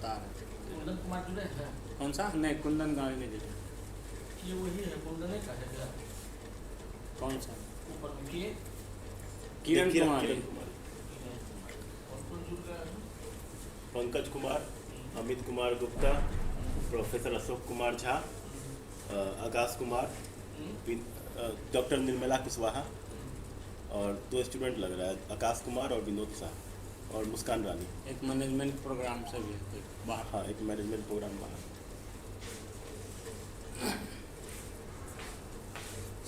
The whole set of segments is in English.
बता रहे थे। कुंदन कुमार जुड़े हैं? कौन सा? नहीं, कुंदन गाँव नहीं जुड़े। ये वही है, कुंदन का है क्या? कौन सा? ऊपर में किए किरण कुमार। किरण कुमार, और कौन जुड़ गया है? पंकज कुमार, अमित कुमार गुप्ता, प्रोफेसर अशोक कुमार झा, आकाश कुमार, डॉक्टर निर्मला कुशवाहा और 2 स्टूडेंट लग रहा है, आकाश कुमार और विनोद शाह और मुस्कान रानी। एक मैनेजमेंट प्रोग्राम से भी है बाहर। हाँ, एक मैनेजमेंट प्रोग्राम बाहर।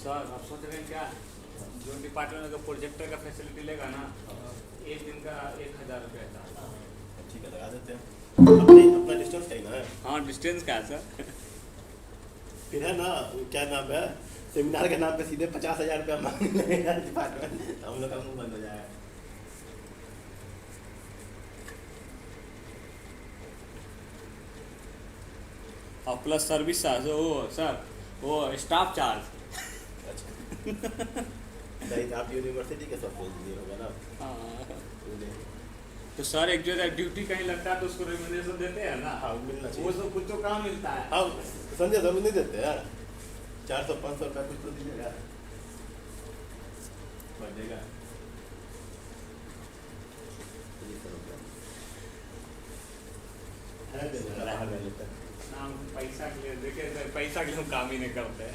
सर आप सोच रहे हैं क्या, जो डिपार्टमेंट का प्रोजेक्टर का फैसिलिटी लेगा ना, एक दिन का 1000 रुपया था। ठीक है, लगा देते हैं। अपना डिस्टेंस है ना? हाँ, डिस्टेंस क्या है सर? फिर है ना, क्या नाम है, सेमिनार के नाम पे सीधे 50,000 रुपया मांग लेगा डिपार्टमेंट, हम लोग का मुंह बंद हो जाएगा। और प्लस सर्विस चार्ज, वो सर वो स्टाफ चार्ज। सही, आप यूनिवर्सिटी के सब बोल दिए होगा ना। हाँ, उन्हें तो सर एक जो ड्यूटी कहीं लगता है तो उसको रेम्यूनरेशन देते हैं ना। हाँ, मिलना चाहिए। वो सब कुछ तो काम मिलता है। हाँ, संजय जरूर नहीं देते यार, 400-500 रुपया कुछ तो दीजिएगा, बढ़ेगा। नाम पैसा के लिए, देखिए सर, पैसा के लिए हम काम ही नहीं करते हैं।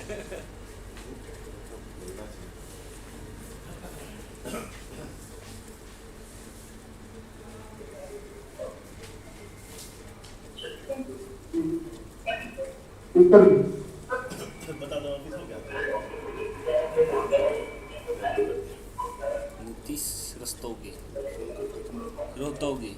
बता दो ऑफिस में क्या था? 29 रस्तोगी रोहतोगी।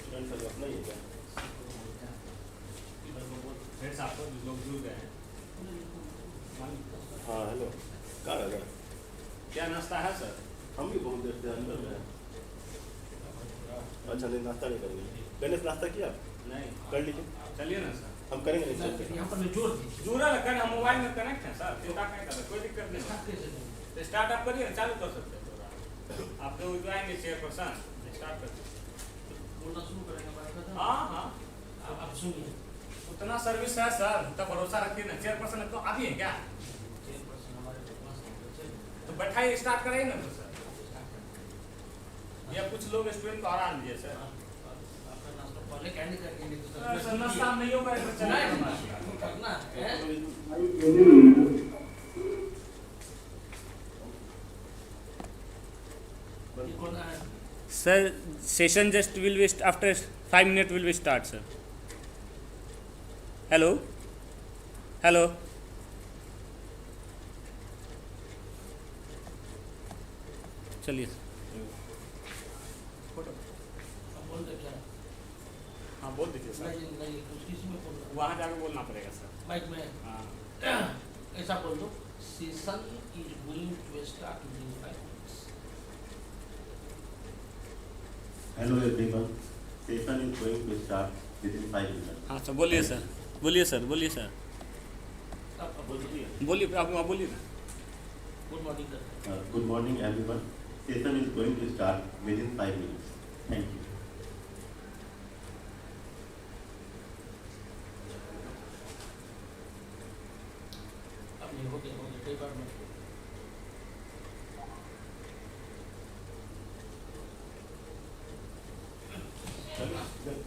स्टूडेंट सब अपना ही है क्या? फ्रेंड्स आपको लोग जुड़ गए हैं। हाँ, हेलो, कहाँ रह गए? क्या नाश्ता है सर? हम भी बहुत देर से अंदर में हैं। अच्छा, नहीं नाश्ता नहीं करेंगे। गणेश नाश्ता किया? नहीं, कर लीजिए, चलिए ना सर। हम करेंगे नहीं सर। यहाँ पर मैं जोड़ दीजिए। जुड़ा रखा है, हम मोबाइल में कनेक्ट है सर, चिंता नहीं करना, कोई दिक्कत नहीं है। कैसे नहीं? तो स्टार्ट आप करिए ना, चालू कर सकते हैं प्रोग्राम। आप लोग जो आएंगे चेयरपर्सन, स्टार्ट कर दीजिए। बोलना शुरू करेंगे, बात करते हैं। हाँ हाँ, आप सुनिए। उतना सर्विस है सर, उतना भरोसा रखिए ना। चेयरपर्सन तो आप ही है क्या? चेयरपर्सन हमारे पास है। तो बैठाइए, स्टार्ट कराइए ना तो सर। या कुछ लोग स्टूडेंट को आराम दीजिए सर। आपका नाश्ता पहले कैंडी करके नहीं तो सर नाश्ता नहीं होगा, चलाएगा करना है। ये कौन है? Sir session just will be after 5 minute will be start sir. Hello hello, चलिए अब बोल दे क्या? हाँ बोल दीजिए सर। नहीं नहीं, कुछ किसी में बोल रहा वहाँ जाके बोलना पड़ेगा सर। माइक में। हाँ, ऐसा बोल दो, session is going to start with 5 minutes. Hello everyone, session is going to start with in 5 minutes. हाँ सर, बोलिए सर, बोलिए सर, बोलिए सर, अब बोलिए। बोलिए आप बोलिए ना। गुड मॉर्निंग करते हैं। Good morning everyone, session is going to start with in 5 minutes. Thank you. अब नहीं हो गया कई बार में।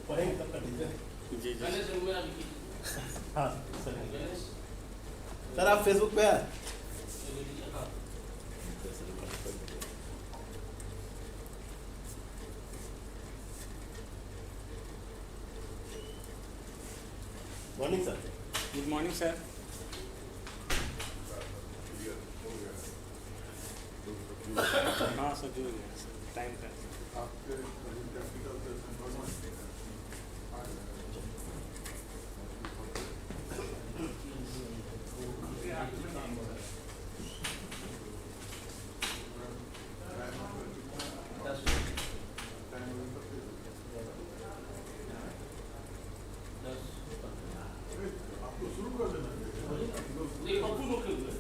पढ़ेंगे तब कर दीजिए। जी पहले से मेरा भी कीजिए। हाँ सर। गणेश, सर आप फेसबुक पे हैं? ये लीजिए। हाँ। Morning sir. Good morning sir. हाँ सर, जो टाइम का नहीं, पप्पू लोग के हुए।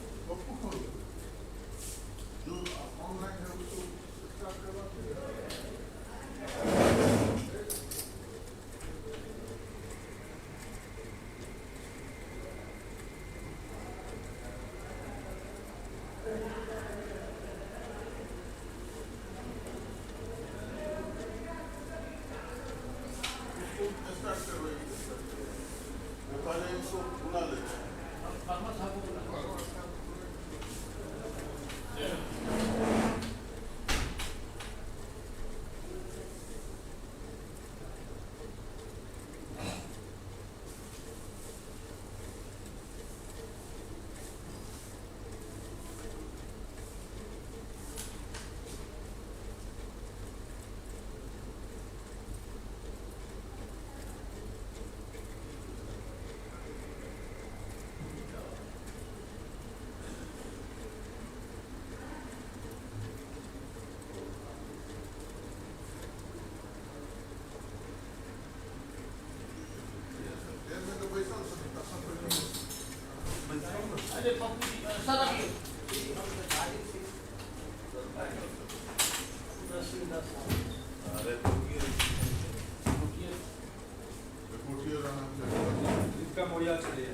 वर्मा साहब को बुलाओ। अरे पप्पू जी, सर आइए। इसका मोड़िया चले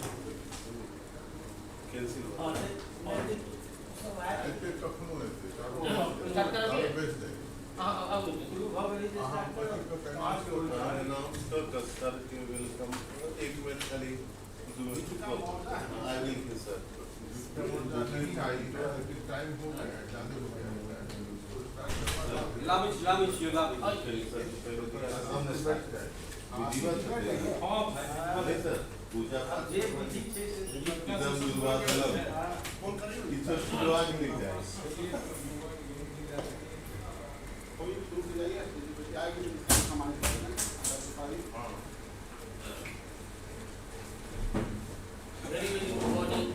Very good morning.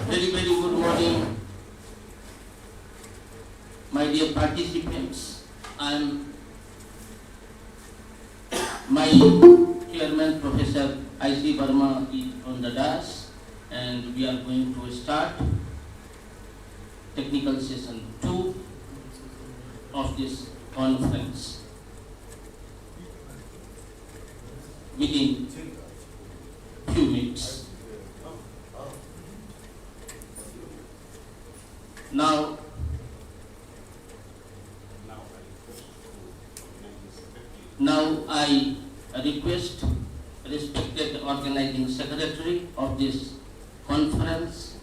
Very good morning, my dear participants. My chairman, Professor I.C. Verma, is on the dais, and we are going to start technical session 2 of this conference within few minutes. Now, I request respected organizing secretary of this conference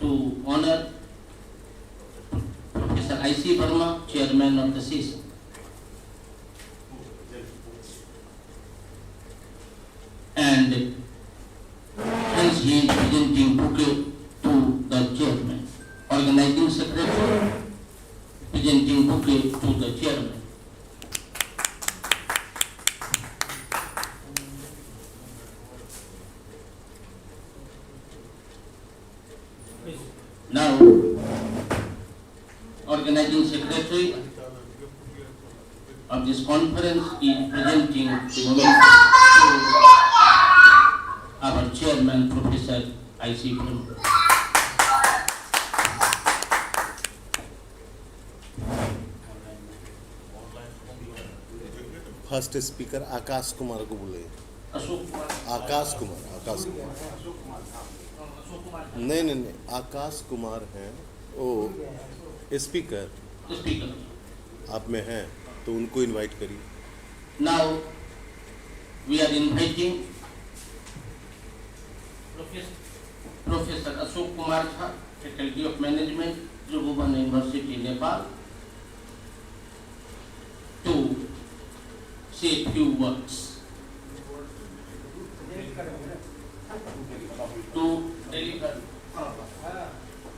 to honor Professor I.C. Verma, chairman of the session. And hence he is presenting bouquet to the chairman. Organizing secretary presenting bouquet to the chairman. Now, organizing secretary of this conference is presenting the bouquet to our chairman, Professor I.C. Verma. First speaker Akash Kumar को बुलाइए। अशोक कुमार। आकाश कुमार नहीं, आकाश कुमार हैं वो speaker. आप में हैं तो उनको इनवाइट करिए। Now we are inviting Professor Ashok Kumar Jha, Faculty of Management, Tribhuvan University, Nepal, to say few words. To deliver.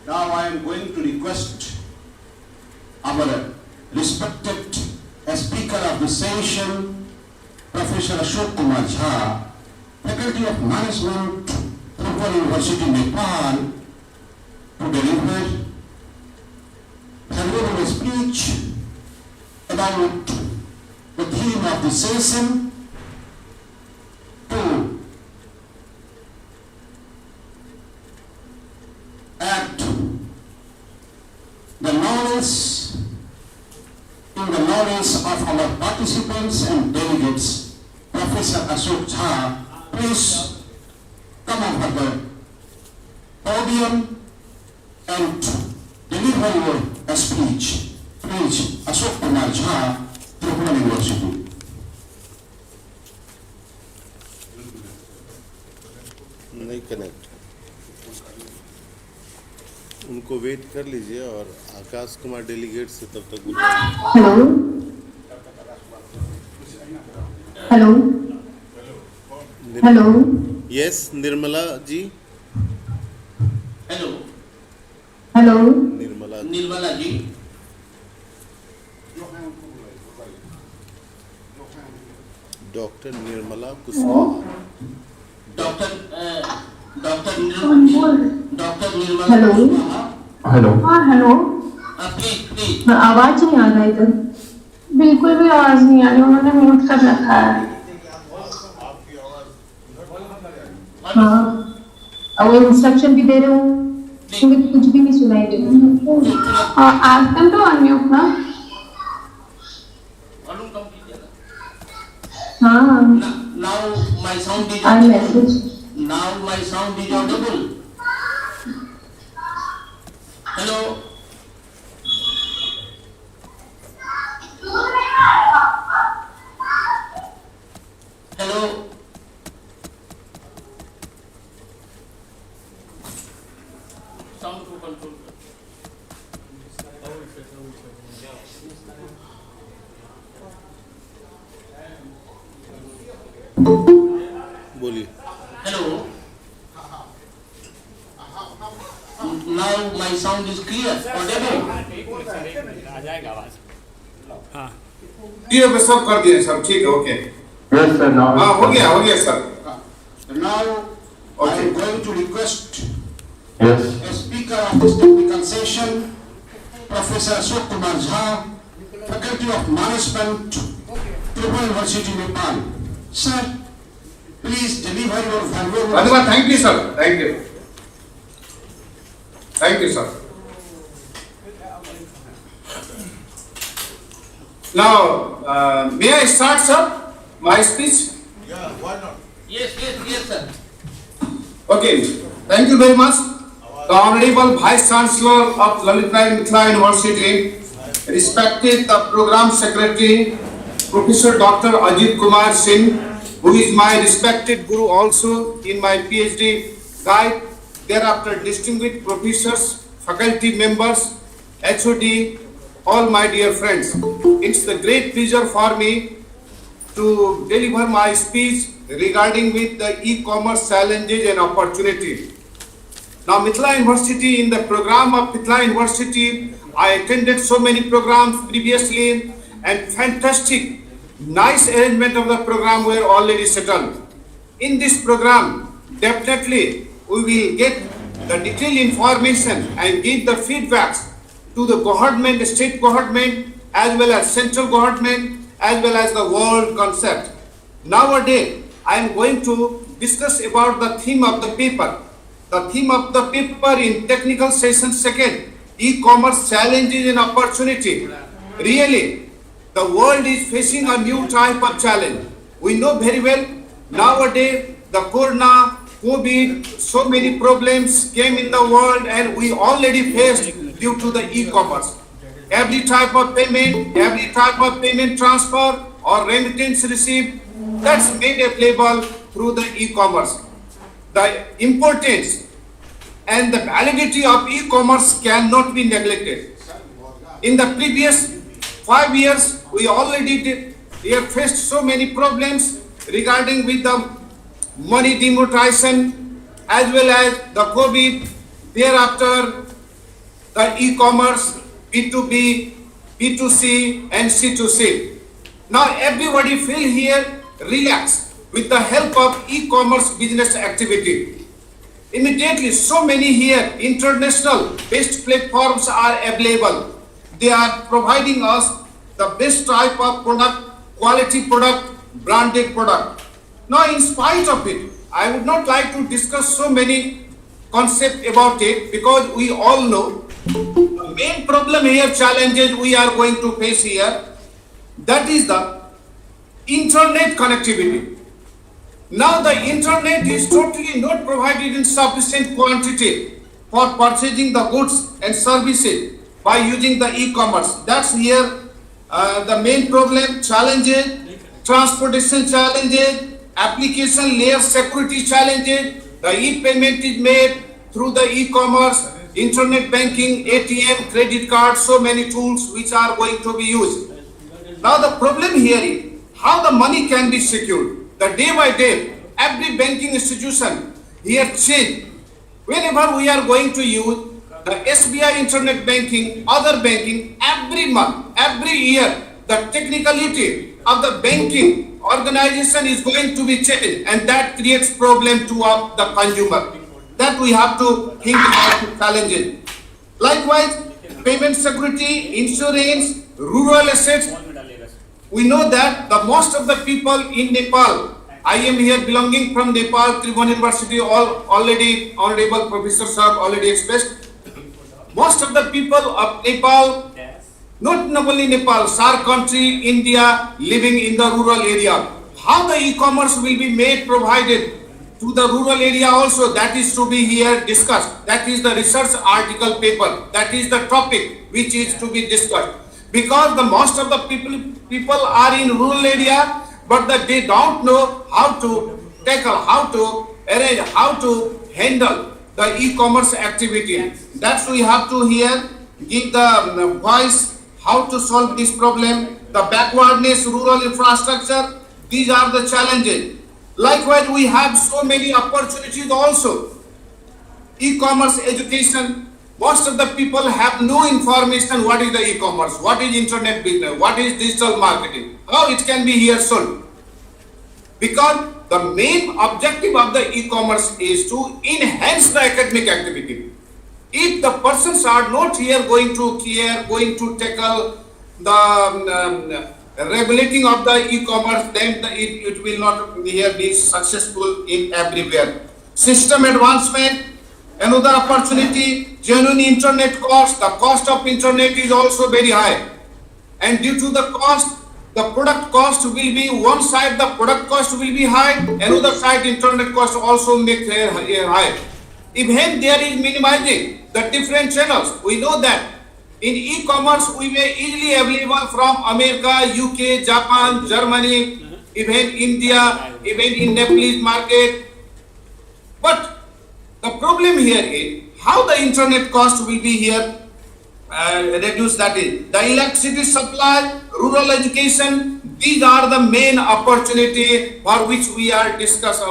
Now I am going to request our respected Speaker of the session, Professor Ashok Kumar Jha, Faculty of Management, Tribhuvan University, Nepal, to deliver a speech about the theme of the session, to add the knowledge in the knowledge of our participants and delegates. Professor Ashok Jha, please come over the podium and deliver your speech. Please. Ashok Kumar Jha, Tripura University. नहीं connect, उनको wait कर लीजिए और Akash Kumar delegate से तब तक बुलाइए। Hello hello yes Nirmala ji, hello hello Nirmala ji, doctor Nirmala Kushwaha, doctor Nirmala hello. Kushwaha, Hello. हाँ हेलो, प्लीज आवाज नहीं आ रहा इधर, बिल्कुल भी आवाज नहीं आ रही, उन्होंने म्यूट कर रखा है। हाँ, और वो इंस्ट्रक्शन भी दे रहे हो, मुझे कुछ भी नहीं सुनाई दे रहा। आस्क देम टू अनम्यूट ना। वॉल्यूम कम कीजिएगा। हाँ, Now my sound is I message. Now my sound is audible. Hello. Hello. Sound को control करो। बोलिए। Hello. Now my sound is clear, audible. आ जाएगा आवाज। हाँ ये बस सब कर दिए सब, ठीक है, ओके। Yes, sir. Now. हाँ हो गया sir. Now, I Okay. am going to request Yes. a speaker of this technical session, Professor Ashok Kumar Jha, Faculty of Management, Tripura University, Nepal. Sir, please deliver your valuable. धन्यवाद, thank you sir, thank you, thank you sir. Now, may I start, sir, my speech? Yes, sir. Okay, thank you very much. The Honorable Vice Chancellor of Lalit Narayan Mithila University, respected the Program Secretary, Professor Dr. Ajit Kumar Singh, who is my respected guru also in my PhD guide, thereafter distinguished professors, faculty members, HOD, all my dear friends. It's a great pleasure for me to deliver my speech regarding with the e-commerce challenges and opportunity. Now, Mithila University, in the program of Mithila University, I attended so many programs previously, and fantastic, nice arrangement of the program were already settled. In this program, definitely we will get the detailed information and give the feedbacks to the government, state government, as well as central government, as well as the world concept. Nowadays, I am going to discuss about the theme of the paper. The theme of the paper in technical session second, e-commerce challenges and opportunity. Really, the world is facing a new type of challenge. We know very well, nowadays, the Corona, COVID, so many problems came in the world, and we already faced due to the e-commerce. Every type of payment transfer or remittance received, that's made available through the e-commerce. The importance and the validity of e-commerce cannot be neglected. In the previous 5 years, we have faced so many problems regarding with the money demonetization as well as the COVID, thereafter the e-commerce, B2B, B2C and C2C. Now everybody feel here relaxed with the help of e-commerce business activity. Immediately so many here international best platforms are available. They are providing us the best type of product, quality product, branded product. Now in spite of it, I would not like to discuss so many concepts about it because we all know the main problem here, challenges we are going to face here, that is the internet connectivity. Now the internet is totally not provided in sufficient quantity for purchasing the goods and services by using the e-commerce. That's here the main problem, challenges, transportation challenges, application layer security challenges. The e-payment is made through the e-commerce, internet banking, ATM, credit card, so many tools which are going to be used. Now the problem here is how the money can be secured. The day by day, every banking institution here change. Whenever we are going to use the SBI internet banking, other banking, every month, every year, the technicality of the banking organization is going to be changed, and that creates problem to the consumer. That we have to think about the challenges. Likewise, payment security, insurance, rural assets. We know that the most of the people in Nepal, I am here belonging from Nepal, Tribhuvan University, already Honorable Professor Sahab already expressed. Most of the people of Nepal, not only Nepal, SAARC country, India, living in the rural area. How the e-commerce will be made, provided to the rural area also, that is to be here discussed. That is the research article paper. That is the topic which is to be discussed. Because the most of the people are in rural area, but that they don't know how to tackle, how to arrange, how to handle the e-commerce activity. That's we have to here give the voice how to solve this problem. The backwardness, rural infrastructure, these are the challenges. Likewise, we have so many opportunities also. E-commerce education, most of the people have no information what is the e-commerce, what is internet business, what is digital marketing, how it can be here sold. Because the main objective of the e-commerce is to enhance the academic activity. If the persons are not here going to care, going to tackle the regulating of the e-commerce, then it will not here be successful in everywhere. System advancement, another opportunity, genuine internet cost. The cost of internet is also very high, and due to the cost, the product cost will be one side. The product cost will be high. Another side, internet cost also make high. Even there is minimizing the different channels. We know that in e-commerce we may easily available from America, UK, Japan, Germany, even India, even in Nepalese market. But the problem here is how the internet cost will be here reduced. That is the electricity supply, rural education. These are the main opportunity for which we will discuss.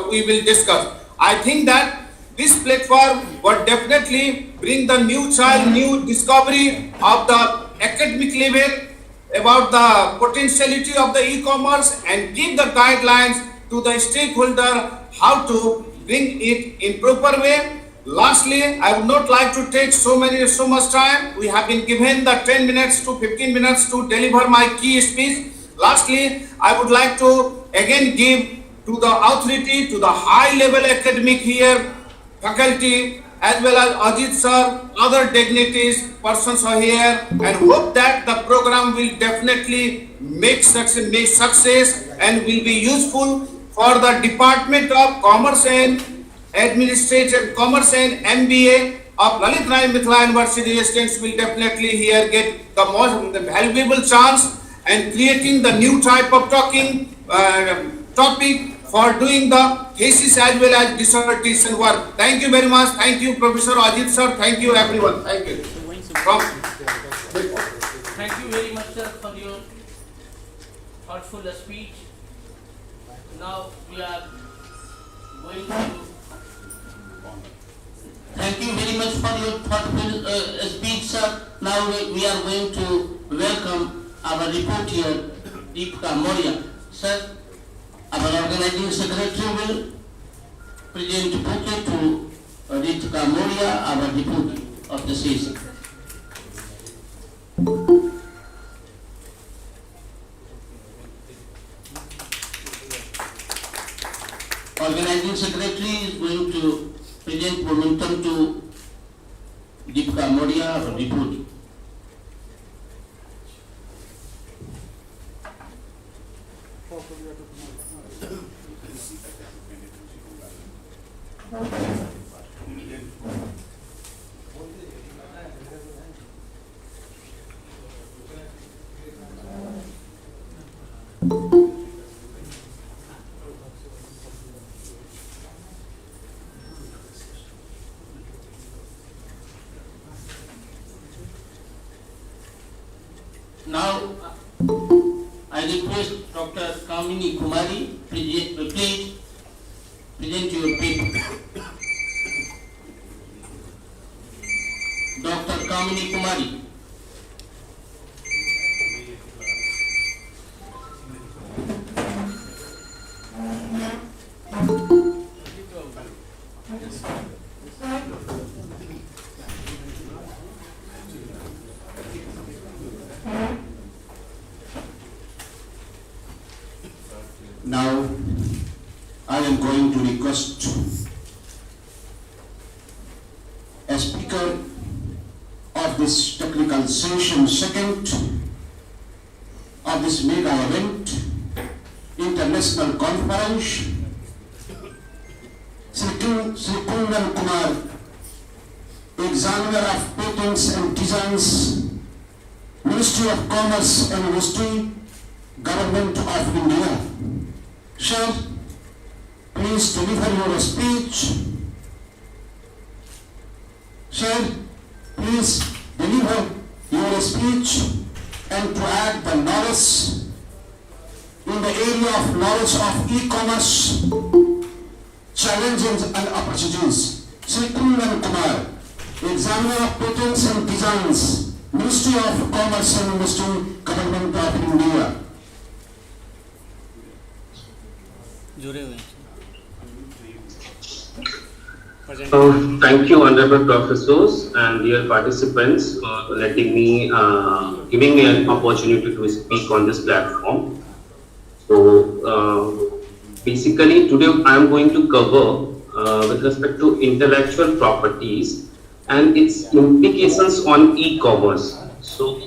I think that this platform would definitely bring the new child, new discovery of the academic level about the potentiality of the e-commerce and give the guidelines to the stakeholder how to bring it in proper way. Lastly, I would not like to take so much time. We have been given the 10 minutes to 15 minutes to deliver my key speech. Lastly, I would like to again give to the authority, to the high level academic here, faculty, as well as Ajit sir, other dignitaries, persons are here, and hope that the program will definitely make success and will be useful for the Department of Commerce and Administration, Commerce and MBA of Lalit Narayan Mithila University. Students will definitely here get the most valuable chance and creating the new type of topic for doing the thesis as well as dissertation work. Thank you very much. Thank you, Professor Ajit sir. Thank you, everyone. Thank you. Thank you very much, sir, for your thoughtful speech. Now we are going to. Thank you very much for your thoughtful speech, sir. Now we are going to welcome our reporter, Deepika Moria. Sir, our organizing secretary will present the bouquet to Deepika Moria, our reporter of the session. Organizing secretary is going to present momentum to Deepika Moria, our reporter. I request Dr. Kamini Kumari, please present your paper. Dr. Kamini Kumari. Now, I am going to request a speaker of this technical session, second of this mega event, international conference, Sri Kundan Kumar, examiner of patents and designs, Ministry of Commerce and Industry, Government of India. Sir, please deliver your speech. Sir, please deliver your speech and to add the knowledge in the area of knowledge of e-commerce, challenges and opportunities. Sri Kundan Kumar, examiner of patents and designs, Ministry of Commerce and Industry, Government of India. Thank you, honorable professors and dear participants, for letting me, giving me an opportunity to speak on this platform. So, basically today I am going to cover with respect to intellectual properties and its implications on e-commerce. So,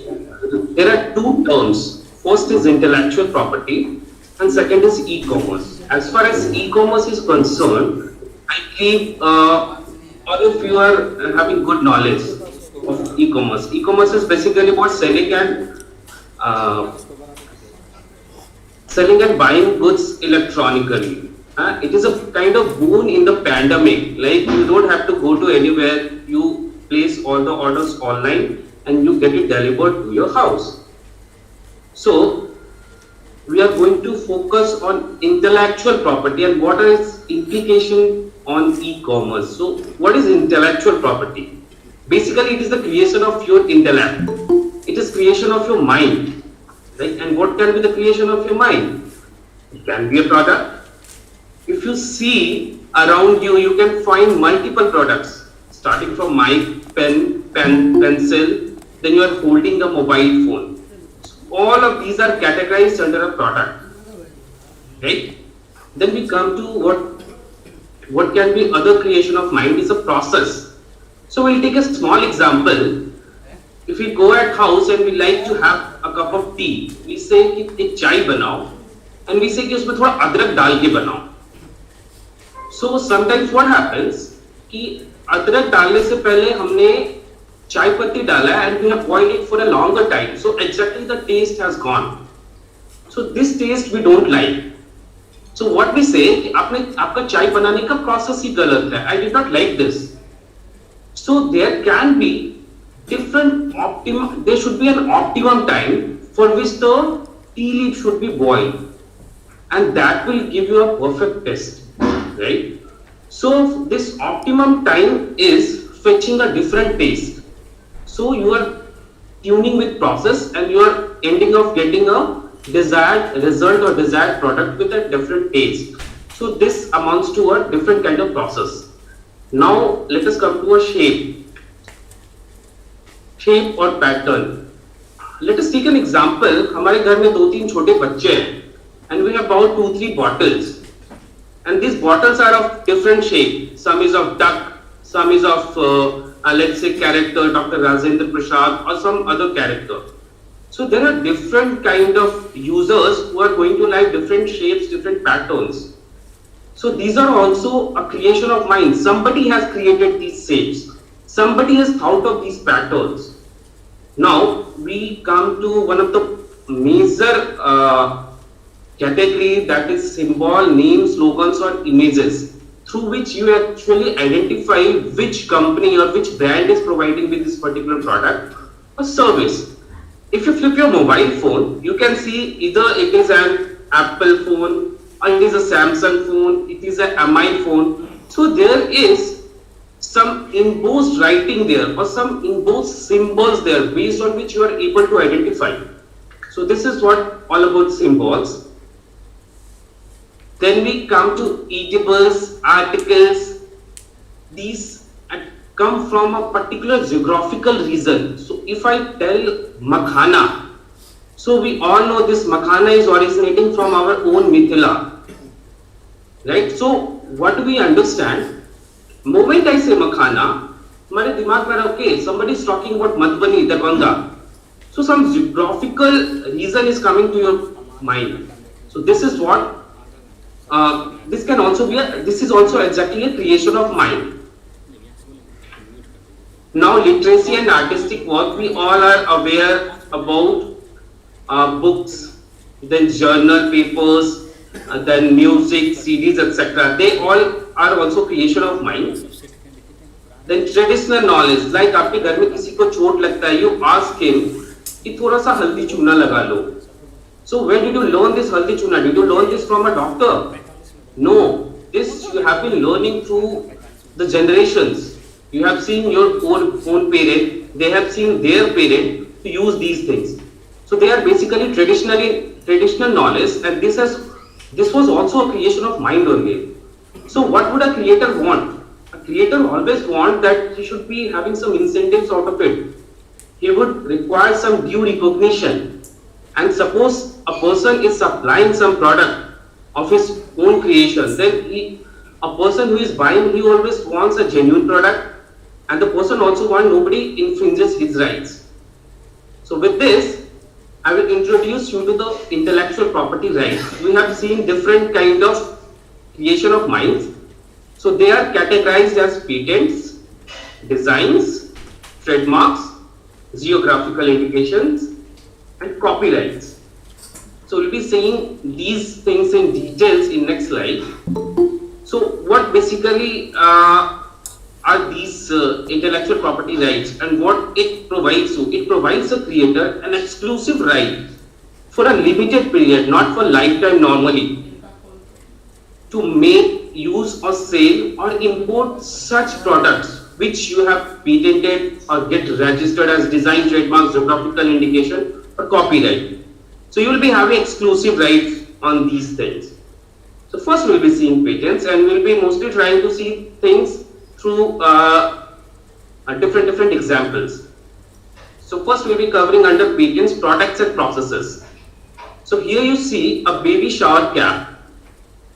there are two terms. First is intellectual property and second is e-commerce. As far as e-commerce is concerned, I believe all of you are having good knowledge of e-commerce. E-commerce is basically about selling and buying goods electronically. It is a kind of boon in the pandemic. Like you don't have to go to anywhere. You place all the orders online and you get it delivered to your house. So we are going to focus on intellectual property and what are its implications on e-commerce. So what is intellectual property? Basically it is the creation of your intellect. It is creation of your mind. Right? And what can be the creation of your mind? It can be a product. If you see around you, you can find multiple products, starting from mic, pen, pencil, then you are holding the mobile phone. All of these are categorized under a product, right? Then we come to what can be other creation of mind is a process. So we'll take a small example. If we go at house and we like to have a cup of tea, we say कि एक चाय बनाओ, and we say कि उसमें थोड़ा अदरक डाल के बनाओ. So sometimes what happens कि अदरक डालने से पहले हमने चाय पत्ती डाला and we have boiled it for a longer time. So exactly the taste has gone. So this taste we don't like. So what we say कि आपका चाय बनाने का process ही गलत है. I did not like this. So there can be different optimum. There should be an optimum time for which the tea leaf should be boiled, and that will give you a perfect taste, right? So this optimum time is fetching a different taste. So you are tuning with process and you are ending up getting a desired result or desired product with a different taste. So this amounts to a different kind of process. Now let us come to a shape or pattern. Let us take an example. हमारे घर में 2-3 छोटे बच्चे हैं and we have about 2-3 bottles, and these bottles are of different shape. Some is of duck, some is of let's say character Dr. Rajendra Prasad or some other character. So there are different kind of users who are going to like different shapes, different patterns. So these are also a creation of mind. Somebody has created these shapes. Somebody has thought of these patterns. Now we come to one of the major category, that is symbol, name, slogans or images, through which you actually identify which company or which brand is providing with this particular product or service. If you flip your mobile phone, you can see either it is an Apple phone, or it is a Samsung phone, it is a MI phone. So there is some embossed writing there or some embossed symbols there based on which you are able to identify. So this is what all about symbols. Then we come to eatables, articles. These come from a particular geographical region. So if I tell makhana, so we all know this makhana is originating from our own Mithila, right? So what do we understand? Moment I say makhana, हमारे दिमाग में okay, somebody is talking about Madhubani, Darbhanga. So some geographical reason is coming to your mind. So this is what this can also be this is also exactly a creation of mind. Now literacy and artistic work, we all are aware about books, then journal papers, then music, CDs, etc. They all are also creation of mind. Then traditional knowledge, like आपके घर में किसी को चोट लगता है, you ask him कि थोड़ा सा हल्दी चूना लगा लो. So where did you learn this haldi chuna? Did you learn this from a doctor? No, this you have been learning through the generations. You have seen your own parent, they have seen their parent to use these things. So they are basically traditional knowledge, and this was also a creation of mind only. So what would a creator want? A creator always want that he should be having some incentives out of it. He would require some due recognition. And suppose a person is supplying some product of his own creation, then a person who is buying, he always wants a genuine product, and the person also wants nobody infringes his rights. So with this, I will introduce you to the intellectual property rights. We have seen different kind of creation of minds. So they are categorized as patents, designs, trademarks, geographical indications, and copyrights. So we'll be seeing these things in details in next slide. So what basically are these intellectual property rights, and what it provides you? It provides a creator an exclusive right for a limited period, not for lifetime normally, to make, use or sell or import such products which you have patented or get registered as design, trademarks, geographical indication or copyright. So you will be having exclusive rights on these things. So first we will be seeing patents, and we will be mostly trying to see things through different examples. So first we will be covering under patents, products and processes. So here you see a baby shower cap.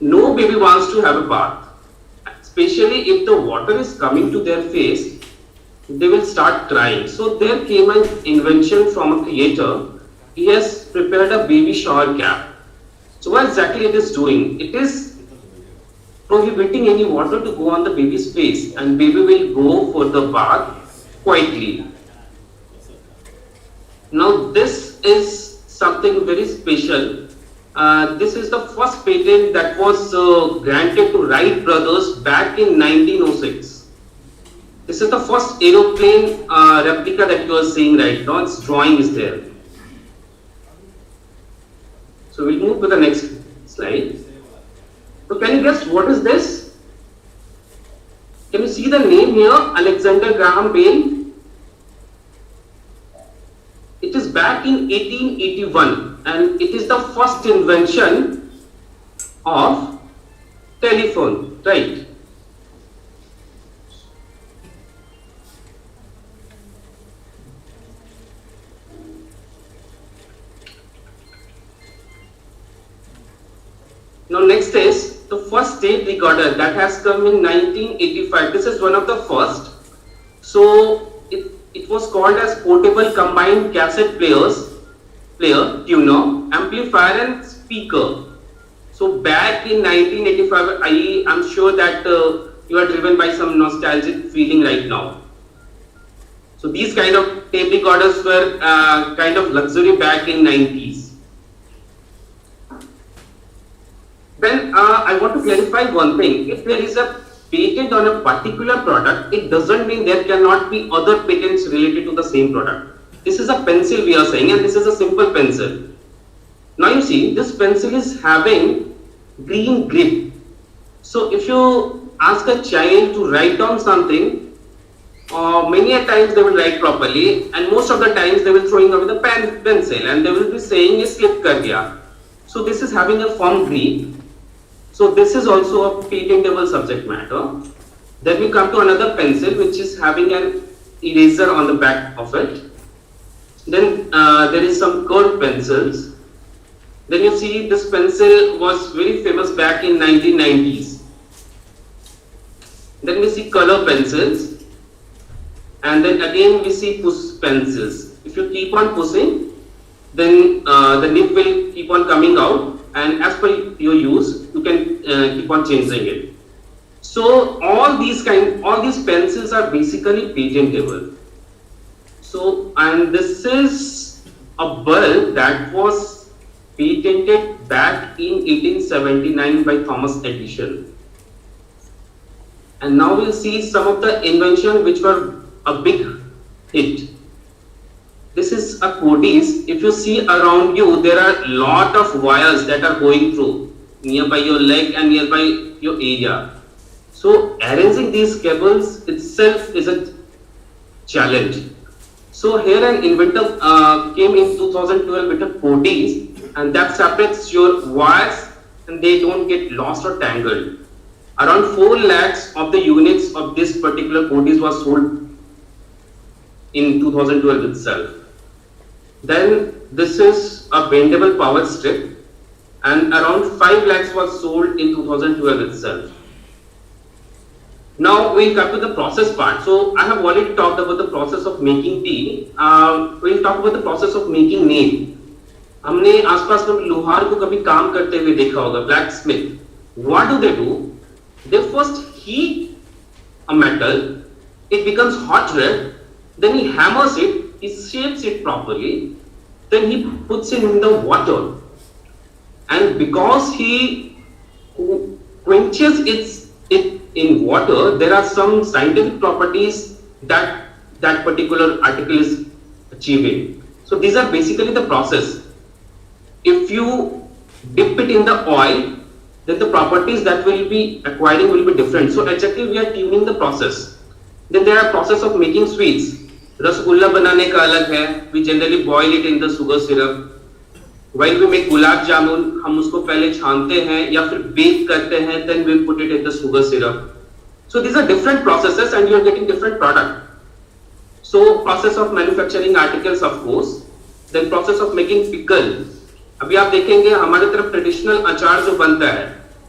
No baby wants to have a bath, especially if the water is coming to their face, they will start crying. So there came an invention from a creator. He has prepared a baby shower cap. So what exactly it is doing? It is prohibiting any water to go on the baby's face, and baby will go for the bath quietly. Now this is something very special. This is the first patent that was granted to Wright brothers back in 1906. This is the first aeroplane replica that you are seeing right now. Its drawing is there. So we'll move to the next slide. So can you guess what is this? Can you see the name here? Alexander Graham Bell. It is back in 1881, and it is the first invention of telephone, right? Now next is the first tape recorder that has come in 1985. This is one of the first. So it was called as portable combined cassette player, tuner, amplifier and speaker. So back in 1985, I am sure that you are driven by some nostalgic feeling right now. So these kind of tape recorders were kind of luxury back in 90s. Then I want to clarify one thing. If there is a patent on a particular product, it doesn't mean there cannot be other patents related to the same product. this is a pencil we are saying, and this is a simple pencil. Now you see, this pencil is having green grip. So if you ask a child to write down something, many a times they will write properly, and most of the times they will throwing away the pencil and they will be saying ये slip कर गया. So this is having a firm grip. So this is also a patentable subject matter. Then we come to another pencil which is having an eraser on the back of it. Then there is some curved pencils. Then you see this pencil was very famous back in 1990s. Then we see color pencils, and then again we see push pencils. If you keep on pushing, then the nib will keep on coming out, and as per your use, you can keep on changing it. So all these pencils are basically patentable. So, and this is a bulb that was patented back in 1879 by Thomas Edison. And now we'll see some of the inventions which were a big hit. This is a codice. If you see around you, there are a lot of wires that are going through nearby your leg and nearby your area. So arranging these cables itself is a challenge. So here an inventor came in 2012 with a codice, and that separates your wires and they don't get lost or tangled. Around 4 lakhs of the units of this particular codice was sold in 2012 itself. Then this is a bendable power strip, and around 5 lakhs was sold in 2012 itself. Now we'll come to the process part. So I have already talked about the process of making tea. We'll talk about the process of making nail. हमने आसपास में लोहार को कभी काम करते हुए देखा होगा, blacksmith. What do? They first heat a metal, it becomes hot red, then he hammers it, he shapes it properly, then he puts it in the water. And because he quenches it in water, there are some scientific properties that that particular article is achieving. So these are basically the process. If you dip it in the oil, then the properties that will be acquiring will be different. So exactly we are tuning the process. Then there are process of making sweets. Rasgulla बनाने का अलग है. We generally boil it in the sugar syrup. While we make gulab jamun, हम उसको पहले छानते हैं या फिर bake करते हैं. Then we put it in the sugar syrup. So these are different processes, and you are getting different product. So process of manufacturing articles, of course. Then process of making pickle. अभी आप देखेंगे हमारे तरफ traditional अचार जो बनता है,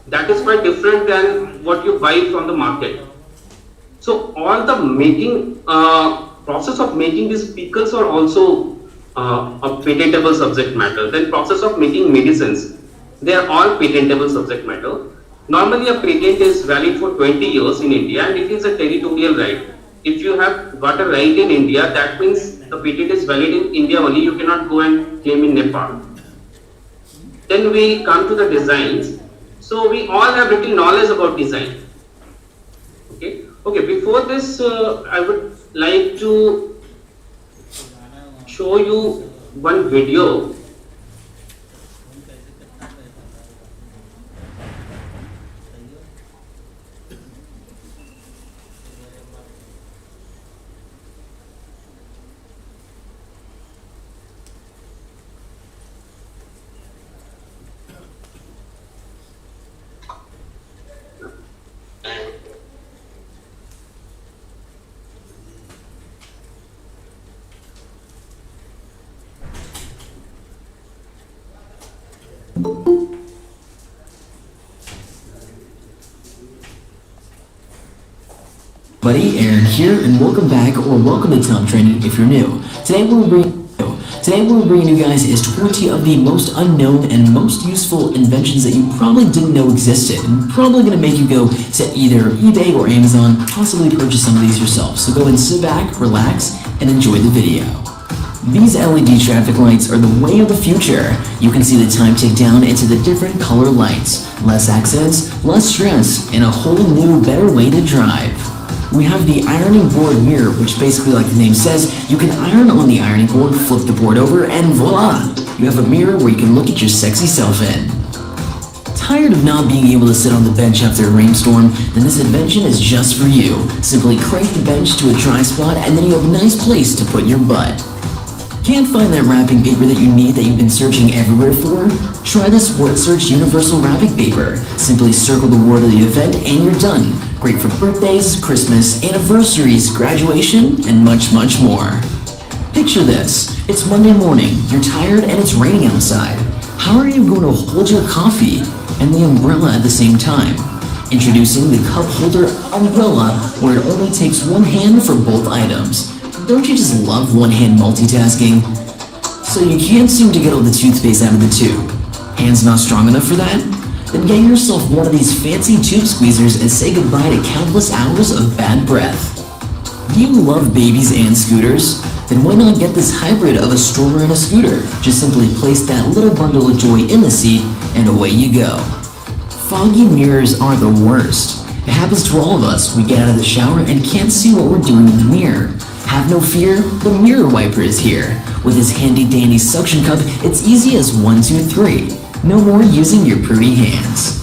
that is quite different than what you buy from the market. So all the making process of making these pickles are also a patentable subject matter. Then process of making medicines, they are all patentable subject matter. Normally a patent is valid for 20 years in India, and it is a territorial right. If you have got a right in India, that means the patent is valid in India only. You cannot go and claim in Nepal. Then we come to the designs. So we all have little knowledge about design. Okay. Before this, I would like to show you one video. Buddy, Aaron here, and welcome back, or welcome to Tom Training if you're new. Today what we're bringing you guys is 20 of the most unknown and most useful inventions that you probably didn't know existed, and probably going to make you go to either eBay or Amazon, possibly purchase some of these yourself. So go and sit back, relax, and enjoy the video. These LED traffic lights are the way of the future. You can see the time tick down into the different color lights. Less accidents, less stress, and a whole new, better way to drive. We have the ironing board mirror, which basically, like the name says, you can iron on the ironing board, flip the board over, and voila! You have a mirror where you can look at your sexy self in. Tired of not being able to sit on the bench after a rainstorm? Then this invention is just for you. Simply crank the bench to a dry spot and then you have a nice place to put your butt. Can't find that wrapping paper that you need that you've been searching everywhere for? Try this Word Search Universal Wrapping Paper. Simply circle the word of the event and you're done. Great for birthdays, Christmas, anniversaries, graduation, and much, much more. Picture this. It's Monday morning, you're tired, and it's raining outside. How are you going to hold your coffee and the umbrella at the same time? Introducing the Cup Holder Umbrella, where it only takes one hand for both items. Don't you just love one-hand multitasking? So you can't seem to get all the toothpaste out of the tube. Hands not strong enough for that? Then get yourself one of these fancy tube squeezers and say goodbye to countless hours of bad breath. Do you love babies and scooters? Then why not get this hybrid of a stroller and a scooter? Just simply place that little bundle of joy in the seat and away you go. Foggy mirrors are the worst. It happens to all of us. We get out of the shower and can't see what we're doing in the mirror. Have no fear, the mirror wiper is here. With his handy dandy suction cup, it's easy as 1, 2, 3. No more using your pretty hands.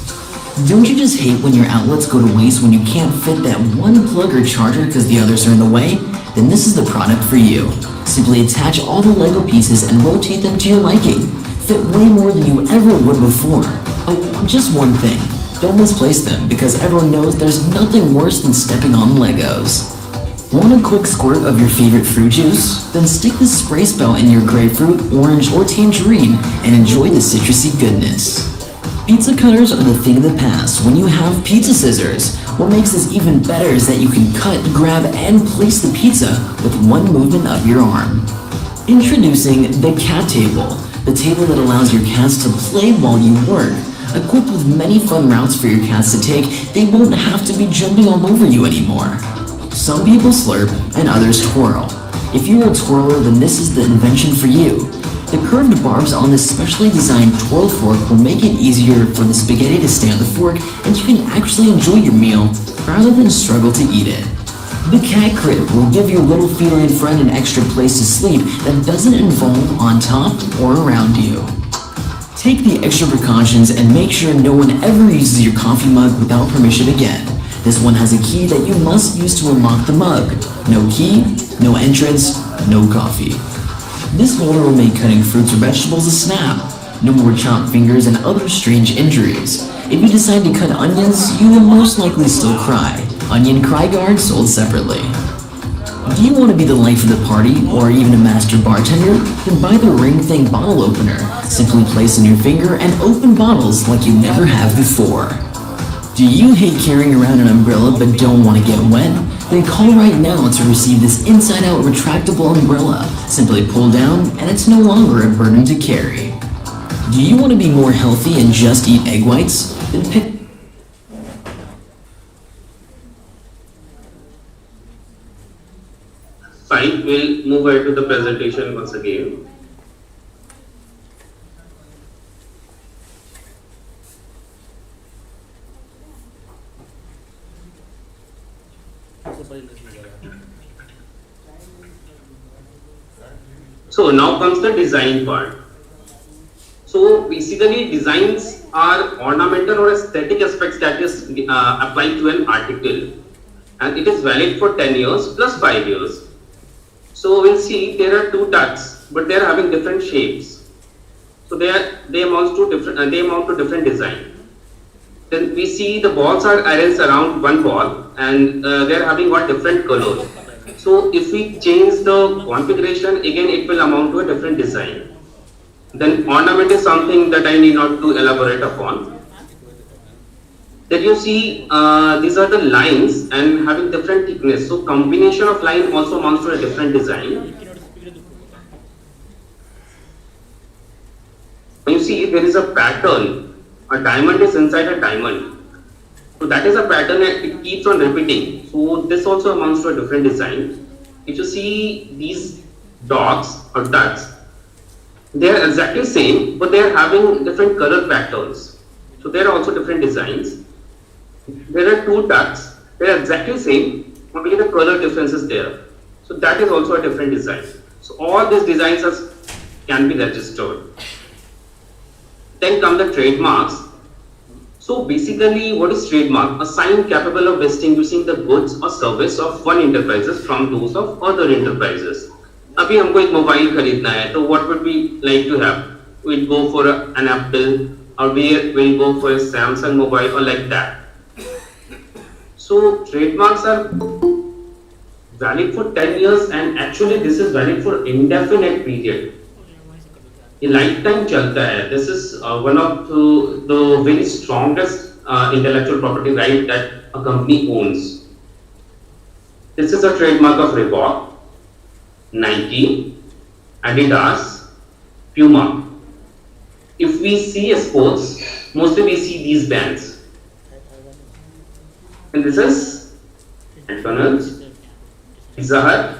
Don't you just hate when your outlets go to waste when you can't fit that one plug or charger because the others are in the way? Then this is the product for you. Simply attach all the Lego pieces and rotate them to your liking. Fit way more than you ever would before. Oh, just one thing. Don't misplace them because everyone knows there's nothing worse than stepping on Legos. Want a quick squirt of your favorite fruit juice? Then stick this spray spell in your grapefruit, orange, or tangerine and enjoy the citrusy goodness. Pizza cutters are the thing of the past when you have pizza scissors. What makes this even better is that you can cut, grab, and place the pizza with one movement of your arm. Introducing the Cat Table, the table that allows your cats to play while you work. Equipped with many fun routes for your cats to take, they won't have to be jumping all over you anymore. Some people slurp and others twirl. If you're a twirler, then this is the invention for you. The curved barbs on this specially designed twirl fork will make it easier for the spaghetti to stay on the fork and you can actually enjoy your meal rather than struggle to eat it. The Cat Crib will give your little feline friend an extra place to sleep that doesn't involve on top or around you. Take the extra precautions and make sure no one ever uses your coffee mug without permission again. This one has a key that you must use to unlock the mug. No key, no entrance, no coffee. This holder will make cutting fruits or vegetables a snap. No more chopped fingers and other strange injuries. If you decide to cut onions, you will most likely still cry. Onion Cry Guard sold separately. Do you want to be the life of the party or even a master bartender? Then buy the Ring Thing bottle opener. Simply place in your finger and open bottles like you never have before. Do you hate carrying around an umbrella but don't want to get wet? Then call right now to receive this inside-out retractable umbrella. Simply pull down and it's no longer a burden to carry. Do you want to be more healthy and just eat egg whites? Then pick Fine, we'll move ahead to the presentation once again. So now comes the design part. So basically designs are ornamental or aesthetic aspects that is applied to an article, and it is valid for 10 years plus 5 years. So we'll see there are two ducks, but they are having different shapes. So they amount to different design. Then we see the balls are arranged around one ball, and they are having one different color. So if we change the configuration, again it will amount to a different design. Then ornament is something that I need not to elaborate upon. Then you see these are the lines and having different thickness. So combination of line also amounts to a different design. When you see there is a pattern, a diamond is inside a diamond. So that is a pattern and it keeps on repeating. So this also amounts to a different design. If you see these dogs or ducks, they are exactly same, but they are having different color patterns. So there are also different designs. There are two ducks, they are exactly same, only the color difference is there. So that is also a different design. So all these designs can be registered. Then come the trademarks. So basically, what is trademark? A sign capable of distinguishing the goods or service of one enterprises from those of other enterprises. अभी हमको एक mobile खरीदना है, तो what would we like to have? We'll go for an Apple, or we'll go for a Samsung mobile, or like that. So trademarks are valid for 10 years, and actually this is valid for indefinite period. ये lifetime चलता है. This is one of the very strongest intellectual property right that a company owns. This is a trademark of Reebok, Nike, Adidas, Puma. If we see a sports, mostly we see these brands. And this is McDonald's, Pizza Hut,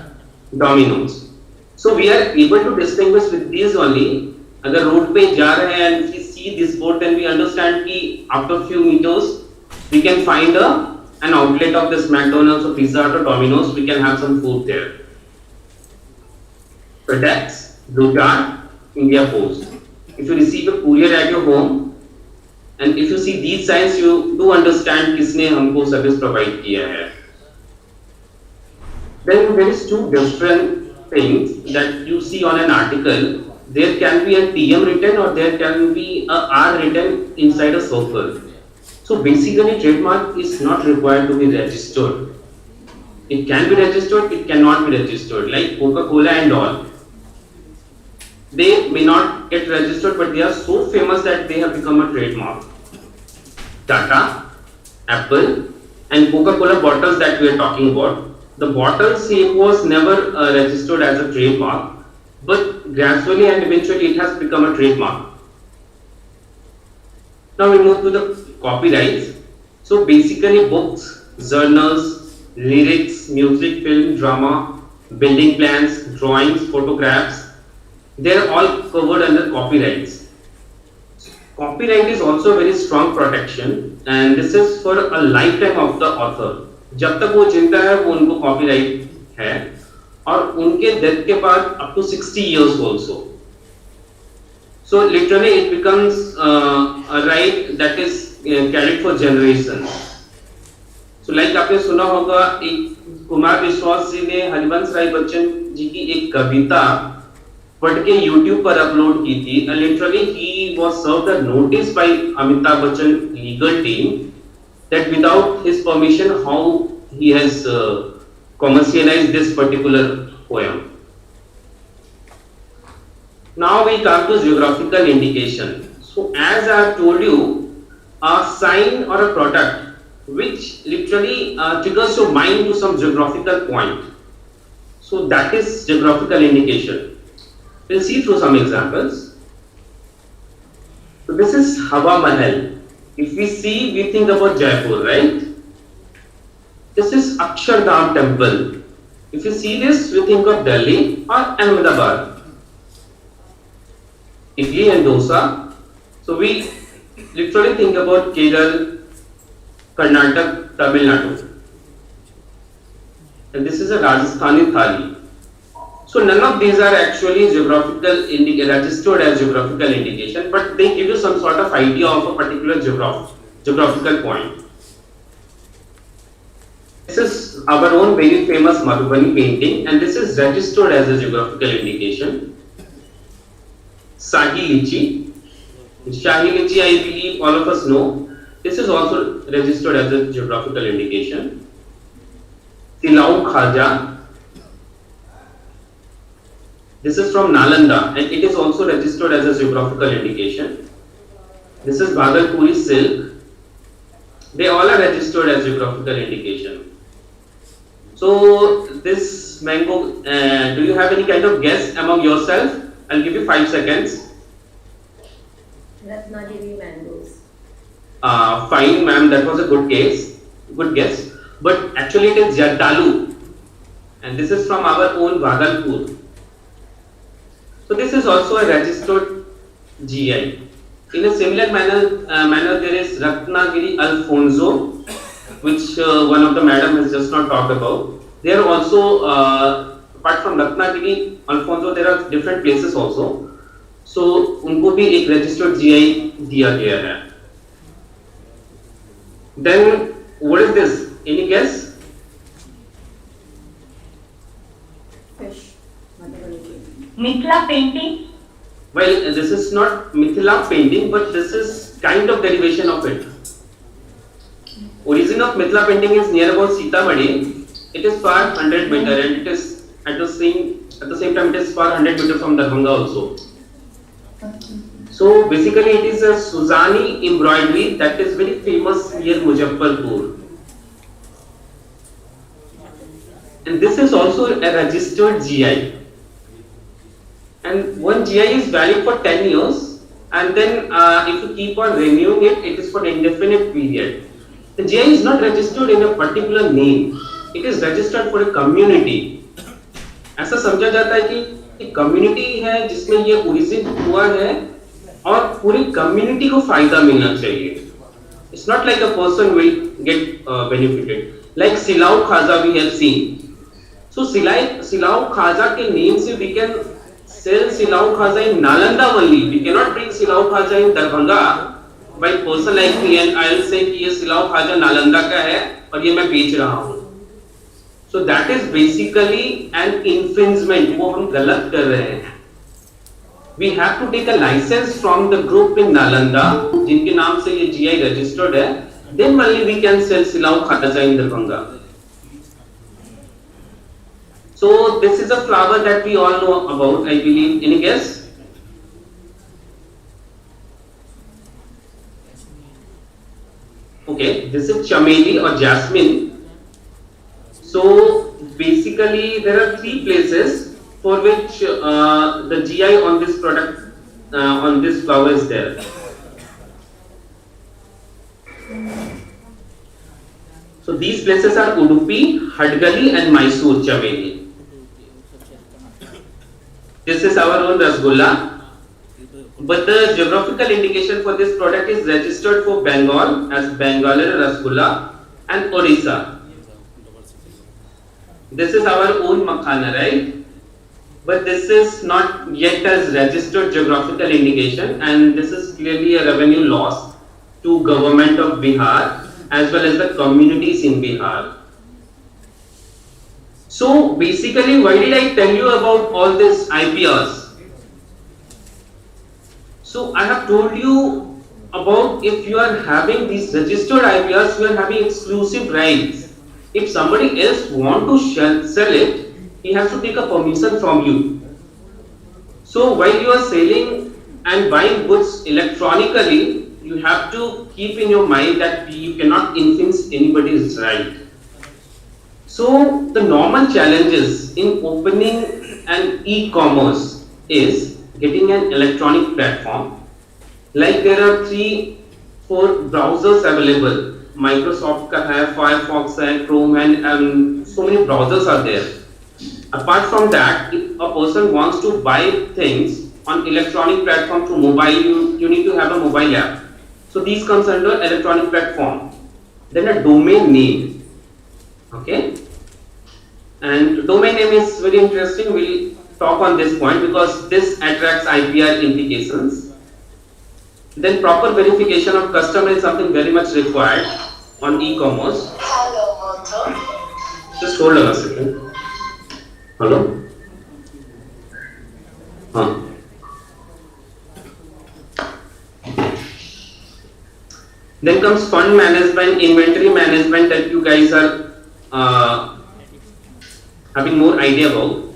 Domino's. So we are able to distinguish with these only. अगर road पे जा रहे हैं and we see this board, then we understand कि after few meters we can find an outlet of this McDonald's or Pizza Hut or Domino's. We can have some food there. FedEx, Blue Dart, India Post. If you receive a courier at your home, and if you see these signs, you do understand किसने हमको service provide किया है. Then there is two different things that you see on an article. There can be a TM written or there can be a R written inside a circle. So basically trademark is not required to be registered. It can be registered, it cannot be registered. Like Coca-Cola and all. They may not get registered, but they are so famous that they have become a trademark. Tata, Apple, and Coca-Cola bottles that we are talking about. The bottle shape was never registered as a trademark, but gradually and eventually it has become a trademark. Now we move to the copyrights. So basically books, journals, lyrics, music, film, drama, building plans, drawings, photographs, they are all covered under copyrights. Copyright is also a very strong protection, and this is for a lifetime of the author. जब तक वो जिंदा है वो उनको copyright है, और उनके डेथ के बाद up to 60 years also. So literally it becomes a right that is carried for generations. So like आपने सुना होगा, एक कुमार विश्वास जी ने हरिवंश राय बच्चन जी की एक कविता पढ़ के YouTube पर अपलोड की थी. Literally he was served a notice by Amitabh Bachchan legal team that without his permission how he has commercialized this particular poem. Now we come to geographical indication. So as I have told you, a sign or a product which literally triggers your mind to some geographical point. So that is geographical indication. We'll see through some examples. So this is Hawa Mahal. If we see, we think about Jaipur, right? This is Akshardham temple. If you see this, we think of Delhi or Ahmedabad. Idli and dosa. So we literally think about Kerala, Karnataka, Tamil Nadu. And this is a Rajasthani thali. So none of these are actually registered as geographical indication, but they give you some sort of idea of a particular geographical point. This is our own very famous Madhubani painting, and this is registered as a geographical indication. Shahi Lichi. Shahi Lichi, I believe all of us know. This is also registered as a geographical indication. Tilau Khaja. This is from Nalanda, and it is also registered as a geographical indication. This is Bhagalpuri silk. They all are registered as geographical indication. So this mango, do you have any kind of guess among yourself? I'll give you 5 seconds. Ratnagiri mangoes. Fine, ma'am. That was a good guess. But actually, it is Jardalu, and this is from our own Bhagalpur. So this is also a registered GI. In a similar manner there is Ratnagiri Alfonso. which one of the madam has just not talked about. There are also, apart from Ratnagiri, Alfonso, there are different places also. So उनको भी एक registered GI दिया गया है. Then what is this? Any guess? Mithila painting. Well, this is not Mithila painting, but this is kind of derivation of it. Origin of Mithila painting is near about Sitamarhi. It is far 100 meter, and it is at the same time it is far 100 meter from Darbhanga also. So basically, it is a Suzani embroidery that is very famous near Muzaffarpur. And this is also a registered GI. And one GI is valid for 10 years, and then if you keep on renewing it, it is for an indefinite period. The GI is not registered in a particular name, it is registered for a community. ऐसा समझा जाता है कि एक community है जिसमें ये origin हुआ है और पूरी community को फायदा मिलना चाहिए. It's not like a person will get benefited. Like Silau Khaza we have seen. So Silau Khaza के name से we can sell Silau Khaza in Nalanda only. We cannot bring Silau Khaza in Darbhanga by person like me and I will say कि ये Silau Khaza Nalanda का है और ये मैं बेच रहा हूँ. So that is basically an infringement. वो हम गलत कर रहे हैं. We have to take a license from the group in Nalanda, जिनके नाम से ये GI registered है. Then only we can sell Silau Khaza in Darbhanga. So this is a flower that we all know about, I believe. Any guess? Okay, this is chameli or jasmine. So basically there are 3 places for which the GI on this product, on this flower is there. So these places are Udupi, Hadgali and Mysore chameli. This is our own Rasgulla, but the geographical indication for this product is registered for Bengal as Bengali Rasgulla and Orissa. This is our own Makhana, right? But this is not yet as registered geographical indication, and this is clearly a revenue loss to government of Bihar as well as the communities in Bihar. So basically, why did I tell you about all this IPRs? So I have told you about if you are having these registered IPRs, you are having exclusive rights. If somebody else want to sell it, he has to take a permission from you. So while you are selling and buying goods electronically, you have to keep in your mind that you cannot infringe anybody's right. So the normal challenges in opening an e-commerce is getting an electronic platform. Like there are 3-4 browsers available. Microsoft ka hai, Firefox hai, Chrome and so many browsers are there. Apart from that, if a person wants to buy things on electronic platform through mobile, you need to have a mobile app. So these comes under electronic platform. Then a domain name. Okay, and domain name is very interesting. We'll talk on this point because this attracts IPR implications. Then proper verification of customer is something very much required on e-commerce. Just hold on a second. Hello? Then comes fund management, inventory management that you guys are having more idea about.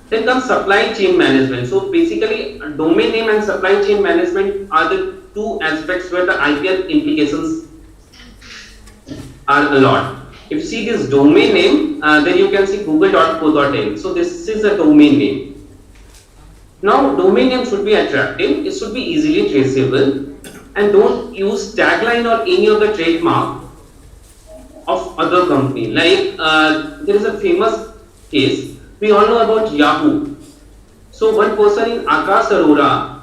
Then comes supply chain management. So basically, domain name and supply chain management are the 2 aspects where the IPR implications are a lot. If you see this domain name, then you can see google.co.in. So this is a domain name. Now domain name should be attractive, it should be easily traceable, and don't use tagline or any other trademark of other company. Like there is a famous case, we all know about Yahoo. So one person in Akash Arora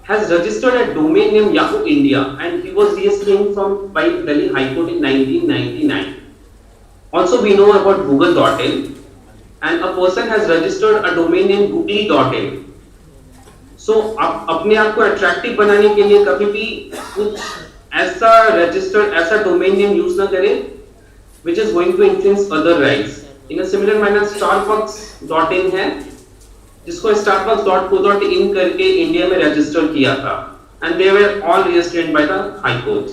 has registered a domain name Yahoo India, and he was restrained from by Delhi High Court in 1999. Also, we know about Google.in, and a person has registered a domain name Google.in. So, आप अपने आप को attractive बनाने के लिए कभी भी कुछ ऐसा registered ऐसा domain name use ना करें, which is going to influence other rights. In a similar manner, Starbucks.in है, जिसको Starbucks.co.in करके इंडिया में register किया था, and they were all restrained by the High Court.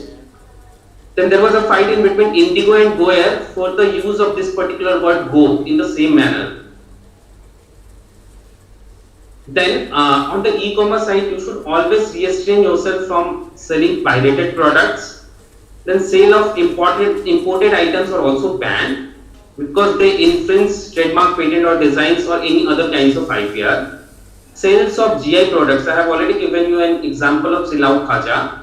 Then there was a fight in between Indigo and GoAir for the use of this particular word "go" in the same manner. Then on the e-commerce side, you should always restrain yourself from selling pirated products. Then sale of imported items are also banned because they infringe trademark, patent or designs or any other kinds of IPR. Sales of GI products, I have already given you an example of Silau Khaja.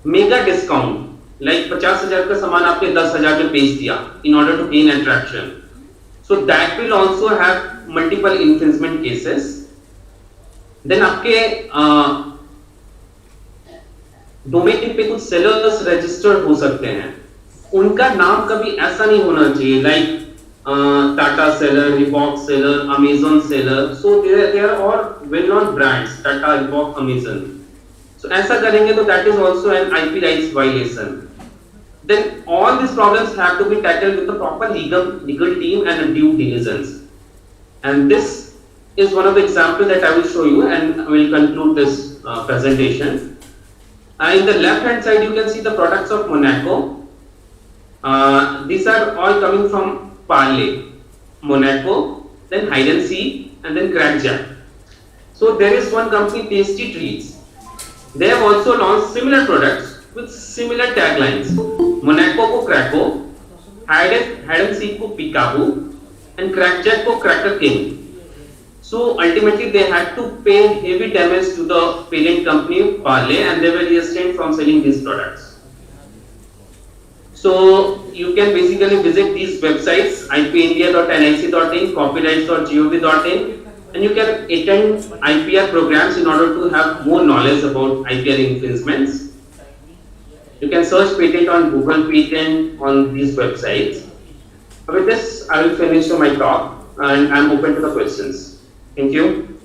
Mega discount, like 50,000 का सामान आपने 10,000 में बेच दिया in order to gain attraction. So that will also have multiple infringement cases. Then आपके domain name पे कुछ sellers registered हो सकते हैं, उनका नाम कभी ऐसा नहीं होना चाहिए like Tata seller, Reebok seller, Amazon seller. So they are all well known brands, Tata, Reebok, Amazon. So ऐसा करेंगे तो that is also an IP rights violation. Then all these problems have to be tackled with a proper legal team and a due diligence. And this is one of the examples that I will show you, and I will conclude this presentation. In the left hand side you can see the products of Monaco. These are all coming from Parle, Monaco, then Hide and Seek, and then Crackjack. So there is one company, Tasty Treats. They have also launched similar products with similar taglines. Monaco को Cracko, Hide and Seek को Peekaboo, and Crackjack को Cracker King. So ultimately they had to pay heavy damage to the parent company Parle, and they were restrained from selling these products. So you can basically visit these websites, ipindia.nic.in, copyrights.gov.in, and you can attend IPR programs in order to have more knowledge about IPR infringements. You can search patent on Google Patent on these websites. With this, I will finish my talk, and I am open to the questions. Thank you.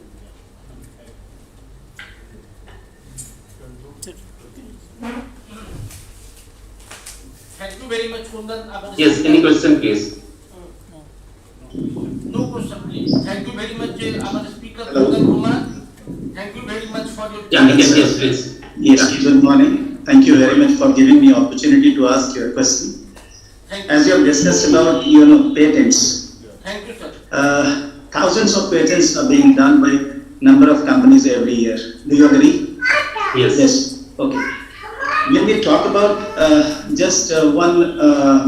Thank you very much, Kundan. Yes, any question, please? No question, please. Thank you very much, our speaker, Kundan Kumar. Thank you very much for your Yeah, yes, please. Yes, good morning. Thank you very much for giving me opportunity to ask your question. As you have discussed about, patents. Thank you, sir. Thousands of patents are being done by number of companies every year. Do you agree? Yes. Yes. Okay. When we talk about just one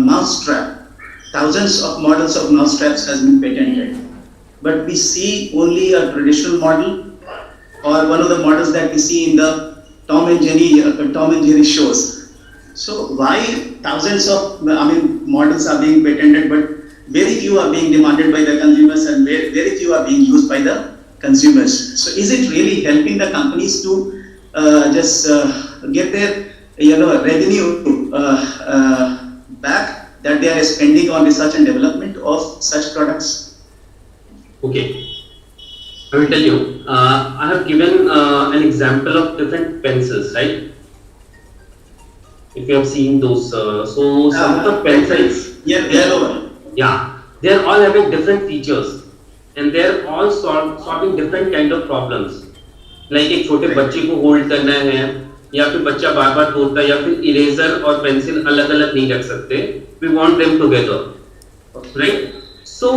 mousetrap, thousands of models of mousetraps has been patented, but we see only a traditional model or one of the models that we see in the Tom and Jerry shows. So why thousands of models are being patented, but very few are being demanded by the consumers and very few are being used by the consumers? So is it really helping the companies to just get their revenue back that they are spending on research and development of such products? Okay, I will tell you. I have given an example of different pencils, right? If you have seen those, so some of the pencils. Yeah, they are all having different features, and they are all solving different kind of problems. Like एक छोटे बच्चे को hold करना है, या फिर बच्चा बार-बार तोड़ता है, या फिर इरेजर और पेंसिल अलग-अलग नहीं रख सकते. We want them together, right? So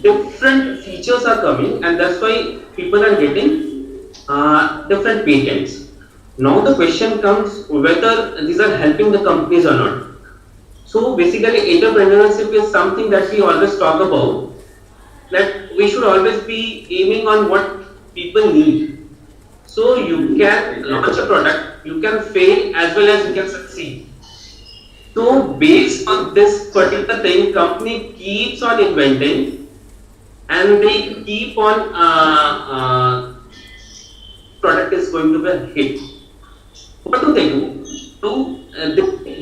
different features are coming, and that's why people are getting different patents. Now the question comes whether these are helping the companies or not. So basically entrepreneurship is something that we always talk about, that we should always be aiming on what people need. So you can launch a product, you can fail as well as you can succeed. So based on this particular thing, company keeps on inventing, and they keep on product is going to be a hit. What do? They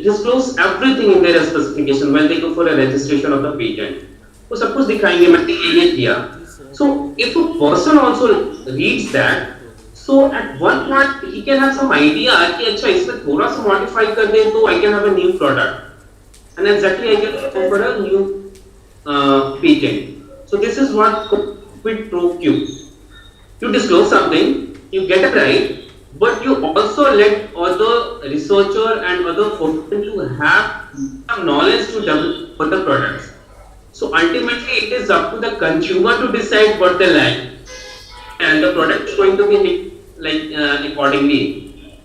disclose everything in their specification when they go for a registration of the patent. So suppose दिखाएंगे मैंने ये किया. So if a person also reads that, so at one point he can have some idea कि अच्छा इसमें थोड़ा सा modify कर दे तो I can have a new product, and exactly I can go for a new patent. So this is what quid pro quo. You disclose something, you get it right, but you also let other researcher and other folks to have some knowledge to develop other products. So ultimately, it is up to the consumer to decide what they like, and the product is going to be accordingly.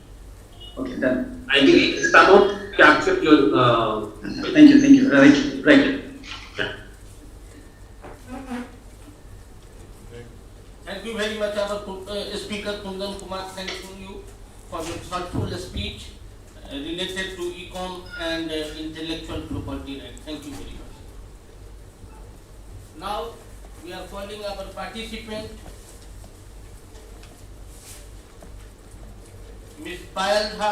Okay, done. I believe somehow capture your. Thank you. Right. Thank you very much, our Speaker Kundan Kumar. Thank you for your thoughtful speech related to e-com and intellectual property right. Thank you very much. Now we are calling our participant, Ms. Payal Jha.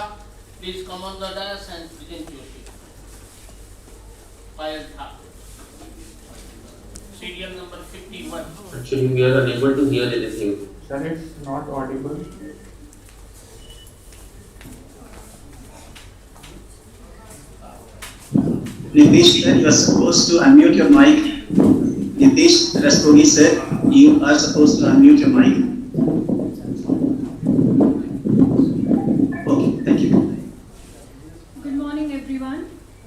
Please come on the dais and present your speech. Payal Jha. Serial number 51. Actually, we are unable to hear anything. Sir, it's not audible. Nitish sir, you are supposed to unmute your mic. Nitish Rastogi sir, you are supposed to unmute your mic. Okay, thank you. Good morning everyone.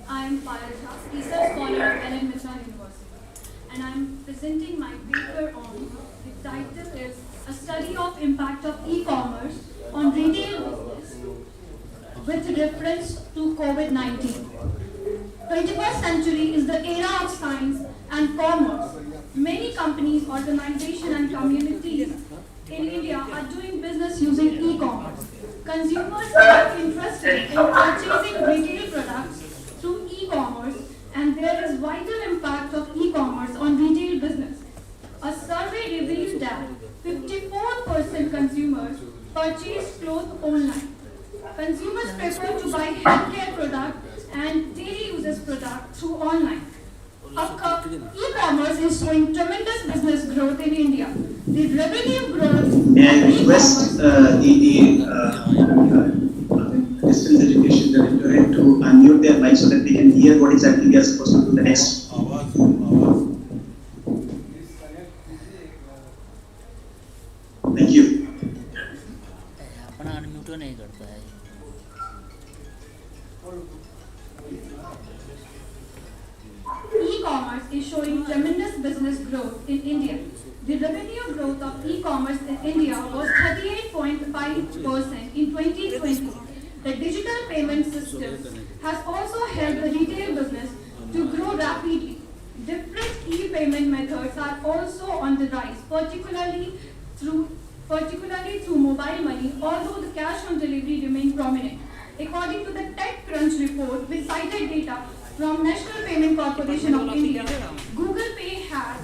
I am Payal Jha, research scholar at Ellen Mitra University, and I am presenting my paper on, the title is A Study of Impact of E-Commerce on Retail Business with reference to COVID-19. 21st century is the era of science and commerce. Many companies, organizations and communities in India are doing business using e-commerce. Consumers are interested in purchasing retail products through e-commerce, and there is vital impact of e-commerce on retail business. A survey revealed that 54% consumers purchase clothes online. Consumers prefer to buy healthcare products and daily uses products through online. E-commerce is showing tremendous business growth in India. The revenue growth. May I request the distance education directorate to unmute their mic so that we can hear what exactly we are supposed to do the next. Thank you. E-commerce is showing tremendous business growth in India. The revenue growth of e-commerce in India was 38.5% in 2020. The digital payment system has also helped the retail business to grow rapidly. Different e-payment methods are also on the rise, particularly through mobile money, although the cash on delivery remain prominent. According to the TechCrunch report, with cited data from National Payment Corporation of India, Google Pay has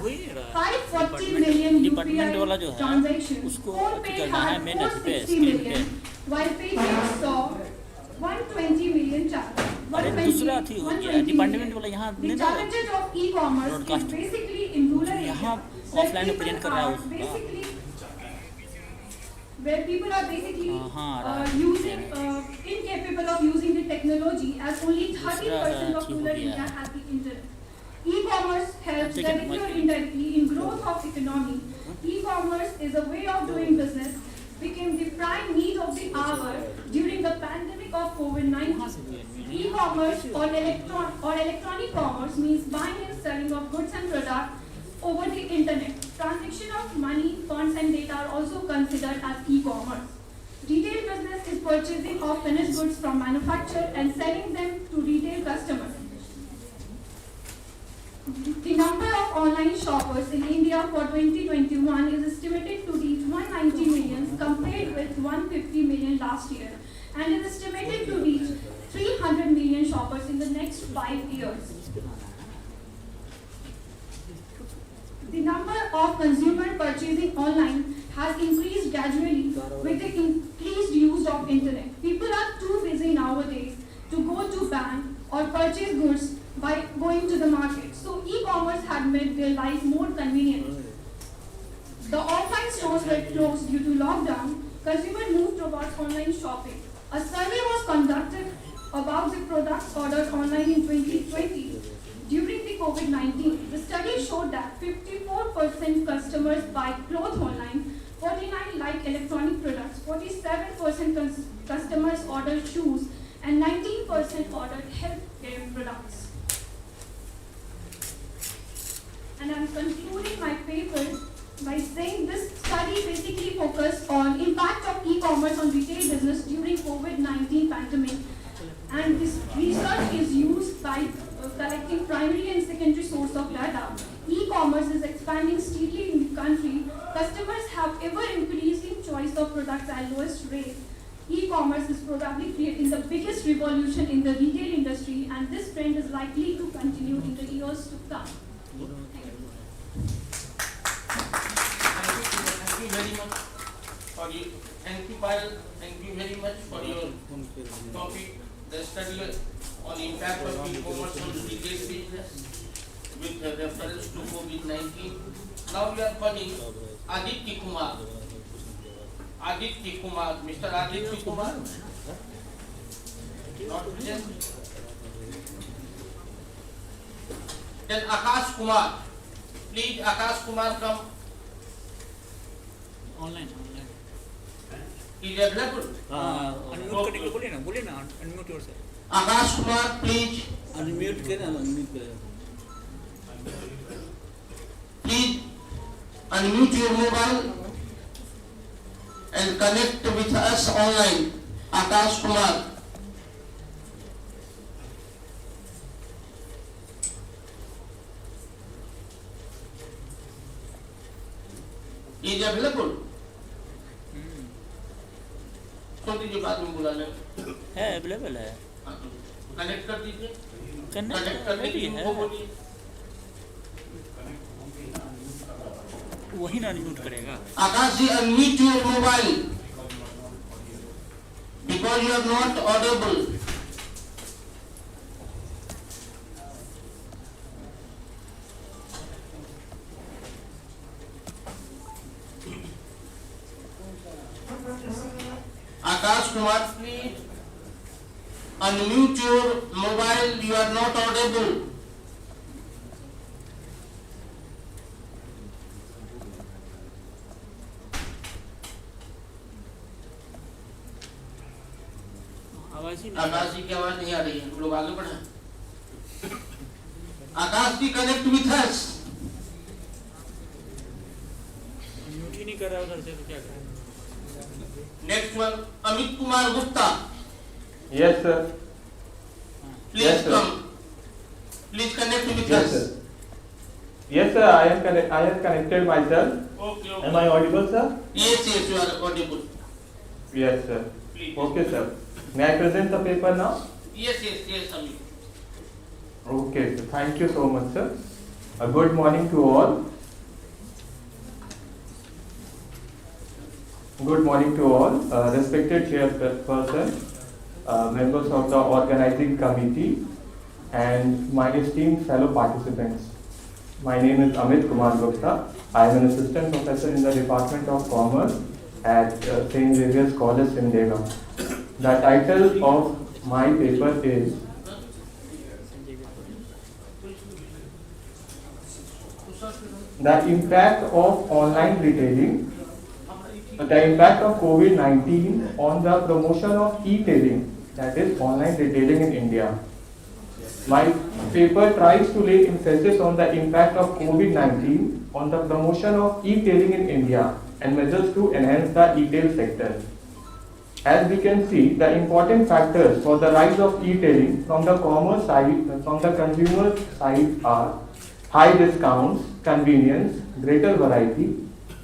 540 million UPI transactions, PhonePe had 460 million, while Paytm saw 120 million charges. The challenges of e-commerce is basically in rural areas, where people are basically incapable of using the technology, as only 30% of rural India has the internet. E-commerce helps directly or indirectly in growth of economy. E-commerce is a way of doing business, became the prime need of the hour during the pandemic of COVID-19. E-commerce or electronic commerce means buying and selling of goods and products over the internet. Transaction of money, funds and data are also considered as e-commerce. Retail business is purchasing of finished goods from manufacturer and selling them to retail customers. The number of online shoppers in India for 2021 is estimated to reach 190 million compared with 150 million last year, and is estimated to reach 300 million shoppers in the next 5 years. The number of consumers purchasing online has increased gradually with the ban or purchase goods by going to the market. So e-commerce had made their life more convenient. The offline stores were closed due to lockdown. Consumers moved towards online shopping. A survey was conducted about the products ordered online in 2020. During the COVID-19, the study showed that 54% customers buy clothes online, 49% like electronic products, 47% customers order shoes, and 19% ordered healthcare products. And I'm concluding my paper by saying this study basically focused on impact of e-commerce on retail business during COVID-19 pandemic. And this research is used by collecting primary and secondary source of data. E-commerce is expanding steadily in the country. Customers have ever increasing choice of products at lowest rate. E-commerce is probably creating the biggest revolution in the retail industry, and this trend is likely to continue in the years to come. Thank you very much for your, thank you Payal, thank you very much for your topic, the study on impact of e-commerce on retail business with reference to COVID-19. Now we are calling Aditya Kumar. Aditya Kumar, Mr. Aditya Kumar. Not present. Then Akash Kumar. Please Akash Kumar come. Online Is available? Unmute करने के लिए बोलिए ना unmute your से Akash Kumar, please. Unmute करें unmute करें Please unmute your mobile and connect with us online. Akash Kumar. Is available? छोटी जी बात में बुला लें है अवेलेबल है कनेक्ट कर दीजिए कनेक्ट करने के लिए है बोलिए वही ना अनम्यूट करेगा Akash ji, unmute your mobile because you are not audible. Akash Kumar, please unmute your mobile. You are not audible. आवाज ही आकाश जी की आवाज नहीं आ रही है, हम लोग आगे बढ़े। आकाश जी कनेक्ट विथ अस। अनम्यूट ही नहीं कर रहा उधर से तो क्या करें next one Amit Kumar Gupta. Yes, sir. Please Yes, sir. Come. Please connect with Yes, us. sir. Yes, sir. I have connected myself. Okay, Am I audible, sir? Yes, you are audible. Yes, sir. Please. Okay, sir. May I present the paper now? Yes, Amit. Okay, sir. Thank you so much, sir. Good morning to all. Good morning to all. Respected chairperson, members of the organizing committee, and my esteemed fellow participants. My name is Amit Kumar Gupta. I am an assistant professor in the Department of Commerce at St. Xavier's College, Sindega. The title of my paper is The Impact of Online Retailing, the impact of COVID-19 on the promotion of e-tailing, that is online retailing in India. My paper tries to lay emphasis on the impact of COVID-19 on the promotion of e-tailing in India and measures to enhance the e-tail sector. As we can see, the important factors for the rise of e-tailing from the commerce side, from the consumer side are high discounts, convenience, greater variety,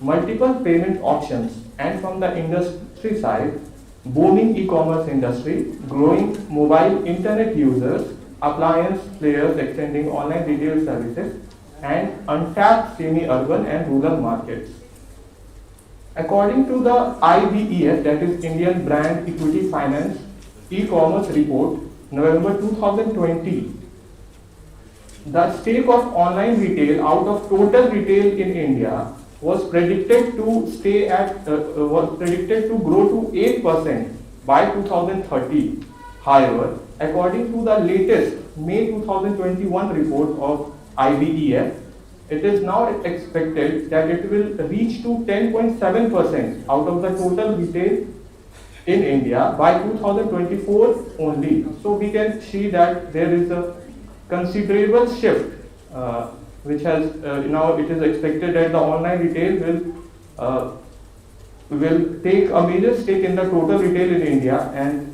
multiple payment options, and from the industry side, booming e-commerce industry, growing mobile internet users, appliance players extending online retail services, and untapped semi-urban and rural markets. According to the IBEF, that is Indian Brand Equity Finance e-commerce report, November 2020, the stake of online retail out of total retail in India was predicted to grow to 8% by 2030. However, according to the latest May 2021 report of IBEF, it is now expected that it will reach to 10.7% out of the total retail in India by 2024 only. So we can see that there is a considerable shift, which has now it is expected that the online retail will take a major stake in the total retail in India, and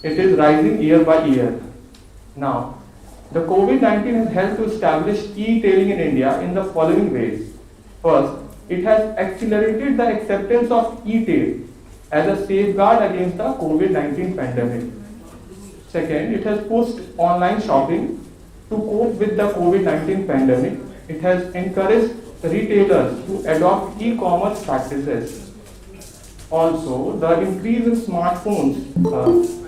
it is rising year by year. Now, the COVID-19 has helped to establish e-tailing in India in the following ways. First, it has accelerated the acceptance of e-tail as a safeguard against the COVID-19 pandemic. Second, it has pushed online shopping to cope with the COVID-19 pandemic. It has encouraged retailers to adopt e-commerce practices. Also, the increase in smartphones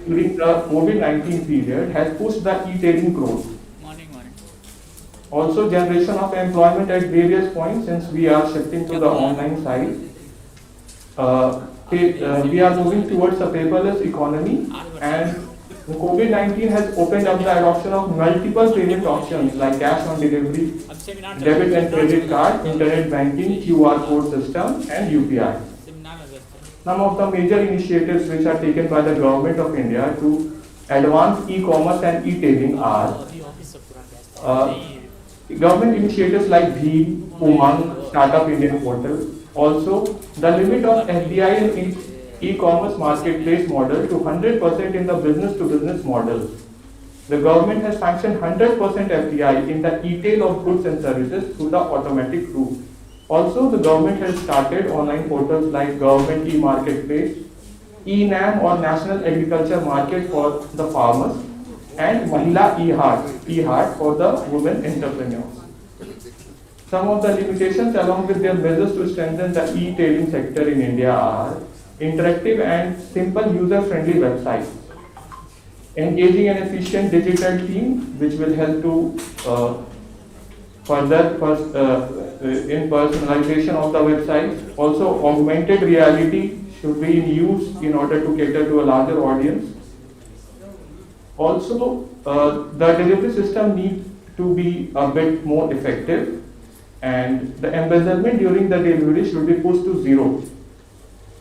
during the COVID-19 period has pushed the e-tailing growth. Also, generation of employment at various points, since we are shifting to the online side. We are moving towards a paperless economy, and the COVID-19 has opened up the adoption of multiple payment options like cash on delivery, debit and credit card, internet banking, QR code system, and UPI. Some of the major initiatives which are taken by the government of India to advance e-commerce and e-tailing are government initiatives like Bheem, Umang, Startup Indian Portal. Also, the limit of FDI in e-commerce marketplace model to 100% in the business-to-business model. The government has sanctioned 100% FDI in the e-tail of goods and services through the automatic route. Also, the government has started online portals like Government e-Marketplace, e-NAM or National Agriculture Market for the farmers, and Mahila e-Hart for the women entrepreneurs. Some of the limitations along with their measures to strengthen the e-tailing sector in India are interactive and simple user-friendly websites, engaging an efficient digital team which will help to further in personalization of the website. Also, augmented reality should be in use in order to cater to a larger audience. Also, the delivery system needs to be a bit more effective, and the embezzlement during the delivery should be pushed to zero.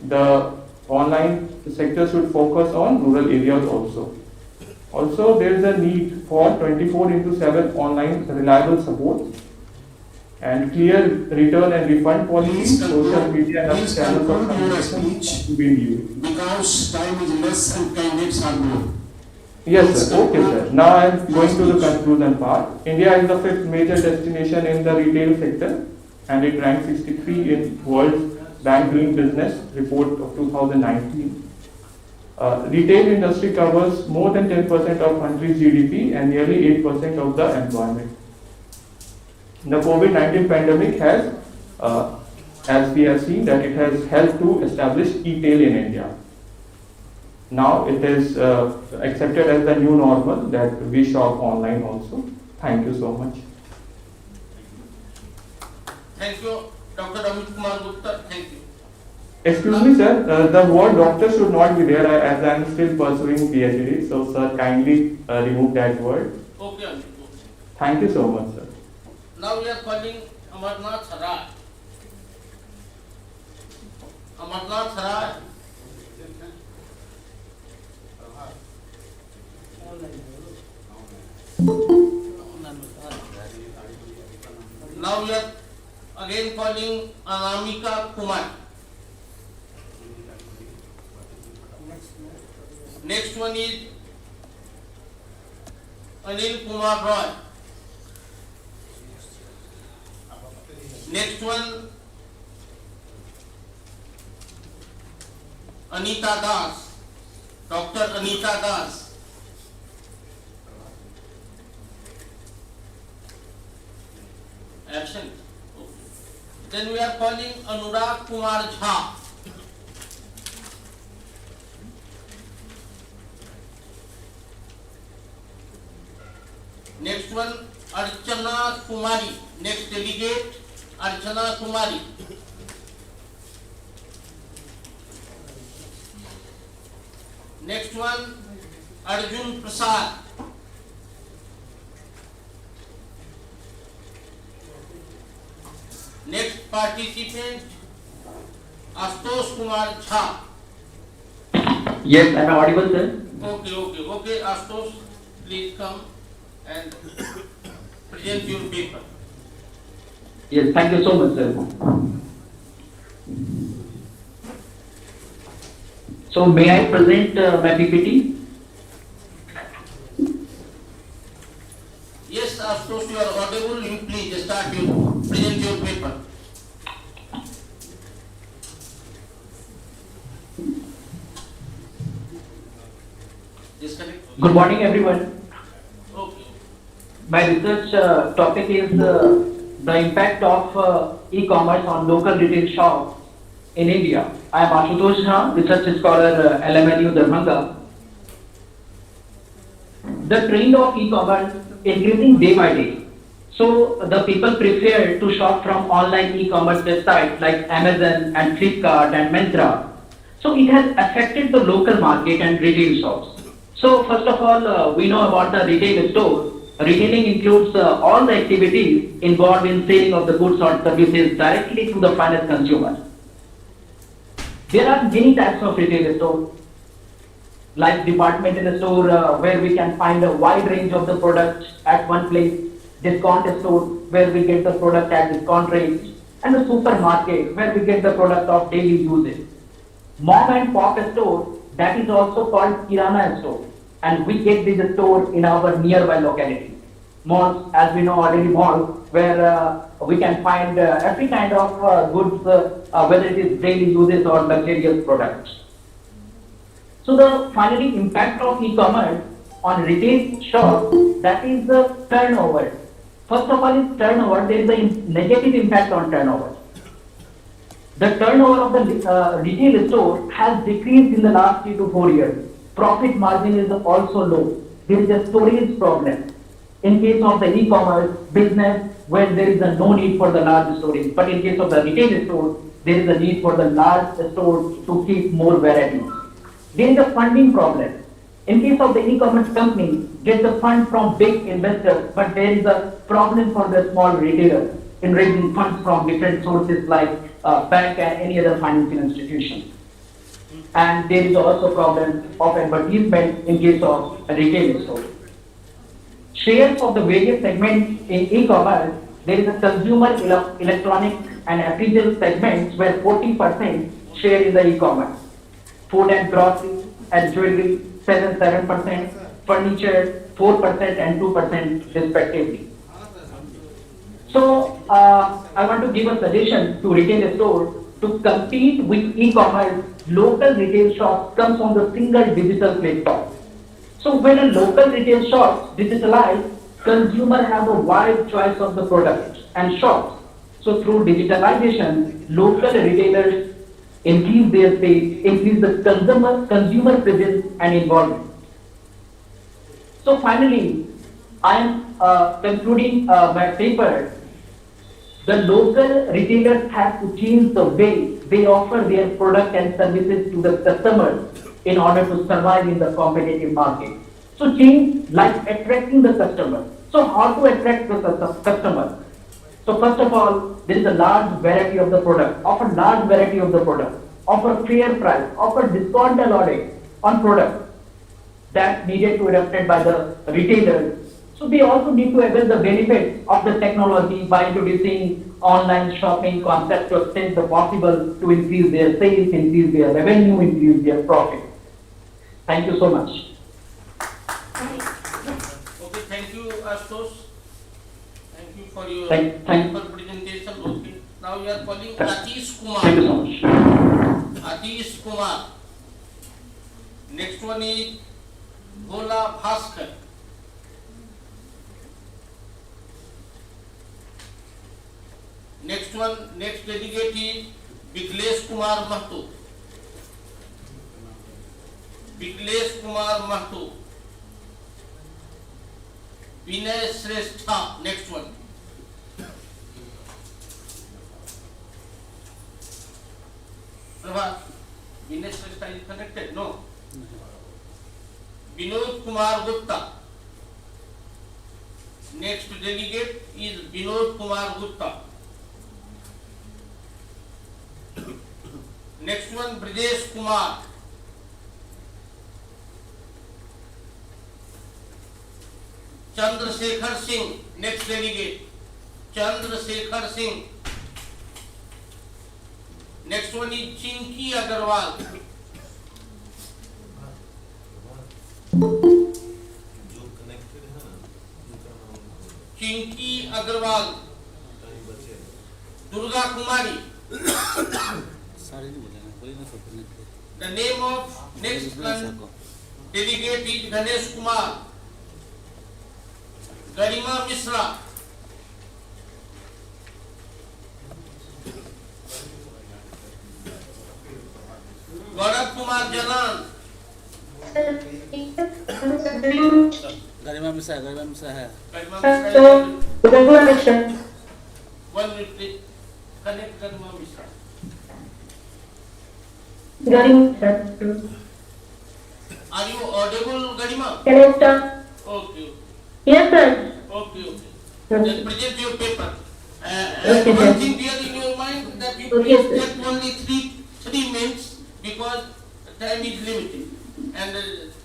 The online sector should focus on rural areas also. Also, there is a need for 24/7 online reliable support and clear return and refund policies, social media and other channels of communication to be used. Because time is less and candidates are more. Yes, sir. Okay, sir. Now I am going to the conclusion part. India is the 5th major destination in the retail sector, and it ranks 63 in World Bank Doing Business report of 2019. Retail industry covers more than 10% of country's GDP and nearly 8% of the employment. The COVID-19 pandemic has, as we have seen, that it has helped to establish e-tail in India. Now it is accepted as the new normal that we shop online also. Thank you so much. Thank you, Dr. Amit Kumar Gupta. Thank you. Excuse me, sir. The word doctor should not be there as I am still pursuing PhD. So, sir, kindly remove that word. Okay. Thank you so much, sir. Now we are calling Amarnath Raj. Amarnath Raj. Now we are again calling Anamika Kumar. Next one is Anil Kumar Roy. Next one Anita Das. Dr. Anita Das. Absent. Okay. Then we are calling Anurag Kumar Jha. Next one, Archana Kumari. Next delegate, Archana Kumari. Next one, Arjun Prasad. Next participant, Ashutosh Kumar Jha. Yes, am I audible, sir? Okay, Ashutosh, please come and present your paper. Yes, thank you so much, sir. So, may I present my PPT? Yes, Ashutosh, you are audible. You please start present your paper. Good morning, everyone. Okay. My research topic is the impact of e-commerce on local retail shops in India. I am Ashutosh Jha, research scholar, LMNU Darbhanga. The trend of e-commerce increasing day by day. So the people prefer to shop from online e-commerce websites like Amazon and Flipkart and Myntra. So it has affected the local market and retail shops. So first of all, we know about the retail store. Retailing includes all the activities involved in selling of the goods or services directly to the final consumer. There are many types of retail stores, like departmental store where we can find a wide range of the products at one place, discount store where we get the product at discount rate, and the supermarket where we get the product of daily usage. Mom and pop store, that is also called Kirana store, and we get this store in our nearby locality. Malls, as we know already, malls where we can find every kind of goods, whether it is daily uses or luxurious products. So the finally impact of e-commerce on retail shop, that is the turnover. First of all is turnover, there is a negative impact on turnover. The turnover of the retail store has decreased in the last 3 to 4 years. Profit margin is also low. There is a storage problem. In case of the e-commerce business, where there is no need for the large storage, but in case of the retail store, there is a need for the large store to keep more varieties. There is a funding problem. In case of the e-commerce company, get the fund from big investors, but there is a problem for the small retailers in raising funds from different sources like bank and any other financial institution. And there is also problem of advertisement in case of a retail store. Shares of the various segments in e-commerce, there is a consumer electronic and apparel segments where 40% share in the e-commerce. Food and grocery and jewelry 7%, furniture 4% and 2% respectively. So I want to give a suggestion to retail stores to compete with e-commerce. Local retail shops comes on the single digital platform. So when a local retail shop digitalized, consumer have a wide choice of the products and shops. So through digitalization, local retailers increase their sales, increase the consumer presence and involvement. So finally, I am concluding my paper. The local retailers have to change the way they offer their product and services to the customers in order to survive in the competitive market. So change like attracting the customer. So how to attract the customer? So first of all, there is a large variety of the product, offer large variety of the product, offer fair price, offer discount allotted on product that needed to adopted by the retailers. So they also need to avail the benefits of the technology by introducing online shopping concept to extend the possible to increase their sales, increase their revenue, increase their profit. Thank you so much. Okay, thank you, Ashutosh. Thank you for your presentation. Okay. Now we are calling Atish Kumar. Thank you so much. Atish Kumar. Next one is Bhola Bhaskar. Next delegate is Biglesh Kumar Mahto. Biglesh Kumar Mahto. Vinay Shrestha, next one. Prabha, Vinay Shrestha is connected? No. Vinod Kumar Gupta. Next delegate is Vinod Kumar Gupta. Next one, Brijesh Kumar. Chandrasekhar Singh, next delegate. Chandrasekhar Singh. Next one is Chinky Agarwal. Chinky Agarwal. Durga Kumari. The name of next delegate is Ganesh Kumar. Garima Misra. Gaurav Kumar Jalan. गरिमा मिश्रा है One minute please. Connect Garima Misra. Are you audible, Garima? Can I start? Okay. Yes, sir. Okay. Then present your paper. Okay, One sir. thing bear in your mind that you Okay, please sir. take only three minutes because time is limited and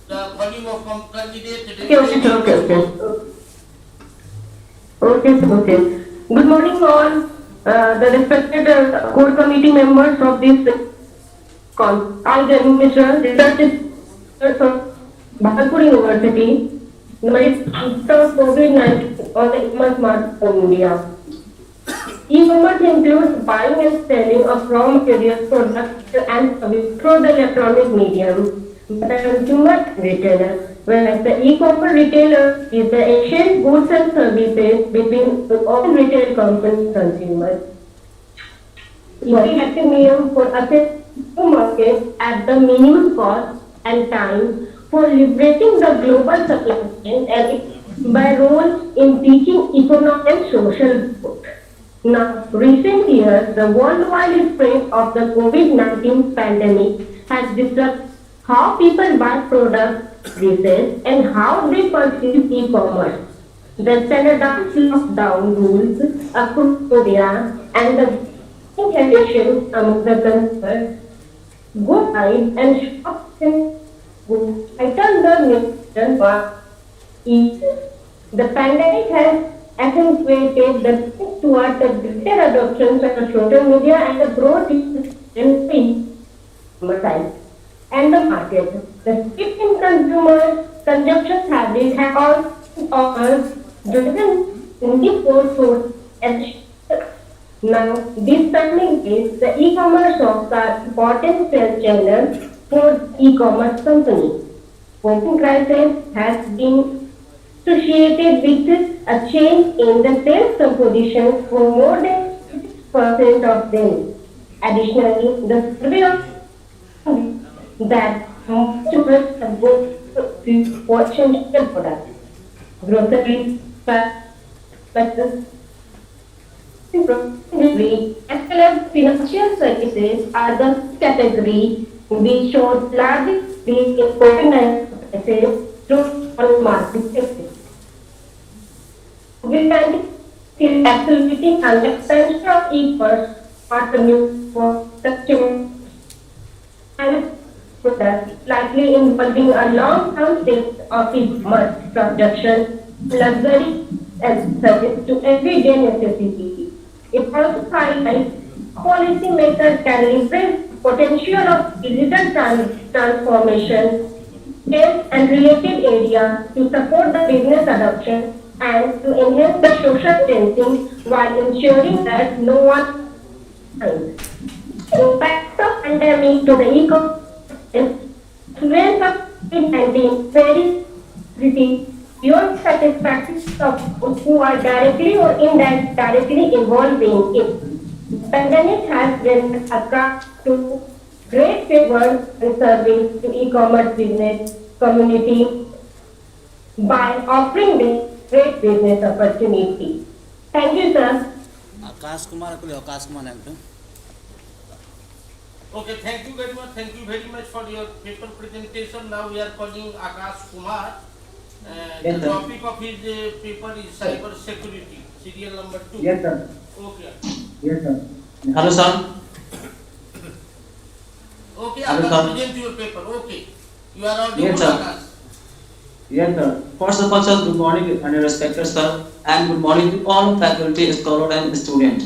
the volume of candidate. Okay, sir. Okay. Good morning, all the respected core committee members of this call. I, Garima Misra, research from Bhagalpur University. My COVID-19 on the e-commerce market in India. E-commerce includes buying and selling of raw materials, products, and services through the electronic medium. The consumer retailer, whereas the e-commerce retailer is the exchange goods and services between all retail companies and consumers. Using active medium for access to market at the minimum cost and time for liberating the global supply chain and by role in teaching economic and social growth. Now, recent years, the worldwide spread of the COVID-19 pandemic has disrupted how people buy products, services, and how they perceive e-commerce. The standardized lockdown rules across India and the conditions among the consumers go hide and shop and tighten the mission for each. The pandemic has accentuated the push toward the greater adoption of social media and the growth in side and the market. The shift in consumer consumption habits have also driven in the force and now this pandemic is the e-commerce shops are important sales channel for e-commerce companies. COVID crisis has been associated with a change in the sales composition for more than 50% of them. Additionally, the survey of that consumers have both for essential products, groceries, spices, as well as financial services are the category which showed largest increase in COVID-19 crisis through market sectors. COVID-19 is accelerating an expansion of e-commerce revenue for consumer and products, likely involving a long-term state of e-commerce production, luxury and service to everyday necessity. It also highlights policymakers can leverage potential of digital transformation and related areas to support the business adoption and to enhance the social distancing while ensuring that no one finds. The impact of pandemic to the ecosystem influence of COVID-19 varies beyond satisfaction of those who are directly or indirectly involved in it. The pandemic has been a crack to great favor and service to e-commerce business community by offering them great business opportunity. Thank you, sir. Akash Kumar नाम पे. Okay, thank you very much. Thank you very much for your paper presentation. Now we are calling Akash Kumar. Yes, The sir. topic of his paper is cyber security. Serial number 2. Yes, sir. Okay. Yes, sir. Hello, sir. Okay, Hello, Akash, sir. present your paper. Okay. You are audible, Yes, sir. Akash. Yes, sir. First of all, sir, good morning, and respected sir, and good morning to all faculty, scholars, and students.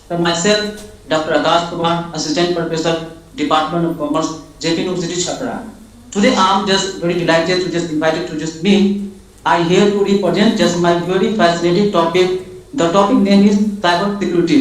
So myself, Dr. Akash Kumar, Assistant Professor, Department of Commerce, JP University, Chhapra. Today, I am just very delighted to just invited to just meet. I here to represent just my very fascinating topic. The topic name is cyber security.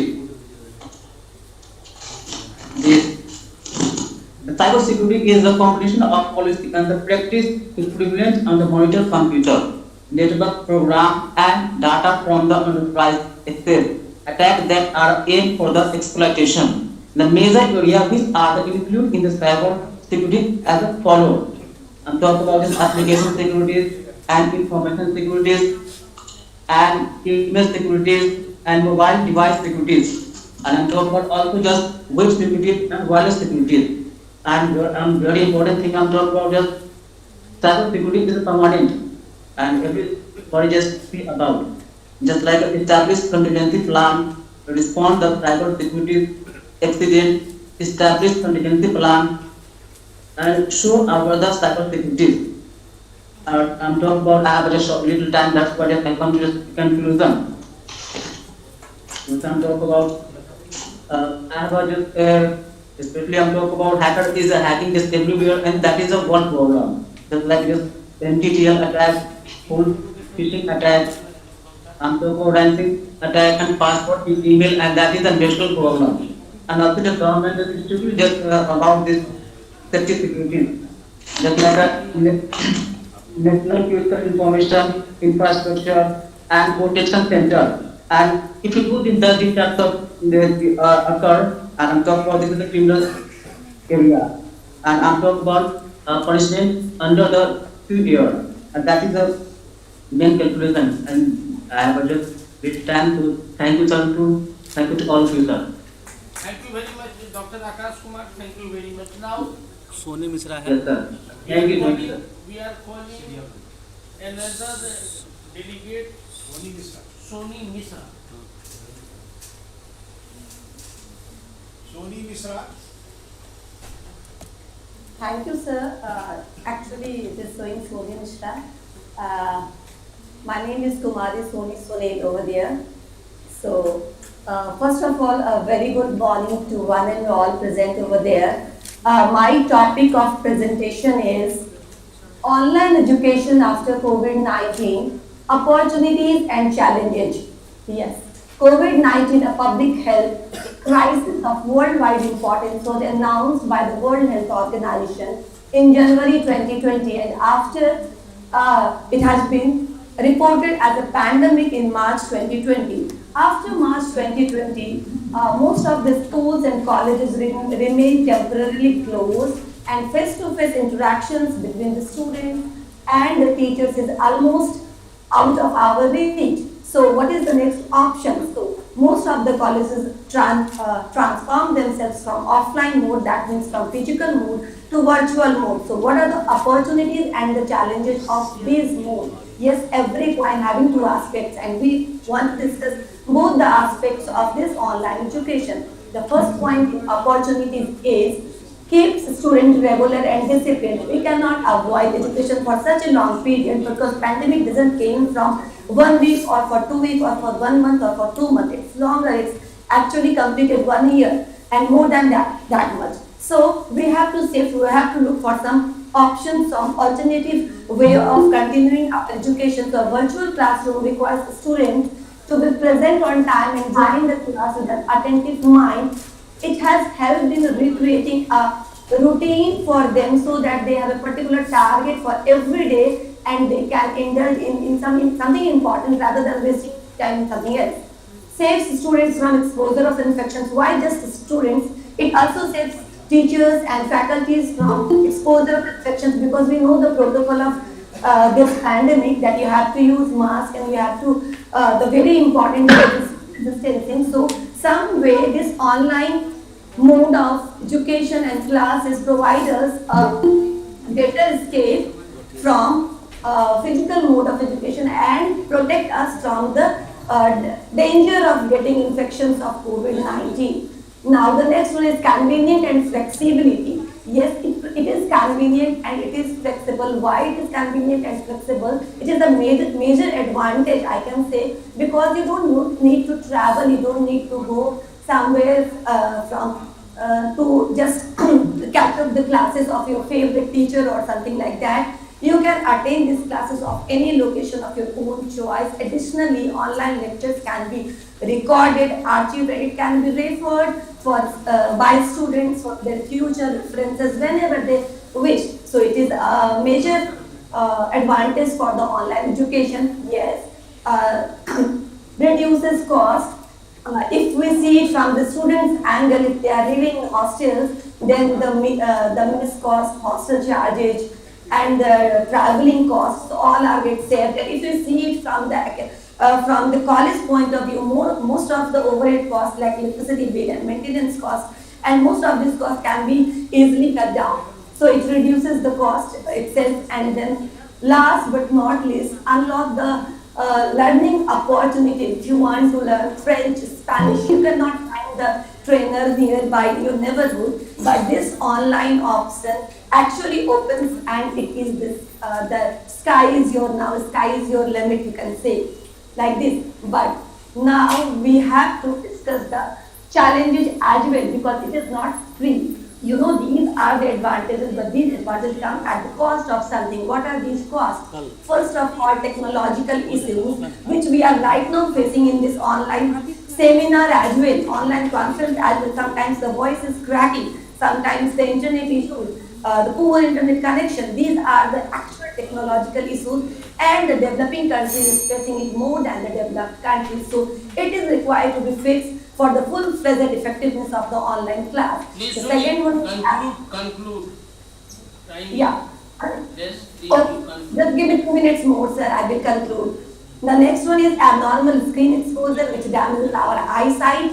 The cyber security is the combination of policy and the practice to prevent and monitor computer, network program and data from the enterprise itself. Attacks that are aimed for the exploitation. The major areas which are included in the cyber security as follows. I'm talking about this application securities and information securities and email securities and mobile device securities. And I'm talking about also just web security and wireless security. And very important thing I'm talking about just cyber security is permanent and everybody just speak about. Just like an established contingency plan to respond the cyber security accident, established contingency plan and show our the cyber security. I'm talking about I have just a little time, that's why I come to this conclusion. What I'm talking about I have just especially I'm talking about hacker is a hacking is everywhere and that is a one problem. Just like this NTTL attack, full phishing attack, I'm talking about ransom attack and passport email and that is a national problem. And also the government is just about this safety security. Just like a National Critical Information Infrastructure and Protection Center. And if you put in the details of occur, and I'm talking about this is the criminal area, and I'm talking about punishment under the 2 years, and that is the main calculation. And I have just this time to thank you, sir. Thank you to all of you, sir. Thank you very much, Dr. Akash Kumar. Thank you very much. Now, Soni Mishra है. Yes, sir. Thank you, sir. we are calling another delegate, Soni Mishra. Soni Mishra. Thank you, sir. Actually, it is Soni Mishra. My name is Kumari Soni over there. So, first of all, a very good morning to one and all present over there. My topic of presentation is online education after COVID-19, opportunities and challenges. Yes, COVID-19, a public health crisis of worldwide importance, was announced by the World Health Organization in January 2020, and after it has been reported as a pandemic in March 2020. After March 2020, most of the schools and colleges remain temporarily closed, and face-to-face interactions between the students and the teachers is almost out of our reach. So what is the next option? So most of the colleges transform themselves from offline mode, that means from physical mode to virtual mode. So what are the opportunities and the challenges of this mode? Yes, every point having two aspects, and we want to discuss both the aspects of this online education. The first point in opportunities is keeps students regular and disciplined. We cannot avoid education for such a long period because pandemic doesn't came from 1 week or for 2 weeks or for 1 month or for 2 months. It's longer. It's actually completed 1 year and more than that much. So we have to shift. We have to look for some options, some alternative way of continuing our education. So a virtual classroom requires students to be present on time and join the class with an attentive mind. It has helped in recreating a routine for them so that they have a particular target for every day and they can indulge in something important rather than wasting time in something else. Saves students from exposure of infections. Why just students? It also saves teachers and faculties from exposure of infections because we know the protocol of this pandemic, that you have to use mask and you have to, the very important distancing. So some way this online mode of education and classes provide us a better escape from physical mode of education and protect us from the danger of getting infections of COVID-19. Now the next one is convenient and flexibility. Yes, it is convenient and it is flexible. Why it is convenient and flexible? It is a major advantage, I can say, because you don't need to travel, you don't need to go somewhere to just catch up the classes of your favorite teacher or something like that. You can attend these classes of any location of your own choice. Additionally, online lectures can be recorded, archived, and it can be referred for by students for their future references whenever they wish. So it is a major advantage for the online education. Yes, reduces cost. If we see it from the students' angle, if they are living in hostels, then the missed cost, hostel charges, and the traveling costs all are get saved. And if you see it from the college point of view, most of the overhead costs like electricity bill and maintenance costs, and most of these costs can be easily cut down. So it reduces the cost itself. And then last but not least, unlock the learning opportunity. If you want to learn French, Spanish, you cannot find the trainer nearby your neighborhood, but this online option actually opens, and it is this the sky is your limit, you can say like this. But now we have to discuss the challenges as well, because it is not free. You know, these are the advantages, but these advantages come at the cost of something. What are these costs? First of all, technological issues, which we are right now facing in this online seminar as well, online conference as well. Sometimes the voice is cracking, sometimes the internet issues, the poor internet connection. These are the actual technological issues, and the developing countries is facing it more than the developed countries. So it is required to be fixed for the full-fledged effectiveness of the online class. Please, the second one is conclude. Yeah. Yes, please Just give me 2 minutes more, sir. I will conclude. The next one is abnormal screen exposure, which damages our eyesight.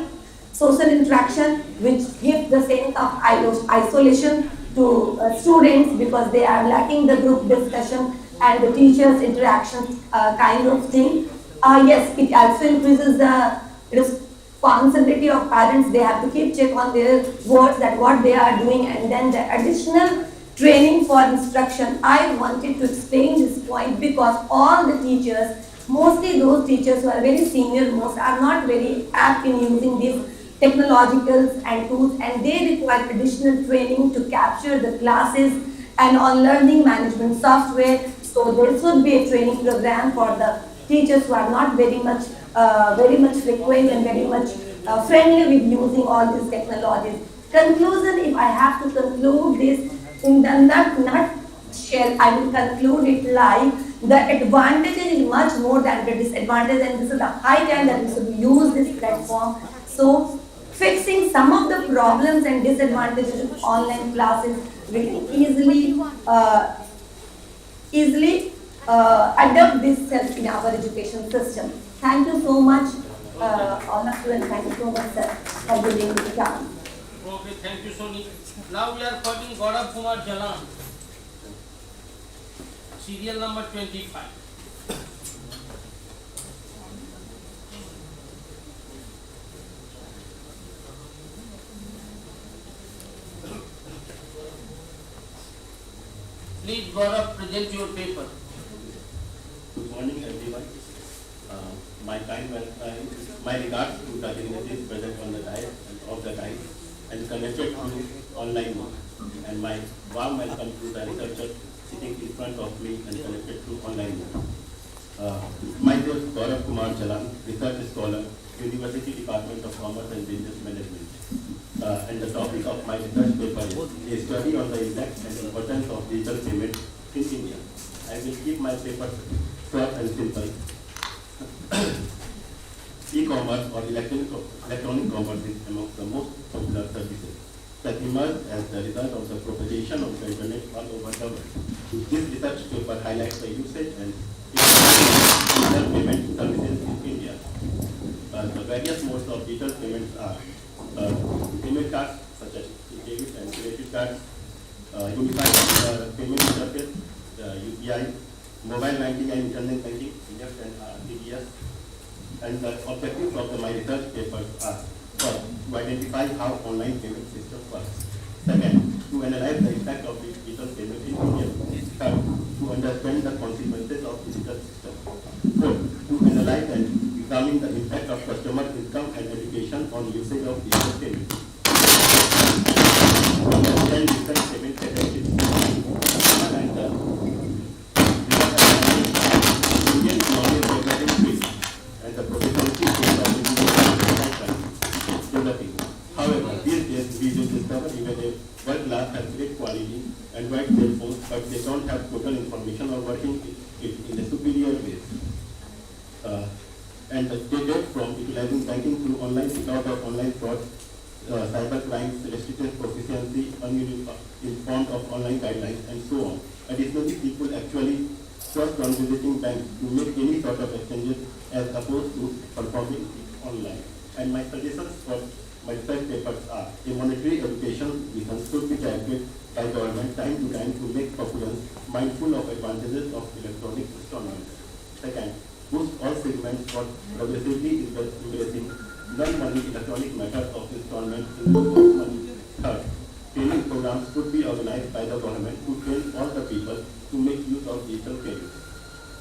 Social interaction, which gives the sense of isolation to students, because they are lacking the group discussion and the teachers' interaction kind of thing. Yes, it also increases the responsibility of parents. They have to keep check on their words, that what they are doing, and then the additional training for instruction. I wanted to explain this point because all the teachers, mostly those teachers who are very senior most, are not very apt in using these technologicals and tools, and they require additional training to capture the classes and on learning management software. So there should be a training program for the teachers who are not very much frequent and very much friendly with using all these technologies. Conclusion, if I have to conclude this in the nutshell, I will conclude it like the advantages is much more than the disadvantage, and this is the high time that we should use this platform. So fixing some of the problems and disadvantages of online classes, we can easily adopt this self in our education system. Thank you so much, all of you, and thank you so much, sir, for giving me the chance. Okay, thank you, Soni. Now we are calling Gaurav Kumar Jalan, serial number 25. Please, Gaurav, present your paper. Good morning, everyone. My regards to the dignitaries present on the dais and connected to online mode, and my warm welcome to the researchers sitting in front of me and connected to online mode. Myself, Gaurav Kumar Jalan, research scholar, University Department of Commerce and Business Management. And the topic of my research paper is a study on the impact and importance of digital payment in India. I will keep my paper short and simple. E-commerce or electronic commerce is among the most popular services. that emerged as the result of the propagation of the internet all over the world. This research paper highlights the usage and digital payment services in India. The various modes of digital payments are payment cards such as debit and credit cards, unified payment interface, UPI, mobile banking and internet banking, NEFT and RTGS. And the objectives of my research papers are: first, to identify how online payment system works. Second, to analyze the impact of digital payment in India. Third, to understand the consequences of digital system. Fourth, to analyze and examine the impact of customer income and education on usage of digital payment. Understand different payment categories and Indian economic development field and the profitability of developing. However, these days we will discover even a world class has great quality and wide cell phones, but they don't have total information or working it in a superior way. And they date from utilizing banking through online because of online fraud, cyber crimes, restricted proficiency, uninformed of online guidelines, and so on. Additionally, people actually trust on visiting banks to make any sort of exchanges as opposed to performing it online. And my suggestions for my research papers are: a monetary education mission should be directed by government time to time to make populace mindful of advantages of electronic installments. Second, boost all segments for progressively embracing non-money electronic methods of installment in lieu of money. Third, training programs should be organized by the government to train all the people to make use of digital payments.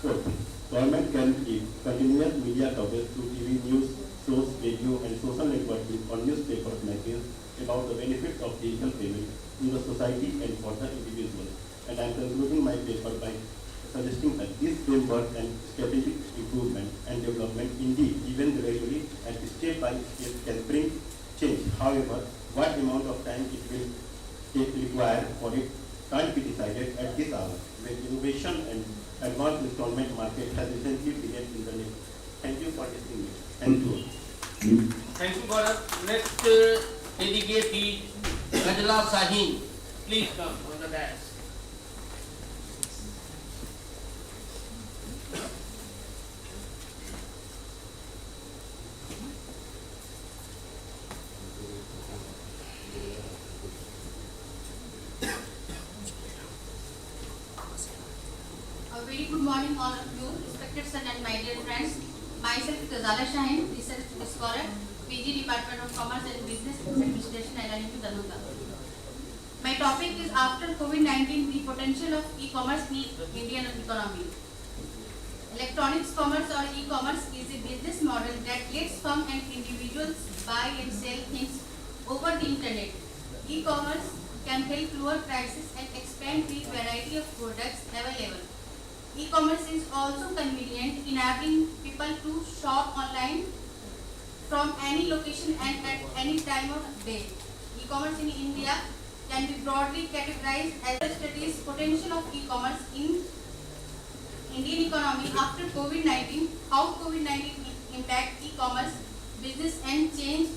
Fourth, government can give continuous media coverage through TV news, shows, radio, and social networking on newspapers, magazines about the benefits of digital payment to the society and for the individual. And I am concluding my paper by suggesting that this framework and strategic improvement and development indeed, even gradually and step by step, can bring change. However, what amount of time it will require for it can't be decided at this hour, when innovation and advanced installment market has recently begun in the nation. Thank you for listening. Thank you. Thank you, Gaurav. Next delegate is Gajla Sahin. Please come on the dais. A very good morning all of you, respected son and my dear friends. Myself Gajla Sahin, research scholar, PG Department of Commerce and Business Administration, NLU Dhanuka. My topic is after COVID-19, the potential of e-commerce in Indian economy. Electronics commerce or e-commerce is a business model that lets firms and individuals buy and sell things over the internet. E-commerce can help lower prices and expand the variety of products available. E-commerce is also convenient, enabling people to shop online from any location and at any time of day. E-commerce in India can be broadly categorized as studies potential of e-commerce in Indian economy after COVID-19, how COVID-19 impact e-commerce business and change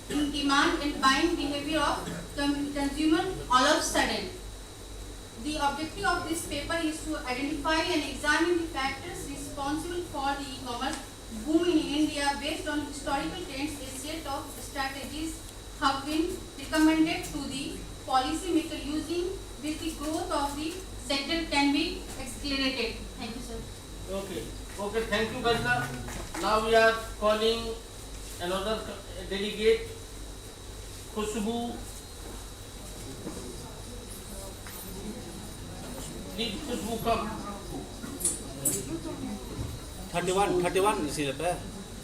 in demand and buying behavior of consumer all of a sudden. The objective of this paper is to identify and examine the factors responsible for the e-commerce boom in India based on historical trends. A set of strategies have been recommended to the policymaker using which the growth of the sector can be accelerated. Thank you, sir. Okay, thank you, Gajla. Now we are calling another delegate, Khushbu. Please, Khushbu, come. 31 इसी पे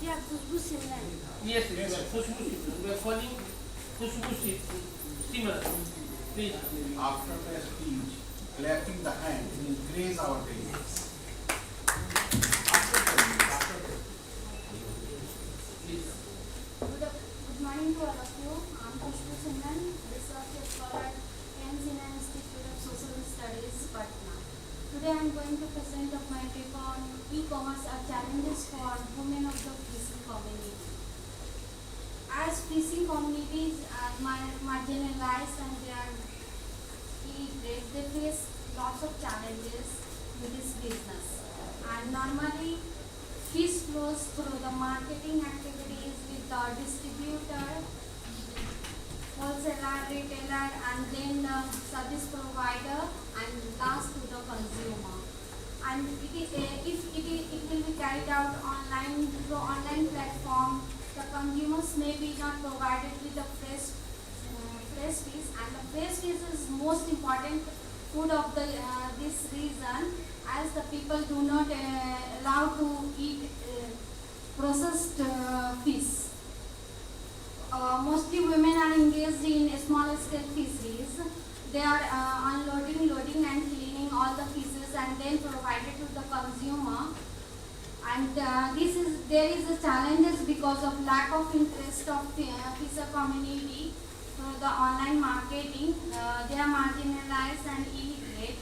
Yeah, Khushbu Simran. Yes, Khushbu. We are calling Khushbu Simran. Please. After the speech, clapping the hand will increase our delegates. Good morning to all of you. I'm Khushbu Simran, research scholar at Zina Institute of Social Studies, Patna. Today I'm going to present my paper on e-commerce are challenges for women of the PC community. as fishing communities are marginalized and they are illiterate, they face lots of challenges in this business. And normally, fish flows through the marketing activities with the distributor, wholesaler, retailer, and then the service provider, and last to the consumer. And it will be carried out online through online platform. The consumers may be not provided with the fresh fish, and the fresh fish is most important food of the this region, as the people do not allow to eat processed fish. Mostly women are engaged in small scale fisheries. They are unloading, loading and cleaning all the fishes and then provided to the consumer. And there is a challenges because of lack of interest of fisher community through the online marketing. They are marginalized and illiterate.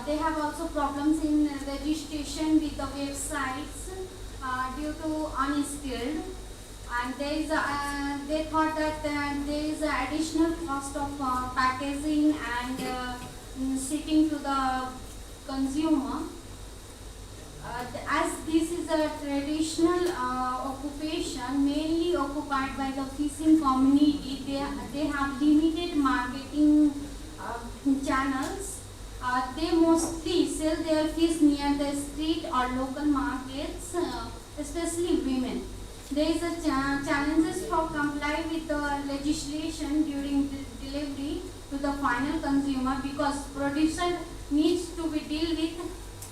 They have also problems in registration with the websites due to unskilled. And they thought that there is an additional cost of packaging and shipping to the consumer. As this is a traditional occupation mainly occupied by the fishing community, they have limited marketing channels. They mostly sell their fish near the street or local markets, especially women. There is a challenges for comply with the legislation during delivery to the final consumer, because producer needs to be deal with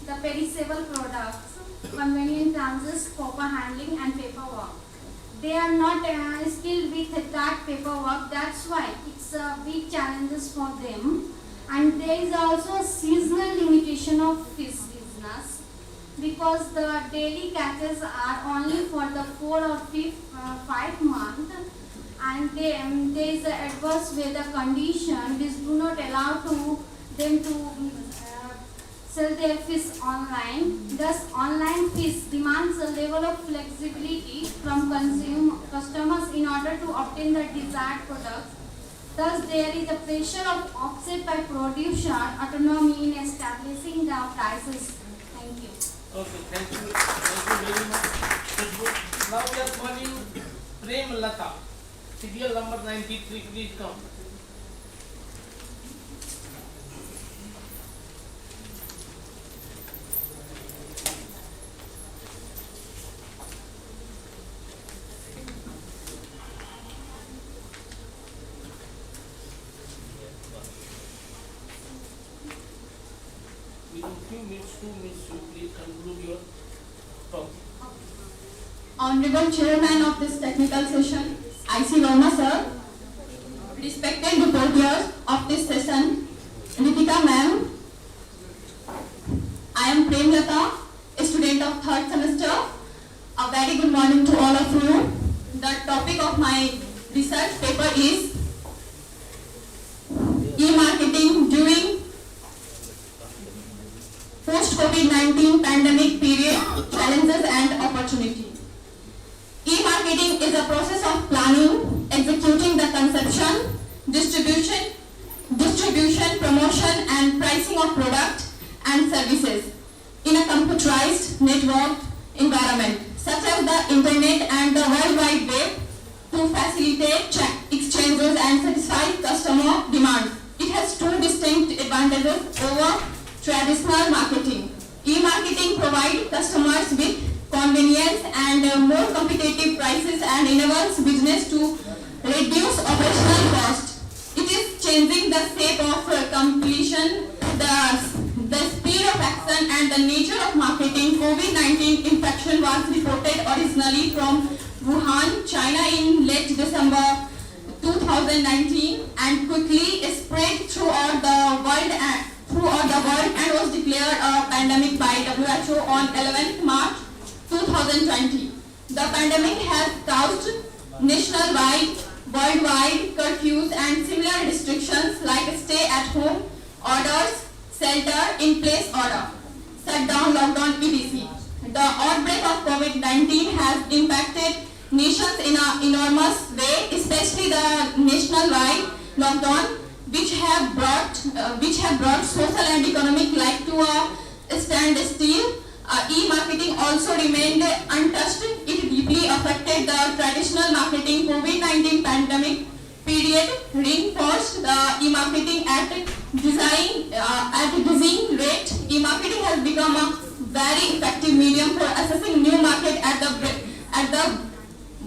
the perishable products, convenient transit, proper handling and paperwork. They are not skilled with that paperwork. That's why it's a big challenges for them. And there is also a seasonal limitation of fish business, because the daily catches are only for the 4 or 5 months, and there is an adverse weather condition which do not allow them to sell their fish online. Thus, online fish demands a level of flexibility from customers in order to obtain the desired products. Thus, there is a pressure of offset by producer autonomy in establishing the prices. Thank you. Okay, thank you very much. Now we are calling Prem Lata, serial number 93. Please come. Within few minutes, 2 minutes, you please conclude your talk. Honorable Chairman of this technical session, I.C. Verma sir, respected reporters of this session, Ritika ma'am, I am Prem Lata, a student of 3rd semester. A very good morning to all of you. The topic of my research paper is e-marketing during post-COVID-19 pandemic period, challenges and opportunity. E-marketing is a process of planning, executing the conception, distribution, promotion and pricing of product and services in a computerized network environment such as the internet and the World Wide Web to facilitate exchanges and satisfy customer demands. It has two distinct advantages over traditional marketing. E-marketing provides customers with convenience and more competitive prices and enables business to reduce operational cost. It is changing the shape of completion, the speed of action and the nature of marketing. COVID-19 infection was reported originally from Wuhan, China in late December 2019 and quickly spread throughout the world and was declared a pandemic by WHO on 11th March 2020. The pandemic has caused nationwide, worldwide curfews and similar restrictions like stay-at-home orders, shelter-in-place order, shutdown, lockdown, etc. The outbreak of COVID-19 has impacted nations in an enormous way, especially the nationwide lockdown, which have brought social and economic life to a standstill. E-marketing also remained untouched. It deeply affected the traditional marketing. COVID-19 pandemic period reinforced the e-marketing at dizzying rate. E-marketing has become a very effective medium for accessing new market at the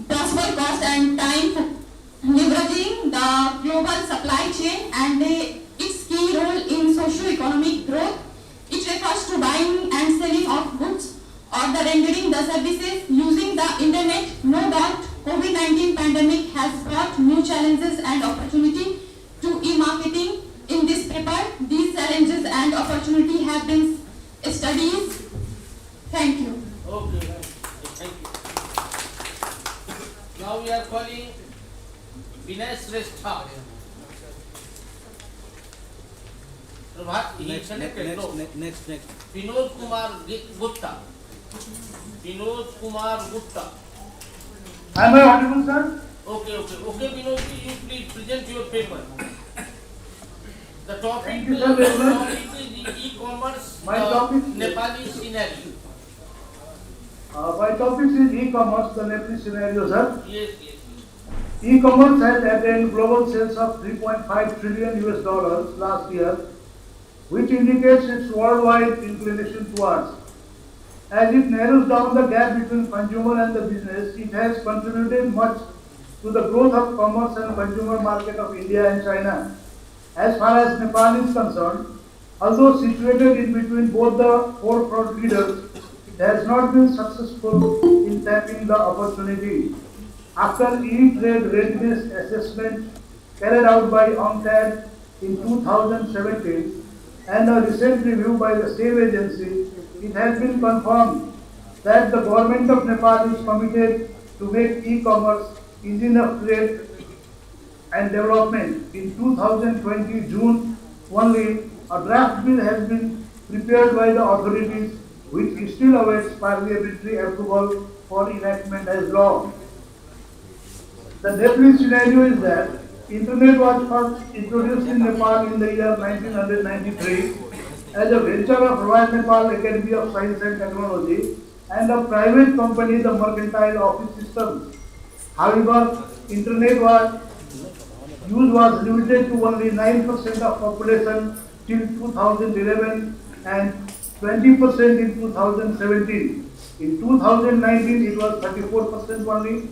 possible cost and time, leveraging the global supply chain and its key role in socio-economic growth. It refers to buying and selling of goods or the rendering the services using the internet. No doubt, COVID-19 pandemic has brought new challenges and opportunity to e-marketing. In this paper, these challenges and opportunity have been studied. Thank you. Okay, thank you. Now we are calling Vinay Shrestha. Next. Vinod Kumar Gupta. Vinod Kumar Gupta. Am I audible, sir? Okay, Vinod, you please present your paper. The topic, Thank you, sir, very much. topic is e-commerce, My topic is- Nepali scenario. My topic is e-commerce, the Nepali scenario, sir. Yes. E-commerce has attained global sales of $3.5 trillion last year, which indicates its worldwide inclination towards. As it narrows down the gap between consumer and the business, it has contributed much to the growth of commerce and consumer market of India and China. As far as Nepal is concerned, although situated in between both the forefront leaders, it has not been successful in tapping the opportunity. After e-trade readiness assessment carried out by UNCTAD in 2017 and a recent review by the same agency, it has been confirmed that the government of Nepal is committed to make e-commerce engine of trade and development. In 2020 June only, a draft bill has been prepared by the authorities which still awaits parliamentary approval for enactment as law. The Nepali scenario is that Internet was first introduced in Nepal in the year 1993 as a venture of Royal Nepal Academy of Science and Technology and a private company, the Mercantile Office Systems. However, Internet use was limited to only 9% of population till 2011 and 20% in 2017. In 2019, it was 34% only.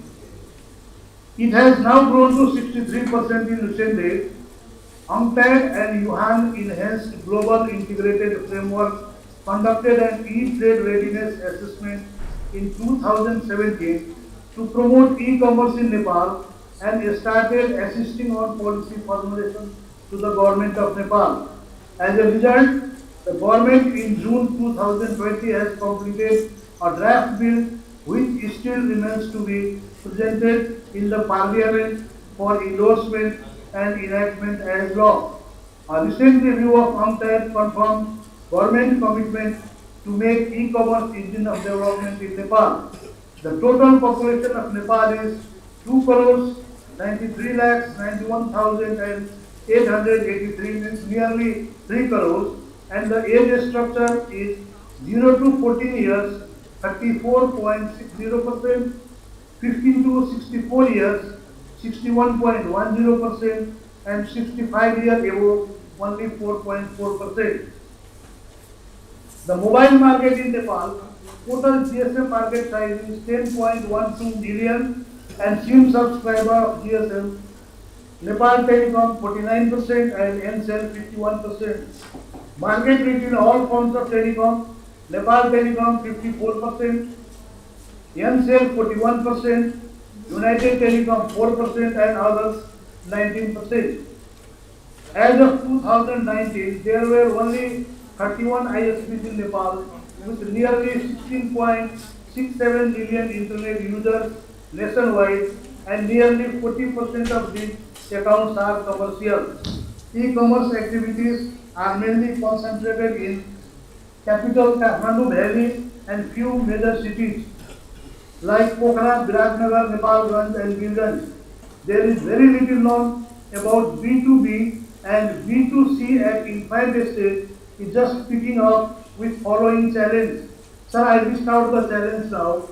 It has now grown to 63% in recent days. UNCTAD and Yuhan Enhanced Global Integrated Framework conducted an e-trade readiness assessment in 2017 to promote e-commerce in Nepal and started assisting on policy formulation to the government of Nepal. As a result, the government in June 2020 has completed a draft bill which still remains to be presented in the parliament for endorsement and enactment as law. A recent review of UNCTAD confirmed government commitment to make e-commerce engine of development in Nepal. The total population of Nepal is 2,93,91,883, means nearly 3 crores, and the age structure is 0 to 14 years, 34.60%, 15 to 64 years, 61.10%, and 65 years above, only 4.4%. The mobile market in Nepal, total GSM market size is 10.12 million and SIM subscriber of GSM, Nepal Telecom 49% and Ncell 51%. Market rate in all forms of telecom, Nepal Telecom 54%, Ncell 41%, United Telecom 4% and others 19%. As of 2019, there were only 31 ISPs in Nepal with nearly 16.67 million internet users nationwide, and nearly 40% of these accounts are commercial. E-commerce activities are mainly concentrated in capital Kathmandu Valley and few major cities. like Pokhara, Biratnagar, Nepalganj and Gilganj. There is very little known about B2B and B2C at infant stage is just picking up with following challenge. Sir, I list out the challenge now.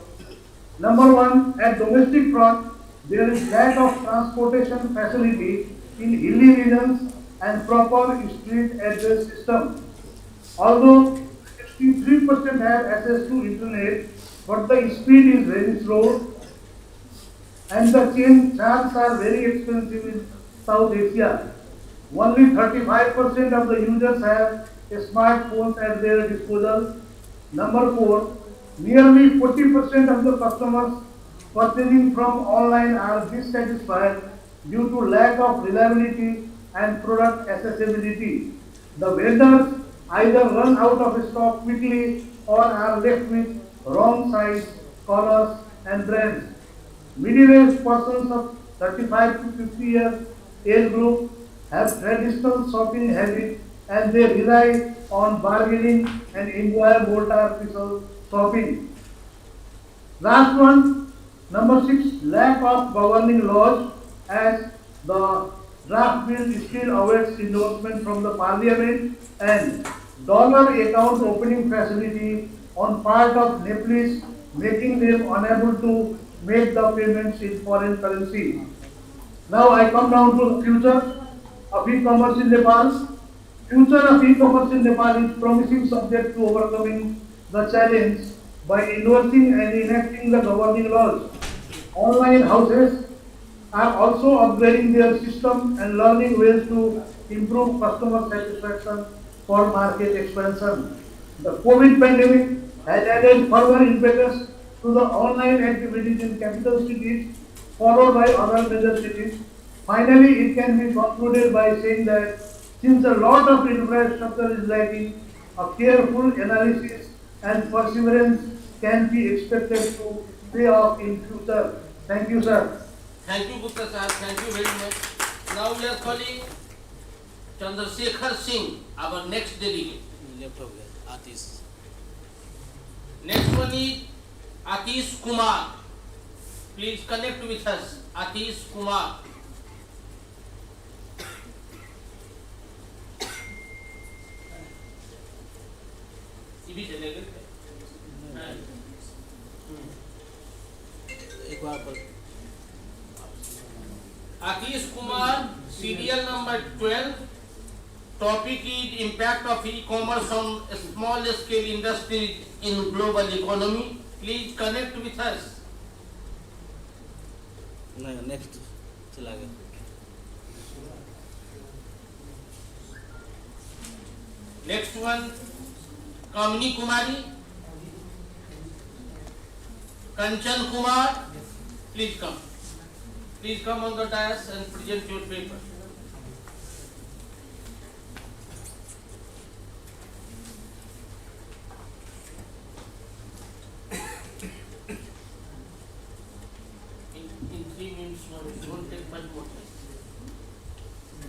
Number one, at domestic front, there is lack of transportation facility in hilly regions and proper street address system. Although 63% have access to internet, but the speed is very slow and the change charges are very expensive in South Asia. Only 35% of the users have smartphones at their disposal. Number four, nearly 40% of the customers purchasing from online are dissatisfied due to lack of reliability and product accessibility. The vendors either run out of stock quickly or are left with wrong size, colors and brands. Middle-aged persons of 35 to 50 years age group have traditional shopping habits and they rely on bargaining and enjoy more artificial shopping. Last one, number 6, lack of governing laws as the draft bill still awaits endorsement from the parliament and dollar account opening facility on part of Nepalese making them unable to make the payments in foreign currency. Now I come down to the future of e-commerce in Nepal. Future of e-commerce in Nepal is promising subject to overcoming the challenge by endorsing and enacting the governing laws. Online houses are also upgrading their system and learning ways to improve customer satisfaction for market expansion. The COVID pandemic has added further impetus to the online activities in capital cities, followed by other major cities. Finally, it can be concluded by saying that since a lot of infrastructure is lacking, a careful analysis and perseverance can be expected to pay off in future. Thank you, sir. Thank you, Gupta sir. Thank you very much. Now we are calling Chandrasekhar Singh, our next delegate. Next one is Atish Kumar. Please connect with us. Atish Kumar. ये भी delegate है. एक बार पर Atish Kumar, serial number 12. Topic is impact of e-commerce on small scale industries in global economy. Please connect with us. नहीं next चला गया Next one, Kamini Kumari. Kanchan Kumar, please come. Please come on the dais and present your paper. In 3 minutes, don't take much more time.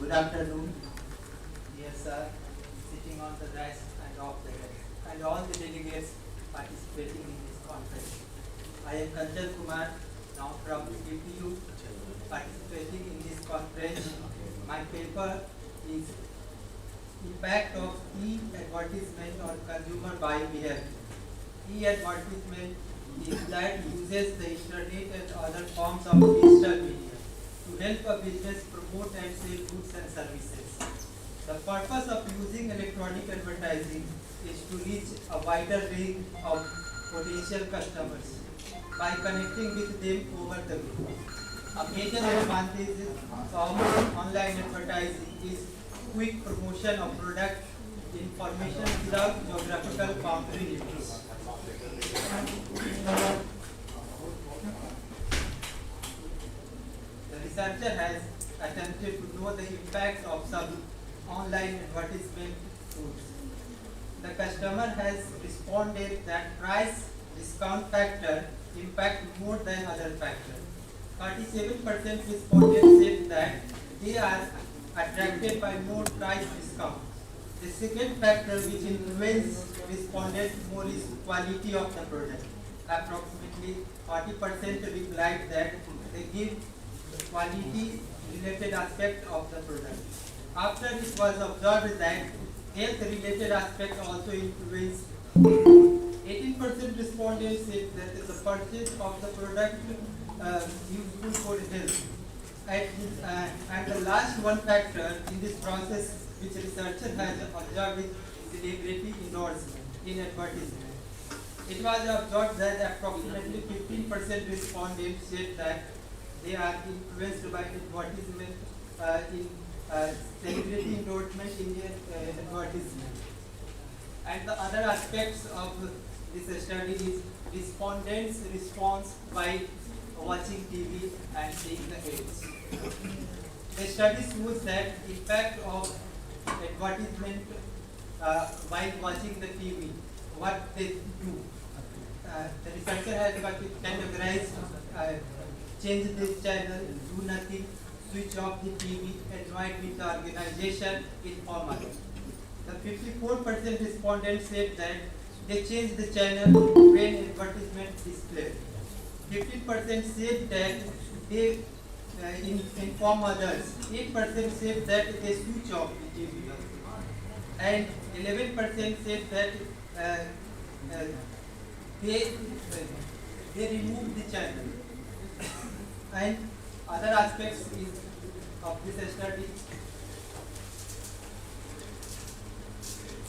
Good afternoon, dear sir, sitting on the dais and off the dais, and all the delegates participating in this conference. I am Kanchan Kumar, now from APU, participating in this conference. My paper is Impact of E-Advertisement on Consumer Buying Behavior. E-advertisement is that uses the internet and other forms of digital media to help a business promote and sell goods and services. The purpose of using electronic advertising is to reach a wider range of potential customers by connecting with them over the web. A major advantage of online advertising is quick promotion of product information without geographical boundary limits. The researcher has attempted to know the impact of some online advertisement tools. The customer has responded that price discount factor impact more than other factors. 37% respondents said that they are attracted by more price discount. The second factor which influences respondents more is quality of the product. approximately 40% replied that they give quality related aspect of the product. After it was observed that health related aspect also influence, 18% respondents said that the purchase of the product useful for health. And the last one factor in this process which researcher has observed is celebrity endorsement in advertisement. It was observed that approximately 15% respondents said that they are influenced by advertisement in celebrity endorsement in advertisement. And the other aspects of this study is respondents' response by watching TV and seeing the ads. The study shows that impact of advertisement while watching the TV, what they do. The researcher has categorized change this channel, do nothing, switch off the TV, annoyed with the organization, informal. The 54% respondents said that they change the channel when advertisement displayed. 15% said that they inform others. 8% said that they switch off the TV. And 11% said that they remove the channel. And other aspects of this study,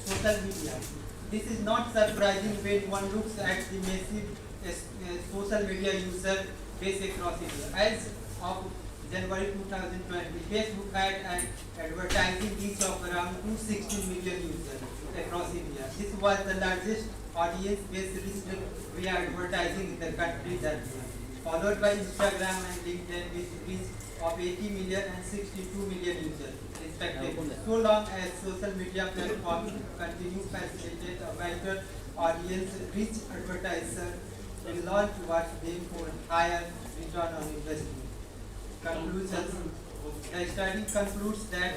social media. This is not surprising when one looks at the massive social media user base across India. As of January 2020, Facebook had an advertising reach of around 260 million users across India. This was the largest audience base reached via advertising in the country that year, followed by Instagram and LinkedIn with reach of 80 million and 62 million users respectively. So long as social media platforms continue to facilitate a wider audience, reach advertisers will launch towards them for higher return on investment. Conclusions. The study concludes that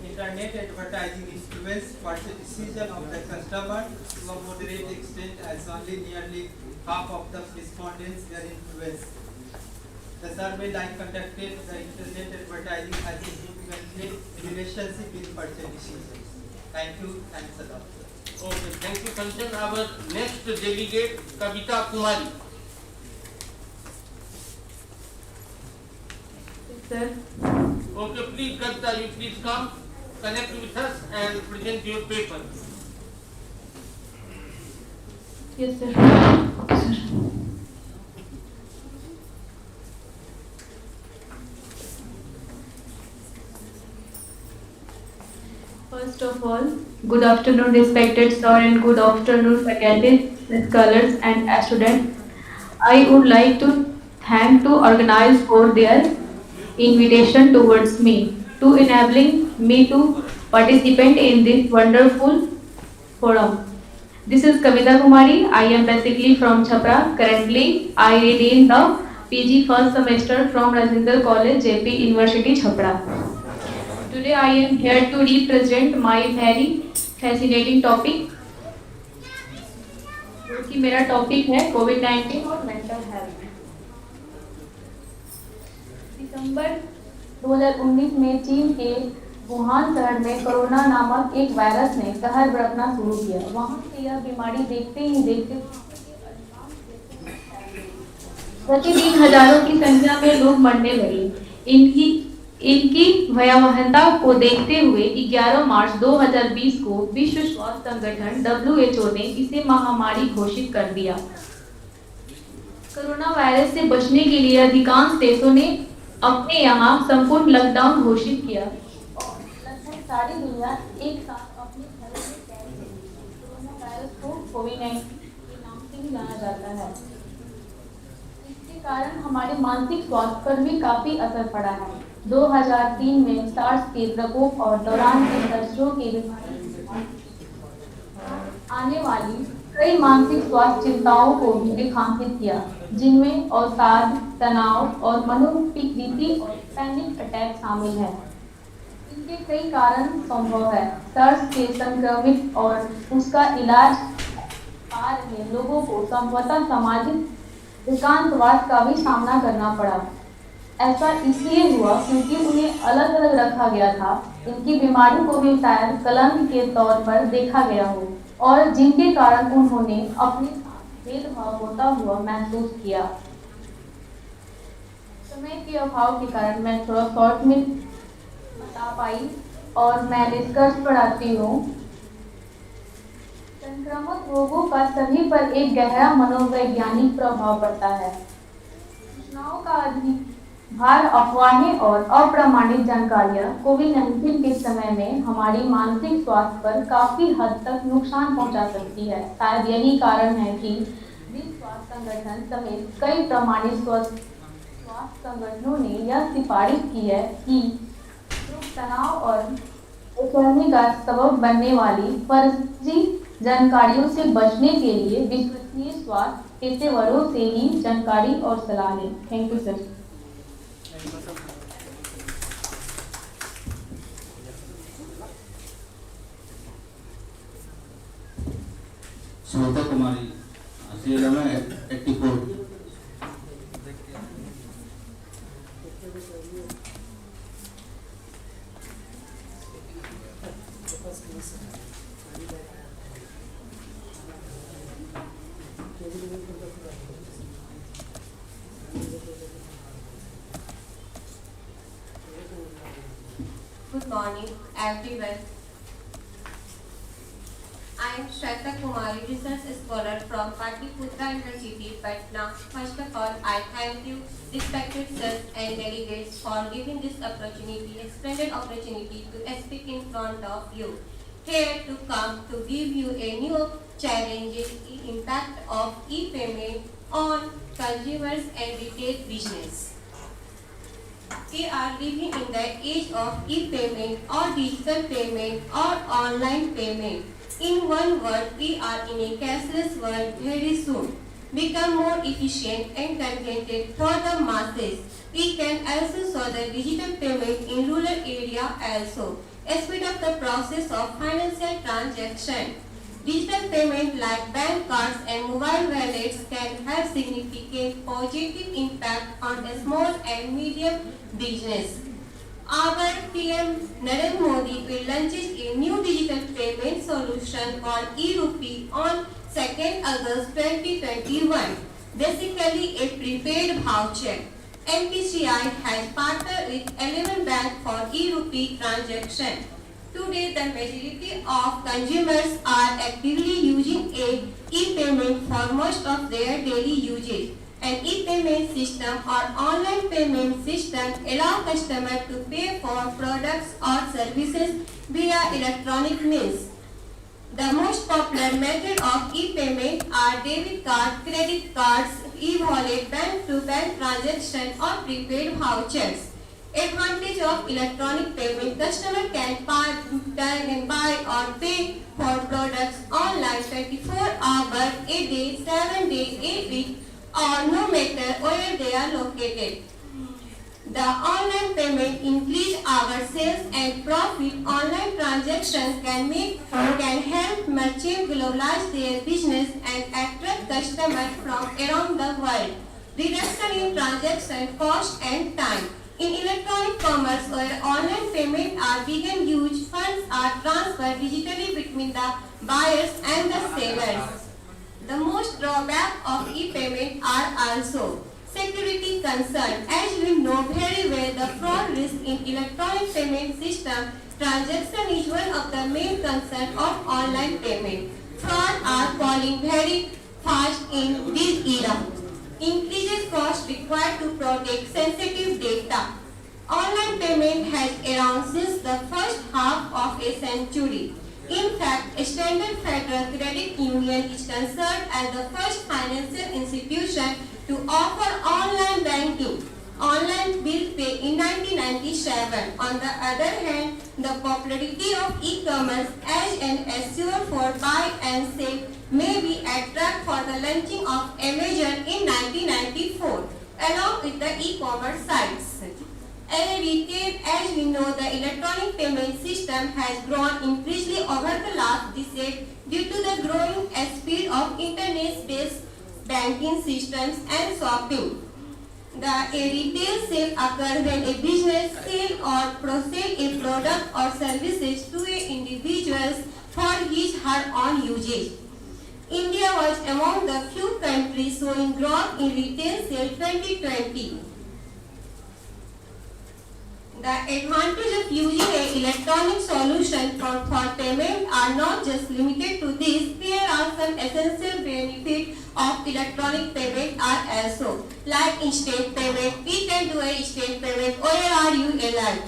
internet advertising influences purchase decision of the customer to a moderate extent, as only nearly half of the respondents were influenced. The survey like conducted, the internet advertising has a significant relationship with purchase decisions. Thank you. Thanks a lot. Okay, thank you, Kanchan. Our next delegate, Kavita Kumari. Sir. Okay, please, Kavita, you please come, connect with us and present your paper. Yes, sir. Okay, sir. First of all, good afternoon, respected sir, and good afternoon, faculty, scholars, and students. I would like to thank to organize for their invitation towards me to enabling me to participate in this wonderful forum. This is Kavita Kumari. I am basically from Chhapra. Currently, I read in the PG first semester from Rajinder College, JP University, Chhapra. Today I am here to represent my very fascinating topic. जो कि मेरा topic है कोविड-19 और mental health. दिसंबर 2019 में चीन के Wuhan शहर में कोरोना नामक एक वायरस ने कहर बरतना शुरू किया। वहां से यह बीमारी देखते ही देखते प्रतिदिन हजारों की संख्या में लोग मरने लगे। इनकी भयावहता को देखते हुए 11 मार्च 2020 को विश्व स्वास्थ्य संगठन WHO ने इसे महामारी घोषित कर दिया। कोरोना वायरस से बचने के लिए अधिकांश देशों ने अपने यहाँ संपूर्ण लॉकडाउन घोषित किया। लगभग सारी दुनिया एक साथ अपने घरों में कैद है। कोरोना वायरस को कोविड-19 के नाम से भी जाना जाता है। इसके कारण हमारे मानसिक स्वास्थ्य पर भी काफी असर पड़ा है। 2003 में सार्स के प्रकोप और दौरान के दर्शकों की बीमारी आने वाली कई मानसिक स्वास्थ्य चिंताओं को भी रेखांकित किया, जिनमें अवसाद, तनाव और मनोविकृति और पैनिक अटैक शामिल है। इनके कई कारण संभव है। सार्स के संक्रमित और उसका इलाज आ रहे लोगों को संभवतः सामाजिक एकांतवास का भी सामना करना पड़ा। ऐसा इसलिए हुआ क्योंकि उन्हें अलग अलग रखा गया था। इनकी बीमारी को भी शायद कलंक के तौर पर देखा गया हो और जिनके कारण उन्होंने अपने साथ भेदभाव होता हुआ महसूस किया। समय के अभाव के कारण मैं थोड़ा शॉर्ट में बता पाई और मैं निष्कर्ष पर आती हूँ। संक्रामक रोगों का सभी पर एक गहरा मनोवैज्ञानिक प्रभाव पड़ता है। सूचनाओं का अधिक भार, अफवाहें और अप्रामाणिक जानकारियां कोविड-19 के समय में हमारी मानसिक स्वास्थ्य पर काफी हद तक नुकसान पहुंचा सकती है। शायद यही कारण है कि विश्व स्वास्थ्य संगठन समेत कई प्रमाणित स्वास्थ्य संगठनों ने यह सिफारिश की है कि तनाव और बेचैनी का सबब बनने वाली फर्जी जानकारियों से बचने के लिए विश्वसनीय स्वास्थ्य पेशेवरों से ही जानकारी और सलाह लें। Thank you sir. Shweta Kumari, CLM 84। Good morning, everyone. I am Shweta Kumari, research scholar from Patliputra University, Patna. First of all, I thank you, respected sirs and delegates, for giving this opportunity, splendid opportunity to speak in front of you. Here to come to give you a new challenging impact of e-payment on consumers and retail business. We are living in the age of e-payment or digital payment or online payment. In one word, we are in a cashless world very soon. Become more efficient and convenient for the masses. We can also show the digital payment in rural area also. Speed up the process of financial transaction. Digital payment like bank cards and mobile wallets can have significant positive impact on a small and medium business. Our PM Narendra Modi will launch a new digital payment solution called e-Rupee on 2nd August 2021. Basically a prepaid voucher. NPCI has partnered with 11 banks for e-Rupee transaction. Today, the majority of consumers are actively using a e-payment for most of their daily usage. An e-payment system or online payment system allow customers to pay for products or services via electronic means. The most popular method of e-payment are debit card, credit cards, e-wallet, bank-to-bank transaction or prepaid vouchers. Advantage of electronic payment: customer can buy or pay for products online 24 hours a day, 7 days a week, or no matter where they are located. The online payment increase our sales and profit. Online transactions can help merchants globalize their business and attract customers from around the world. Reduction in transaction cost and time. In electronic commerce, where online payments are being used, funds are transferred digitally between the buyers and the sellers. The most drawback of e-payment are also security concern. As we know very well, the fraud risk in electronic payment system transaction is one of the main concerns of online payment. Fraud are falling very fast in this era. Increases cost required to protect sensitive data. Online payment has around since the first half of a century. In fact, Standard Federal Credit Union is considered as the first financial institution to offer online banking, online bill pay in 1997. On the other hand, the popularity of e-commerce as an assure for buy and sell may be attract for the launching of Amazon in 1994, along with the e-commerce sites. As we know, the electronic payment system has grown increasingly over the last decade due to the growing speed of internet-based banking systems and shopping. A retail sale occurs when a business sell or sell a product or services to an individual for his or her own usage. India was among the few countries showing growth in retail sales 2020. The advantages of using an electronic solution for payment are not just limited to this. There are some essential benefits of electronic payment are also, like instant payment. We can do an instant payment, ORULI.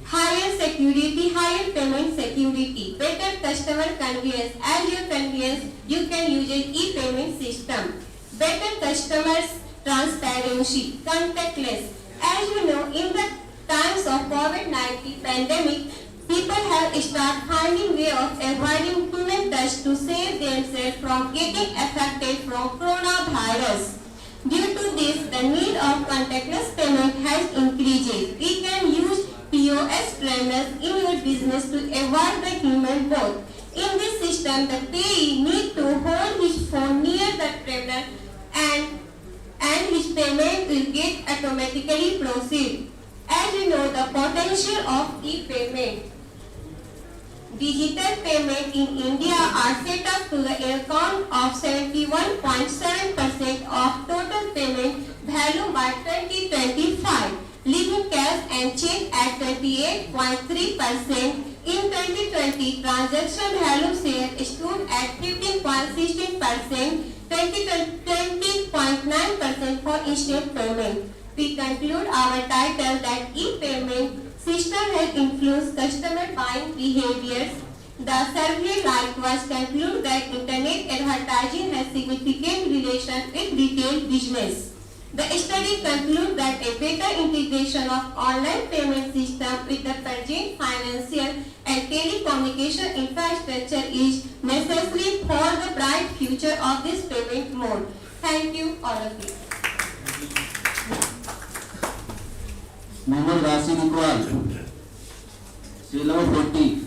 Higher security, higher payment security, better customer convenience. As your convenience, you can use an e-payment system. Better customers transparency, contactless. As you know, in the times of COVID-19 pandemic, people have started finding way of avoiding human touch to save themselves from getting affected from coronavirus. Due to this, the need of contactless payment has increased. We can use POS terminals in your business to avoid the human touch. In this system, the payee needs to hold his phone near the terminal and his payment will get automatically proceed. As you know, the potential of e-payment. Digital payment in India are set up to the account of 71.7% of total payment value by 2025, leaving cash and check at 28.3%. In 2020, transaction value share stood at 15.16%, 20.9% for instant payment. We conclude our title that e-payment system has influenced customer buying behaviors. The survey likewise concludes that internet advertising has significant relation with retail business. The study concludes that a better integration of online payment system with the present financial and telecommunication infrastructure is necessary for the bright future of this payment mode. Thank you, all of you. Mohammad Rashid Iqbal, seal number 40.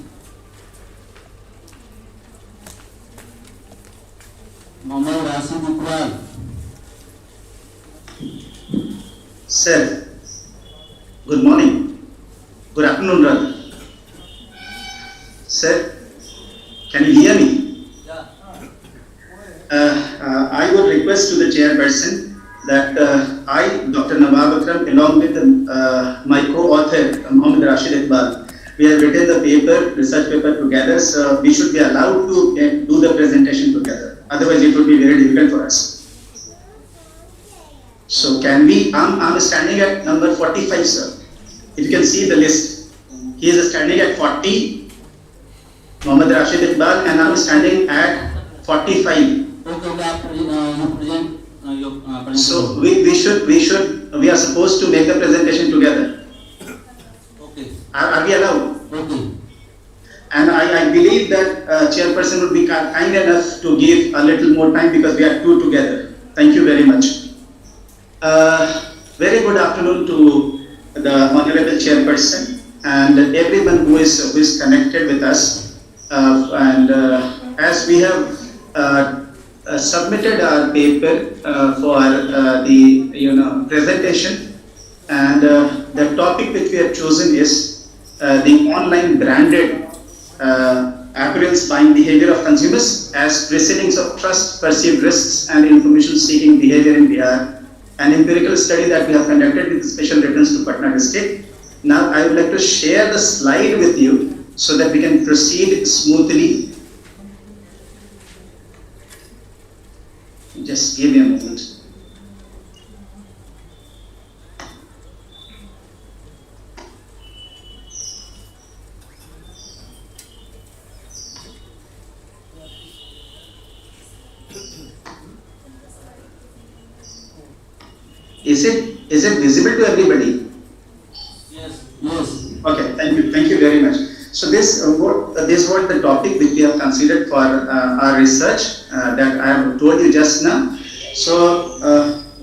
Mohammad Rashid Iqbal. Sir, good morning. Good afternoon, brother. Sir, can you hear me? I would request to the chairperson that I, Dr. Nawab Akram, along with my co-author, Mohammad Rashid Iqbal, we have written the paper, research paper together, so we should be allowed to do the presentation together. Otherwise, it would be very difficult for us. So can we, I'm standing at number 45, sir. If you can see the list. He is standing at 40, Mohammad Rashid Iqbal, and I'm standing at 45. So we are supposed to make the presentation together. Okay. Are we allowed? Okay. And I believe that chairperson would be kind enough to give a little more time because we are two together. Thank you very much. Very good afternoon to the honorable chairperson and everyone who is connected with us. As we have submitted our paper for the presentation, and the topic which we have chosen is the online branded apparels buying behavior of consumers as precedings of trust, perceived risks, and information seeking behavior in Bihar. An empirical study that we have conducted with special reference to Patna district. Now I would like to share the slide with you so that we can proceed smoothly. Just give me a moment. Is it visible to everybody? Yes. Yes. Okay. Thank you very much. So this was the topic which we have considered for our research that I have told you just now. So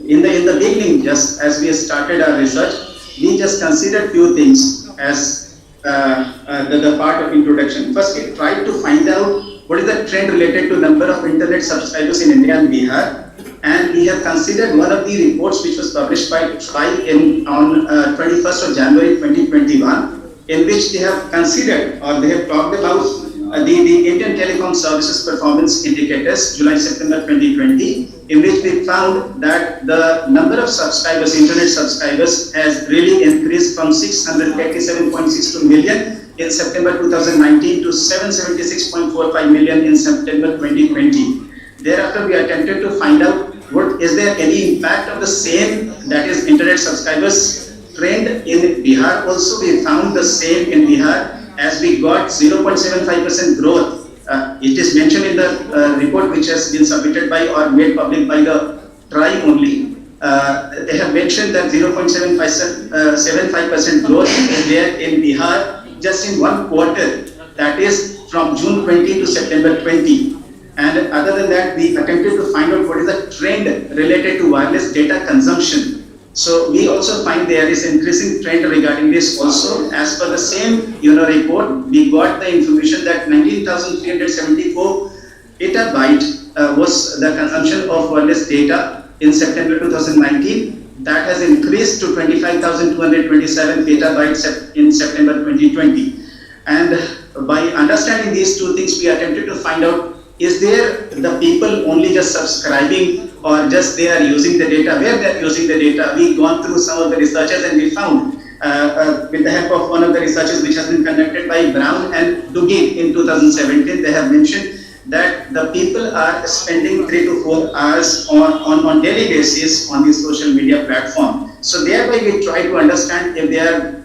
in the beginning, just as we started our research, we just considered few things as the part of introduction. First, we tried to find out what is the trend related to number of internet subscribers in India and Bihar. And we have considered one of the reports which was published by TRI on 21st of January 2021, in which they have considered or they have talked about the Indian Telecom Services Performance Indicators, July-September 2020, in which we found that the number of subscribers, internet subscribers, has really increased from 687.62 million in September 2019 to 776.45 million in September 2020. Thereafter, we attempted to find out what is there any impact of the same, that is internet subscribers trend in Bihar. Also, we found the same in Bihar as we got 0.75% growth. It is mentioned in the report which has been submitted by or made public by the TRI only. They have mentioned that 0.75% growth is there in Bihar just in one quarter, that is from June 20 to September 20. And other than that, we attempted to find out what is the trend related to wireless data consumption. So we also find there is increasing trend regarding this also. As per the same report, we got the information that 19,374 petabyte was the consumption of wireless data in September 2019. That has increased to 25,227 petabytes in September 2020. And by understanding these two things, we attempted to find out, is there the people only just subscribing or just they are using the data? Where they are using the data? We've gone through some of the researches and we found with the help of one of the researches which has been conducted by Brown and Dugin in 2017, they have mentioned that the people are spending 3 to 4 hours on daily basis on the social media platform. So thereby we try to understand if they are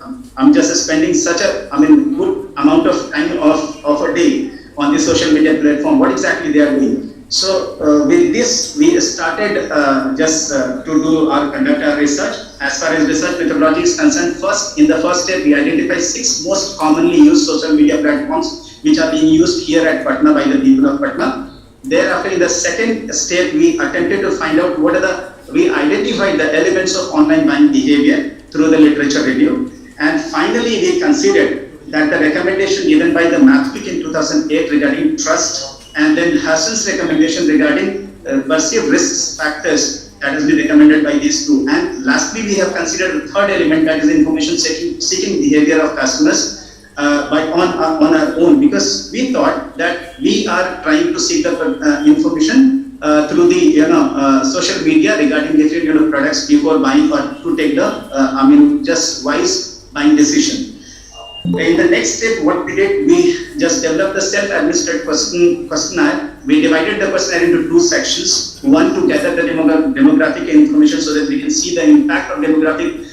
just spending such a good amount of time of a day on the social media platform, what exactly they are doing. So with this, we started to conduct our research. As far as research methodology is concerned, in the first step, we identified 6 most commonly used social media platforms which are being used here at Patna by the people of Patna. Thereafter, in the second step, we attempted to find out we identified the elements of online buying behavior through the literature review. And finally, we considered that the recommendation given by the Mathpik in 2008 regarding trust, and then Hassan's recommendation regarding perceived risks factors that has been recommended by these two. And lastly, we have considered the third element, that is information seeking behavior of customers on our own, because we thought that we are trying to seek the information through the social media regarding different products before buying or to take the just wise buying decision. In the next step, what we did, we just developed the self-administered questionnaire. We divided the questionnaire into 2 sections. One, to gather the demographic information so that we can see the impact of demographic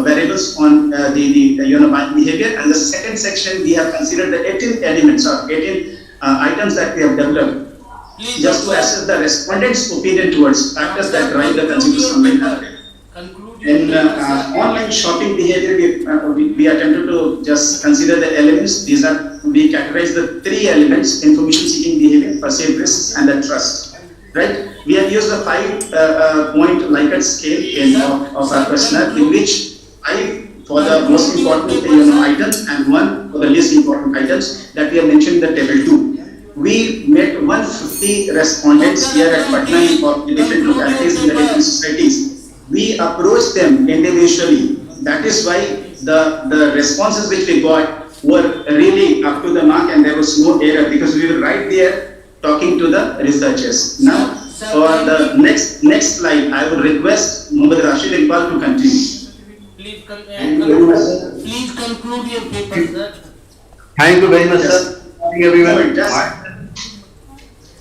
variables on the buying behavior. And the second section, we have considered the 18 elements or 18 items that we have developed just to assess the respondents' opinion towards factors that drive the consumer's online habit. In online shopping behavior, we attempted to just consider the elements. We categorize the 3 elements: information seeking behavior, perceived risks, and the trust. Right? We have used a 5-point Likert scale of our questionnaire, in which 5 for the most important items and 1 for the least important items that we have mentioned in the table 2. We met 150 respondents here at Patna in different localities in the different societies. We approached them individually. That is why the responses which we got were really up to the mark, and there was no error, because we were right there talking to the researchers. Now, for the next slide, I would request Muhammad Rashid Iqbal to continue. Please conclude your paper, sir. Thank you very much, sir. Thank you, everyone.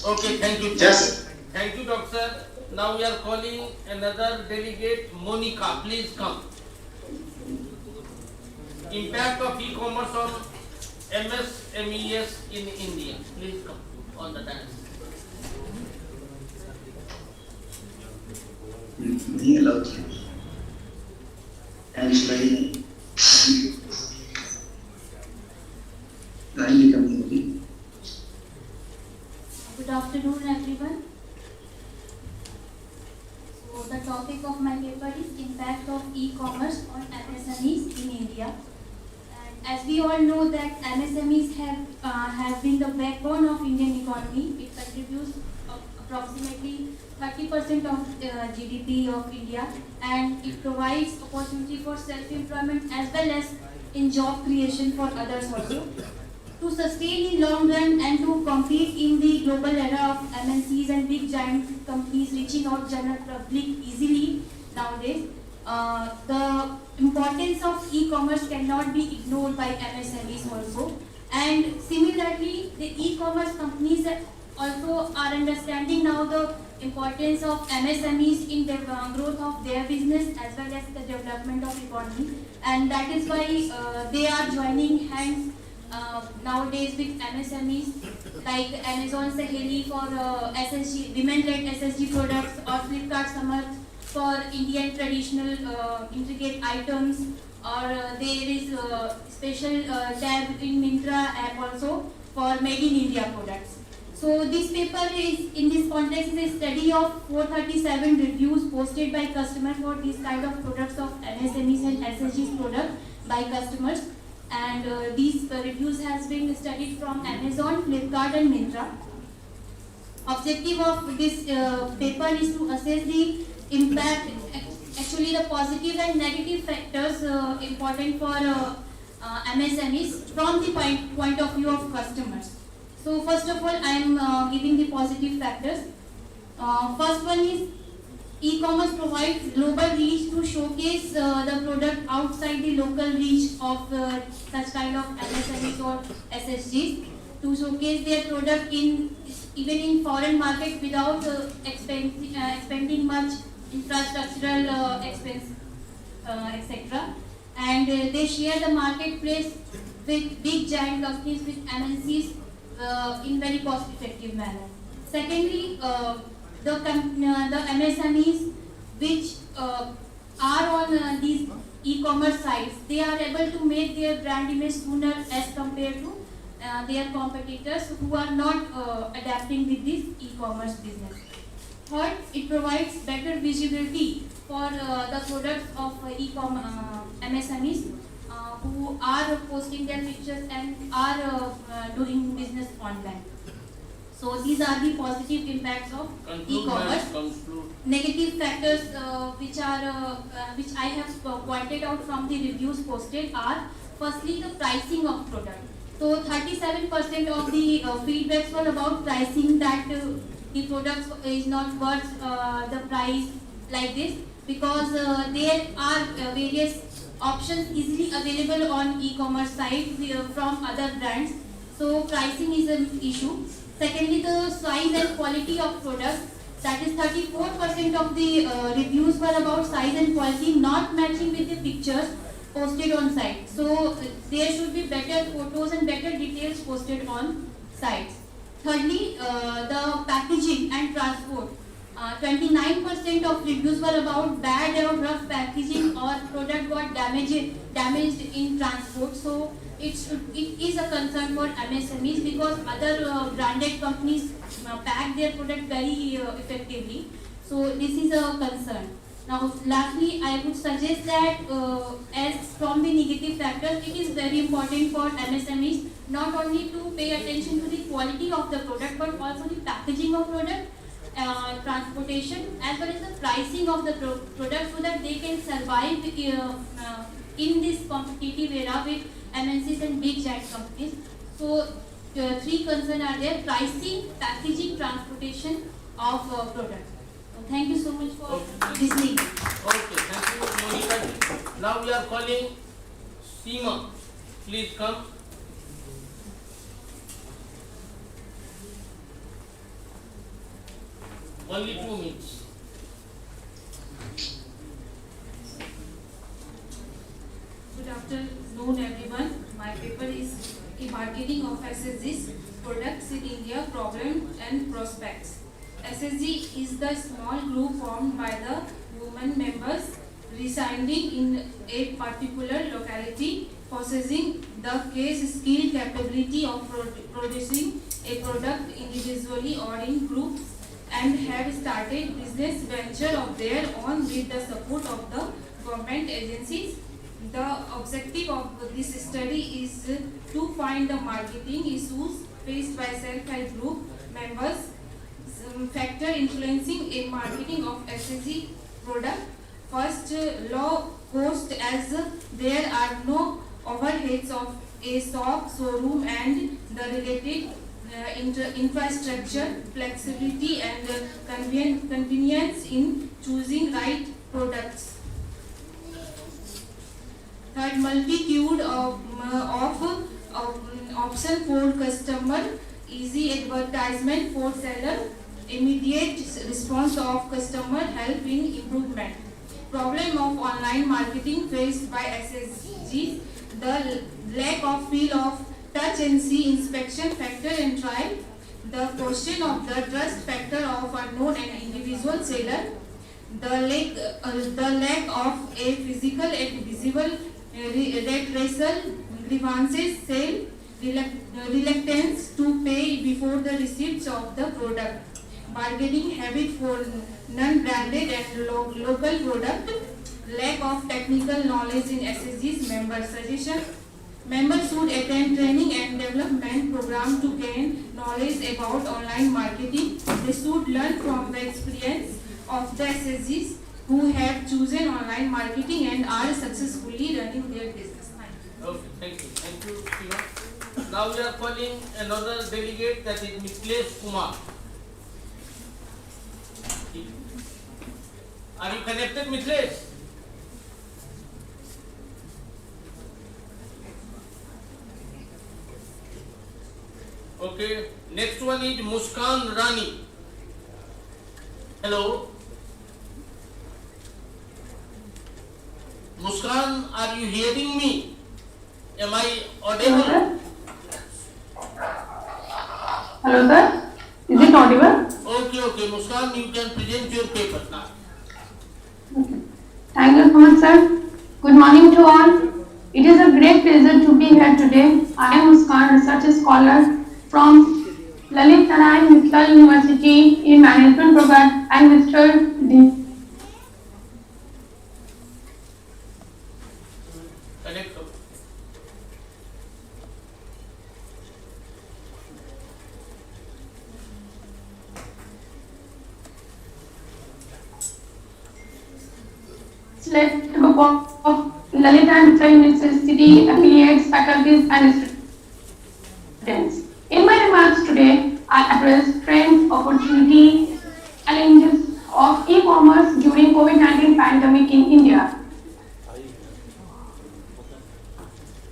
Okay, thank you. Thank you, doctor. Now we are calling another delegate, Monica. Please come. Impact of e-commerce on MSMEs in India. Please come on the dance. Good afternoon, everyone. So the topic of my paper is impact of e-commerce on MSMEs in India. And as we all know that MSMEs have been the backbone of Indian economy. It contributes approximately 30% of GDP of India, and it provides opportunity for self-employment as well as in job creation for others also. To sustain in long run and to compete in the global era of MNCs and big giant companies reaching out general public easily nowadays, the importance of e-commerce cannot be ignored by MSMEs also. And similarly, the e-commerce companies also are understanding now the importance of MSMEs in the growth of their business as well as the development of economy, and that is why they are joining hands nowadays with MSMEs like Amazon Saheli for SSG, women-led SSG products, or Flipkart Samarth for Indian traditional intricate items, or there is a special tab in Myntra app also for made in India products. So this paper is, in this context, is a study of 437 reviews posted by customers for this kind of products of MSMEs and SSGs product by customers. And these reviews has been studied from Amazon, Flipkart and Myntra. Objective of this paper is to assess the impact, actually the positive and negative factors important for MSMEs from the point of view of customers. So first of all, I am giving the positive factors. First one is e-commerce provides global reach to showcase the product outside the local reach of such kind of MSMEs or SSGs, to showcase their product even in foreign markets without expending much infrastructural expense, etc. And they share the marketplace with big giant companies, with MNCs, in very cost-effective manner. Secondly, the MSMEs which are on these e-commerce sites, they are able to make their brand image sooner as compared to their competitors who are not adapting with this e-commerce business. Third, it provides better visibility for the products of MSMEs who are posting their pictures and are doing business online. So these are the positive impacts of e-commerce. Negative factors which I have pointed out from the reviews posted are, firstly, the pricing of product. So 37% of the feedbacks were about pricing, that the product is not worth the price like this, because there are various options easily available on e-commerce site from other brands. So pricing is an issue. Secondly, the size and quality of products, that is 34% of the reviews were about size and quality not matching with the pictures posted on site. So there should be better photos and better details posted on sites. Thirdly, the packaging and transport. 29% of reviews were about bad or rough packaging, or product got damaged in transport. So it is a concern for MSMEs, because other branded companies pack their product very effectively. So this is a concern. Now lastly, I would suggest that as from the negative factors, it is very important for MSMEs not only to pay attention to the quality of the product, but also the packaging of product, transportation, as well as the pricing of the product, so that they can survive in this competitive era with MNCs and big giant companies. So three concerns are there: pricing, packaging, transportation of product. Thank you so much for listening. Okay, thank you, Monica. Now we are calling Seema. Please come. Only 2 minutes. Good afternoon, everyone. My paper is marketing of SSG's products in India, problem and prospects. SSG is the small group formed by the women members residing in a particular locality, possessing the case, skill, capability of producing a product individually or in groups, and have started business venture of their own with the support of the government agencies. The objective of this study is to find the marketing issues faced by self-help group members, some factor influencing a marketing of SSG product. First, low cost, as there are no overheads of a shop, showroom and the related infrastructure, flexibility and convenience in choosing right products. Third, multitude of option for customer, easy advertisement for seller, immediate response of customer help in improvement. Problem of online marketing faced by SSGs, the lack of feel of touch and see inspection factor and trial, the question of the trust factor of unknown and individual seller, the lack of a physical and visible redressal grievances, sale, reluctance to pay before the receipt of the product, bargaining habit for non-branded and local product, lack of technical knowledge in SSG's member suggestion. Members should attend training and development program to gain knowledge about online marketing. They should learn from the experience of the SSGs who have chosen online marketing and are successfully running their business. Thank you. Okay, thank you, Shiva. Now we are calling another delegate, that is Mithilesh Kumar. Are you connected, Mithilesh? Okay, next one is Muskan Rani. Hello. Muskan, are you hearing me? Am I audible? Hello sir, is it audible? Okay, Muskan, you can present your paper now. Okay. Thank you so much sir. Good morning to all. It is a great pleasure to be here today. I am Muskan, research scholar from Lalit Narayan Mittal University in Management Program and Mr. D. Select group of Lalit and Mittal University affiliates, faculties and students. In my remarks today, I address trends, opportunities, challenges of e-commerce during COVID-19 pandemic in India.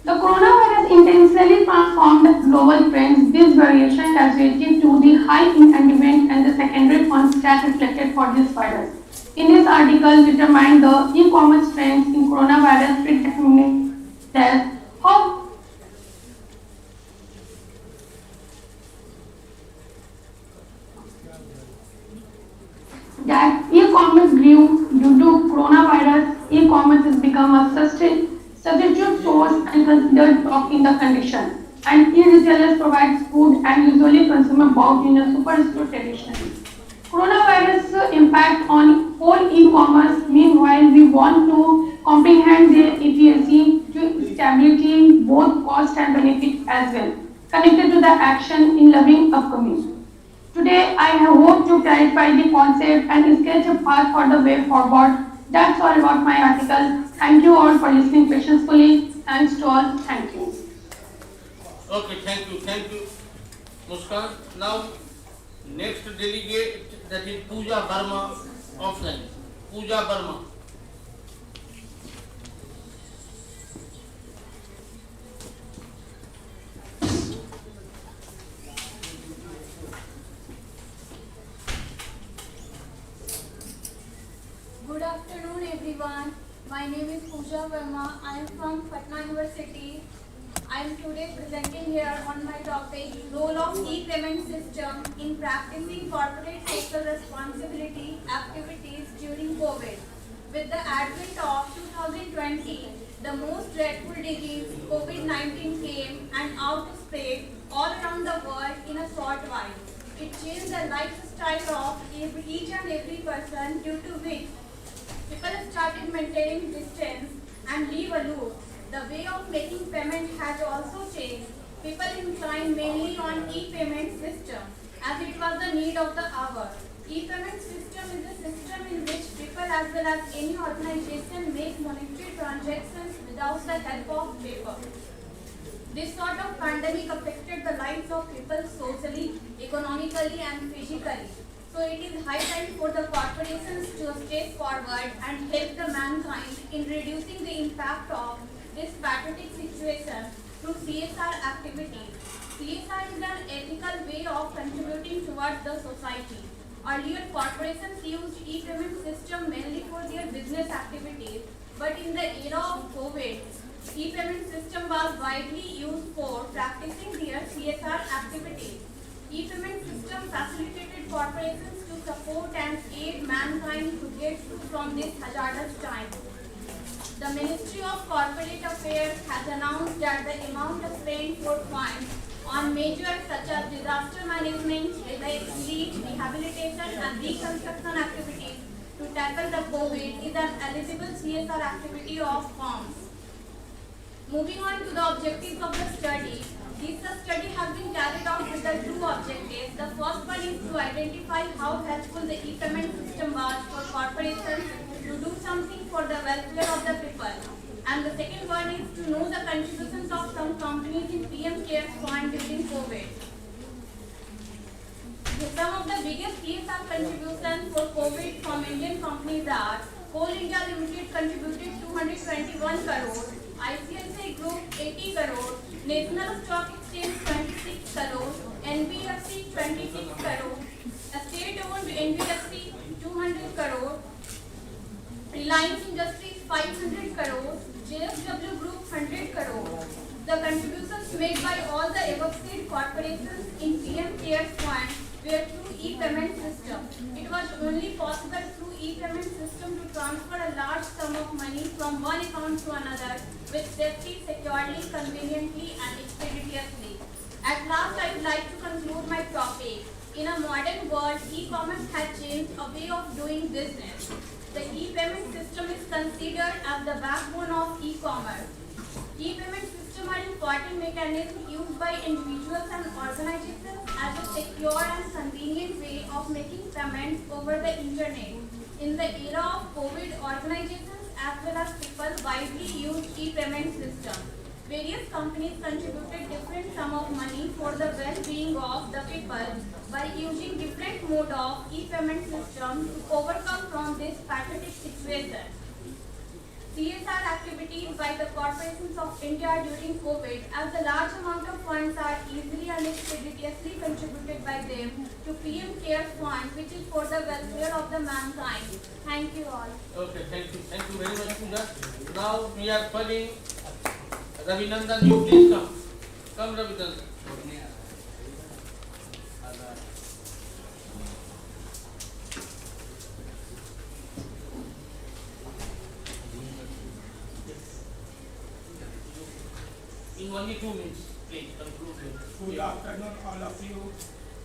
The coronavirus intentionally transformed global trends. This variation has related to the high engagement and the secondary funds that reflected for this virus. In this article, we determine the e-commerce trends in coronavirus as how that e-commerce grew due to coronavirus. E-commerce has become a substitute source and considered top in the condition. And e-retailers provide food and usually consumer bought in a superstore traditionally. Coronavirus impact on whole e-commerce. Meanwhile, we want to comprehend their efficacy to stability, both cost and benefit as well, connected to the action in loving upcoming. Today, I hope to clarify the concept and sketch a path for the way forward. That's all about my article. Thank you all for listening patiently. Thanks to all. Thank you. Okay, thank you, Muskan. Now, next delegate, that is Pooja Verma, offline. Pooja Verma. Good afternoon everyone. My name is Pooja Verma. I am from Patna University. I am today presenting here on my topic, role of e-payment system in practicing corporate social responsibility activities during COVID. With the advent of 2020, the most dreadful disease, COVID-19 came and outspread all around the world in a short while. It changed the lifestyle of each and every person, due to which people started maintaining distance and live aloof. The way of making payment has also changed. People inclined mainly on e-payment system as it was the need of the hour. E-payment system is a system in which people as well as any organization make monetary transactions without the help of paper. This sort of pandemic affected the lives of people socially, economically and physically. So it is high time for the corporations to step forward and help the mankind in reducing the impact of this pathetic situation through CSR activities. CSR is an ethical way of contributing towards the society. Earlier, corporations used e-payment system mainly for their business activities, but in the era of COVID, e-payment system was widely used for practicing their CSR activities. E-payment system facilitated corporations to support and aid mankind to get through from this hazardous time. The Ministry of Corporate Affairs has announced that the amount spent for funds on measures such as disaster management, relief, rehabilitation and reconstruction activities to tackle the COVID is an eligible CSR activity of firms. Moving on to the objectives of the study. This study has been carried out with the two objectives. The first one is to identify how helpful the e-payment system was for corporations to do something for the welfare of the people. And the second one is to know the contributions of some companies in PM CARES Fund during COVID. Some of the biggest CSR contributions for COVID from Indian companies are Coal India Limited contributed 221 crore, ICICI Group 80 crore, National Stock Exchange 26 crore, NBFC 26 crore, state-owned NBFC 200 crore, Reliance Industries 500 crore, JSW Group 100 crore. The contributions made by all the above said corporations in PM CARES Fund were through e-payment system. It was only possible through e-payment system to transfer a large sum of money from one account to another with safety, securely, conveniently and expeditiously. At last, I would like to conclude my topic. In a modern world, e-commerce has changed a way of doing business. The e-payment system is considered as the backbone of e-commerce. E-payment system are important mechanisms used by individuals and organizations as a secure and convenient way of making payments over the internet. In the era of COVID, organizations as well as people widely use e-payment system. Various companies contributed different sum of money for the well-being of the people by using different mode of e-payment system to overcome from this pathetic situation. CSR activities by the corporations of India during COVID, as a large amount of funds are easily and expeditiously contributed by them to PM CARES Fund, which is for the welfare of the mankind. Thank you all. Okay, thank you. Thank you very much, Pooja. Now we are calling Ravinandan. You please come. Come, Ravinandan. In only 2 minutes, please conclude. Good afternoon, all of you.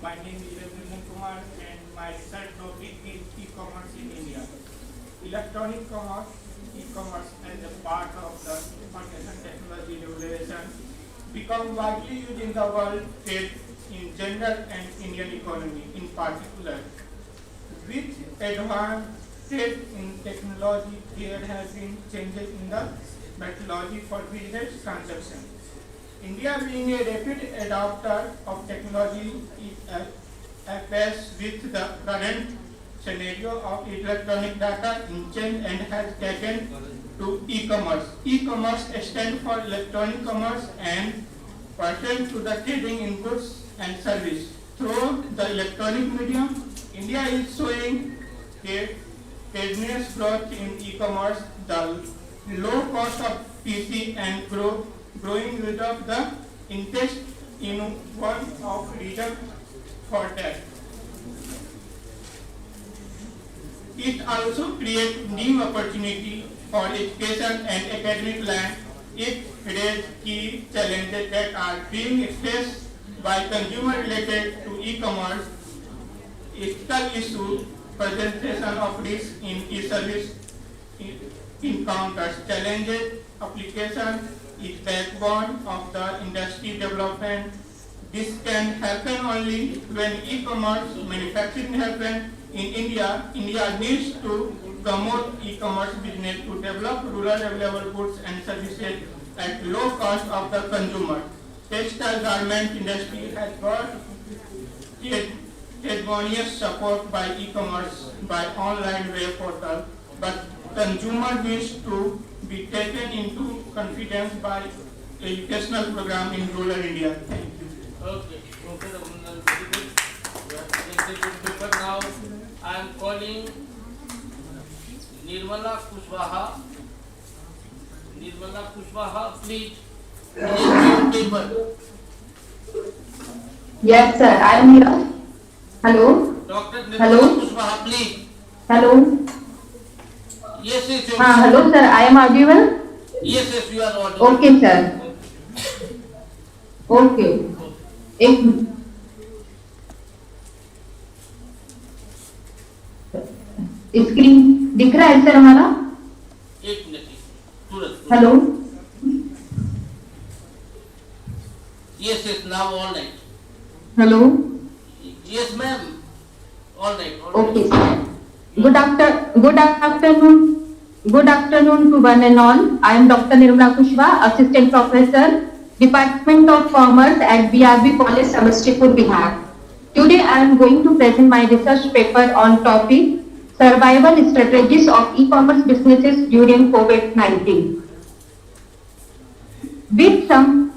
My name is Ravinandan Kumar and my research topic is e-commerce in India. Electronic commerce, e-commerce as a part of the information technology revolution become widely used in the world trade in general and Indian economy in particular. With advanced trade in technology, there has been changes in the methodology for business transactions. India, being a rapid adopter of technology, is apace with the current scenario of electronic data exchange and has taken to e-commerce. E-commerce stands for electronic commerce and pertains to the trading in goods and service. Through the electronic medium, India is showing a tremendous growth in e-commerce. The low cost of PC and growing use of the interest in one of reasons for that. It also creates new opportunity for education and academic land. It raises key challenges that are being faced by consumers related to e-commerce. ethical issues, presentation of risk in e-service encounters, challenges, application is backbone of the industry development. This can happen only when e-commerce manufacturing happen in India. India needs to promote e-commerce business to develop rural available goods and services at low cost of the consumer. Textile garment industry has got advantageous support by e-commerce by online web portal, but consumer needs to be taken into confidence by educational program in rural India. Thank you. Okay, Professor Munal, very good. You have presented good paper. Now I am calling Nirmala Kushwaha. Nirmala Kushwaha, please. Paper. Yes, sir. I am here. Hello. Dr. Hello. Nirmala Kushwaha, please. Hello. Yes, yes, you Hello, sir. I am audible. Yes, you are audible. Okay, sir. Okay. एक screen दिख रहा है sir हमारा? एक minute तुरंत. Hello. Yes, now all right. Hello. Yes, ma'am. All right. Okay, sir. Good afternoon to one and all. I am Dr. Nirmala Kushwaha, Assistant Professor, Department of Commerce at BRB College, Samastipur, Bihar. Today I am going to present my research paper on topic Survival Strategies of E-commerce Businesses During COVID-19. With some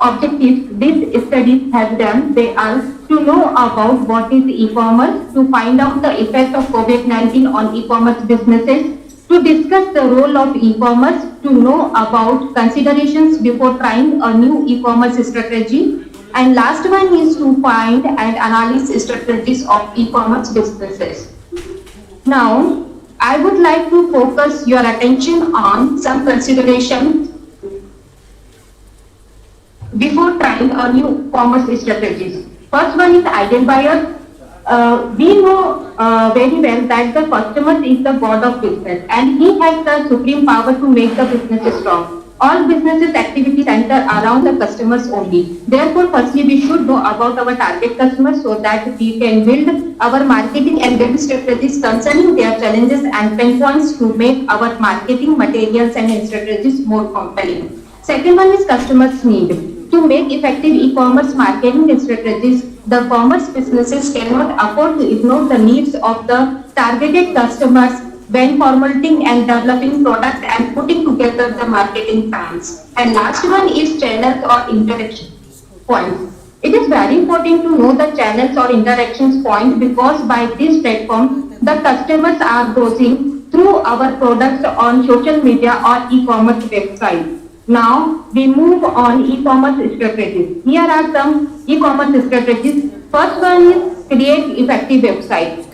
objectives these studies have done, they are to know about what is e-commerce, to find out the effect of COVID-19 on e-commerce businesses, to discuss the role of e-commerce, to know about considerations before trying a new e-commerce strategy, and last one is to find and analyze strategies of e-commerce businesses. Now, I would like to focus your attention on some considerations before trying a new commerce strategies. First one is ideal buyer. We know very well that the customer is the god of business and he has the supreme power to make the business strong. All businesses activities center around the customers only. Therefore, firstly, we should know about our target customers so that we can build our marketing and build strategies concerning their challenges and pain points to make our marketing materials and strategies more compelling. Second one is customers' need. To make effective e-commerce marketing strategies, the commerce businesses cannot afford to ignore the needs of the targeted customers when formulating and developing products and putting together the marketing plans. And last one is channels or interaction points. It is very important to know the channels or interactions point because by this platform, the customers are browsing through our products on social media or e-commerce websites. Now we move on e-commerce strategies. Here are some e-commerce strategies. First one is create effective website.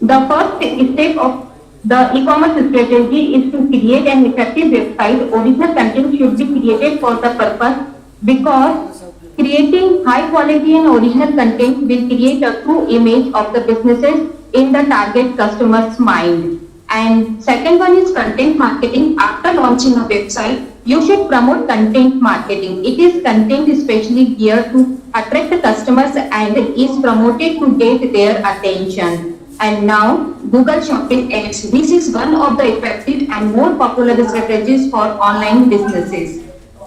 The first step of the e-commerce strategy is to create an effective website. Original content should be created for the purpose because creating high quality and original content will create a true image of the businesses in the target customer's mind. And second one is content marketing. After launching a website, you should promote content marketing. It is content especially geared to attract the customers and is promoted to get their attention. And now, Google Shopping Ads. This is one of the effective and more popular strategies for online businesses.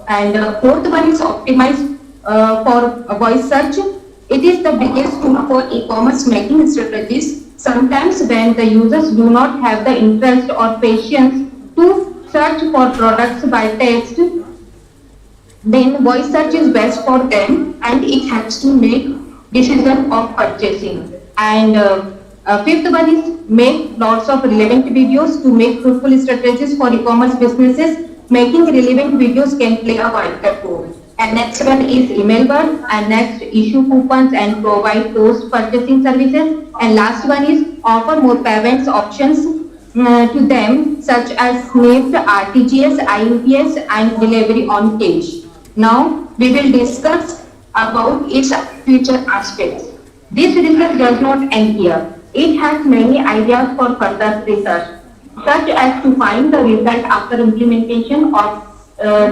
And fourth one is optimized for voice search. It is the biggest tool for e-commerce making strategies. Sometimes when the users do not have the interest or patience to search for products by text, then voice search is best for them and it helps to make decision of purchasing. And fifth one is make lots of relevant videos to make fruitful strategies for e-commerce businesses. Making relevant videos can play a vital role. And next one is email burn, and next issue coupons and provide post purchasing services. And last one is offer more payments options to them such as NEFT, RTGS, IUPS and delivery on cash. Now we will discuss about its future aspects. This research does not end here. It has many ideas for further research, such as to find the result after implementation of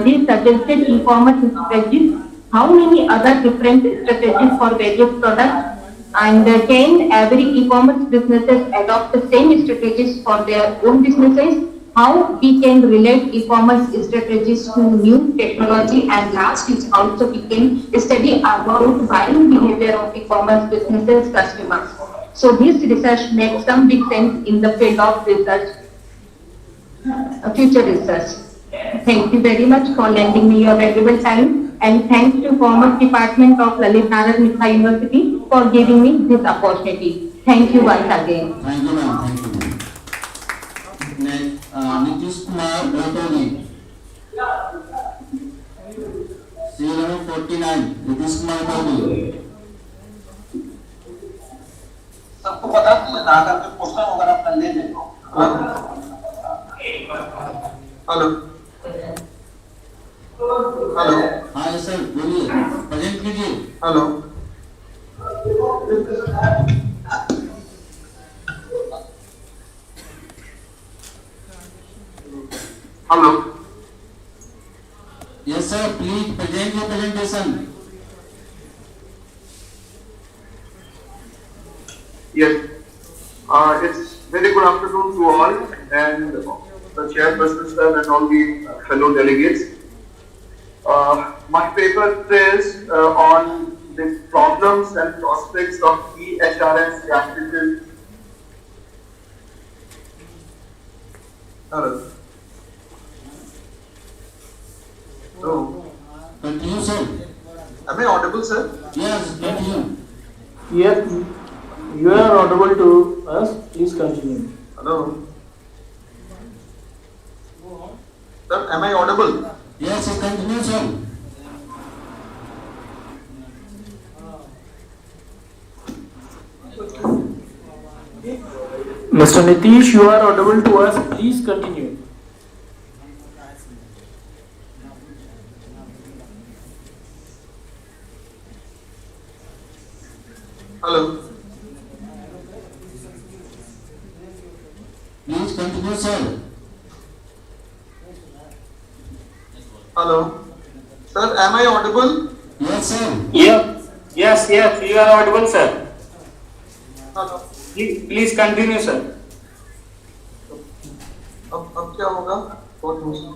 these suggested e-commerce strategies, how many other different strategies for various products, and can every e-commerce businesses adopt the same strategies for their own businesses, how we can relate e-commerce strategies to new technology, and last is also we can study about buying behavior of e-commerce businesses customers. So this research makes some big sense in the field of research, future research. Thank you very much for lending me your valuable time, and thanks to Commerce Department of Lalit Narad Mitra University for giving me this opportunity. Thank you once again. Thank you, ma'am. Thank you. Next, Nitish Kumar Rathodi. Serial number 49. Nitish Kumar Rathodi. सबको पता है ना अगर कोई question वगैरह अपना ले ले। हेलो हेलो हाँ सर बोलिए, प्रेजेंट कीजिए। Hello hello Yes sir, please present your presentation. Yes, it's very good afternoon to all and the chairperson sir and all the fellow delegates. My paper is on the problems and prospects of EHRM practices. Hello. So, continue sir. Am I audible sir? Yes, continue. Yes, you are audible to us. Please continue. Hello. Sir, am I audible? Yes, sir, continue sir. Mr. Nitish, you are audible to us. Please continue. Hello. Please continue sir. Hello. Sir, am I audible? Yes sir. Yes, you are audible, sir. Hello. Please continue, sir. अब क्या होगा? बहुत मुश्किल.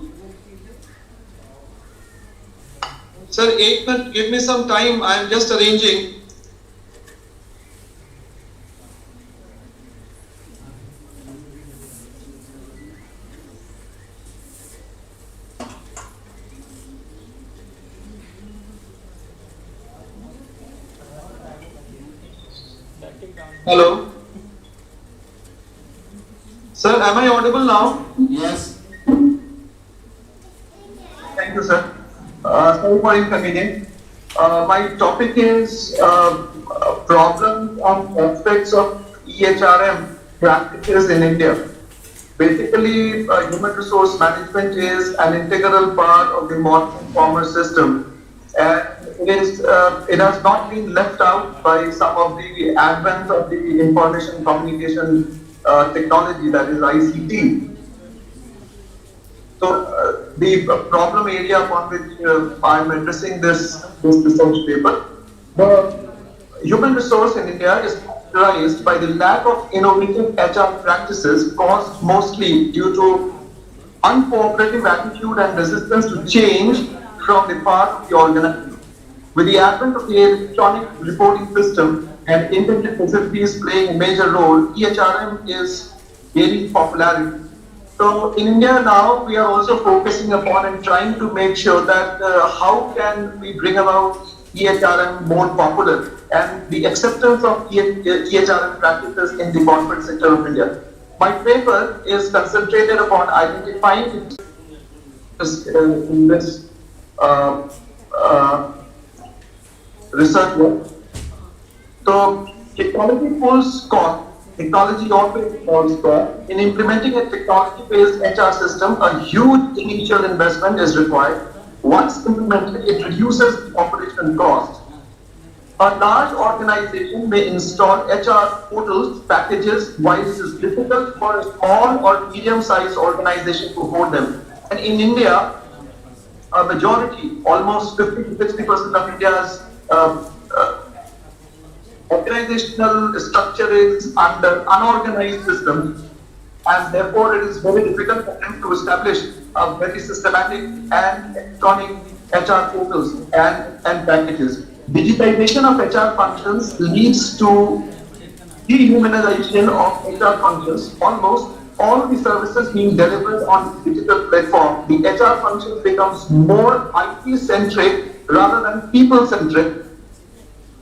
Sir, 8 minutes. Give me some time. I am just arranging. Hello. Sir, am I audible now? Yes. Thank you, sir. Sorry for inconvenience. My topic is problems and aspects of EHRM practices in India. Basically, human resource management is an integral part of the modern commerce system. And it has not been left out by some of the advent of the information communication technology, that is ICT. So the problem area upon which I am addressing this research paper, the human resource in India is characterized by the lack of innovative HR practices caused mostly due to uncooperative attitude and resistance to change from the part of the organization. With the advent of the electronic reporting system and internet facilities playing a major role, EHRM is gaining popularity. So in India now, we are also focusing upon and trying to make sure that how can we bring about EHRM more popular and the acceptance of EHRM practices in the corporate sector of India. My paper is concentrated upon identifying in this research work. So technology pulls cost. Technology always pulls cost. In implementing a technology-based HR system, a huge initial investment is required. Once implemented, it reduces operational cost. A large organization may install HR portals, packages, while it is difficult for a small or medium-sized organization to hold them. And in India, a majority, almost 50 to 60% of India's organizational structure is under unorganized systems, and therefore it is very difficult for them to establish a very systematic and electronic HR portals and packages. Digitization of HR functions leads to dehumanization of HR functions. Almost all the services being delivered on digital platform, the HR function becomes more IT-centric rather than people-centric.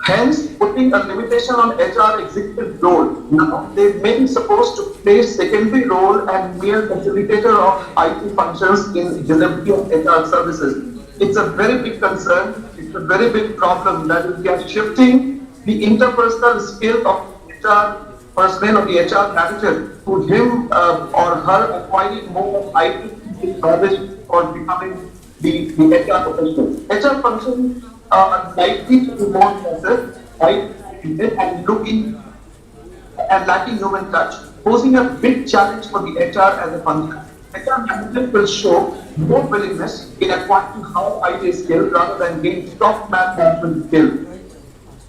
Hence, putting a limitation on HR executive role. Now, they may be supposed to play secondary role and mere facilitator of IT functions in delivery of HR services. It's a very big concern. It's a very big problem that we are shifting the interpersonal skill of HR personnel or the HR manager to him or her acquiring more IT knowledge or becoming the HR professional. HR functions are likely to be more passive, and looking and lacking human touch, posing a big challenge for the HR as a function. HR managers will show more willingness in acquiring high IT skills rather than gain top management skills.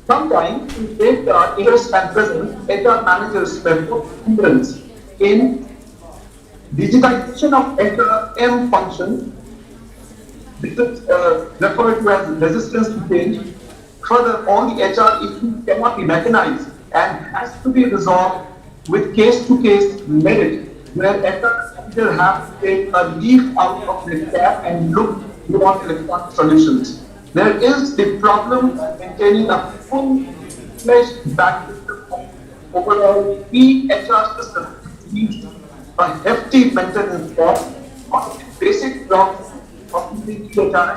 Sometimes, to safeguard interest and presence, HR managers may put hindrance in digitization of HRM functions. This is referred to as resistance to change. Further, all the HR issues cannot be mechanized and has to be resolved with case-to-case merit, where HR manager have to take a leaf out of the cap and look beyond electronic solutions. There is the problem of maintaining a full-fledged back system. Overall, HR system needs a hefty maintenance cost. On the basic blocks of the HR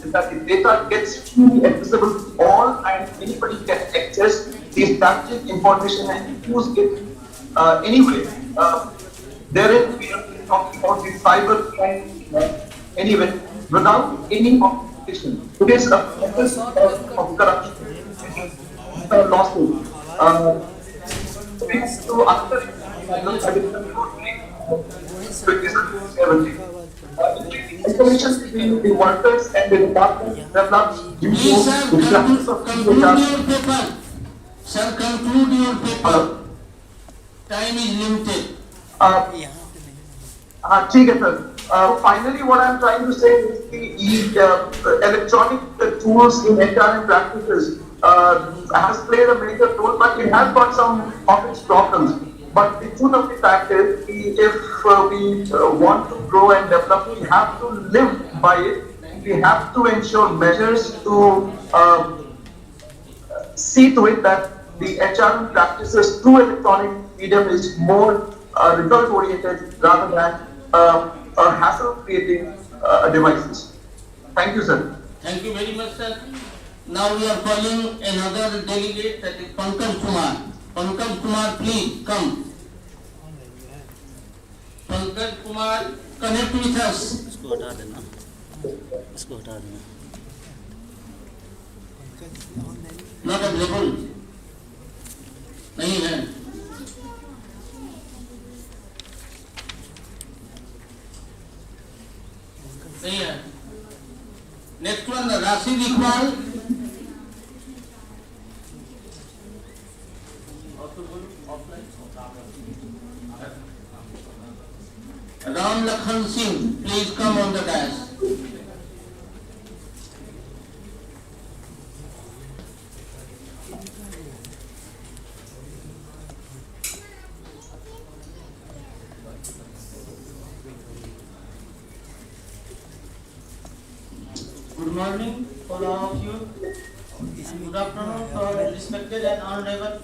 is that the data gets freely accessible to all and anybody can access the static information and use it anyway. Therein we are talking about the cyber crime anyway without any competition. It is a process of corruption, lawsuit. To information between the workers and the department develops due to the practice of paper. Sir, conclude your paper. Time is limited. Finally, what I'm trying to say is the electronic tools in HR and practices has played a major role, but it has got some of its problems. But the truth of the fact is, if we want to grow and develop, we have to live by it. We have to ensure measures to see to it that the HR practices through electronic medium is more result-oriented rather than hassle-creating devices. Thank you, sir. Thank you very much, sir. Now we are calling another delegate, that is Pankaj Kumar. Pankaj Kumar, please come. Pankaj Kumar, connect with us. इसको हटा देना, इसको हटा देना. Not available. नहीं है. नहीं है. Next one, Rashid Iqbal. Ram Lakhan Singh, please come on the dais. Good morning for all of you. Good afternoon to our respected and honorable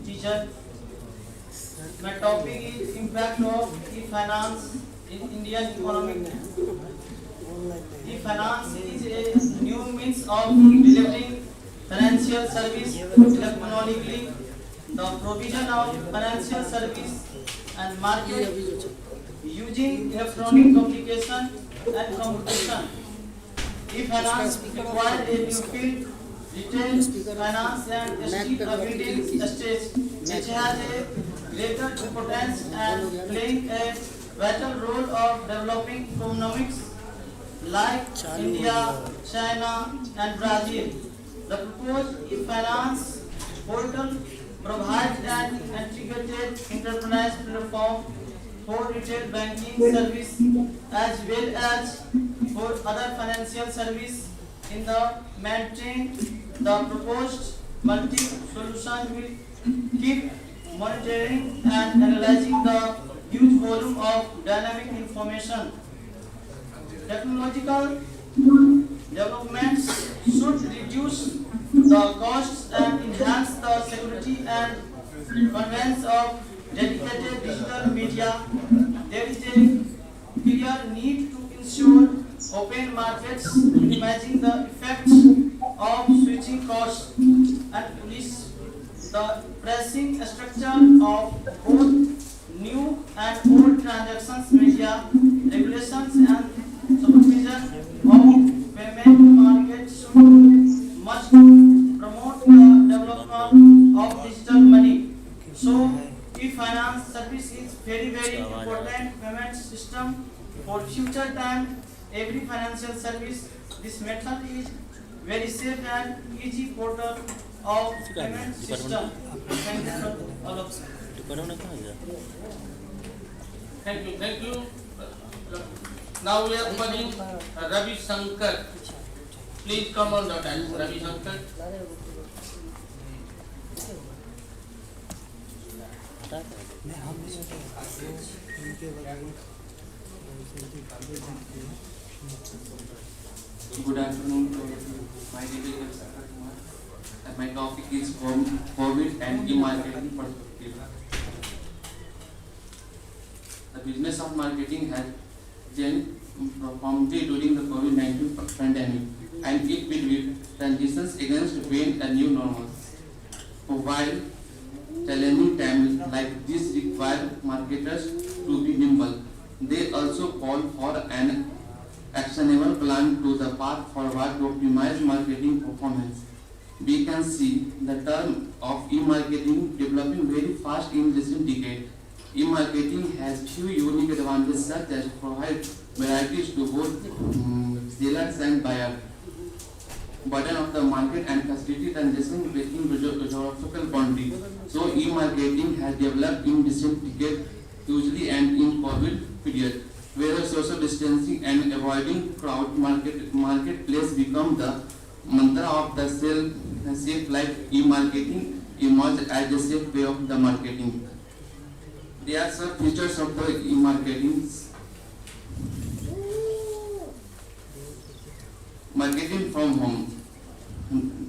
teacher. My topic is impact of e-finance in Indian economy. E-finance is a new means of delivering financial service electronically. The provision of financial service and market using electronic communication and computation. E-finance requires a new field retail finance and middle stage, which has a greater importance and playing a vital role of developing economics like India, China and Brazil. The proposed e-finance portal provides an integrated enterprise platform for retail banking service as well as for other financial service. In the maintain, the proposed multi-solution will keep monitoring and analyzing the huge volume of dynamic information. Technological developments should reduce the costs and enhance the security and convenience of dedicated digital media. There is a clear need to ensure open markets, minimizing the effects of switching costs and police the pricing structure of both new and old transactions, media regulations and supervision of payment markets must promote the development of digital money. So, e-finance service is very important payment system for future time. Every financial service, this method is very safe and easy portal of payment system. Thank you for all of you. Thank you. Now we are calling Ravi Shankar. Please come on the dais, Ravi Shankar. Good afternoon to everyone. My name is Ravi Shankar Kumar and my topic is COVID and e-marketing perspective. The business of marketing has changed profoundly during the COVID-19 pandemic and it will be transitions against being a new normal. While challenging times like this require marketers to be nimble, they also call for an actionable plan to the path forward to optimize marketing performance. We can see the term of e-marketing developing very fast in recent decades. E-marketing has few unique advantages such as provide varieties to both sellers and buyers, burden of the market and facility transaction within geographical boundary. So e-marketing has developed in recent decades, usually and in COVID period, where social distancing and avoiding crowd marketplace become the mantra of the safe life. E-marketing emerged as a safe way of the marketing. There are some features of the e-marketing. Marketing from home.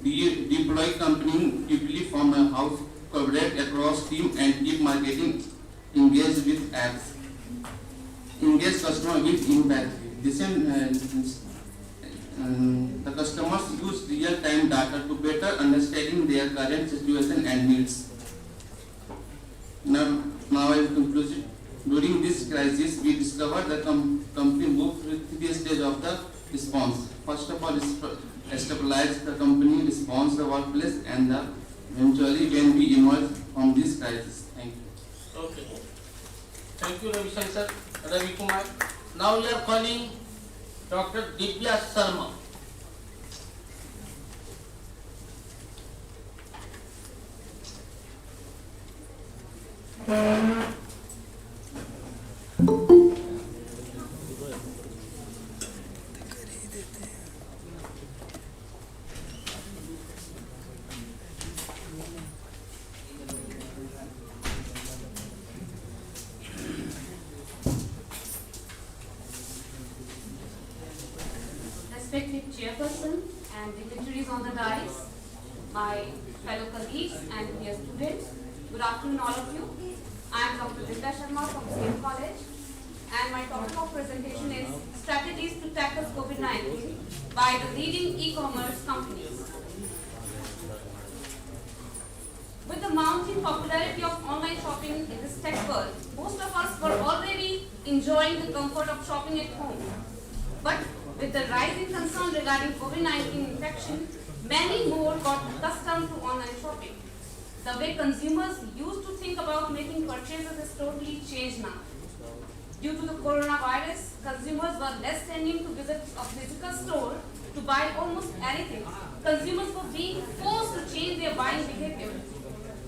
Deploy company typically from a house, collaborate across team and keep marketing engaged with apps. Engage customer with impact. The customers use real-time data to better understanding their current situation and needs. Now I conclude. During this crisis, we discovered the company moved through the stage of the response. First of all, stabilize the company, response the workplace, and eventually when we emerge from this crisis. Thank you. Okay. Thank you, Ravi Shankar, Ravi Kumar. Now we are calling Dr. Divya Sharma. Respected chairperson and dignitaries on the dais, my fellow colleagues and dear students, good afternoon all of you. I am Dr. Divya Sharma from State College and my topic of presentation is strategies to tackle COVID-19 by the leading e-commerce companies. With the mounting popularity of online shopping in this tech world, most of us were already enjoying the comfort of shopping at home. But with the rising concern regarding COVID-19 infection, Many more got accustomed to online shopping. The way consumers used to think about making purchases is totally changed now. Due to the coronavirus, consumers were less tending to visit a physical store to buy almost anything. Consumers were being forced to change their buying behavior.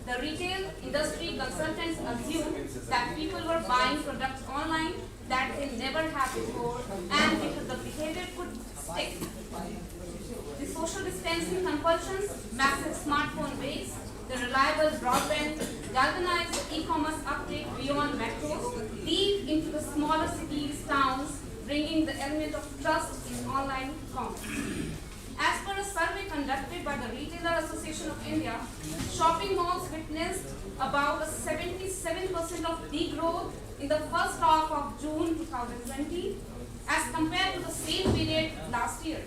The retail industry consultants assumed that people were buying products online that they never had before, and because the behavior could stick. The social distancing compulsions, massive smartphone base, the reliable broadband galvanized the e-commerce uptake beyond metros, deep into the smaller cities, towns, bringing the element of trust in online commerce. As per a survey conducted by the Retailer Association of India, shopping malls witnessed about a 77% of degrowth in the first half of June 2020 as compared to the same period last year.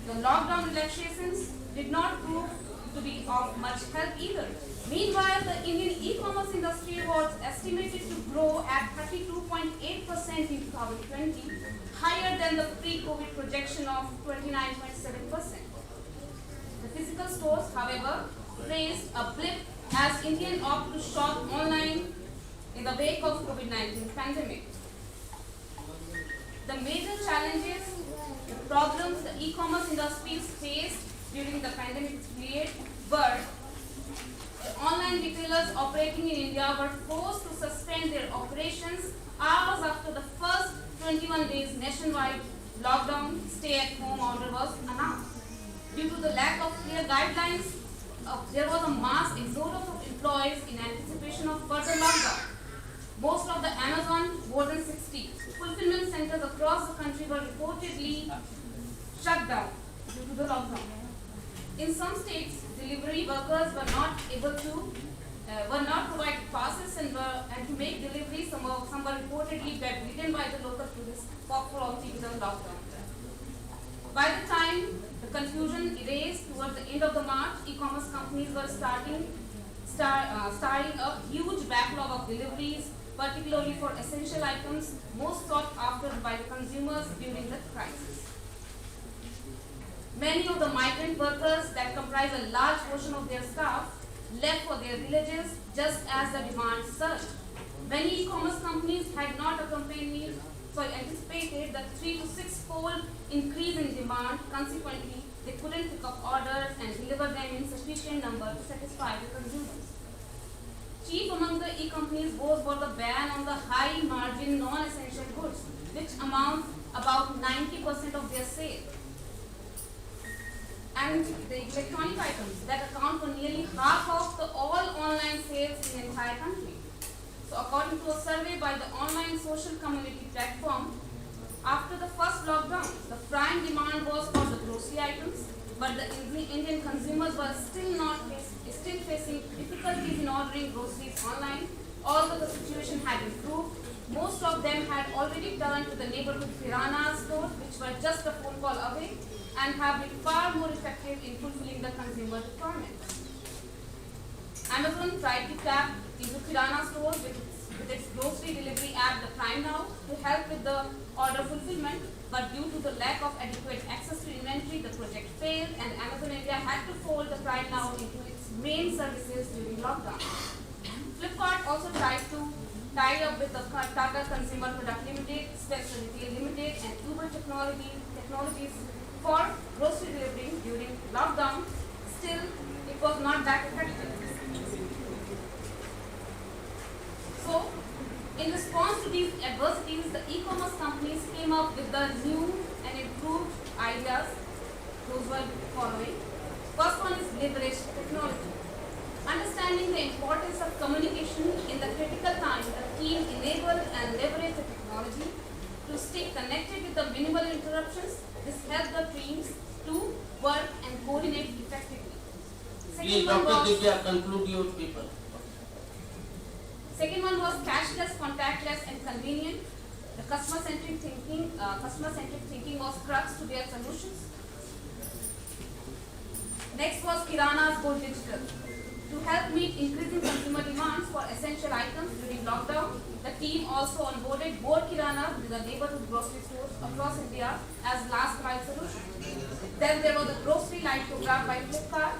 The lockdown relaxations did not prove to be of much help either. Meanwhile, the Indian e-commerce industry was estimated to grow at 32.8% in 2020, higher than the pre-COVID projection of 29.7%. The physical stores, however, faced a blip as Indians opt to shop online in the wake of COVID-19 pandemic. The major challenges, the problems the e-commerce industries faced during the pandemic period were the online retailers operating in India were forced to suspend their operations hours after the first 21 days nationwide lockdown stay-at-home order was announced. Due to the lack of clear guidelines, there was a mass exodus of employees in anticipation of further lockdown. Most of the Amazon, more than 60 fulfillment centers across the country were reportedly shut down due to the lockdown. In some states, delivery workers were not provided passes and to make deliveries. Some were reportedly bedridden by the local police for flouting the lockdown. By the time the confusion erased towards the end of the March, e-commerce companies were starting a huge backlog of deliveries, particularly for essential items most sought after by the consumers during the crisis. Many of the migrant workers that comprise a large portion of their staff left for their villages just as the demand surged. Many e-commerce companies had not anticipated the 3 to 6-fold increase in demand. Consequently, they couldn't pick up orders and deliver them in sufficient number to satisfy the consumers. Chief among the e-companies was for the ban on the high-margin non-essential goods, which amount about 90% of their sales, and the electronic items that account for nearly half of the all online sales in the entire country. So according to a survey by the online social community platform, after the first lockdown, the prime demand was for the grocery items, but the Indian consumers were still facing difficulties in ordering groceries online. Although the situation had improved, most of them had already turned to the neighborhood kirana stores, which were just a phone call away, and have been far more effective in fulfilling the consumer requirements. Amazon tried to tap into kirana stores with its grocery delivery app, the Prime Now, to help with the order fulfillment, but due to the lack of adequate access to inventory, the project failed, and Amazon India had to fold the Prime Now into its main services during lockdown. Flipkart also tried to tie up with the Tata Consumer Product Limited, Special Retail Limited, and Uber Technologies for grocery delivery during lockdown. Still, it was not that effective. So, in response to these adversities, the e-commerce companies came up with the new and improved ideas. Those were following. First one is leverage technology. Understanding the importance of communication in the critical time, the team enabled and leveraged the technology to stay connected with the minimal interruptions. This helped the teams to work and coordinate effectively. Please, Dr. Divya, conclude your paper. Second one was cashless, contactless, and convenient. The customer-centric thinking was crux to their solutions. Next was Kirana's Go Digital. To help meet increasing consumer demands for essential items during lockdown, the team also onboarded more kirana with the neighborhood grocery stores across India as last mile solution. Then there was the grocery line program by Flipkart.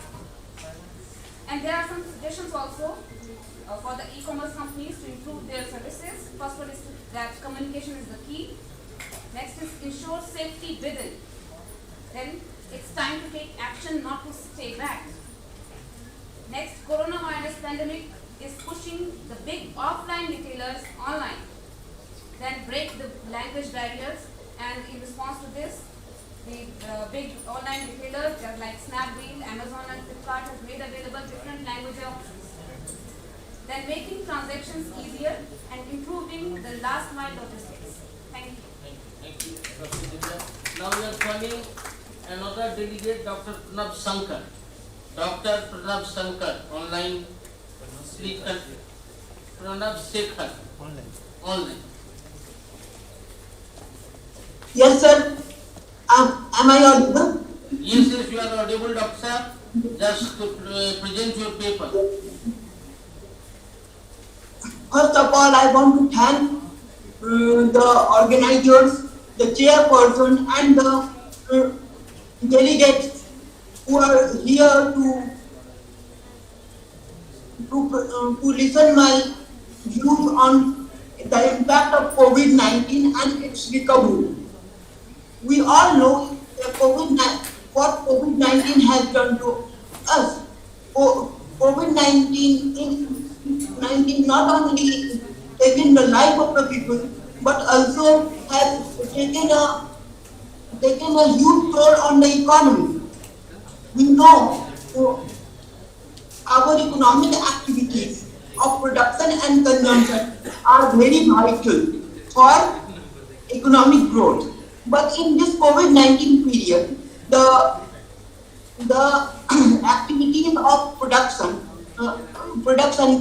And there are some suggestions also for the e-commerce companies to improve their services. First one is that communication is the key. Next is ensure safety within. Then it's time to take action, not to stay back. Next, coronavirus pandemic is pushing the big offline retailers online. Then break the language barriers, and in response to this, the big online retailers just like Snapdeal, Amazon and Flipkart have made available different language options. Then making transactions easier and improving the last mile logistics. Thank you. Thank you, Dr. Divya. Now we are calling another delegate, Dr. Pranav Shankar. Dr. Pranav Shankar, online. Please Pranav Shekhar. Online. Yes, sir. Am I audible? Yes, you are audible, doctor. Just present your paper. First of all, I want to thank the organizers, the chairperson, and the delegates who are here to listen my views on the impact of COVID-19 and its recovery. We all know that what COVID-19 has done to us. COVID-19 not only taken the life of the people, but also has taken a huge toll on the economy. We know our economic activities of production and consumption are very vital for economic growth. But in this COVID-19 period, the activities of production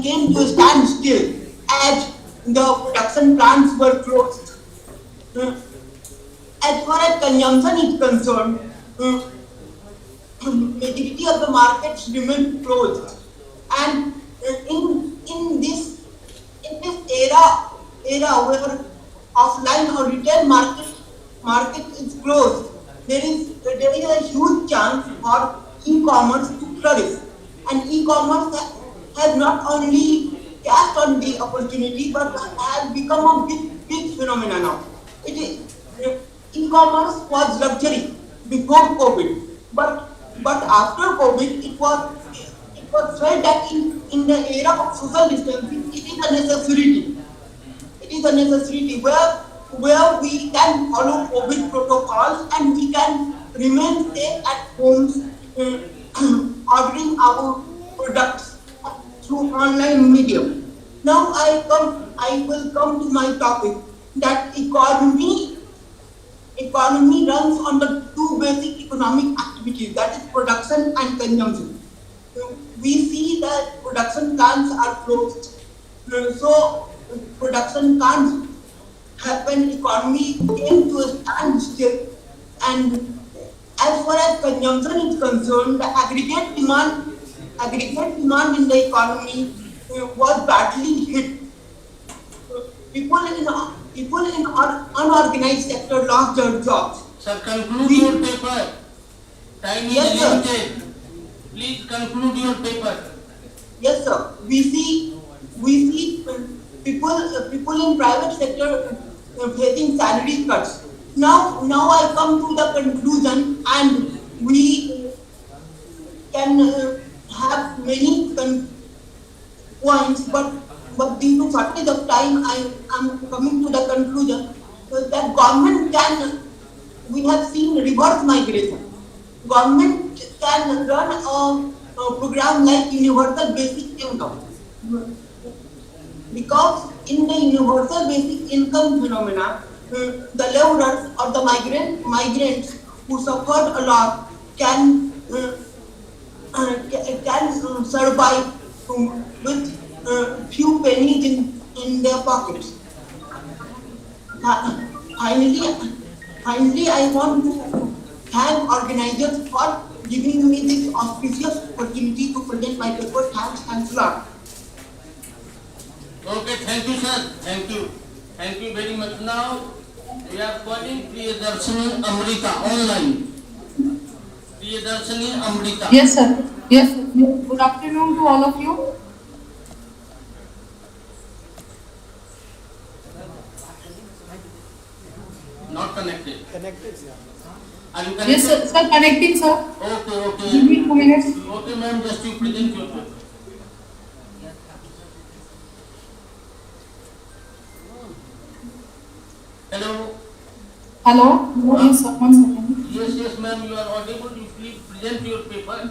came to a standstill as the production plants were closed. As far as consumption is concerned, majority of the markets remain closed, and in this era where offline or retail market is closed, there is a huge chance for e-commerce to flourish, and e-commerce has not only cast on the opportunity but has become a big phenomenon now. E-commerce was luxury before COVID, but after COVID it was felt that in the era of social distancing it is a necessity. It is a necessity where we can follow COVID protocols and we can remain safe at homes, ordering our products through online medium. Now I will come to my topic, that economy runs on the two basic economic activities, that is production and consumption. We see that production plants are closed, so production can't happen, economy came to a standstill, and as far as consumption is concerned, the aggregate demand in the economy was badly hit. People in unorganized sector lost their jobs. Sir, conclude your paper. Time is limited. Please conclude your paper. Yes, sir. We see people in private sector facing salary cuts. Now I come to the conclusion, and we can have many points, but due to shortage of time, I am coming to the conclusion that government can. We have seen reverse migration. Government can run a program like universal basic income, because in the universal basic income phenomena, the laborers or the migrants who suffered a lot can survive with few pennies in their pockets. Finally, I want to thank organizers for giving me this auspicious opportunity to present my paper. Thanks a lot. Okay, thank you, sir. Thank you. Thank you very much. Now, we are calling Priyadarshini Amrita online. Priyadarshini Amrita. Yes, sir. Yes, sir. Good afternoon to all of you. Not connected. Connected, sir. Are you connected? Yes, sir. Sir, connecting, sir. Okay, okay. Give me 2 minutes. Okay, ma'am, just you present your paper. Hello. Hello. Yes, sir. 1 second. Yes, yes, ma'am, you are audible. You please present your paper.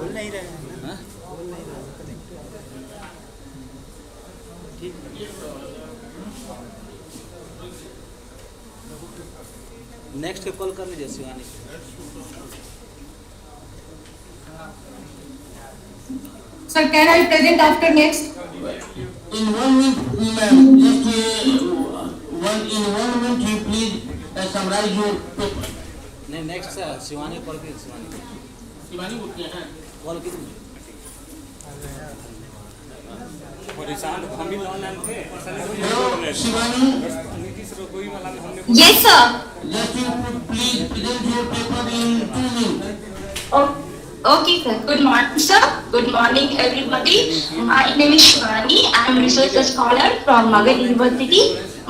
बोल नहीं रहे हैं हाँ? बोल नहीं रहे ठीक next के कॉल कर लीजिए Shivani Sir, can I present after next? In 1 minute, ma'am, just in 1 minute, you please summarize your paper. नहीं नेक्स्ट शिवानी कॉल कीजिए शिवानी शिवानी बोलते हैं कॉल कीजिए और ईशान हम भी ऑनलाइन थे Hello, Shivani. नीतीश रोगोई वाला में हमने Yes, sir. Just you please present your paper in 2 minutes. Oh, okay, sir. Good morning, sir. Good morning, everybody. My name is Shivani. I am research scholar from Magadha University.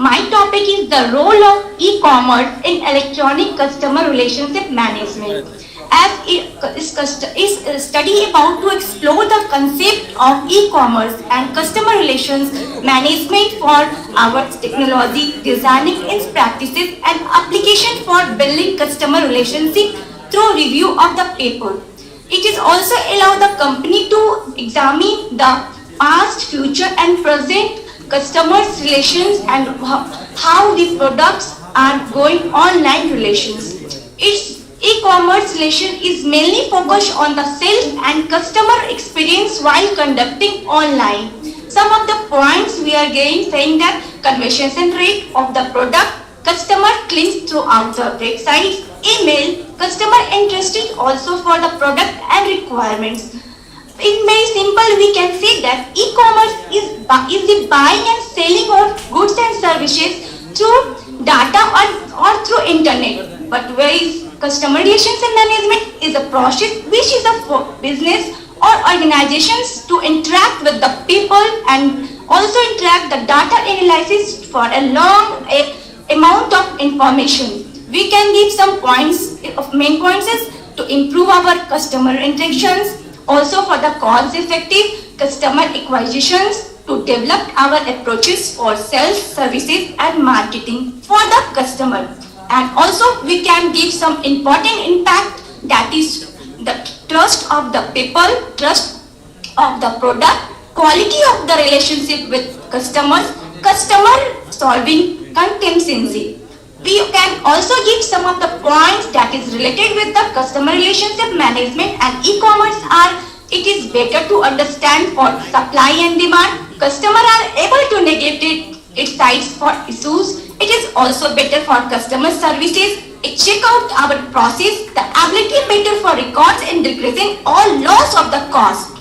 My topic is the role of e-commerce in electronic customer relationship management. As is a study about to explore the concept of e-commerce and customer relations management for our technology, designing its practices and application for building customer relationship through review of the paper. It is also allow the company to examine the past, future and present customers relations and how the products are going online relations. Its e-commerce relation is mainly focused on the sales and customer experience while conducting online. Some of the points we are getting saying that conversion rate of the product, customer clicks throughout the website, email, customer interested also for the product and requirements. In very simple, we can say that e-commerce is the buying and selling of goods and services through data or through internet. But whereas customer relations management is a process which is a business or organizations to interact with the people and also interact the data analysis for a long amount of information. We can give some points of main points is to improve our customer interactions, also for the cost-effective customer acquisitions, to develop our approaches for sales, services and marketing for the customer. And also we can give some important impact, that is the trust of the people, trust of the product, quality of the relationship with customers, customer solving contingency. We can also give some of the points that is related with the customer relationship management and e-commerce are, it is better to understand for supply and demand. Customers are able to negotiate its sites for issues. It is also better for customer services. It check out our process, the ability better for records and decreasing all loss of the cost.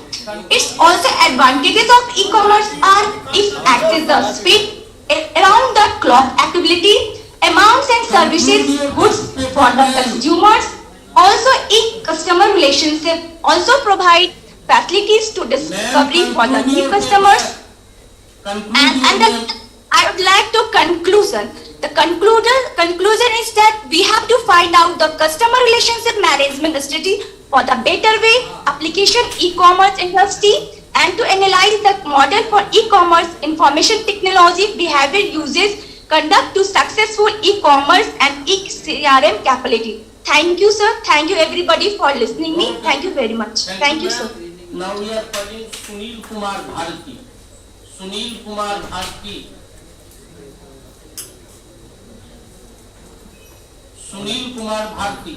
Its also advantages of e-commerce are it access the speed, around the clock activity, amounts and services, goods for the consumers. Also, e-customer relationship also provide facilities to discovery for the new customers. And I would like to conclusion. The conclusion is that we have to find out the customer relationship management strategy for the better way application e-commerce industry and to analyze the model for e-commerce information technology behavior uses conduct to successful e-commerce and e-CRM capability. Thank you, sir. Thank you, everybody, for listening me. Thank you very much. Thank you, sir. Now we are calling Sunil Kumar Bharti. Sunil Kumar Bharti. Sunil Kumar Bharti.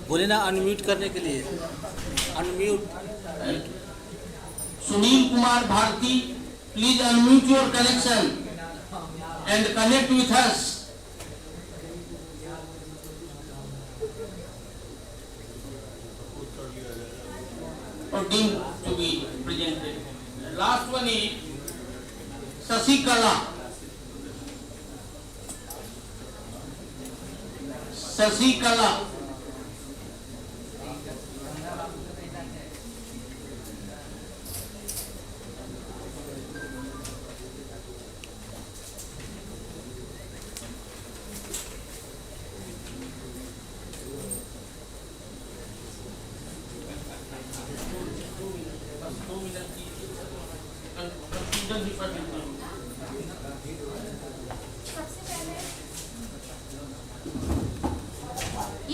बोले ना unmute करने के लिए unmute Sunil Kumar Bharti, please unmute your connection and connect with us. Or deemed to be presented. Last one is Sasikala. Sasikala.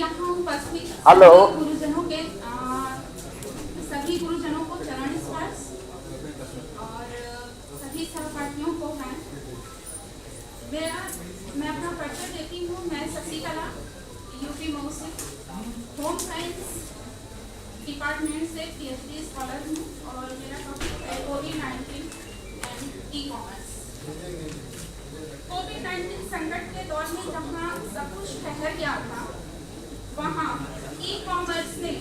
यहाँ उपस्थित hello. गुरुजनों के सभी गुरुजनों को चरण स्पर्श और सभी सहपाठियों को मैं अपना परिचय देती हूँ। मैं शशिकला यूपी मऊ से होम साइंस डिपार्टमेंट से PhD स्कॉलर हूँ और मेरा टॉपिक है कोविड-19 एंड ई कॉमर्स। कोविड-19 संकट के दौर में जहाँ सब कुछ ठहर गया था, वहाँ ई कॉमर्स ने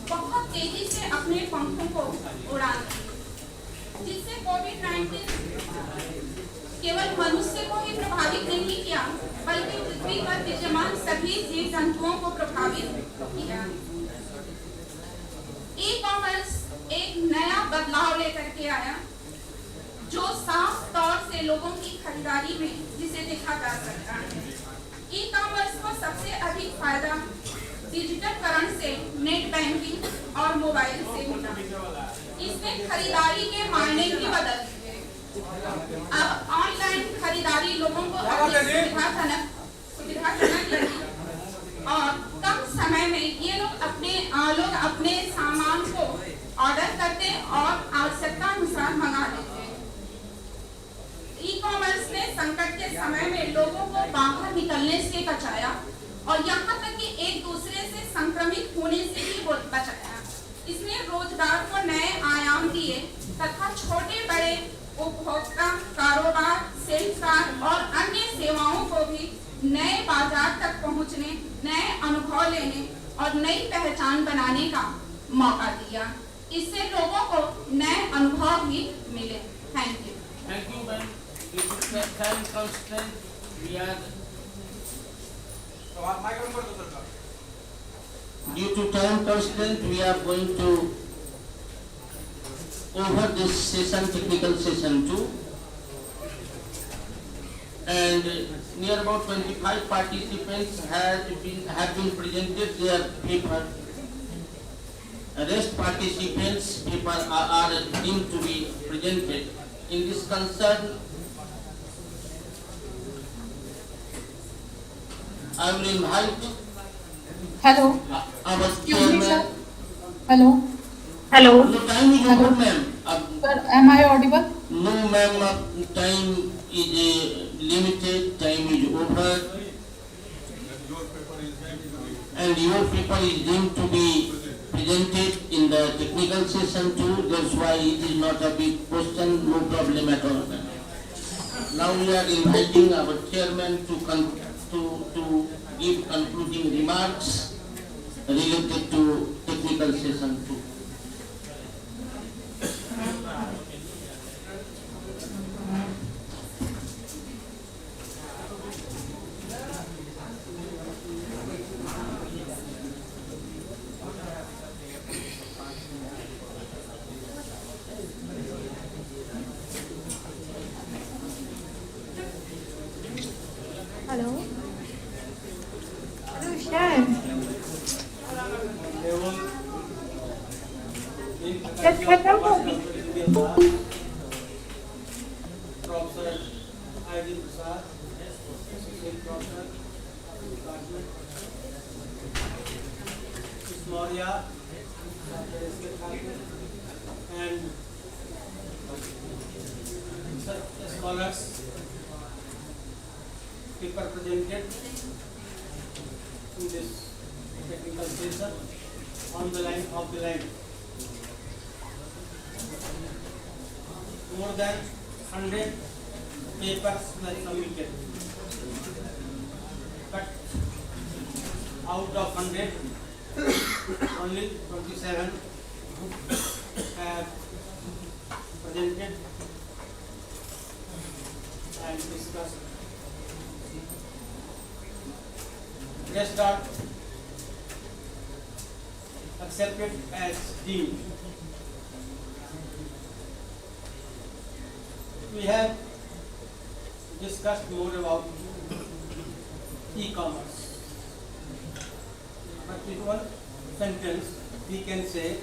बहुत तेजी से अपने पंखों को उड़ान दी, जिससे कोविड-19 केवल मनुष्य को ही प्रभावित नहीं किया बल्कि पृथ्वी पर विद्यमान सभी जीव जंतुओं को प्रभावित किया। ई कॉमर्स एक नया बदलाव लेकर के आया जो साफ तौर से लोगों की खरीदारी में जिसे देखा जा सकता है। ई कॉमर्स को सबसे अधिक फायदा डिजिटलकरण से, नेट बैंकिंग और मोबाइल से मिला। इसने खरीदारी के मायने ही बदल दिए। अब ऑनलाइन खरीदारी लोगों को अधिक सुविधाजनक लगी और कम समय में ये लोग अपने सामान को ऑर्डर करते और आवश्यकता अनुसार मंगा लेते। ई कॉमर्स ने संकट के समय में लोगों को बाहर निकलने से बचाया और यहाँ तक कि एक दूसरे से संक्रमित होने से भी बचाया। इसने रोजगार को नए आयाम दिए तथा छोटे बड़े उपभोक्ता, कारोबार, सेल्सकार और अन्य सेवाओं को भी नए बाजार तक पहुँचने, नए अनुभव लेने और नई पहचान बनाने का मौका दिया। इससे लोगों को नए अनुभव भी मिले। Thank you. Thank you, ma'am. Due to time constraint, we are. Due to time constraint, we are going to over this session, technical session 2, and near about 25 participants have been presented their paper. Rest participants' paper are deemed to be presented. In this concern, I will invite Hello. our Excuse me, sir. chairman. Hello. Hello. No, time is over, ma'am. Sir, am I audible? No, ma'am. Time is limited. Time is over. And your paper is deemed to be presented in the technical session too. That's why it is not a big question. No problem at all. Now we are inviting our chairman to give concluding remarks related to technical session 2. Hello. Professor I.D. Prasad, Associate Professor, Department, Ms. Maurya, and scholars, paper presented in this technical session on the line of the line. More than 100 papers were submitted, but out of 100, only 27 have presented and discussed. Rest are accepted as deemed. We have discussed more about e-commerce, but in one sentence we can say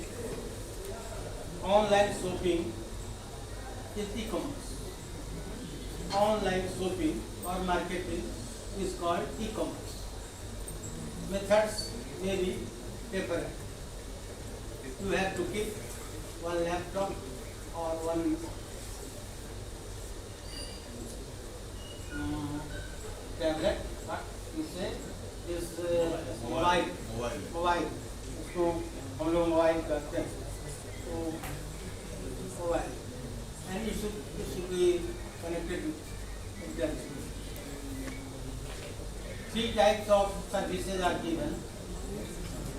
online shopping is e-commerce. Online shopping or marketing is called e-commerce. Methods may be different. You have to keep one laptop or one tablet, what you say is mobile उसको हम लोग mobile कहते हैं, तो mobile and it should be connected with them. 3 types of services are given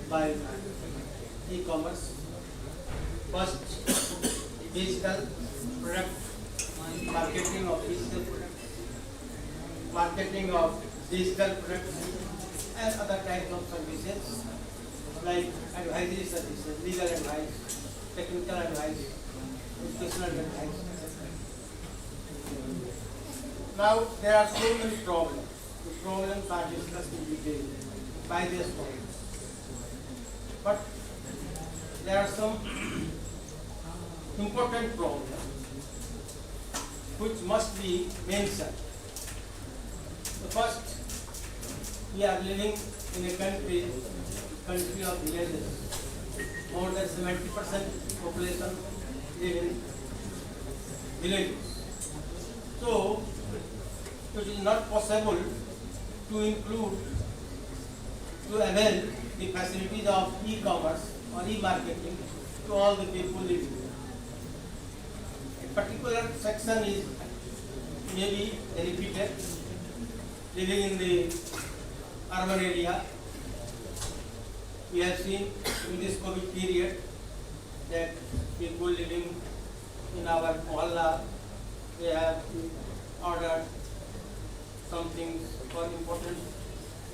by e-commerce. First, digital product marketing of digital products, marketing of digital products, and other types of services like advisory services, legal advice, technical advice, educational advice, etc. Now there are so many problems. The problems are discussed in detail by this point. But there are some important problems which must be mentioned. The first, we are living in a country of villages. More than 70% population live in villages. So it is not possible to include, to avail the facilities of e-commerce or e-marketing to all the people living. A particular section is maybe repeated, living in the urban area. We have seen in this COVID period that people living in our mohalla, they have ordered some things for important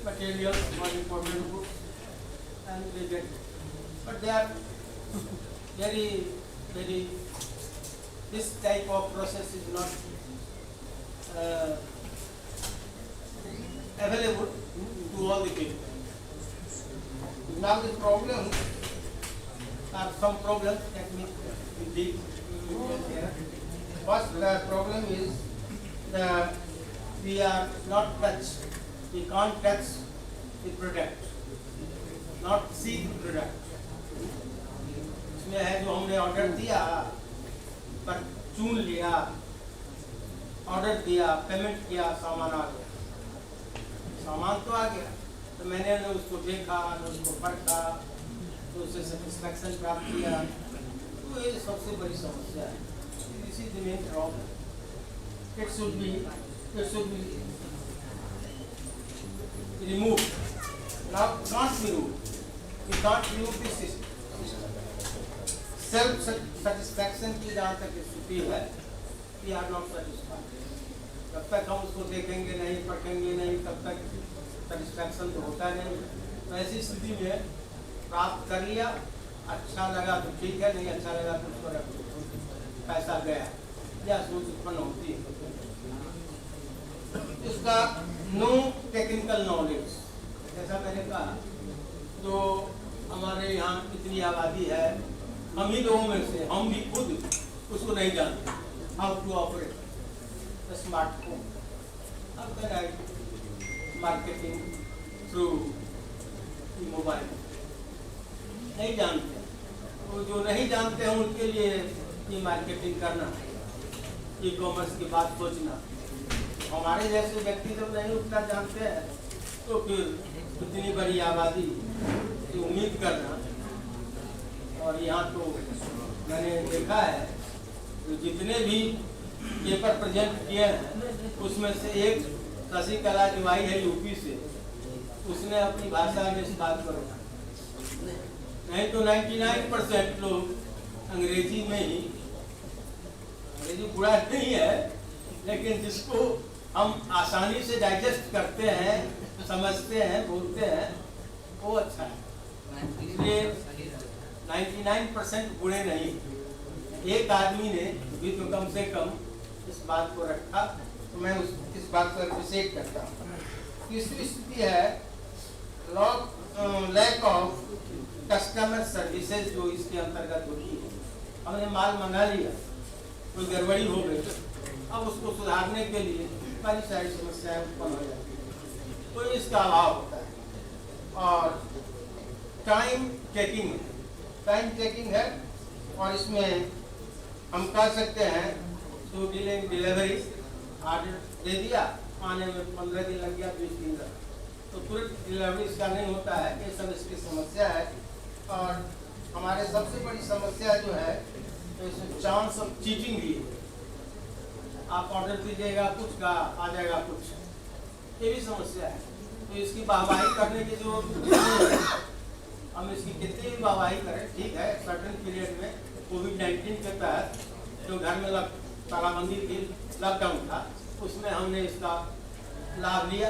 materials, for important goods, and they get. But they are very, this type of process is not available to all the people. Now the problems are some problems that we deal here. First problem is we are not touched. We can't touch the product, not see the product. इसमें है जो हमने order दिया पर चुन लिया, order दिया, payment किया, सामान आ गया, सामान तो आ गया, तो मैंने उसको देखा, उसको पढ़ा, तो उससे सेटिस्फैक्शन प्राप्त किया, तो ये सबसे बड़ी समस्या है. This is the main problem. It should be removed. Now not removed. We can't remove this system. Self satisfaction की जहाँ तक स्थिति है, we are not satisfied. जब तक हम उसको देखेंगे नहीं, पढ़ेंगे नहीं, तब तक satisfaction तो होता नहीं. तो ऐसी स्थिति में प्राप्त कर लिया, अच्छा लगा तो ठीक है, नहीं अच्छा लगा तो उसको रख दो, पैसा गया, यह सोच उत्पन्न होती है. इसका नो टेक्निकल नॉलेज, जैसा मैंने कहा, जो हमारे यहाँ इतनी आबादी है, हम ही लोगों में से हम भी खुद उसको नहीं जानते how to operate. smartphone, organize marketing through mobile. नहीं जानते, तो जो नहीं जानते हैं उनके लिए ई मार्केटिंग करना, ई कॉमर्स की बात सोचना, हमारे जैसे व्यक्ति जब नहीं उतना जानते हैं तो फिर इतनी बड़ी आबादी की उम्मीद करना। और यहाँ तो मैंने देखा है तो जितने भी पेपर प्रेजेंट किए हैं उसमें से एक शशिकला जो आई है यूपी से, उसने अपनी भाषा में इस बात को रखा, नहीं तो 99% लोग अंग्रेजी में ही, अंग्रेजी बुरा नहीं है लेकिन जिसको हम आसानी से डाइजेस्ट करते हैं, समझते हैं, बोलते हैं, वो अच्छा है। इसलिए 99% बुरे नहीं, एक आदमी ने भी तो कम से कम इस बात को रखा, तो मैं इस बात को अप्रिशिएट करता हूँ। तीसरी स्थिति है लैक ऑफ कस्टमर सर्विसेज जो इसके अंतर्गत होती है। हमने माल मंगा लिया, कोई गड़बड़ी हो गई, अब उसको सुधारने के लिए बड़ी सारी समस्याएं उत्पन्न हो जाती है, तो इसका अभाव होता है। और टाइम टेकिंग है और इसमें हम कह सकते हैं तो डिलीवरी ऑर्डर दे दिया, आने में 15 दिन लग गया, 20 दिन लगा, तो तुरंत डिलीवरी इसका नहीं होता है। ये सब इसकी समस्या है। और हमारे सबसे बड़ी समस्या जो है तो इसमें चांस ऑफ चीटिंग भी है। आप ऑर्डर दीजिएगा कुछ का, आ जाएगा कुछ, ये भी समस्या है। तो इसकी वाहवाही करने की जरूरत नहीं है। हम इसकी कितनी भी वाहवाही करें, ठीक है, सर्टेन पीरियड में कोविड-19 के तहत जो घर में तालाबंदी थी, लॉकडाउन था, उसमें हमने इसका लाभ लिया,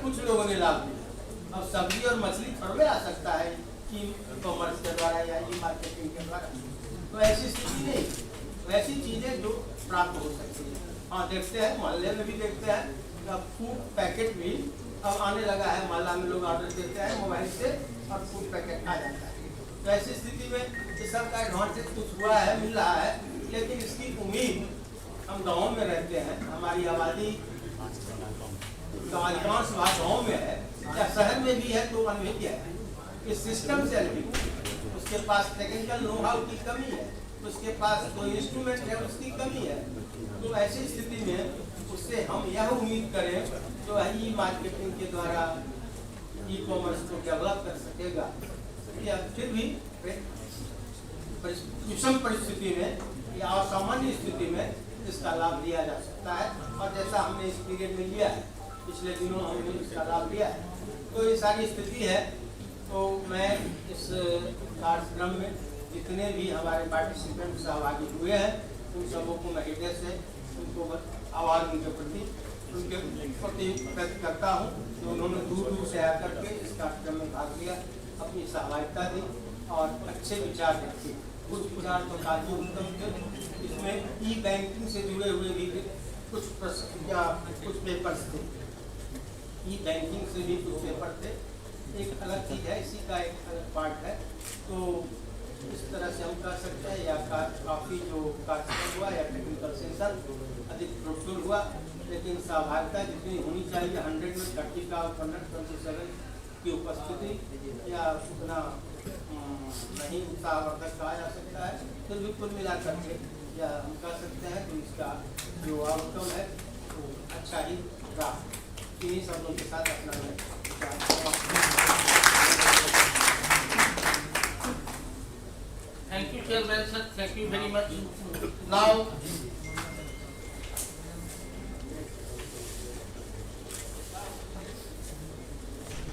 कुछ लोगों ने लाभ लिया। अब सब्जी और मछली थोड़े आ सकता है ई कॉमर्स के द्वारा या ई मार्केटिंग के द्वारा, तो ऐसी स्थिति नहीं, वैसी चीजें जो प्राप्त हो सकती है। हाँ, देखते हैं मोहल्ले में भी देखते हैं, फूड पैकेट भी अब आने लगा है, मोहल्ला में लोग ऑर्डर देते हैं मोबाइल से और फूड पैकेट आ जाता है। तो ऐसी स्थिति में इस सब का एडवांटेज कुछ हुआ है, मिल रहा है, लेकिन इसकी उम्मीद, हम गाँव में रहते हैं, हमारी आबादी का अधिकांश भाग गाँव में है या शहर में भी है, तो अनुभव है इस सिस्टम से अनुभव, उसके पास टेक्निकल नो हाउ की कमी है, उसके पास कोई इंस्ट्रूमेंट है उसकी कमी है। तो ऐसी स्थिति में उससे हम यह उम्मीद करें तो ई मार्केटिंग के द्वारा ई कॉमर्स को डेवलप कर सकेगा, या फिर भी विषम परिस्थिति में या असामान्य स्थिति में इसका लाभ लिया जा सकता है। और जैसा हमने इस पीरियड में लिया है, पिछले दिनों हमने इसका लाभ लिया है, तो ये सारी स्थिति है। तो मैं इस कार्यक्रम में जितने भी हमारे पार्टिसिपेंट सहभागी हुए हैं उन सबों को मैं हृदय से उनको आभार उनके प्रति व्यक्त करता हूँ कि उन्होंने दूर दूर से आकर के इस कार्यक्रम में भाग लिया, अपनी सहभागिता दी और अच्छे विचार रखे। कुछ विचार तो काफी उत्तम थे, इसमें ई बैंकिंग से जुड़े हुए भी कुछ प्रश्न या कुछ पेपर्स थे, ई बैंकिंग से भी कुछ पेपर थे, एक अलग चीज है, इसी का एक अलग पार्ट है। तो इस तरह से हम कह सकते हैं, या काफ़ी जो कार्यक्रम हुआ या टेक्निकल सेशन अधिक फ्रूटफुल हुआ, लेकिन सहभागिता जितनी होनी चाहिए 100 में 30 का 127 की उपस्थिति या उतना नहीं उत्साहवर्धक कहा जा सकता है, फिर भी कुल मिलाकर के या हम कह सकते हैं कि इसका जो आउटकम है वो अच्छा ही रहा। इन्हीं शब्दों के साथ अपना Thank you, Chairman, sir. Thank you very much. Now,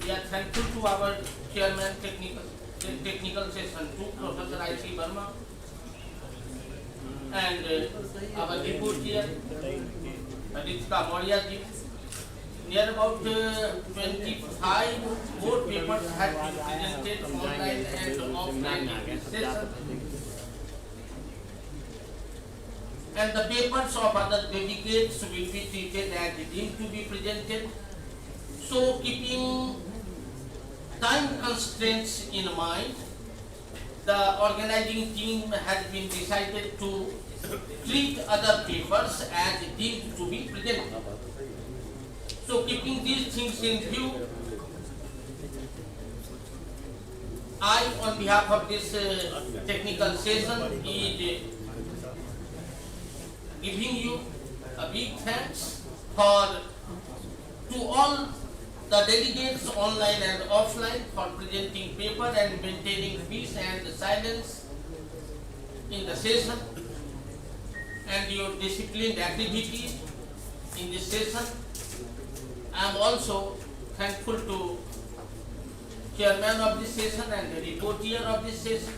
we are thankful to our Chairman technical session 2, Professor I.C. Verma, and our deputy chair, Ritika Moria ji. Near about 25 more papers have been presented online and offline in this session. And the papers of other delegates will be treated as deemed to be presented. So, keeping time constraints in mind, the organizing team has been decided to treat other papers as deemed to be presented. So keeping these things in view, I, on behalf of this technical session, is giving you a big thanks to all the delegates online and offline for presenting paper and maintaining peace and silence in the session, and your disciplined activity in this session. I am also thankful to chairman of this session and the reporter of this session.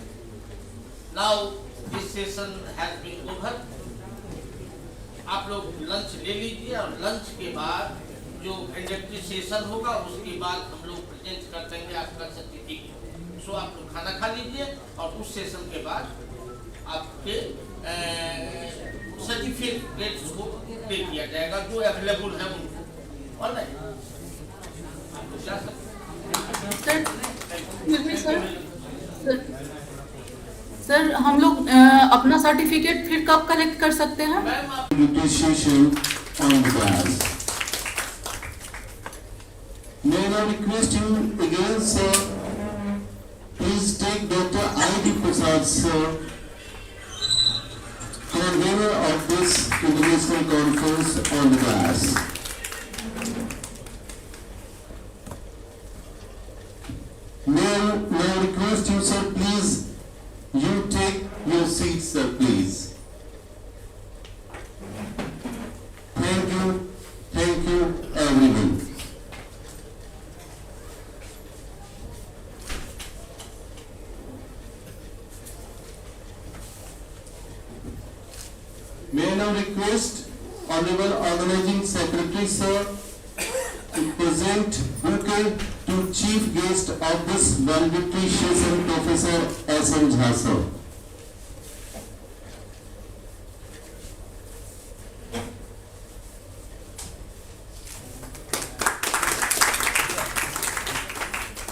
Now this session has been over. आप लोग lunch ले लीजिए और lunch के बाद जो inductive session होगा उसके बाद हम लोग प्रेजेंट कर देंगे आपका सर्टिफिकेट। सो आप लोग खाना खा लीजिए और उस सेशन के बाद आपके सर्टिफिकेट्स को दे दिया जाएगा जो अवेलेबल है उनको। और नहीं आप लोग जा सकते। सर हम लोग अपना सर्टिफिकेट फिर कब कलेक्ट कर सकते हैं? May I request you again, sir, please take Dr. I.D. Prasad, sir, convener of this international conference on the dais. May I now request you, sir, please, you take your seats, sir, please. Thank you, everyone. May I now request Honorable Organizing Secretary, sir, to present bouquet to Chief Guest of this valedictory session, Professor S.M. Jha, sir.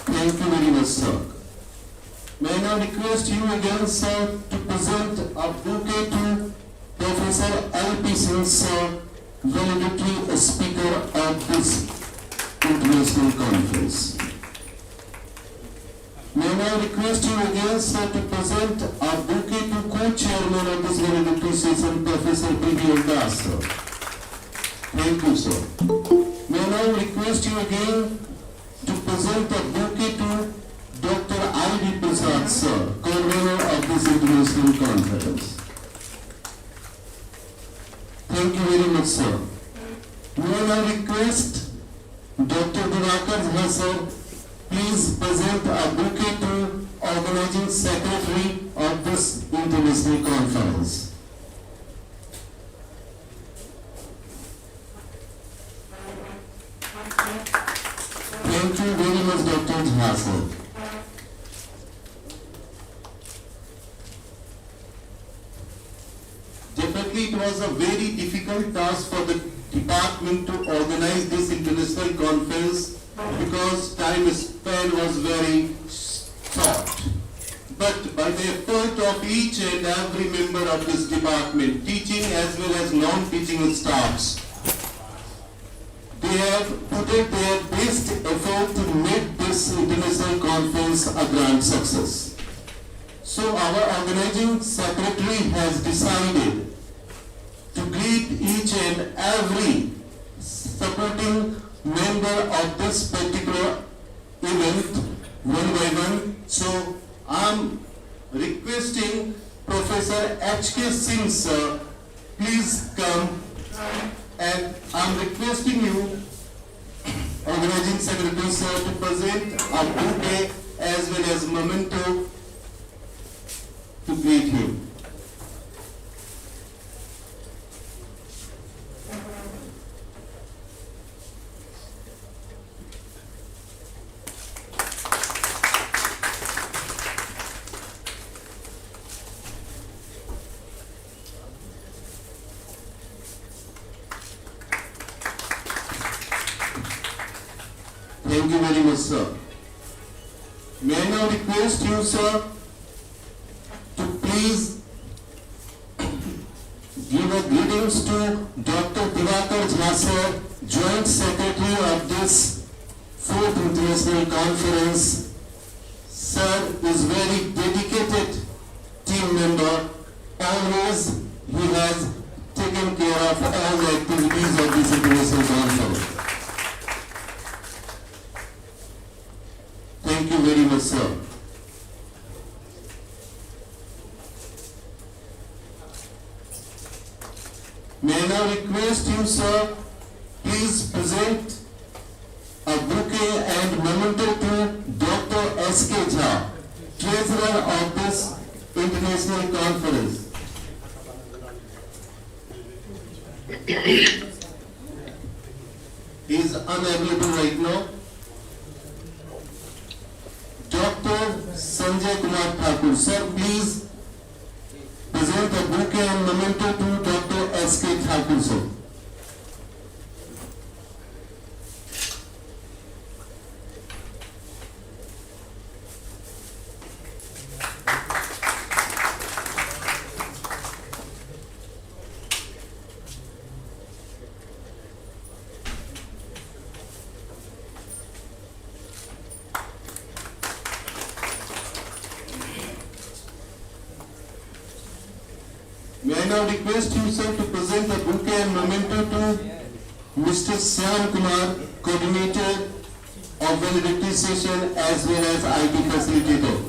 Thank you very much, sir. May I now request you again, sir, to present a bouquet to Professor L.P. Singh, sir, valedictory speaker of this international conference. May I now request you again, sir, to present a bouquet to co-chairman of this valedictory session, Professor P.B. Das, sir. Thank you, sir. May I now request you again to present a bouquet to Dr. I.D. Prasad, sir, convener of this international conference. Thank you very much, sir. May I now request Dr. Diwakar Jha, sir, please present a bouquet to Organizing Secretary of this international conference. Thank you very much, Dr. Jha, sir. Definitely it was a very difficult task for the department to organize this international conference because time span was very short. But by the effort of each and every member of this department, teaching as well as non-teaching staffs, they have put their best effort to make this international conference a grand success. So our organizing secretary has decided to greet each and every supporting member of this particular event one by one. So I'm requesting Professor H.K. Singh, sir, please come, and I'm requesting you, Organizing Secretary, sir, to present a bouquet as well as memento to greet him. Thank you very much, sir. May I now request you, sir, to please comes to Dr. Diwakar Jha sir, Joint Secretary of this 4th International Conference. Sir is very dedicated team member. Always he has taken care of all the activities of this international conference. Thank you very much, sir. May I now request you, sir, please present a bouquet and memento to Dr. S.K. Jha, Treasurer of this international conference. He is unavailable right now. Dr. Sanjay Kumar Thakur, sir, please present a bouquet and memento to Dr. S.K. Thakur, sir. May I now request you, sir, to present a bouquet and memento to Mr. Syam Kumar, Coordinator of Valedictory Session as well as IT Facilitator.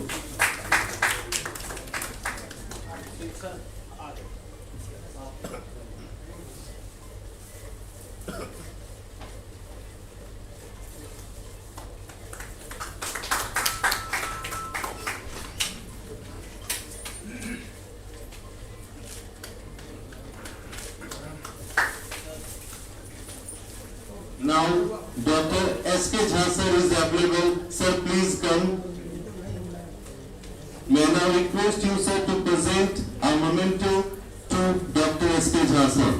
Now, Dr. S.K. Jha sir is available. Sir, please come. May I now request you, sir, to present a memento to Dr. S.K. Jha sir.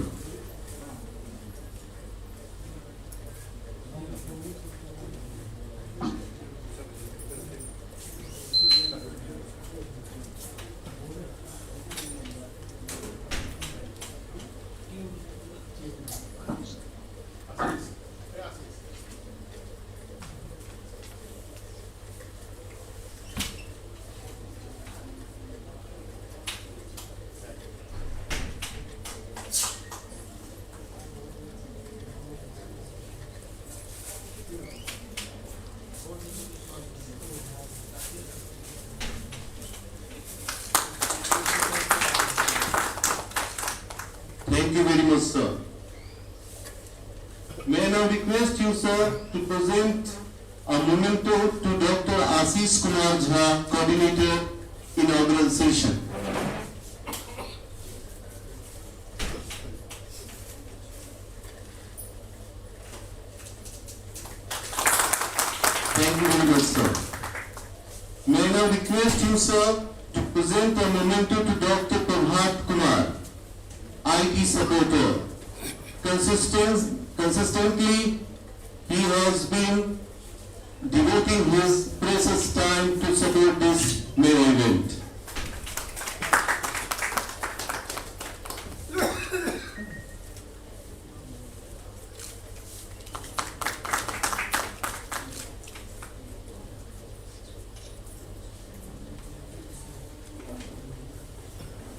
Thank you very much, sir. May I now request you, sir, to present a memento to Dr. Ashish Kumar Jha, Coordinator, Inaugural Session. Thank you very much, sir. May I now request you, sir, to present a memento to Dr. Prabhat Kumar, IT supporter. Consistently, he has been devoting his precious time to support this mega event.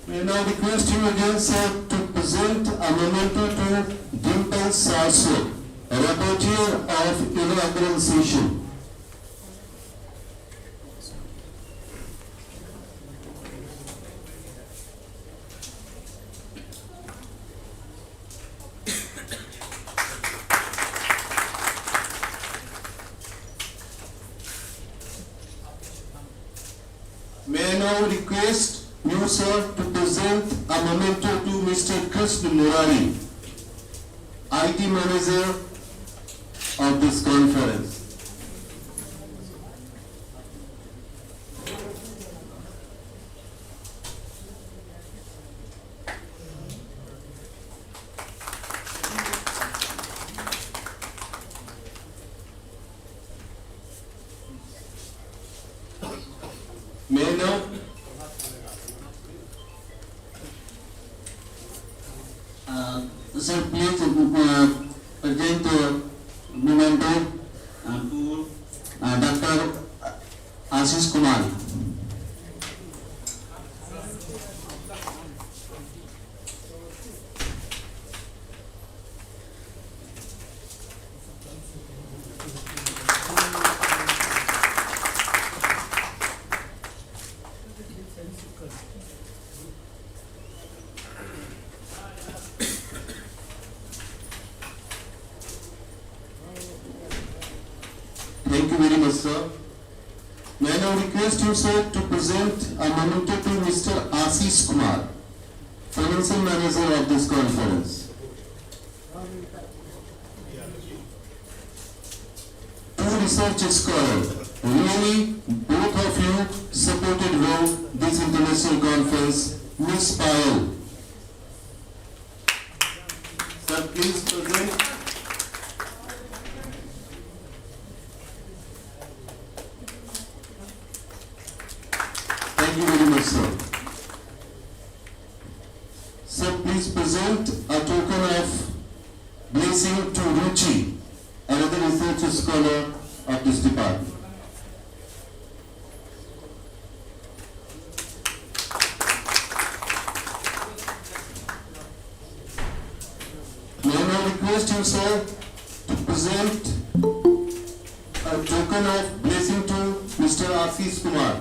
We now request you again, sir, to present a memento to Dimple Sarso, a rapporteur of inaugural session. May I now request you, sir, to present a memento to Mr. Krishna Murari, IT Manager of this conference. May I now urgent memento to Dr. Ashish Kumar. Thank you very much, sir. May I now request you, sir, to present a memento to Mr. Ashish Kumar, Financial Manager of this conference. Two research scholars, really both of you supported well this international conference. Ms. Payal. Sir, please present. Thank you very much, sir. Sir, please present a token of blessing to Ruchi, another research scholar of this department. May I now request you, sir, to present a token of blessing to Mr. Ashish Kumar.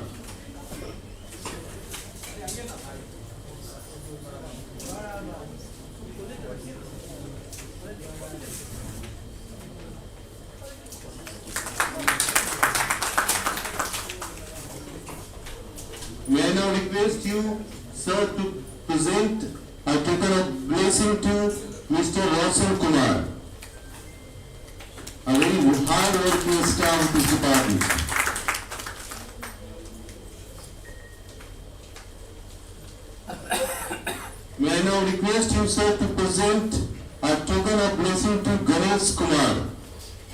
May I now request you, sir, to present a token of blessing to Mr. Roshan Kumar, a very hard-working staff of this department. May I now request you, sir, to present a token of blessing to Ganesh Kumar,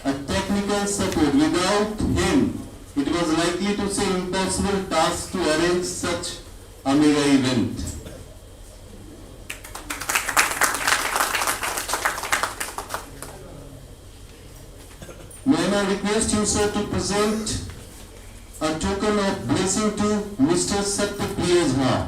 a technical support. Without him, it was likely to say impossible task to arrange such a mega event. May I now request you, sir, to present a token of blessing to Mr. Satyapriya Jha.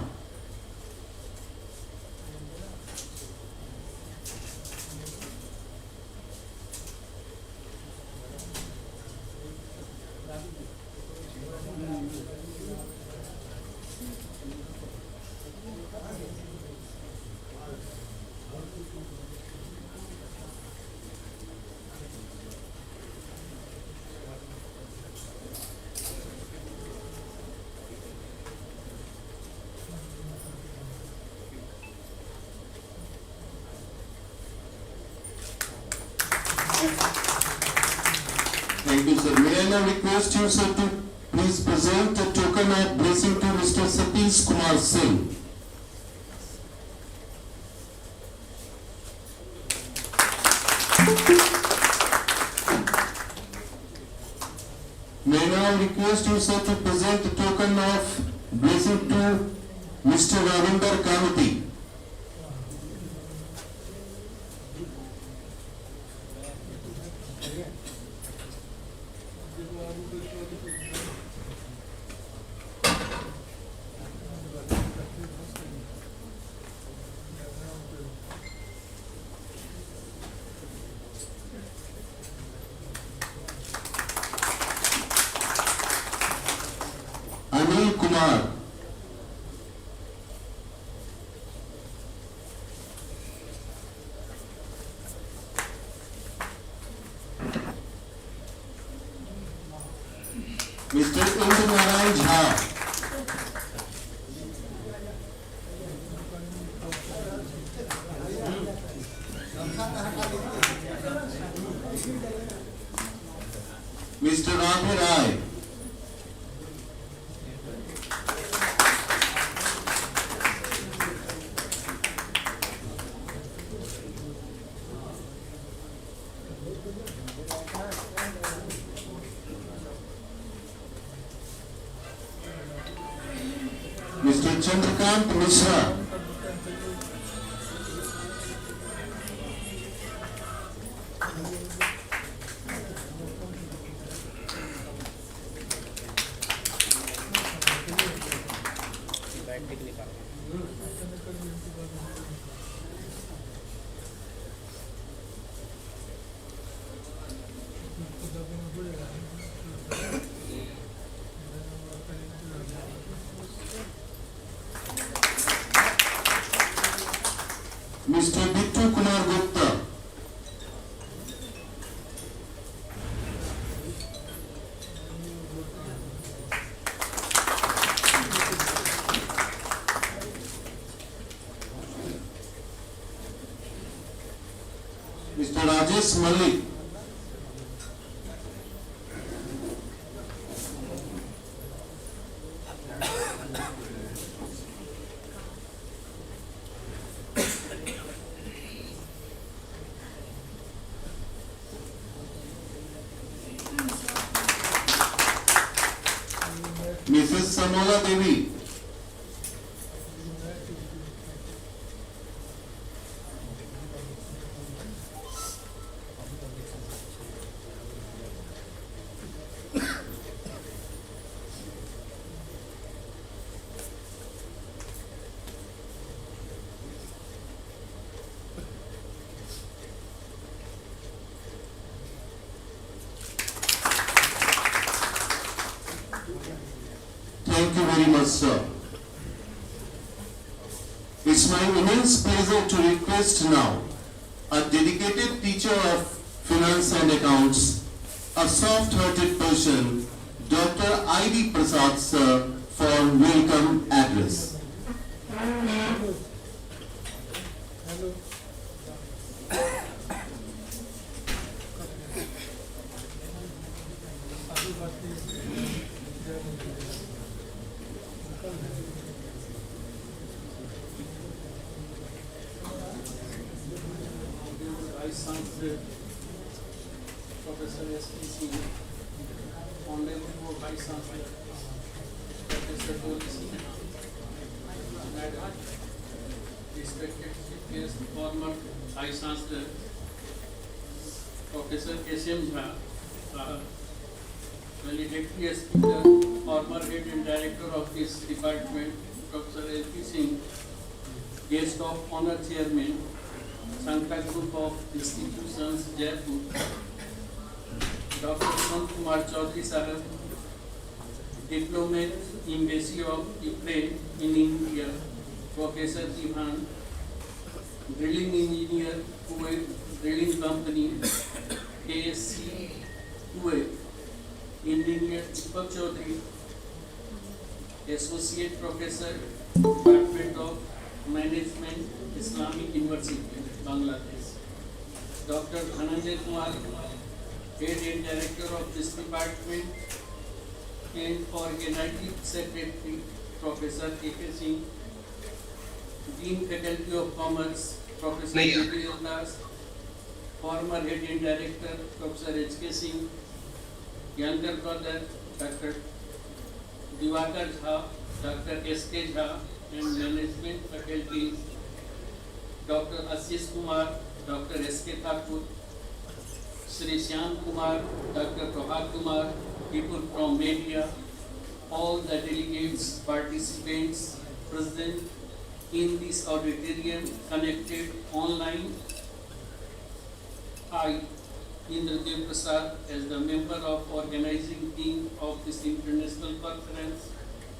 Thank you, sir. May I now request you, sir, to please present a token of blessing to Mr. Satish Kumar Singh. May I now request you, sir, to present a token of blessing to Mr. Ravinder Kamati. Anil Kumar. Mr. Indra Narayan Jha. Mr. Ravi Rai. Mr. Chandrakant Mishra. Mr. Bittu Kumar Gupta. Mr. Rajesh Malik. Mrs. Samola Devi. Thank you very much, sir. It's my immense pleasure to request now a dedicated teacher of finance and accounts, a soft-hearted person, Dr. I.D. Prasad, sir, for welcome address. Vice Chancellor, Professor S.P. Honorable Vice Chancellor, Professor Dolisi, Madam, respected chief guest, former Vice Chancellor, Professor S.M. Jha, valedictory speaker, former head and director of this department, Professor L.P. Singh, guest of honor chairman, Sankta Group of Institutions, Jaipur, Dr. Sant Kumar Chaudhary Sahab, Diplomat, Embassy of Ukraine in India, Professor Ivan, Drilling Engineer, Kuwait Drilling Company, KSC, Kuwait, Engineer Deepak Chaudhary, Associate Professor, Department of Management, Islamic University, Bangladesh. Dr. Dhananjay Kumar, Head and Director of this department, and Organizing Secretary, Professor A.K. Singh, Dean Faculty of Commerce, Professor Gabriel Das, former Head and Director, Professor H.K. Singh, younger brother, Dr. Diwakar Jha, Dr. S.K. Jha, and management faculty, Dr. Ashish Kumar, Dr. S.K. Thakur, Sri Shyam Kumar, Dr. Prabhat Kumar, people from media, all the delegates, participants present in this auditorium, connected online. I, Indradev Prasad, as the member of organizing team of this international conference,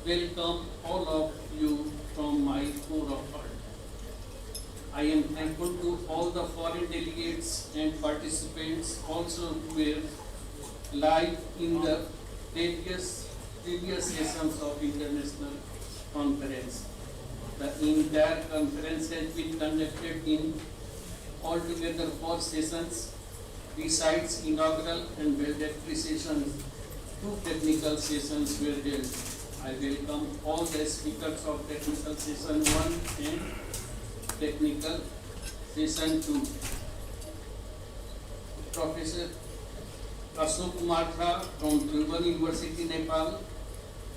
welcome all of you from my core of heart. I am thankful to all the foreign delegates and participants also who were live in the previous sessions of international conference. The entire conference has been conducted in altogether 4 sessions. Besides inaugural and valedictory sessions, 2 technical sessions were held. I welcome all the speakers of technical session 1 and technical session 2. Professor Ashok Kumar Jha from Tribhuvan University, Nepal.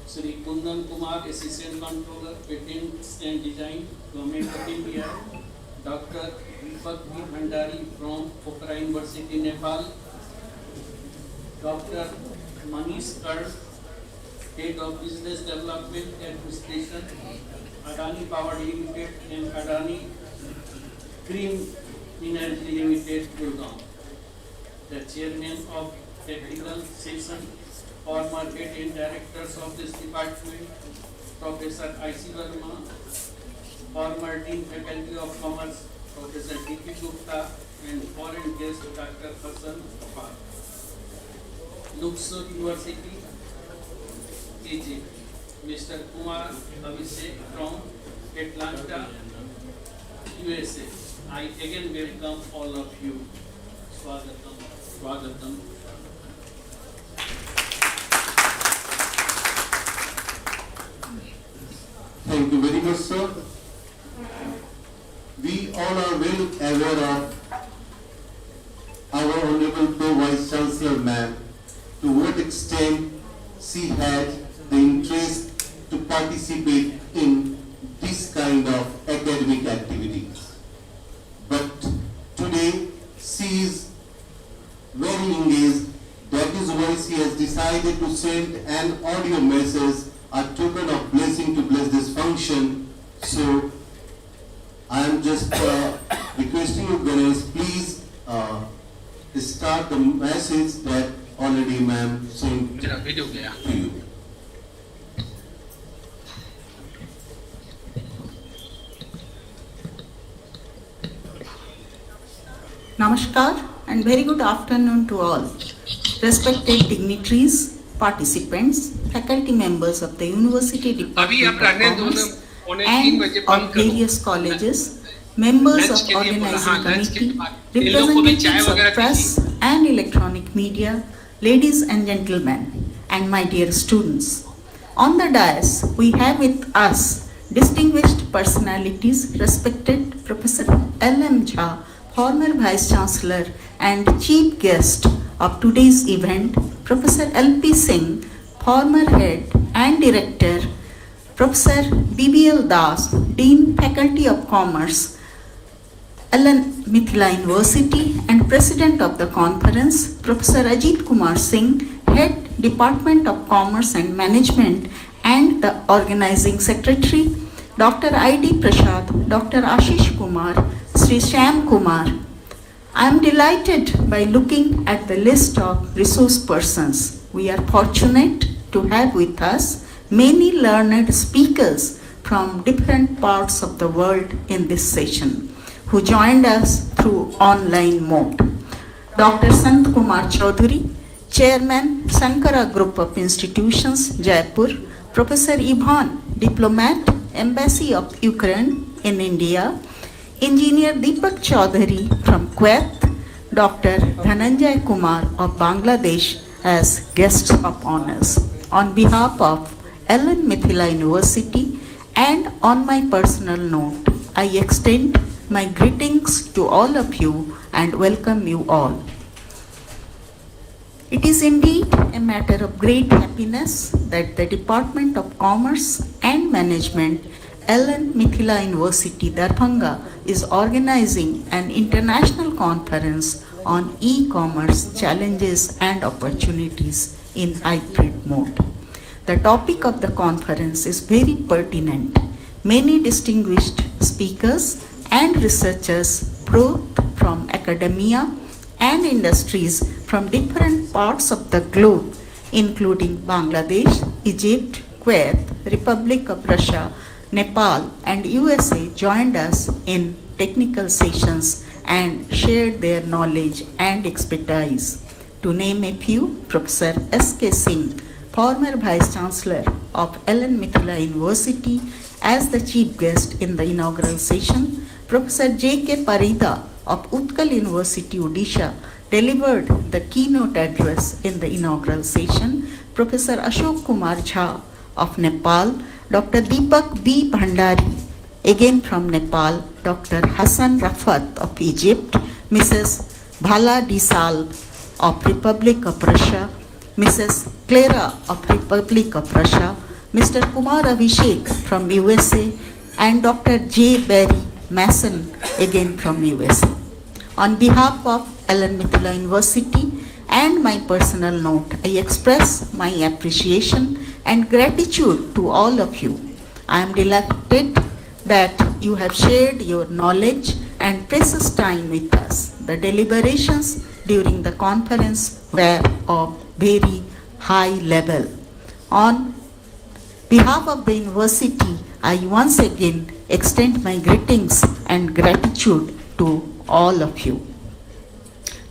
Sri Kundan Kumar, Assistant Controller, Patents and Design, Government of India. Dr. Deepak B. Bhandari from Pokhara University, Nepal. Dr. Manish Kar, Head of Business Development Administration, Adani Power Limited and Adani Green Energy Limited, Gurgaon. The Chairman of Technical Section, former head and directors of this department, Professor I.C. Verma, former Dean Faculty of Commerce, Professor D.P. Gupta, and foreign guest Dr. Hassan Afar. Luxor University, Egypt, Mr. Kumar Abhishek from Atlanta, USA. I again welcome all of you. Swagatam, Swagatam. Thank you very much, sir. We all are well aware of our Honorable Pro-Vice Chancellor Ma'am, to what extent she had the interest to participate in this kind of academic activities. But today she is very engaged. That is why she has decided to send an audio message, a token of blessing to bless this function. So I am just requesting you, Ganesh, please start the message that already ma'am sent to you. Namaskar and very good afternoon to all. Respected dignitaries, participants, faculty members of the University Department of Commerce and of various colleges, members of organizing committee, representatives of press and electronic media, ladies and gentlemen, and my dear students. On the dais, we have with us distinguished personalities, respected Professor L.M. Jha, former Vice Chancellor and Chief Guest of today's event, Professor L.P. Singh, former Head and Director, Professor B.B.L. Das, Dean Faculty of Commerce, Ellen Mithila University, and President of the Conference, Professor Ajit Kumar Singh, Head Department of Commerce and Management, and the Organizing Secretary, Dr. I.D. Prasad, Dr. Ashish Kumar, Sri Shyam Kumar. I am delighted by looking at the list of resource persons. We are fortunate to have with us many learned speakers from different parts of the world in this session, who joined us through online mode. Dr. Sant Kumar Chaudhary, Chairman, Sankara Group of Institutions, Jaipur. Professor Ivan, Diplomat, Embassy of Ukraine in India. Engineer Deepak Chaudhary from Kuwait. Dr. Dhananjay Kumar of Bangladesh as guests of honors. On behalf of Ellen Mithila University and on my personal note, I extend my greetings to all of you and welcome you all. It is indeed a matter of great happiness that the Department of Commerce and Management, Ellen Mithila University, Darbhanga, is organizing an international conference on e-commerce challenges and opportunities in hybrid mode. The topic of the conference is very pertinent. Many distinguished speakers and researchers, both from academia and industries from different parts of the globe, including Bangladesh, Egypt, Kuwait, Republic of Russia, Nepal, and USA, joined us in technical sessions and shared their knowledge and expertise. To name a few, Professor S.K. Singh, former Vice Chancellor of Ellen Mithila University, as the chief guest in the inaugural session. Professor J.K. Parida of Utkal University, Odisha, delivered the keynote address in the inaugural session. Professor Ashok Kumar Jha of Nepal, Dr. Deepak B. Bhandari, again from Nepal, Dr. Hassan Rafat of Egypt, Mrs. Bhala Disal of Republic of Russia, Mrs. Clara of Republic of Russia, Mr. Kumar Abhishek from USA, and Dr. J. Barry Mason, again from USA. On behalf of Ellen Mithila University and my personal note, I express my appreciation and gratitude to all of you. I am delighted that you have shared your knowledge and precious time with us. The deliberations during the conference were of very high level. On behalf of the university, I once again extend my greetings and gratitude to all of you.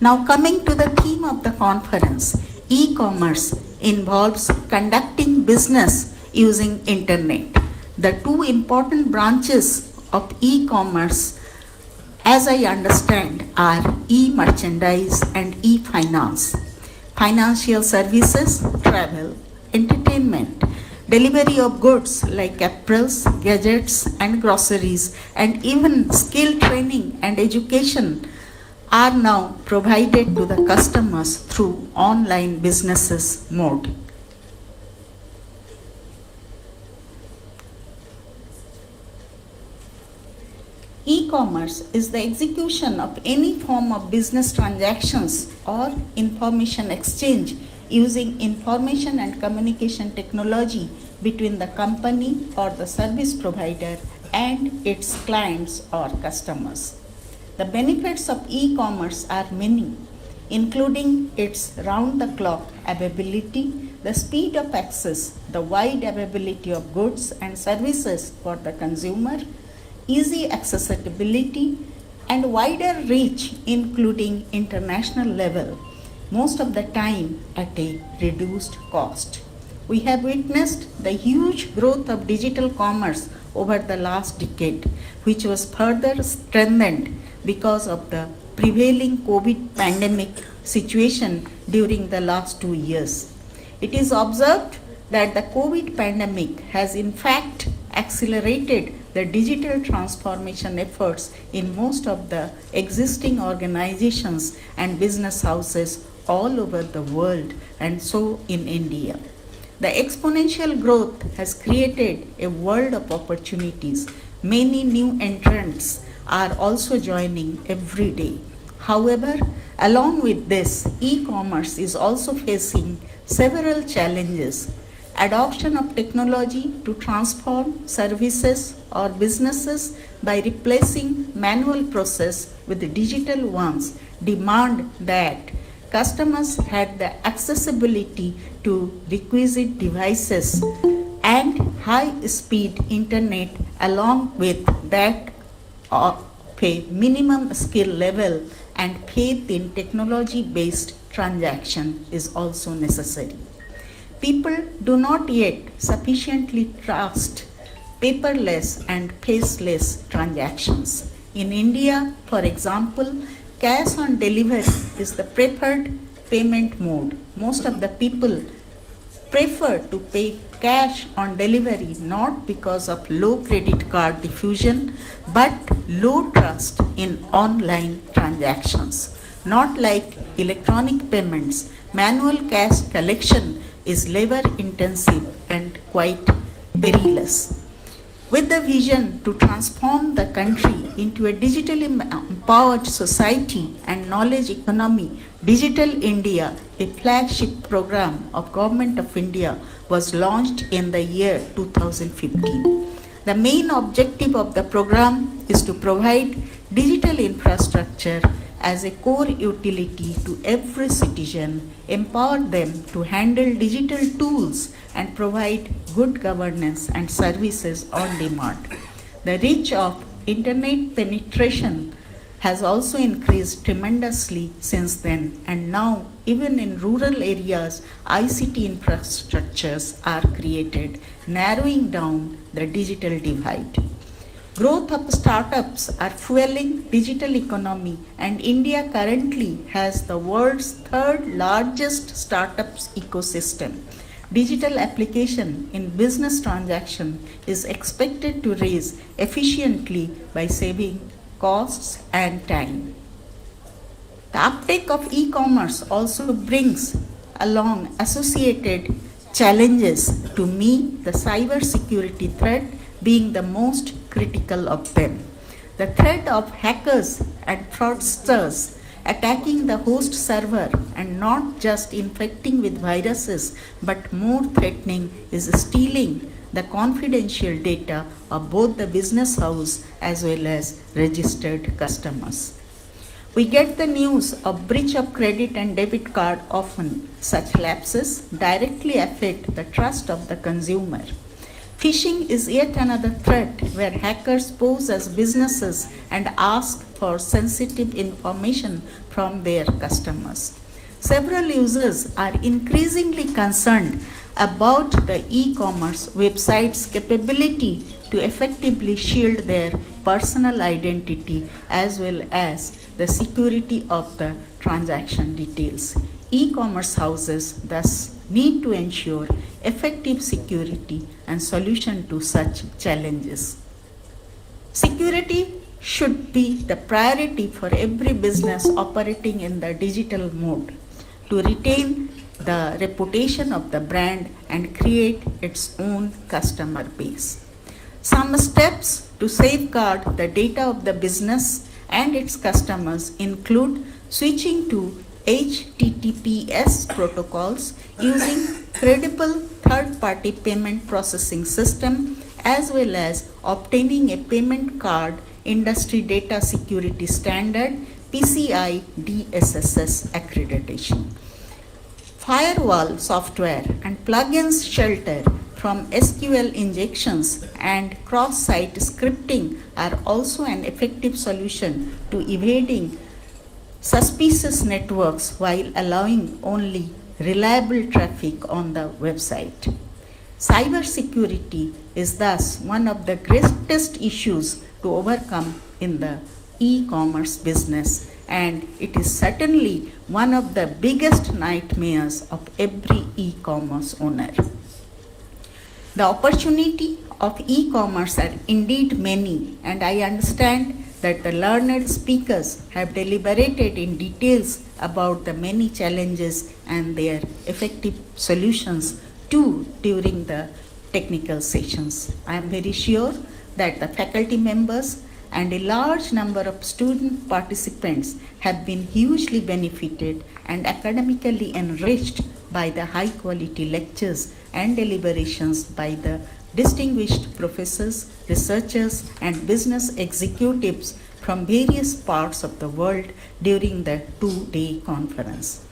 Now coming to the theme of the conference, e-commerce involves conducting business using internet. The two important branches of e-commerce, as I understand, are e-merchandise and e-finance. Financial services, travel, entertainment, delivery of goods like apparels, gadgets and groceries, and even skill training and education are now provided to the customers through online businesses mode. E-commerce is the execution of any form of business transactions or information exchange using information and communication technology between the company or the service provider and its clients or customers. The benefits of e-commerce are many, including its round-the-clock availability, the speed of access, the wide availability of goods and services for the consumer, easy accessibility, and wider reach, including international level, most of the time at a reduced cost. We have witnessed the huge growth of digital commerce over the last decade, which was further strengthened because of the prevailing COVID pandemic situation during the last 2 years. It is observed that the COVID pandemic has in fact accelerated the digital transformation efforts in most of the existing organizations and business houses all over the world, and so in India. The exponential growth has created a world of opportunities. Many new entrants are also joining every day. However, along with this, e-commerce is also facing several challenges. Adoption of technology to transform services or businesses by replacing manual process with digital ones demand that customers had the accessibility to requisite devices and high-speed internet along with that of a minimum skill level, and faith in technology-based transaction is also necessary. People do not yet sufficiently trust paperless and faceless transactions. In India, for example, cash on delivery is the preferred payment mode. Most of the people prefer to pay cash on delivery not because of low credit card diffusion, but low trust in online transactions. Not like electronic payments, manual cash collection is labor intensive and quite perilous. With the vision to transform the country into a digitally empowered society and knowledge economy, Digital India, a flagship program of Government of India, was launched in the year 2015. The main objective of the program is to provide digital infrastructure as a core utility to every citizen, empower them to handle digital tools and provide good governance and services on demand. The reach of internet penetration has also increased tremendously since then, and now even in rural areas, ICT infrastructures are created, narrowing down the digital divide. Growth of startups are fueling digital economy, and India currently has the world's third largest startups ecosystem. Digital application in business transaction is expected to raise efficiently by saving costs and time. The uptake of e-commerce also brings along associated challenges. To me, the cyber security threat being the most critical of them. The threat of hackers and fraudsters attacking the host server and not just infecting with viruses but more threatening is stealing the confidential data of both the business house as well as registered customers. We get the news of breach of credit and debit card often. Such lapses directly affect the trust of the consumer. Phishing is yet another threat where hackers pose as businesses and ask for sensitive information from their customers. Several users are increasingly concerned about the e-commerce website's capability to effectively shield their personal identity as well as the security of the transaction details. E-commerce houses thus need to ensure effective security and solution to such challenges. Security should be the priority for every business operating in the digital mode to retain the reputation of the brand and create its own customer base. Some steps to safeguard the data of the business and its customers include switching to HTTPS protocols using credible third-party payment processing system as well as obtaining a payment card industry data security standard PCI DSSS accreditation. Firewall software and plugins shelter from SQL injections and cross-site scripting are also an effective solution to evading suspicious networks while allowing only reliable traffic on the website. Cybersecurity is thus one of the greatest issues to overcome in the e-commerce business, and it is certainly one of the biggest nightmares of every e-commerce owner. The opportunity of e-commerce are indeed many, and I understand that the learned speakers have deliberated in details about the many challenges and their effective solutions too during the technical sessions. I am very sure that the faculty members and a large number of student participants have been hugely benefited and academically enriched by the high quality lectures and deliberations by the distinguished professors, researchers, and business executives from various parts of the world during the two-day conference.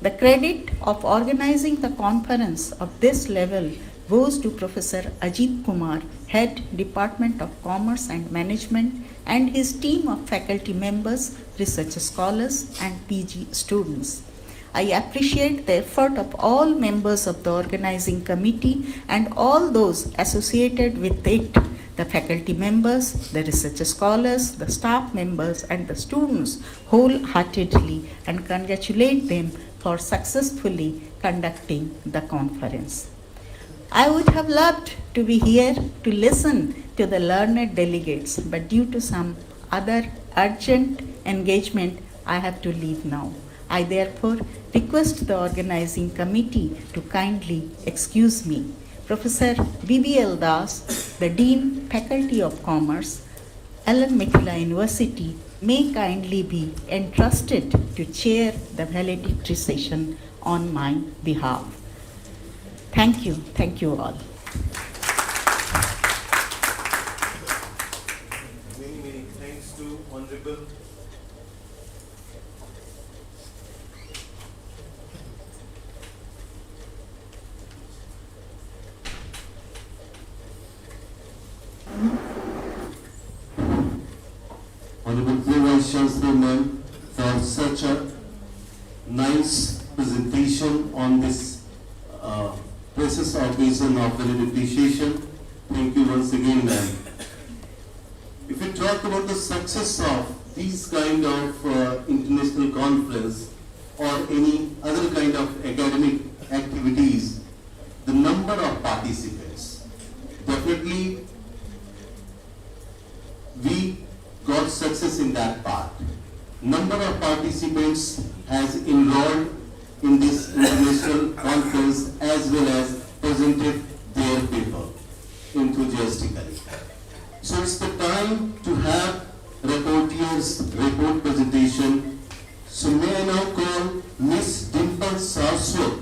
The credit of organizing the conference of this level goes to Professor Ajit Kumar, Head Department of Commerce and Management, and his team of faculty members, research scholars, and PG students. I appreciate the effort of all members of the organizing committee and all those associated with it, the faculty members, the research scholars, the staff members, and the students wholeheartedly, and congratulate them for successfully conducting the conference. I would have loved to be here to listen to the learned delegates, but due to some other urgent engagement, I have to leave now. I therefore request the organizing committee to kindly excuse me. Professor B.B.L. Das, the Dean, Faculty of Commerce, Ellen Mithila University, may kindly be entrusted to chair the valedictory session on my behalf. Thank you all. Many thanks to Honorable Vice Chancellor ma'am for such a nice presentation on this process occasion of valid appreciation. Thank you once again, ma'am. If we talk about the success of these kind of international conference or any other kind of academic activities, the number of participants, definitely we got success in that part. Number of participants has enrolled in this international conference as well as presented their paper enthusiastically. So it's the time to have rapporteur's report presentation. So may I now call Miss Dimple Saraswat,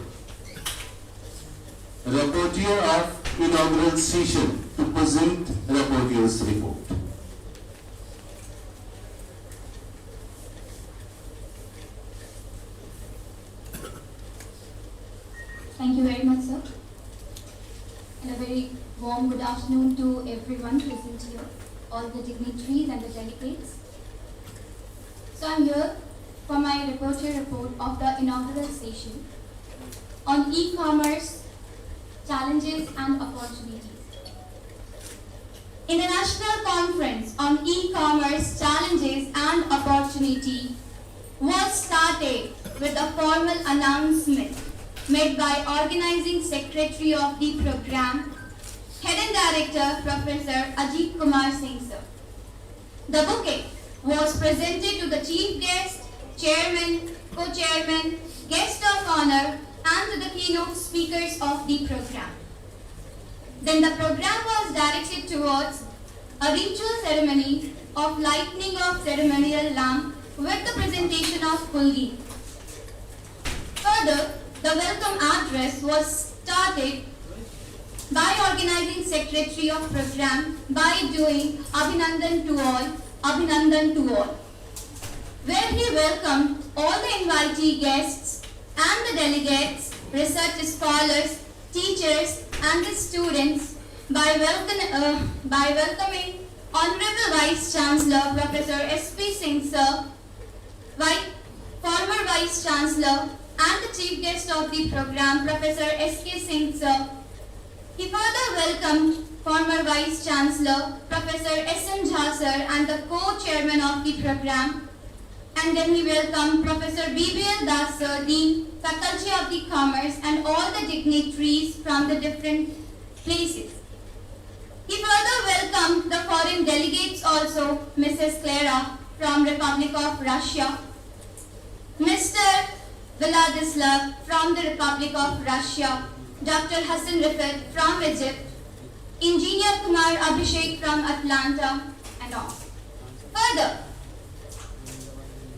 rapporteur of inaugural session, to present rapporteur's report. Thank you very much, sir. And a very warm good afternoon to everyone present here, all the dignitaries and the delegates. So I'm here for my reporter report of the inaugural session on e-commerce challenges and opportunities. International Conference on E-Commerce Challenges and Opportunity was started with a formal announcement made by Organizing Secretary of the Program, Head and Director Professor Ajit Kumar Singh sir. The bouquet was presented to the Chief Guest, Chairman, Co-Chairman, Guest of Honor and to the keynote speakers of the program. Then the program was directed towards a ritual ceremony of lighting of ceremonial lamp with the presentation of Kulgi. Further, the welcome address was started by Organizing Secretary of Program by doing Abhinandan to all, where he welcomed all the invitee guests and the delegates, research scholars, teachers and the students by welcoming Honorable Vice Chancellor Professor S.P. Singh sir, former Vice Chancellor and the Chief Guest of the program, Professor S.K. Singh sir. He further welcomed former Vice Chancellor Professor S.M. Jha sir and the Co-Chairman of the program, and then he welcomed Professor B.B.L. Das sir, the Faculty of the Commerce and all the dignitaries from the different places. He further welcomed the foreign delegates also, Mrs. Clara from Republic of Russia, Mr. Vladislav from the Republic of Russia, Dr. Hassan Rifat from Egypt, Engineer Kumar Abhishek from Atlanta, and all. Further,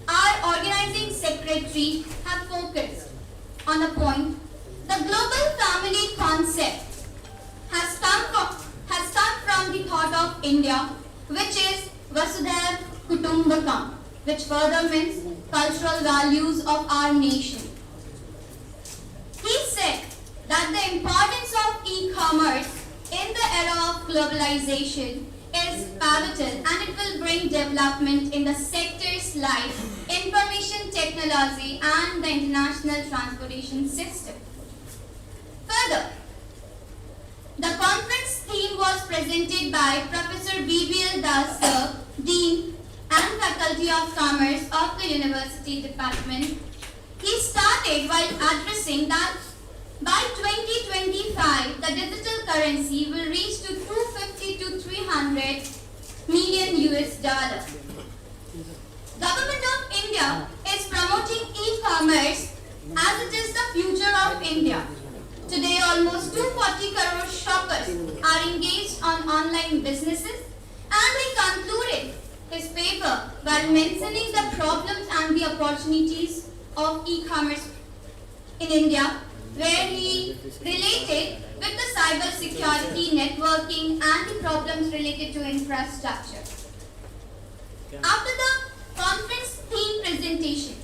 our organizing secretary have focused on a point. The global family concept has come from the thought of India, which is Vasudhaiva Kutumbakam, which further means cultural values of our nation. He said that the importance of e-commerce in the era of globalization is pivotal and it will bring development in the sectors like information technology and the international transportation system. Further, the conference theme was presented by Professor B.B.L. Das sir, Dean and Faculty of Commerce of the University Department. He started while addressing that by 2025, the digital currency will reach to 250 to 300 million US dollar. Government of India is promoting e-commerce as it is the future of India. Today, almost 240 crore shoppers are engaged on online businesses, and he concluded his paper while mentioning the problems and the opportunities of e-commerce in India, where he related with the cyber security, networking and the problems related to infrastructure. After the conference theme presentation,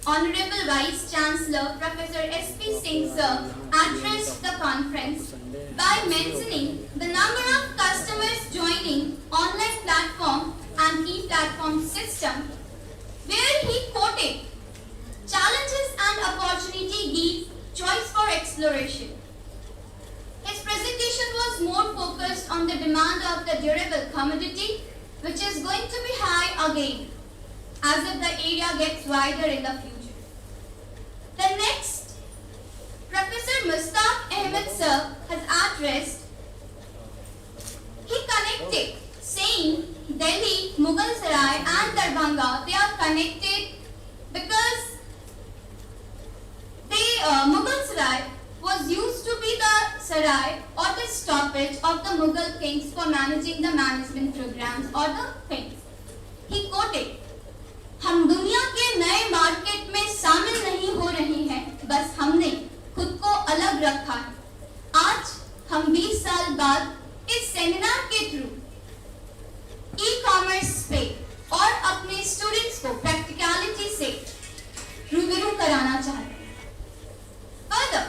Honorable Vice Chancellor Professor S.P. Singh sir addressed the conference by mentioning the number of customers joining online platform and e-platform system, where he quoted, "Challenges and opportunity give choice for exploration." His presentation was more focused on the demand of the durable commodity, which is going to be high again, as if the area gets wider in the future. The next, Professor Mustaq Ahmed sir has addressed. He connected, saying Delhi, Mughal Sarai and Darbhanga, they are connected because Mughal Sarai was used to be the sarai or the stoppage of the Mughal kings for managing the management programs or the things. He नए market में शामिल नहीं हो रहे हैं, बस हमने खुद को अलग रखा है। आज हम 20 साल बाद इस सेमिनार के थ्रू ई-कॉमर्स पे और अपने स्टूडेंट्स को प्रैक्टिकलिटी से रूबरू कराना चाहते हैं। Further,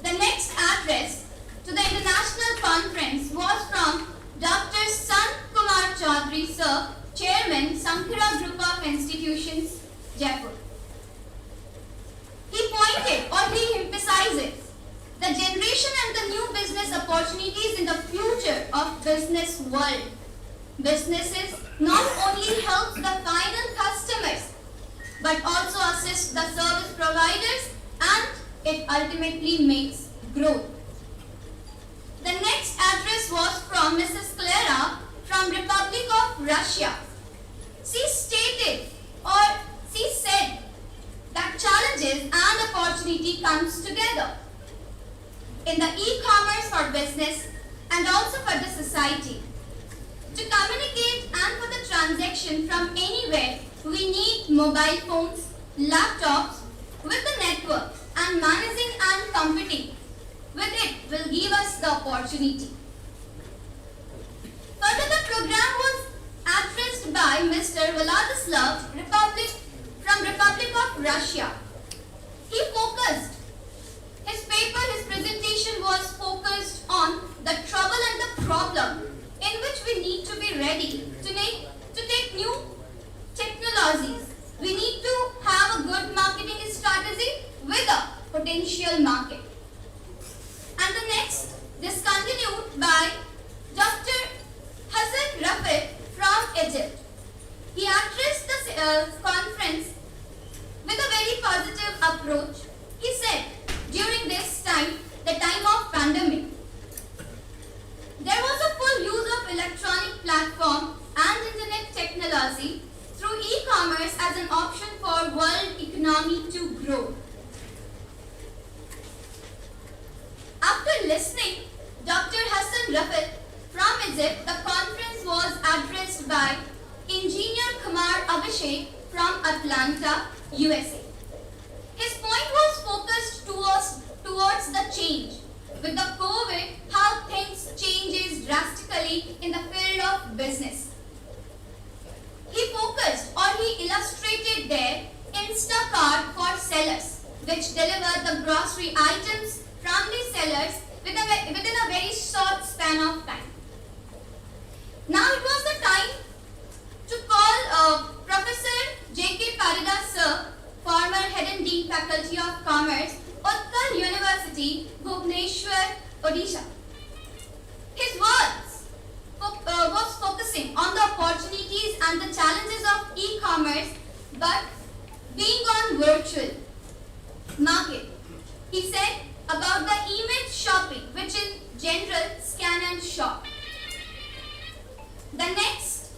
the next address to the international conference was from Dr. Sant Kumar Chaudhary, Sir, Chairman, Sankhara Group of Institutions, Jaipur. He pointed or he emphasizes the generation and the new business opportunities in the future of business world. Businesses not only help the final customers but also assist the service providers, and it ultimately makes growth. The next address was from Mrs. Clara from Republic of Russia. She stated or she said that challenges and opportunity comes together in the e-commerce for business and also for the society. To communicate and for the transaction from anywhere, we need mobile phones, laptops with the network, and managing and competing with it will give us the opportunity. Further, the program was addressed by Mr. Vladislav from Republic of Russia. He focused, his paper, his presentation was focused on the trouble and the problem in which we need to be ready to take new technologies. We need to have a good marketing strategy with a potential market. And the next, this continued by Dr. Hassan Rafet from Egypt. He addressed the conference with a very positive approach. He said, during this time, the time of pandemic, there was a full use of electronic platform and internet technology through e-commerce as an option for world economy to grow. After listening Dr. Hassan Rafet from Egypt, the conference was addressed by Engineer Kumar Abhishek from Atlanta, USA. His point was focused towards the change. With the COVID, how things changes drastically in the field of business. He focused or he illustrated there Instacart for sellers, which deliver the grocery items from the sellers within a very short span of time. Now it was the time to call Professor J.K. Parida Sir, former Head and Dean Faculty of Commerce, Utkal University, Bhubaneswar, Odisha. His words was focusing on the opportunities and the challenges of e-commerce, but being on virtual market. He said about the image shopping, which in general scan and shop. The next,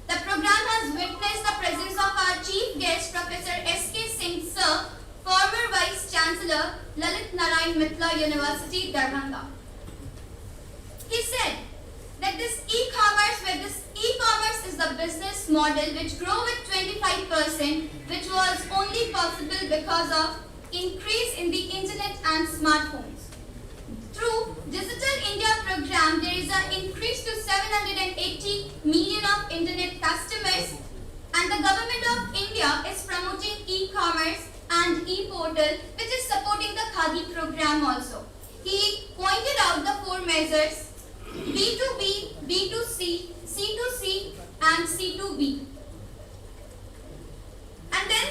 the program has witnessed the presence of our chief guest, Professor S.K. Singh Sir, former Vice Chancellor, Lalit Narayan Mitra University, Darbhanga. He said that this e-commerce is the business model which grew with 25%, which was only possible because of increase in the internet and smartphones. Through Digital India program, there is an increase to 780 million of internet customers, and the government of India is promoting e-commerce and e-portal, which is supporting the Khadi program also. He pointed out the 4 measures: B2B, B2C, C2C and C2B. And then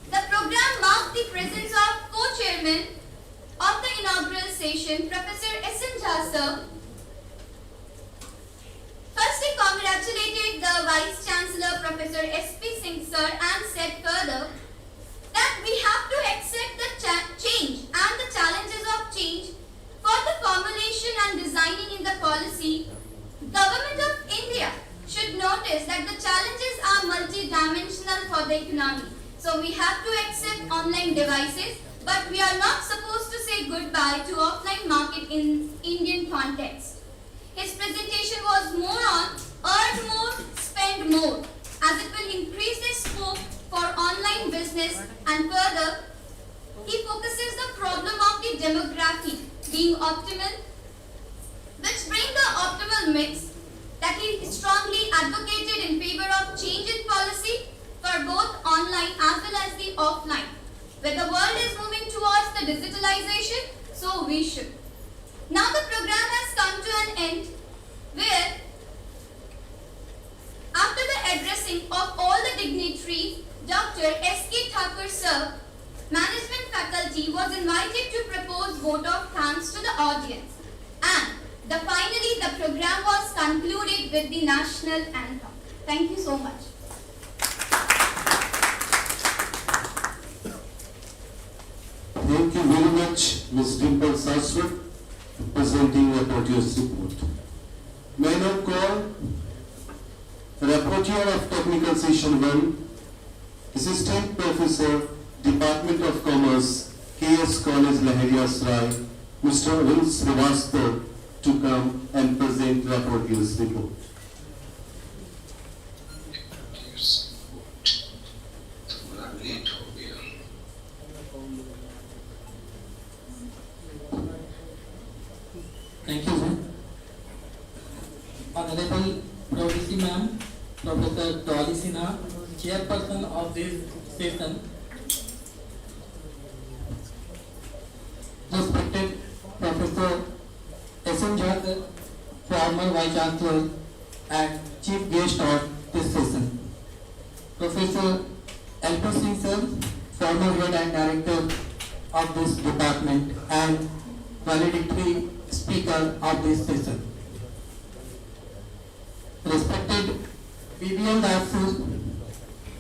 the program marked the presence of co-chairman of the inaugural session, Professor S.N. Jha Sir. First, he congratulated the Vice Chancellor, Professor S.P. Singh Sir, and said further that we have to accept the change and the challenges of change. For the formulation and designing in the policy, Government of India should notice that the challenges are multi-dimensional for the economy. So we have to accept online devices, but we are not supposed to say goodbye to offline market in Indian context. His presentation was more on earn more, spend more, as it will increase the scope for online business, and further, he focuses the problem of the demography being optimal, which bring the optimal mix that he strongly advocated in favor of change in policy for both online as well as the offline. Where the world is moving towards the digitalization, so we should. Now the program has come to an end where after the addressing of all the dignitaries, Dr. S.K. Thakur sir, management faculty was invited to propose vote of thanks to the audience. And finally the program was concluded with the national anthem. Thank you so much. Thank you very much, Ms. Dimple Saraswat, presenting rapporteur's report. May I now call Rapporteur of Technical Session 1, Assistant Professor, Department of Commerce, KS College Lahariya Sarai, Mr. Arun Srivastava, to come and present rapporteur's report. Thank you, sir. Honorable Professor Ma'am, Professor Dolly Sinha, Chairperson of this session, respected Professor S.N. Jha, former Vice Chancellor and Chief Guest of this session, Professor L.P. Singh sir, former Head and Director of this department and valedictory Speaker of this session, respected B.B.M. Das,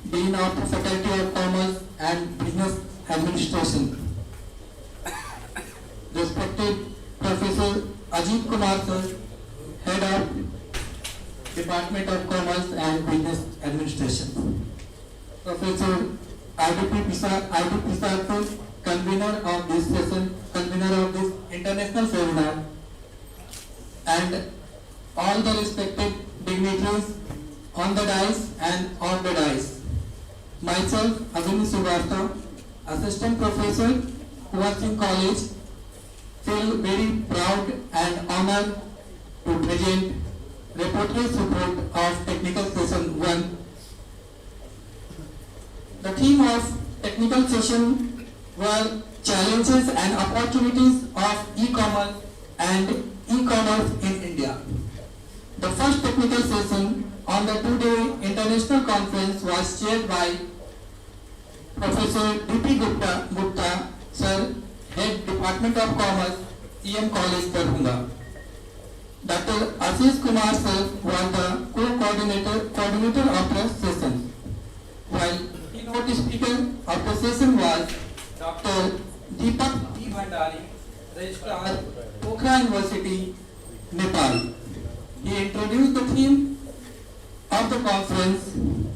Dean of the Faculty of Commerce and Business Administration, respected Professor Ajit Kumar sir, Head of Department of Commerce and Business Administration, Professor I.D.P. Prasad sir, convener of this session, convener of this international seminar, and all the respected dignitaries on the dais and off the dais. Myself, Avini Srivastava, Assistant Professor, Kuvasin College, feel very proud and honored to present rapporteur's report of Technical Session 1. The theme of Technical Session were challenges and opportunities of e-commerce and e-commerce in India. The first technical session on the two-day international conference was chaired by Professor D.P. Gupta, Sir, Head Department of Commerce, EM College, Darbhanga. Dr. Ashish Kumar Sir was the coordinator of the session, while keynote speaker of the session was Dr. Deepak D. Bhandari, Registrar, Pokhara University, Nepal. He introduced the theme of the conference.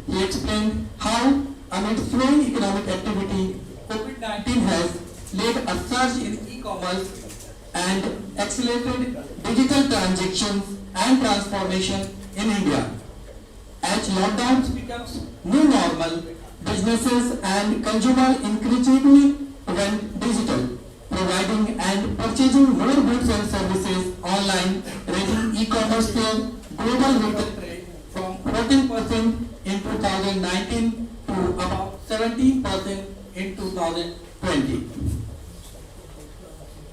He explained how, amid slowing economic activity, COVID-19 has led a surge in e-commerce and accelerated digital transactions and transformation in India. As lockdowns becomes new normal, businesses and consumers increasingly went digital, providing and purchasing more goods and services online, raising e-commerce share global retail trade from 14% in 2019 to about 17% in 2020.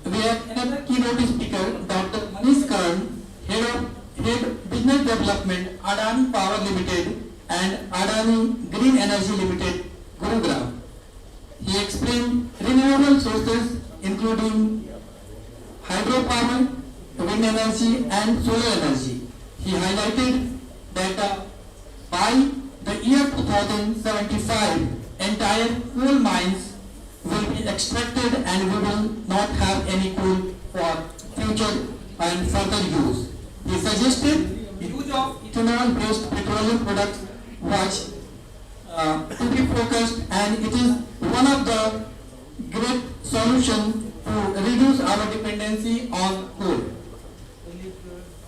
We have another keynote speaker, Dr. Manish Karan, Head Business Development, Adani Power Limited and Adani Green Energy Limited, Gurugram. He explained renewable sources including hydropower, wind energy and solar energy. He highlighted that by the year 2075, entire coal mines will be extracted and we will not have any coal for future and further use. He suggested use of ethanol-based petroleum products was to be focused, and it is one of the great solutions to reduce our dependency on coal.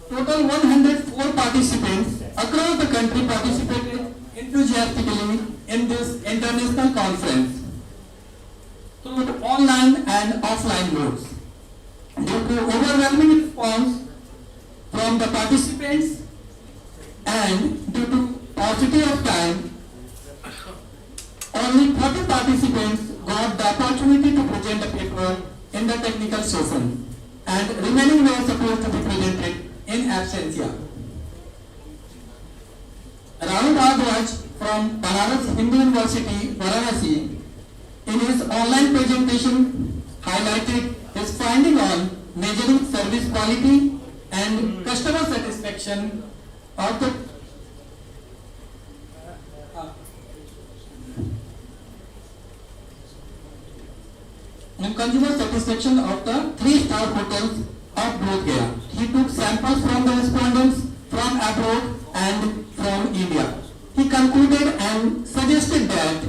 Total 104 participants across the country participated enthusiastically in this international conference through online and offline modes. Due to overwhelming response from the participants and due to paucity of time, only 30 participants got the opportunity to present the paper in the technical session, and remaining were supposed to be presented in absentia. Rahul Bhardwaj from Banaras Hindu University, Varanasi, in his online presentation highlighted his finding on measuring service quality and customer satisfaction of the consumer satisfaction of the 3-star hotels of Bodh Gaya. He took samples from the respondents from abroad and from India. He concluded and suggested that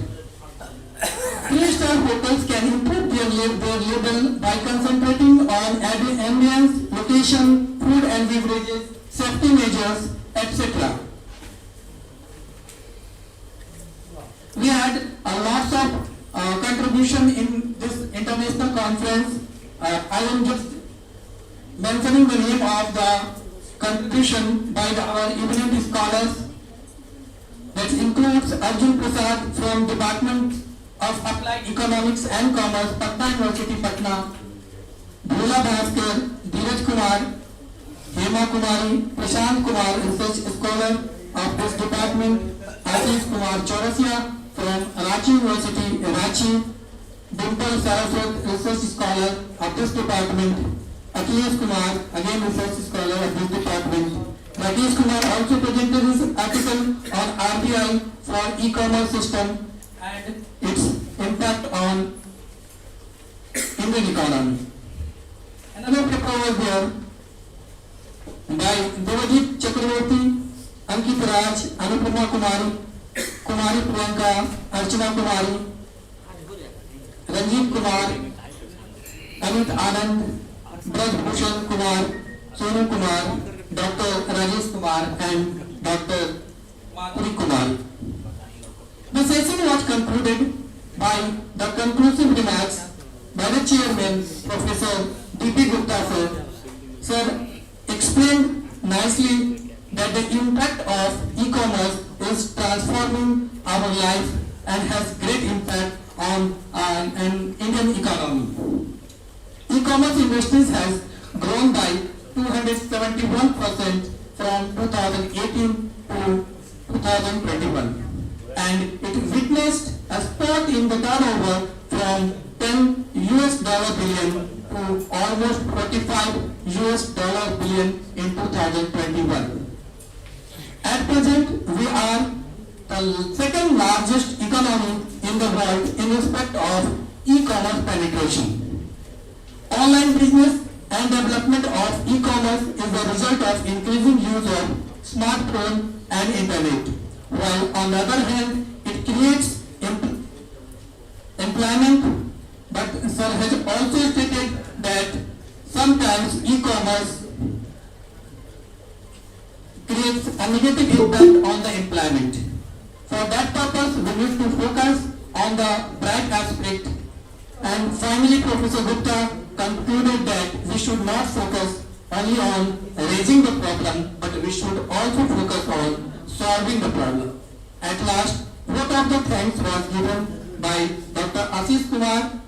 3-star hotels can improve their label by concentrating on ambience, location, food and beverages, safety measures, etc. We had lots of contribution in this international conference. I am just mentioning the name of the contribution by our eminent scholars. That includes Arjun Prasad from Department of Applied Economics and Commerce, Patna University, Patna, Bhola Bhaskar, Dheeraj Kumar, Hema Kumari, Prashant Kumar, Research Scholar of this department, Ashish Kumar Chaurasia from Ranchi University, Ranchi, Dimple Saraswat, Research Scholar of this department, Akhilesh Kumar, again Research Scholar of this department. Rakesh Kumar also presented his article on RBI for e-commerce system and its impact on Indian economy. Another paper was there by Devajit Chakraborty, Ankit Raj, Anupama Kumari, Kumari Priyanka, Archana Kumari, Ranjit Kumar, Amit Anand, Braj Bhushan Kumar, Sonu Kumar, Dr. Rajesh Kumar and Dr. Madhuri Kumar. The session was concluded by the conclusive remarks by the chairman, Professor D.P. Gupta sir. Sir explained nicely that the impact of e-commerce is transforming our life and has great impact on an Indian economy. E-commerce industries has grown by 271% from 2018 to 2021, and it witnessed a spurt in the turnover from $10 billion to almost $45 billion in 2021. At present, we are the second largest economy in the world in respect of e-commerce penetration. Online business and development of e-commerce is the result of increasing use of smartphone and internet, while on the other hand it creates employment, but sir has also stated that sometimes e-commerce creates a negative impact on the employment. For that purpose we need to focus on the bright aspect, and finally Professor Gupta concluded that we should not focus only on raising the problem, but we should also focus on solving the problem. At last, vote of the thanks was given by Dr. Ashish Kumar,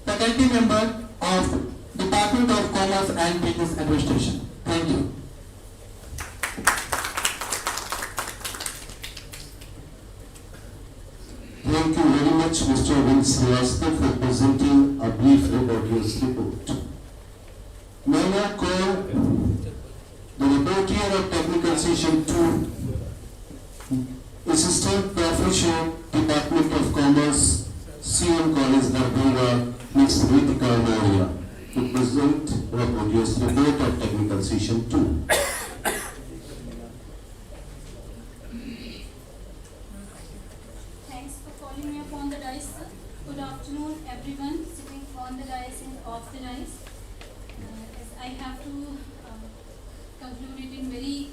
faculty member of Department of Commerce and Business Administration. Thank you. Thank you very much, Mr. Vince Srivastava, for presenting a brief about your report. May I now call the reporter of Technical Session 2, Assistant Professor, Department of Commerce, CM College, Darbhanga, Ms. Ritika Maurya, to present the podium's report of Technical Session 2. Thanks for calling me upon the dais, sir. Good afternoon, everyone sitting on the dais and off the dais. As I have to conclude it in very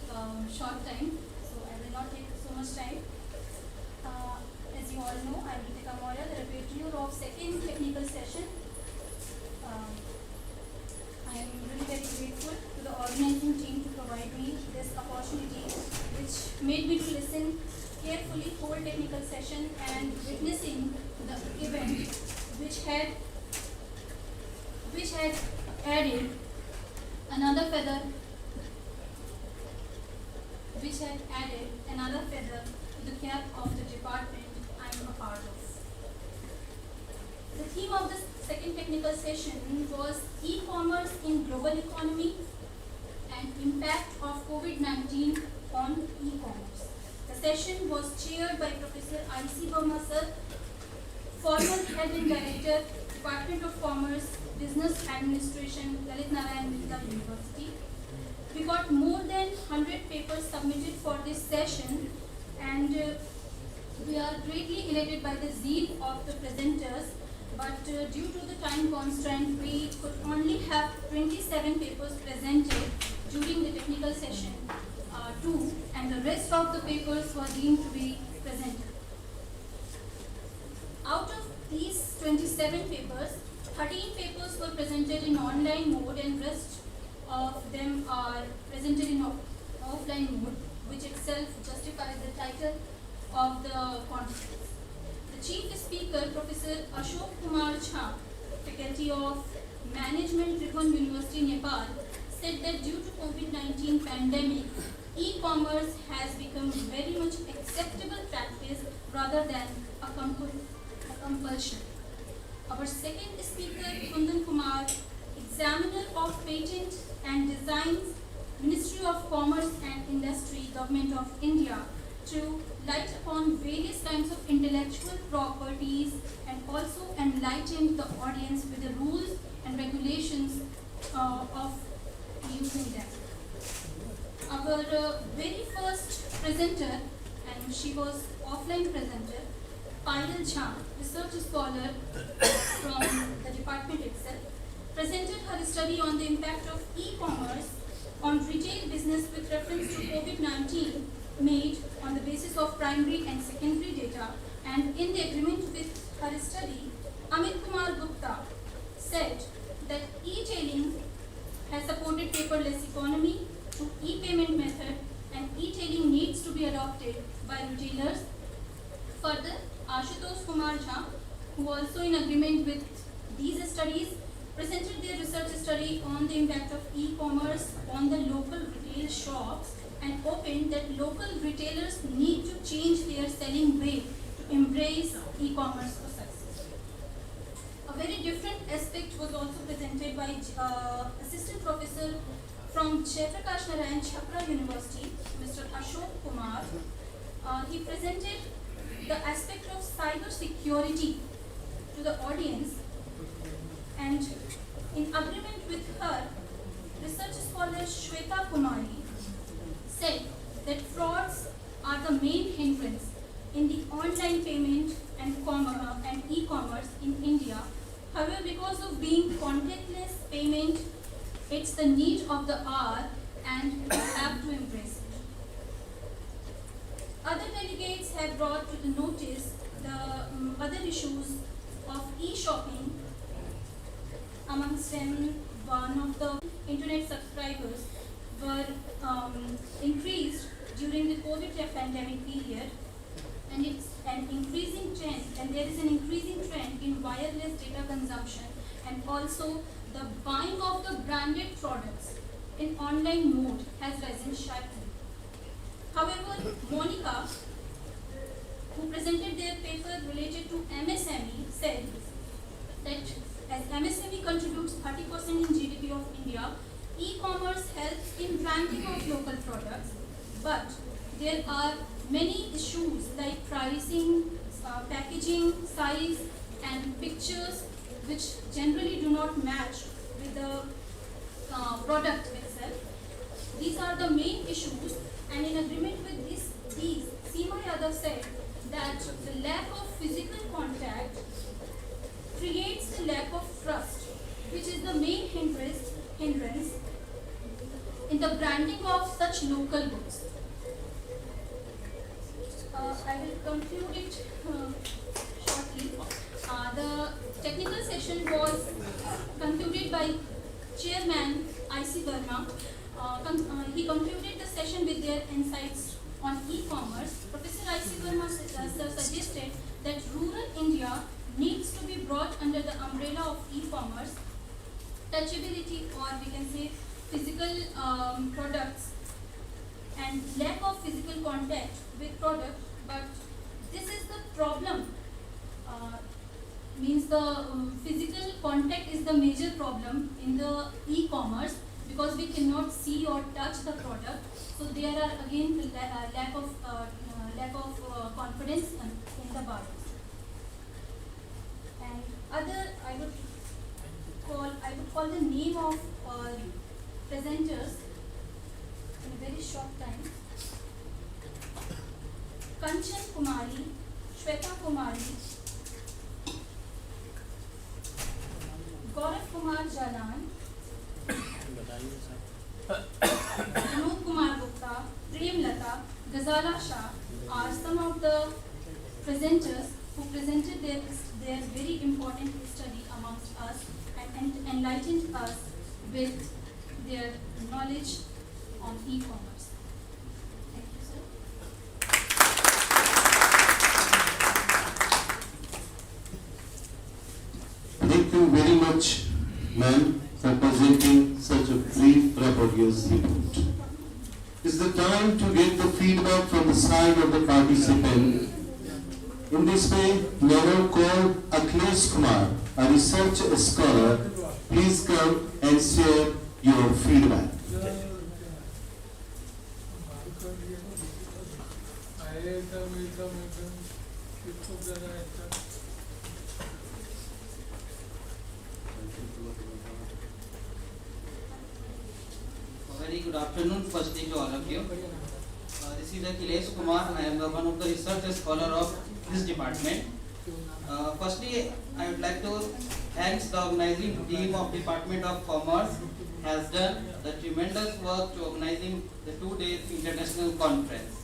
short time, so I will not take so much time. As you all know, I am Ritika Moya, the rapporteur of second technical session. I am really very grateful to the organizing team to provide me this opportunity, which made me to listen carefully whole technical session and witnessing the event, which had added another feather to the cap of the department I am a part of. The theme of this second technical session was e-commerce in global economy and impact of COVID-19 on e-commerce. The session was chaired by Professor I.C. Verma sir, former Head and Director, Department of Commerce, Business Administration, Lalit Narayan Mehta University. We got more than 100 papers submitted for this session, and we are greatly elated by the zeal of the presenters, but due to the time constraint, we could only have 27 papers presented during the technical session 2, and the rest of the papers were deemed to be presented. Out of these 27 papers, 13 papers were presented in online mode and rest of them are presented in offline mode, which itself justifies the title of the conference. The chief speaker, Professor Ashok Kumar Jha, faculty of Management, Tribhuvan University, Nepal, said that due to COVID-19 pandemic, e-commerce has become very much acceptable practice rather than a compulsion. Our second speaker, Kundan Kumar, examiner of Patent and Designs, Ministry of Commerce and Industry, Government of India, to light upon various kinds of intellectual properties and also enlighten the audience with the rules and regulations of using them. Our very first presenter, and she was offline presenter, Payal Jha, research scholar from the department itself, presented her study on the impact of e-commerce on retail business with reference to COVID-19 made on the basis of primary and secondary data, and in the agreement with her study, Amit Kumar Gupta said that e-tailing has supported paperless economy through e-payment method, and e-tailing needs to be adopted by retailers. Further, Ashutosh Kumar Jha, who also in agreement with these studies, presented their research study on the impact of e-commerce on the local retail shops and opened that local retailers need to change their selling way to embrace e-commerce processes. A very different aspect was also presented by assistant professor from Jayaprakash Narayan Chhapra University, Mr. Ashok Kumar. He presented the aspect of cyber security to the audience, and in agreement with her, research scholar Shweta Kumari said that frauds are the main hindrance in the online payment and e-commerce in India. However, because of being contactless payment, it's the need of the hour and we have to embrace it. Other delegates have brought to the notice the other issues of e-shopping. Amongst them, one of the internet subscribers were increased during the COVID pandemic period, and it's an increasing trend, and there is an increasing trend in wireless data consumption, and also the buying of the branded products in online mode has risen sharply. However, Monica, who presented their paper related to MSME, said that as MSME contributes 30% in GDP of India, e-commerce helps in branding of local products, but there are many issues like pricing, packaging, size, and pictures which generally do not match with the product itself. These are the main issues, and in agreement with these, Seema Yadav said that the lack of physical contact creates the lack of trust, which is the main hindrance in the branding of such local goods. I will conclude it shortly. The technical session was concluded by Chairman I.C. Verma. He concluded the session with their insights on e-commerce. Professor I.C. Verma suggested that rural India needs to be brought under the umbrella of e-commerce. Touchability, or we can say physical products, and lack of physical contact with product, but this is the problem. Means the physical contact is the major problem in the e-commerce, because we cannot see or touch the product. So there are again the lack of confidence in the buyers. And other, I would call the name of presenters in a very short time. Kanchan Kumari, Shweta Kumari, Gaurav Kumar Jalan, Anup Kumar Gupta, Prem Lata, Ghazala Shah are some of the presenters who presented their very important study amongst us and enlightened us with their knowledge on e-commerce. Thank you, sir. Thank you very much, ma'am, for presenting such a brief Rapporteur's report. It's the time to get the feedback from the side of the participant. In this way, we now call Akhilesh Kumar, a research scholar. Please come and share your feedback. Very good afternoon, firstly to all of you. This is Akhilesh Kumar. I am one of the research scholar of this department. Firstly, I would like to thank the organizing team of Department of Commerce has done the tremendous work to organizing the 2 days international conference.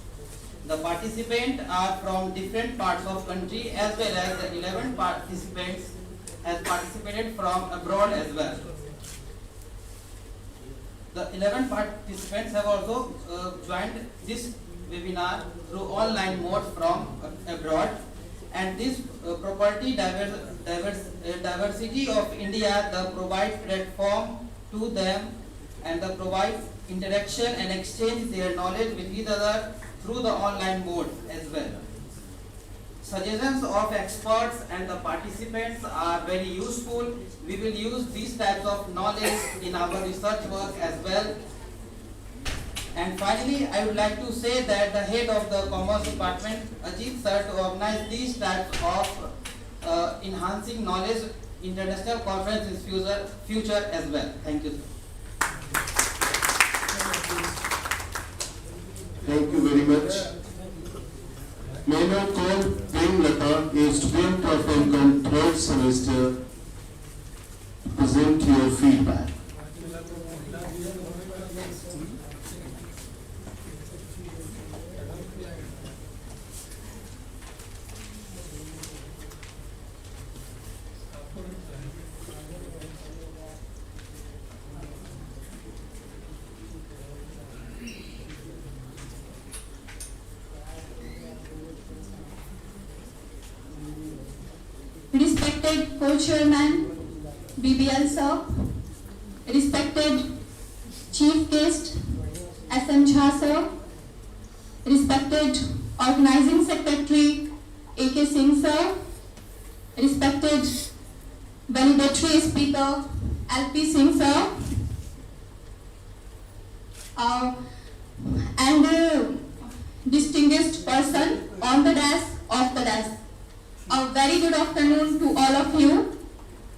The participants are from different parts of country, as well as the 11 participants has participated from abroad as well. The 11 participants have also joined this webinar through online mode from abroad, and this property diversity of India the provide platform to them, and the provide interaction and exchange their knowledge with each other through the online mode as well. Suggestions of experts and the participants are very useful. We will use these types of knowledge in our research work as well. And finally, I would like to say that the head of the Commerce Department, Ajit sir, to organize these types of enhancing knowledge international conference in future as well. Thank you, sir. Thank you very much. May I now call Prem Lata, a student of MCOM 3rd semester, to present your feedback. Respected co-chairman BBL sir, respected chief guest SM Jha sir, respected organizing secretary AK Singh sir, respected valedictory speaker LP Singh sir, and distinguished person on the desk, off the desk. A very good afternoon to all of you.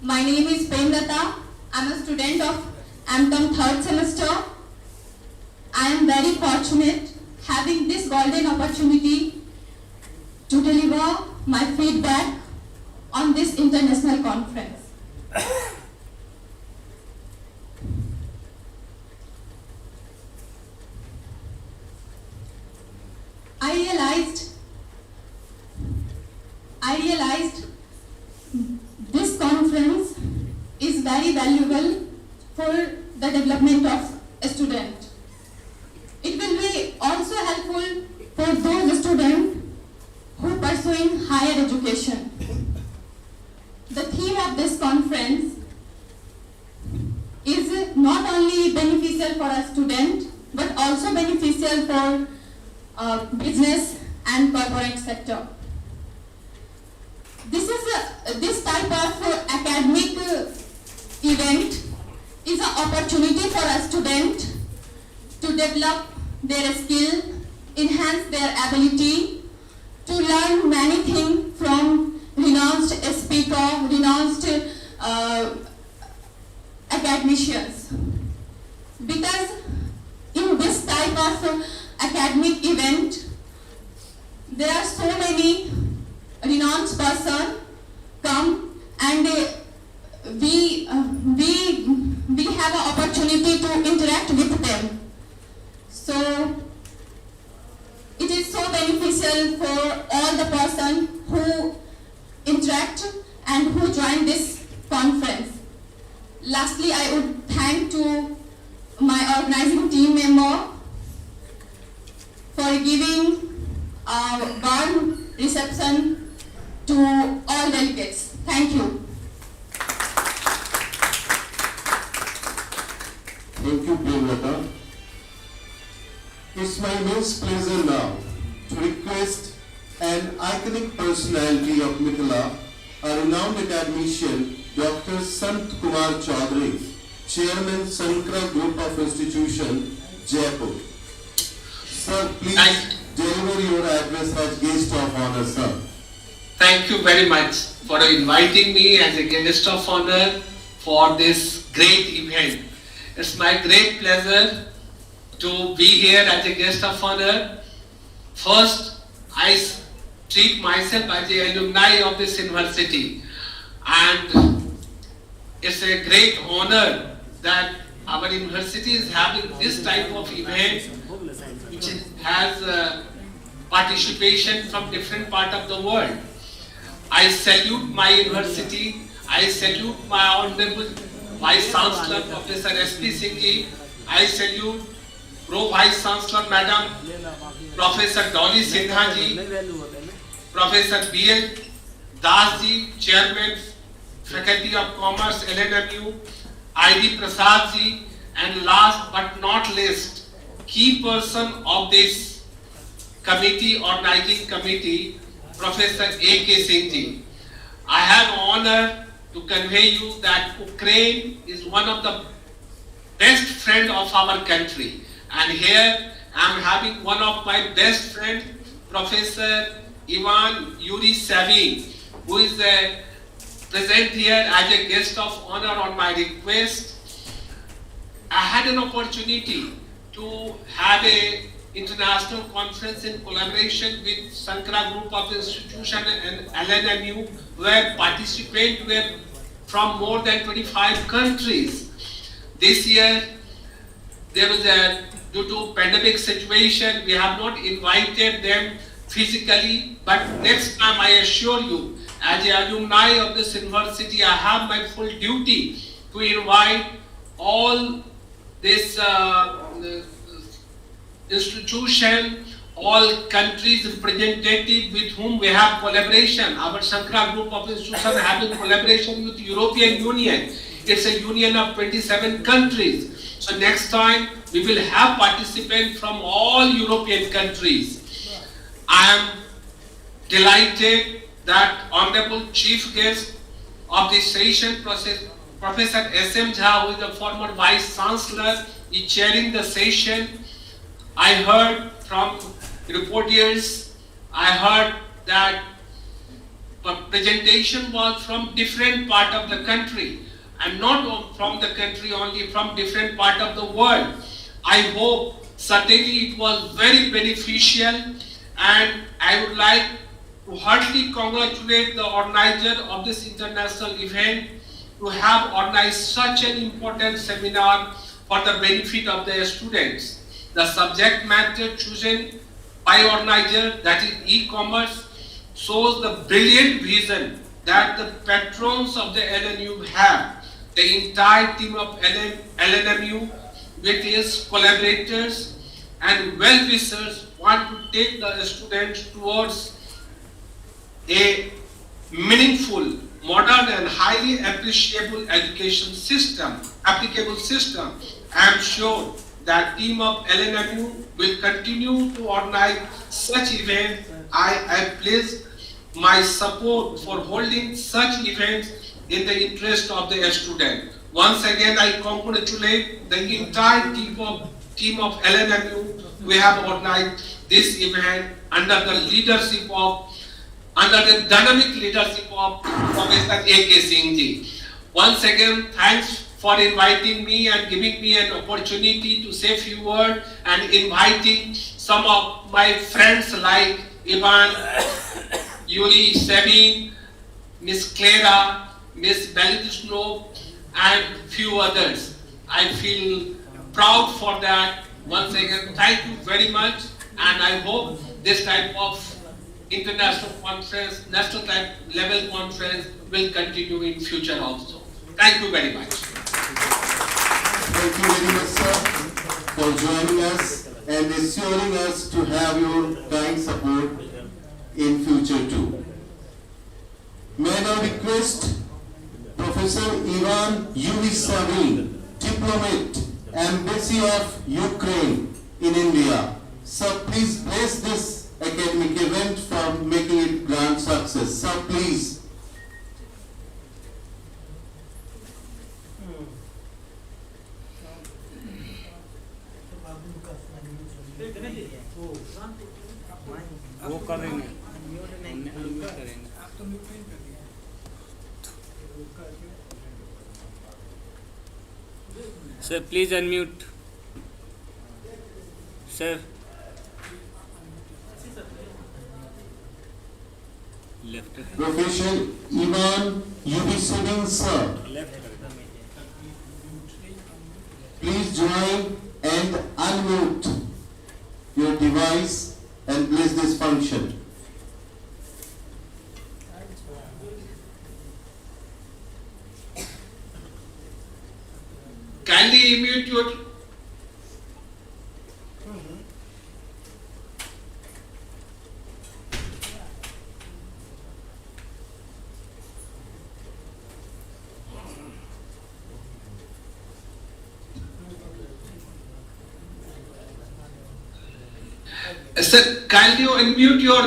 My name is Prem Lata. I am a student of MCOM 3rd semester. I am very fortunate having this golden opportunity to deliver my feedback on this international conference. I realized very valuable for the development of a student. It will be also helpful for those students who pursuing higher education. The theme of this conference is not only beneficial for a student but also beneficial for business and corporate sector. This type of academic event is an opportunity for a student to develop their skill, enhance their ability, to learn many things from renowned speaker, renowned academicians. Because in this type of academic event, there are so many renowned persons come, and we have an opportunity to interact with them. So it is so beneficial for all the persons who interact and who join this conference. Lastly, I would thank to my organizing team member for giving a warm reception to all delegates. Thank you. Thank you, Premlata. It's my immense pleasure now to request an iconic personality of Mithila, a renowned academician, Dr. Sant Kumar Chaudhary, Chairman Sankara Group of Institution, Jaipur. Sir, please deliver your address as guest of honor, sir. Thank you very much for inviting me as a guest of honor for this great event. It's my great pleasure to be here as a guest of honor. First, I treat myself as a alumni of this university, and it's a great honor that our university is having this type of event, which has participation from different parts of the world. I salute my university. I salute my Honorable Vice Chancellor Professor S.P. Singh ji. I salute Pro Vice Chancellor Madam Professor Dolly Sinha ji, Professor B.L. Das ji, Chairman Faculty of Commerce, LNMU, I.D. Prasad ji, and last but not least, key person of this committee, organizing committee, Professor A.K. Singh ji. I have honor to convey you that Ukraine is one of the best friends of our country. And here I am having one of my best friends, Professor Ivan Yuri Savin, who is present here as a guest of honor on my request. I had an opportunity to have a international conference in collaboration with Sankara Group of Institution and LNMU, where participants were from more than 25 countries. This year, there was due to pandemic situation, we have not invited them physically, but next time I assure you, as an alumni of this university, I have my full duty to invite all this institution, all countries representative with whom we have collaboration. Our Sankara Group of Institutions having collaboration with European Union. It's a union of 27 countries. So next time we will have participants from all European countries. I am delighted that Honorable Chief Guest of this session, Professor S.M. Jha, who is the former Vice Chancellor, is chairing the session. I heard from reporters, I heard that presentation was from different part of the country, and not from the country only, from different part of the world. I hope certainly it was very beneficial, and I would like to heartily congratulate the organizer of this international event to have organized such an important seminar for the benefit of their students. The subject matter chosen by organizer, that is e-commerce, shows the brilliant vision that the patrons of the LNU have. the entire team of LNMU with its collaborators and well-wishers want to take the students towards a meaningful, modern and highly appreciable education system, applicable system. I am sure that team of LNMU will continue to organize such events. I pledge my support for holding such events in the interest of the student. Once again, I congratulate the entire team of LNMU. We have organized this event under the dynamic leadership of Professor A.K. Singh ji. Once again, thanks for inviting me and giving me an opportunity to say a few words and inviting some of my friends like Ivan, Yuri, Sabine, Miss Clara, Miss Belitishno, and few others. I feel proud for that. Once again, thank you very much, and I hope this type of international conference, national type level conference will continue in future also. Thank you very much. Thank you very much, sir, for joining us and assuring us to have your kind support in future too. May I now request Professor Ivan Yuvisavin, diplomat, Embassy of Ukraine in India. Sir, please bless this academic event for making it grand success. Sir, please. वो करेंगे sir please unmute sir left Professor Ivan Yuvisavin, sir. Please join and unmute your device and bless this function. Kindly mute your Sir, kindly unmute your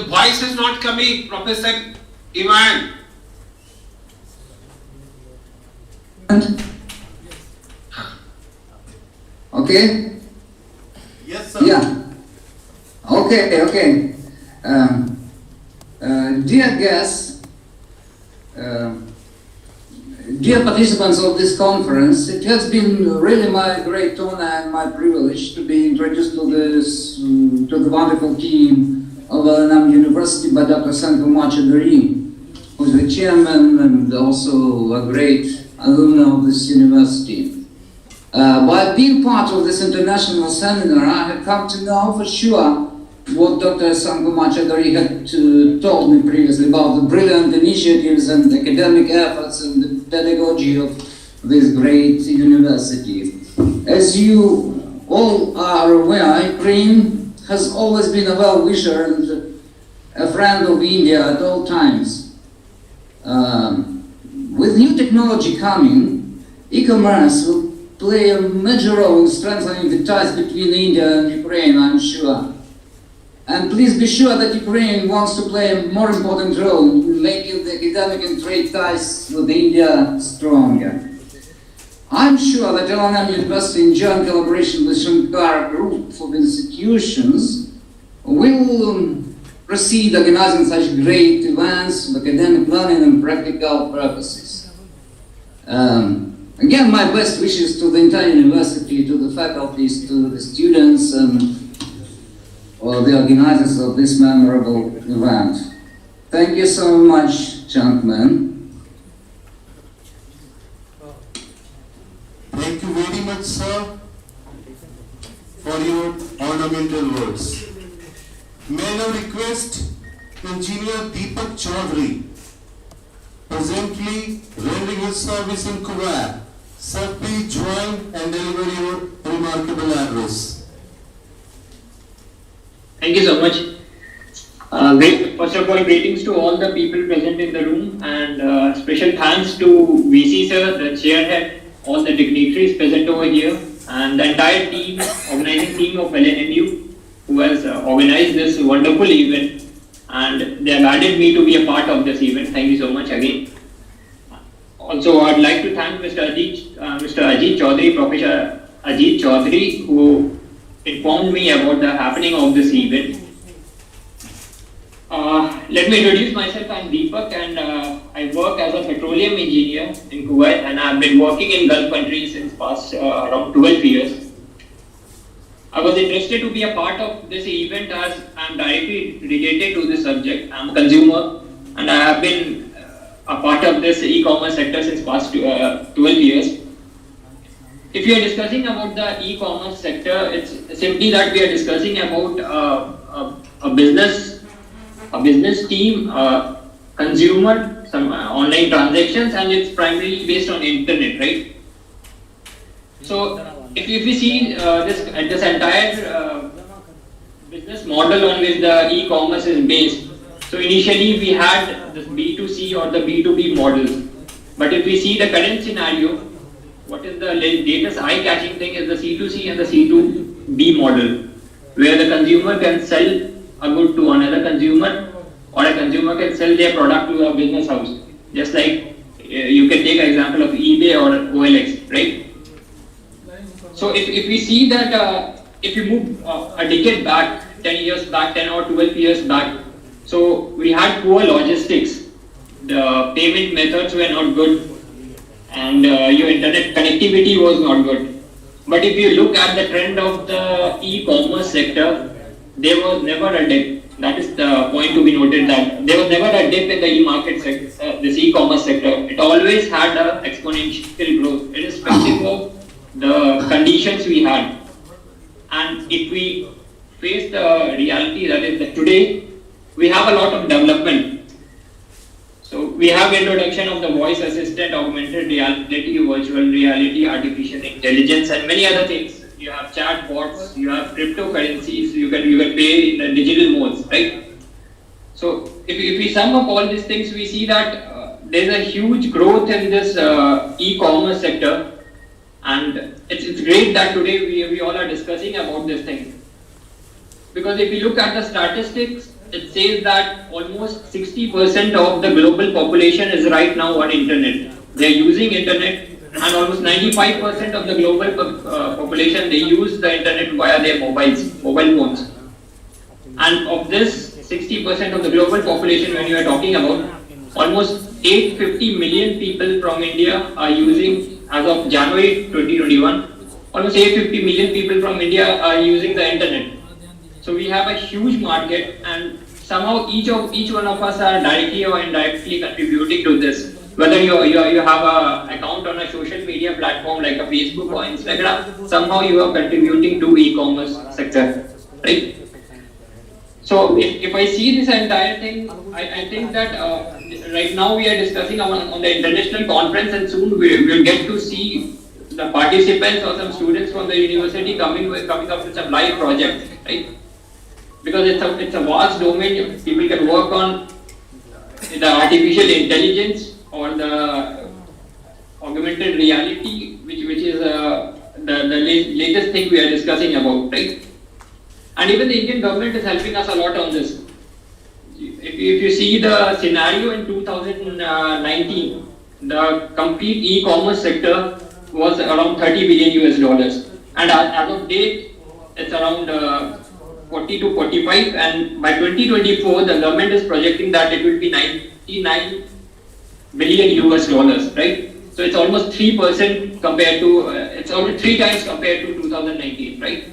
voice is not coming, Professor Ivan. Okay? Yes, sir. Yeah. Okay. Dear guests, dear participants of this conference, it has been really my great honor and my privilege to be introduced to the wonderful team of LNM University by Dr. Sankumar Chowdhury, who is the chairman and also a great alumni of this university. By being part of this international seminar, I have come to know for sure what Dr. Sankumar Chowdhury had told me previously about the brilliant initiatives and academic efforts and the pedagogy of this great university. As you all are aware, Ukraine has always been a well-wisher and a friend of India at all times. With new technology coming, e-commerce will play a major role in strengthening the ties between India and Ukraine, I'm sure. And please be sure that Ukraine wants to play a more important role in making the academic and trade ties with India stronger. I'm sure that LNM University, in joint collaboration with Shankar Group of institutions, will proceed organizing such great events for academic learning and practical purposes. Again, my best wishes to the entire university, to the faculties, to the students, and the organizers of this memorable event. Thank you so much, gentlemen. Thank you very much, sir, for your ornamental words. May I now request Engineer Deepak Chaudhary, presently rendering his service in Kuwait. Sir, please join and deliver your remarkable address. Thank you so much. First of all, greetings to all the people present in the room, and special thanks to VC sir, the chairhead, all the dignitaries present over here, and the entire team, organizing team of LNMU, who has organized this wonderful event, and they have added me to be a part of this event. Thank you so much again. Also, I'd like to thank Mr. Ajit Chaudhary, Professor Ajit Chaudhary, who informed me about the happening of this event. Let me introduce myself. I'm Deepak, and I work as a petroleum engineer in Kuwait, and I've been working in Gulf countries since past around 12 years. I was interested to be a part of this event as I'm directly related to this subject. I'm a consumer, and I have been a part of this e-commerce sector since past 12 years. If you are discussing about the e-commerce sector, it's simply that we are discussing about a business team, consumer, some online transactions, and it's primarily based on internet, right? So if we see this entire business model on which the e-commerce is based, so initially we had this B2C or the B2B model, but if we see the current scenario, what is the latest eye-catching thing is the C2C and the C2B model, where the consumer can sell a good to another consumer, or a consumer can sell their product to a business house. Just like you can take an example of eBay or OLX, right? So if we see that if you move a decade back, 10 years back, 10 or 12 years back, so we had poor logistics, the payment methods were not good, and your internet connectivity was not good. But if you look at the trend of the e-commerce sector, there was never a dip. That is the point to be noted, that there was never a dip in the e-market sector, this e-commerce sector. It always had an exponential growth, irrespective of the conditions we had. And if we face the reality that is that today, we have a lot of development. So we have introduction of the voice assistant, augmented reality, virtual reality, artificial intelligence, and many other things. You have chat bots, you have cryptocurrencies, you can pay in the digital modes, right? So if we sum up all these things, we see that there's a huge growth in this e-commerce sector, and it's great that today we all are discussing about this thing. Because if you look at the statistics, it says that almost 60% of the global population is right now on internet. They're using internet, and almost 95% of the global population, they use the internet via their mobile phones. And of this 60% of the global population, when you are talking about, almost 850 million people from India are using, as of January 2021, almost 850 million people from India are using the internet. So we have a huge market, and somehow each one of us are directly or indirectly contributing to this. Whether you have an account on a social media platform like a Facebook or Instagram, somehow you are contributing to e-commerce sector, right? So if I see this entire thing, I think that right now we are discussing on the international conference, and soon we will get to see the participants or some students from the university coming up with some live projects, right? Because it's a vast domain. People can work on the artificial intelligence or the augmented reality, which is the latest thing we are discussing about, right? And even the Indian government is helping us a lot on this. If you see the scenario in 2019, the complete e-commerce sector was around $30 billion, and as of date, it's around 40 to 45, and by 2024, the government is projecting that it will be $99 billion, right? So it's almost 3% compared to, it's almost 3 times compared to 2019, right?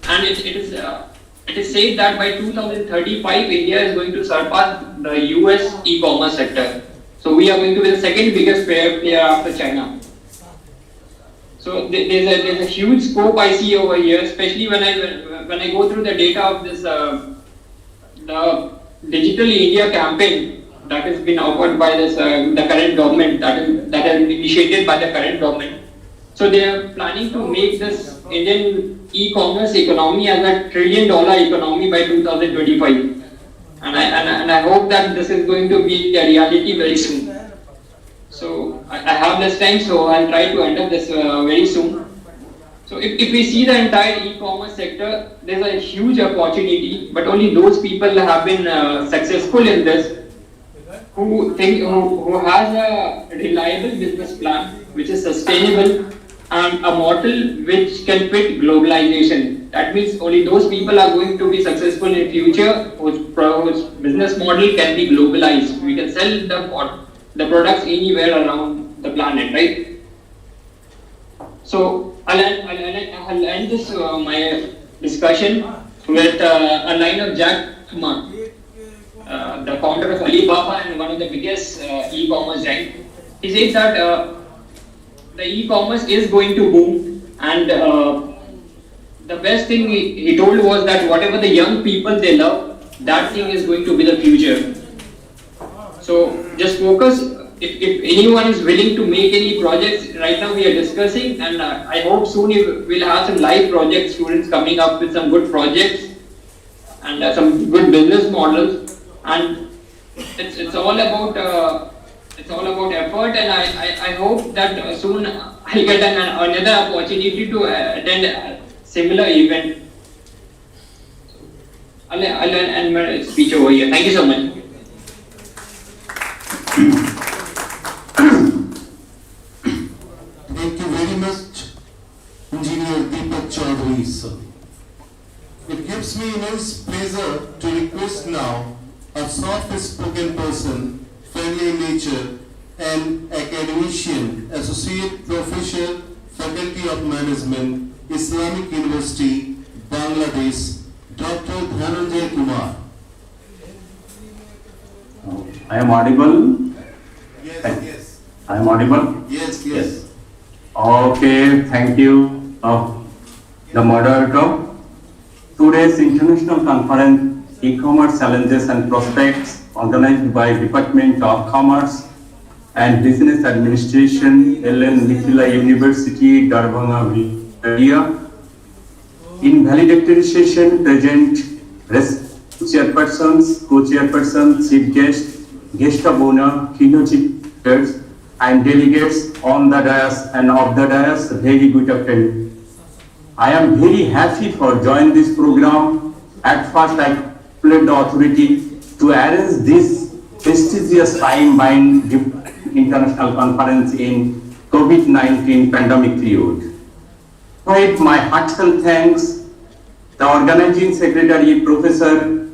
And it is said that by 2035, India is going to surpass the US e-commerce sector. So we are going to be the second biggest player after China. So there's a huge scope I see over here, especially when I go through the data of this the Digital India campaign, that has been offered by this the current government, that has been initiated by the current government. So they are planning to make this Indian e-commerce economy as a $1 trillion economy by 2025, and I hope that this is going to be a reality very soon. So I have less time, so I'll try to end up this very soon. So if we see the entire e-commerce sector, there's a huge opportunity, but only those people have been successful in this, who has a reliable business plan which is sustainable and a model which can fit globalization. That means only those people are going to be successful in future whose business model can be globalized. We can sell the products anywhere around the planet, right? So I'll end this my discussion with a line of Jack Ma, the founder of Alibaba and one of the biggest e-commerce giants. He says that the e-commerce is going to boom, and the best thing he told was that whatever the young people they love, that thing is going to be the future. So just focus. If anyone is willing to make any projects, right now we are discussing, and I hope soon we'll have some live project students coming up with some good projects and some good business models. And it's all about effort, and I hope that soon I'll get another opportunity to attend a similar event. I'll end my speech over here. Thank you so much. Thank you very much, Engineer Deepak Chaudhary, sir. It gives me immense pleasure to request now a soft-spoken person, friendly in nature, and academician, Associate Professor, Faculty of Management, Islamic University, Bangladesh, Dr. Dhananjay Kumar. I am audible? Yes. I am audible? Yes. Okay, thank you, the moderator. Today's international conference, E-commerce Challenges and Prospects, organized by Department of Commerce and Business Administration, Ellen Mithila University, Darbhanga, India. In valedictory session, present chairpersons, co-chairpersons, chief guests, guest of honor, keynote speakers, and delegates on the dais and off the dais. Very good afternoon. I am very happy for joining this program. At first, I plead the authority to arrange this prestigious time-bound international conference in COVID-19 pandemic period. With my heartfelt thanks, the organizing secretary, Professor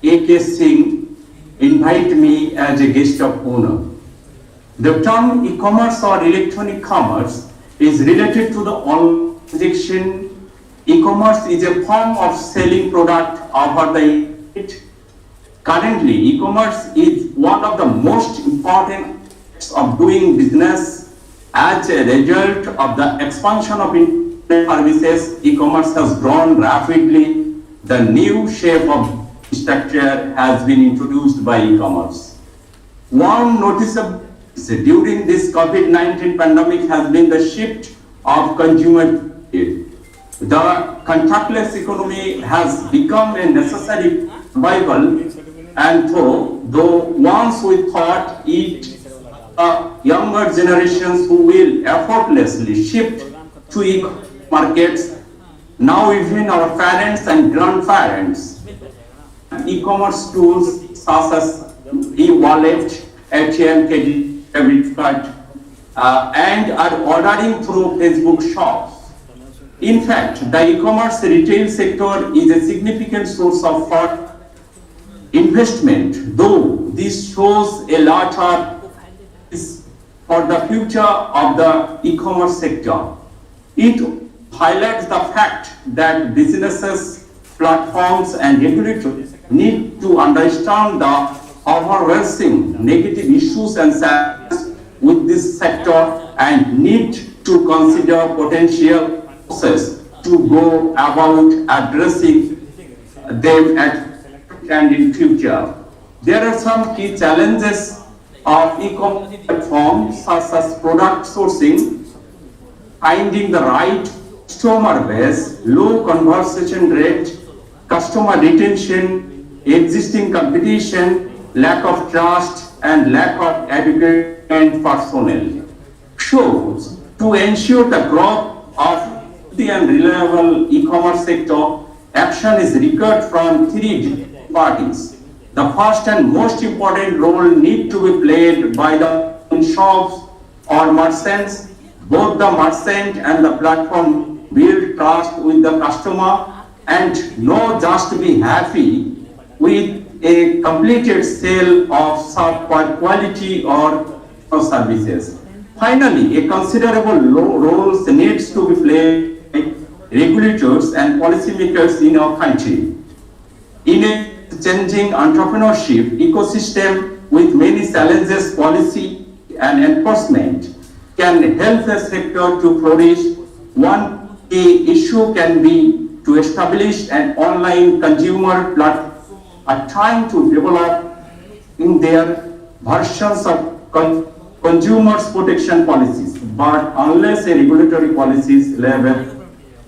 A.K. Singh, invite me as a guest of honor. The term e-commerce or electronic commerce is related to the online transaction. E-commerce is a form of selling product over the internet. Currently, e-commerce is one of the most important aspects of doing business. As a result of the expansion of internet services, e-commerce has grown rapidly. The new shape of structure has been introduced by e-commerce. One noticeable during this COVID-19 pandemic has been the shift of consumer behavior. The contactless economy has become a necessary survival, and though once we thought it younger generations who will effortlessly shift to e-markets, now even our parents and grandparents, e-commerce tools such as e-wallet, ATM, debit card, and are ordering through Facebook shops. In fact, the e-commerce retail sector is a significant source of foreign investment, though this shows a lot of for the future of the e-commerce sector. It highlights the fact that businesses, platforms, and regulators need to understand the overwhelming negative issues and challenges with this sector and need to consider potential process to go about addressing them and in future. There are some key challenges of e-commerce platforms such as product sourcing, finding the right customer base, low conversion rate, customer retention, existing competition, lack of trust, and lack of adequate personnel. So, to ensure the growth of the and reliable e-commerce sector, action is required from three parties. The first and most important role need to be played by the shops or merchants. Both the merchant and the platform build trust with the customer and not just to be happy with a completed sale of some quality or services. Finally, a considerable role needs to be played by regulators and policymakers in our country. In a changing entrepreneurship ecosystem with many challenges, policy and enforcement can help the sector to flourish. One key issue can be to establish an online consumer platform are trying to develop in their versions of consumers protection policies, but unless a regulatory policies level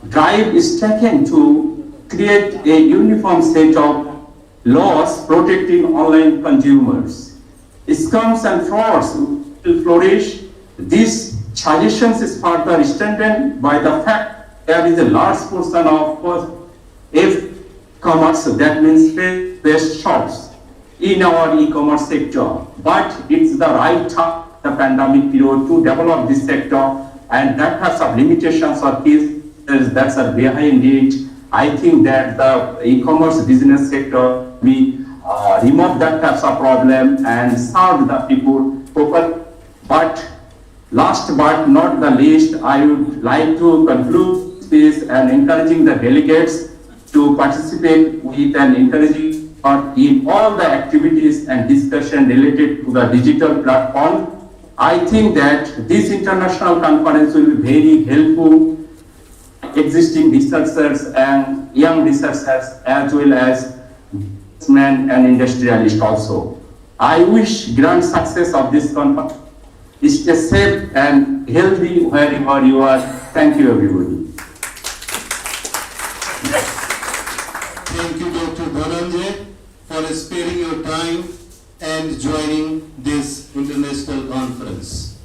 drive is taken to create a uniform set of laws protecting online consumers, scams and frauds will flourish. This suggestions is further strengthened by the fact there is a large portion of e-commerce, that means faith-based shops in our e-commerce sector. But it's the right time, the pandemic period, to develop this sector, and that has some limitations or keys that's behind it. I think that the e-commerce business sector, we remove that types of problem and serve the people properly. But last but not the least, I would like to conclude this and encouraging the delegates to participate with and encouraging in all the activities and discussion related to the digital platform. I think that this international conference will be very helpful existing researchers and young researchers as well as businessmen and industrialists also. I wish grand success of this conference. Stay safe and healthy wherever you are. Thank you, everybody. Thank you, Dr. Dhananjay, for sparing your time and joining this international conference.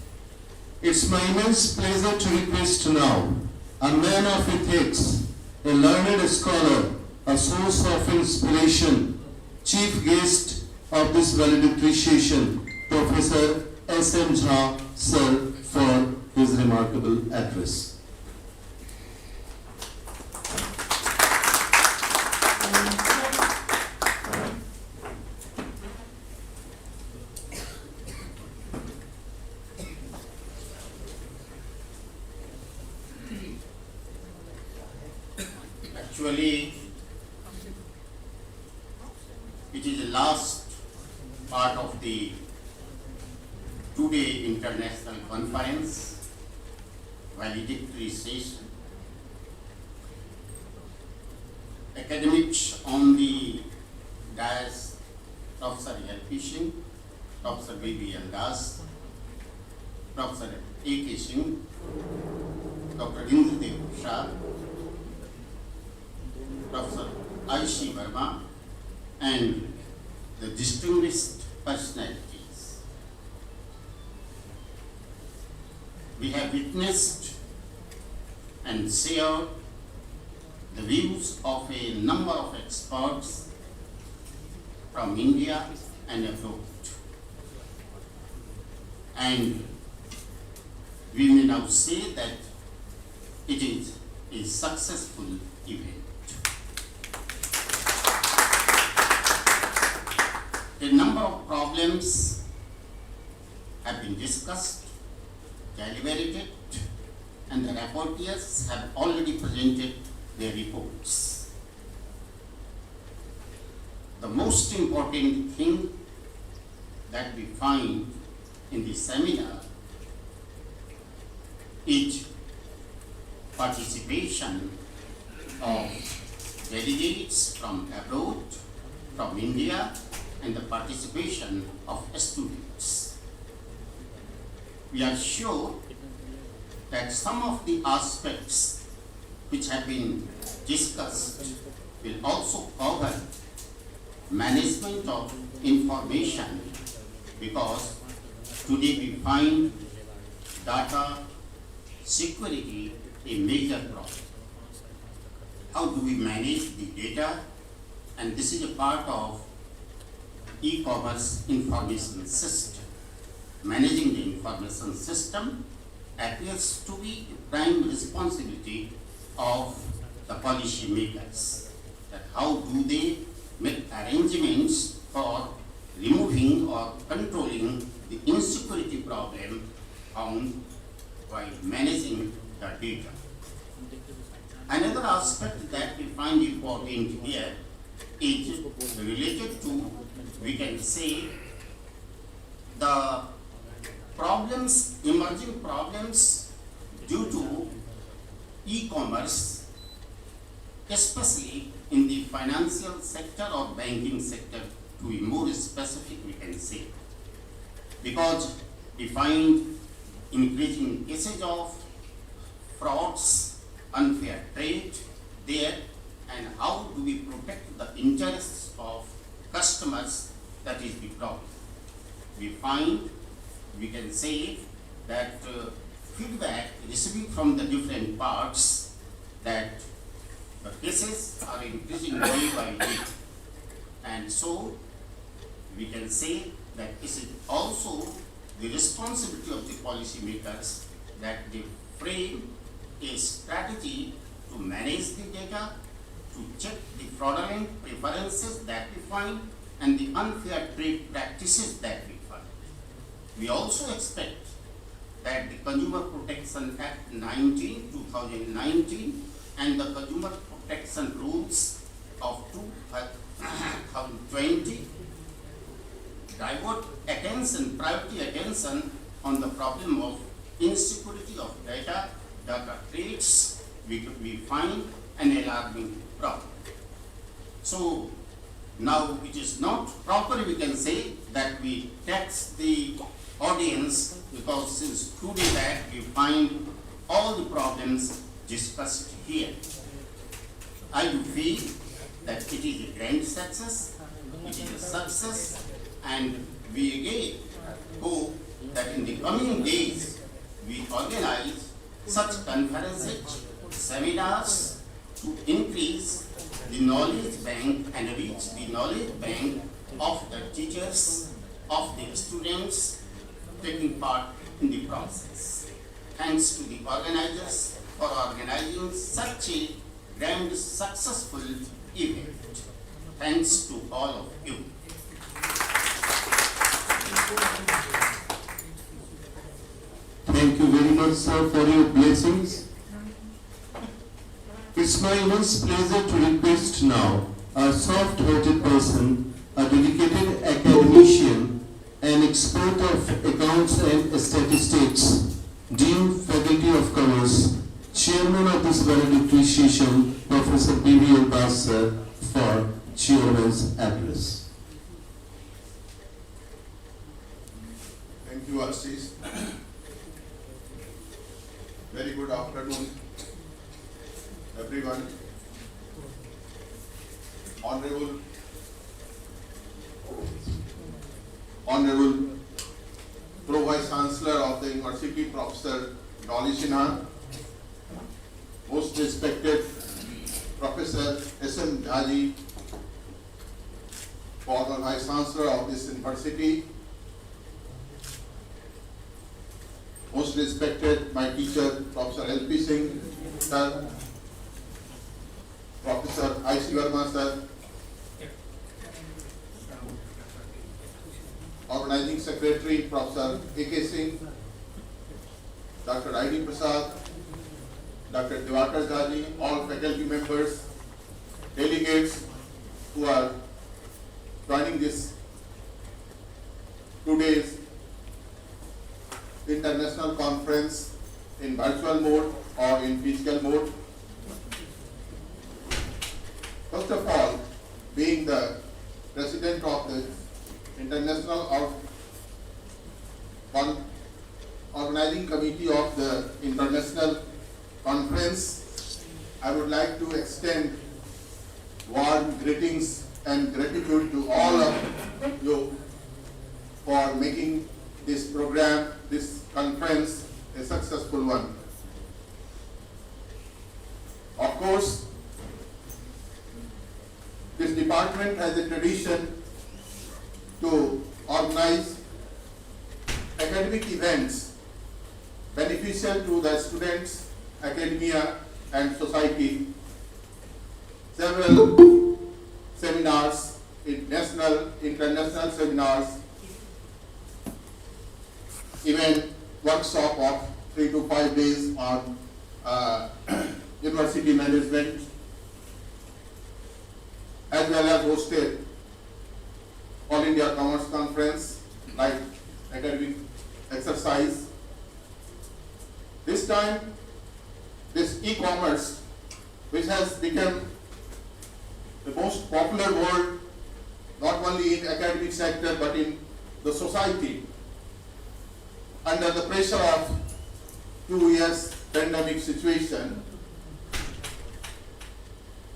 It's my immense pleasure to request now a man of ethics, a learned scholar, a source of inspiration, chief guest of this valedictory session, Professor S.M. Jha, sir, for his remarkable address. Actually, it is the last part of the two-day international conference, valedictory session. Academics on the dais, Professor L.P. Singh, Professor B.B.L. Das, Professor A.K. Singh, Dr. Indradev Prasad, Professor I.C. Verma, and the distinguished personalities. We have witnessed and shared the views of a number of experts from India and abroad. And we may now say that it is a successful event. A number of problems have been discussed, deliberated, and the rapporteurs have already presented their reports. The most important thing that we find in the seminar is participation of delegates from abroad, from India, and the participation of students. We are sure that some of the aspects which have been discussed will also cover management of information, because today we find data security a major problem. How do we manage the data? And this is a part of e-commerce information system. Managing the information system appears to be a prime responsibility of the policy makers. That how do they make arrangements for removing or controlling the insecurity problem found by managing the data. Another aspect that we find important here is related to, we can say, the problems, emerging problems due to e-commerce, especially in the financial sector or banking sector, to be more specific, we can say. Because we find increasing cases of frauds, unfair trade there, and how do we protect the interests of customers, that is the problem. We find, we can say that feedback received from the different parts that the cases are increasing day by day. And so we can say that it is also the responsibility of the policymakers that they frame a strategy to manage the data, to check the fraudulent preferences that we find and the unfair trade practices that we find. We also expect that the Consumer Protection Act 2019 and the Consumer Protection Rules of 2020 divert attention, priority attention on the problem of insecurity of data trades. We find an alarming problem. So now it is not proper, we can say, that we tax the audience, because since 2 days back we find all the problems discussed here. I do feel that it is a grand success, it is a success, and we again hope that in the coming days we organize such conferences, seminars to increase the knowledge bank and reach the knowledge bank of the teachers, of the students taking part in the process. Thanks to the organizers for organizing such a grand, successful event. Thanks to all of you. Thank you very much, sir, for your blessings. It's my immense pleasure to request now a soft-hearted person, a dedicated academician, an expert of accounts and statistics, Dean Faculty of Commerce, Chairman of this valedictory session, Professor B.V.L. Das, sir, for Chairman's address. Thank you, Ashish. Very good afternoon, everyone. Honorable Pro Vice Chancellor of the University, Professor Dolly Sinha, most respected Professor S.M. Jhaji, former Vice Chancellor of this university, most respected my teacher, Professor L.P. Singh, sir, Professor I.C. Verma, sir, Organizing Secretary, Professor A.K. Singh, Dr. I.D. Prasad, Dr. Diwakar Jhaji, all faculty members, delegates who are joining this today's international conference in virtual mode or in physical mode. First of all, being the president of the organizing committee of the international conference, I would like to extend warm greetings and gratitude to all of you for making this program, this conference, a successful one. Of course, this department has a tradition to organize academic events beneficial to the students, academia and society. Several seminars, national, international seminars, even workshop of 3 to 5 days on university management, as well as hosted All India Commerce Conference, like academic exercise. This time, this e-commerce, which has become the most popular word, not only in academic sector, but in the society, under the pressure of 2 years pandemic situation.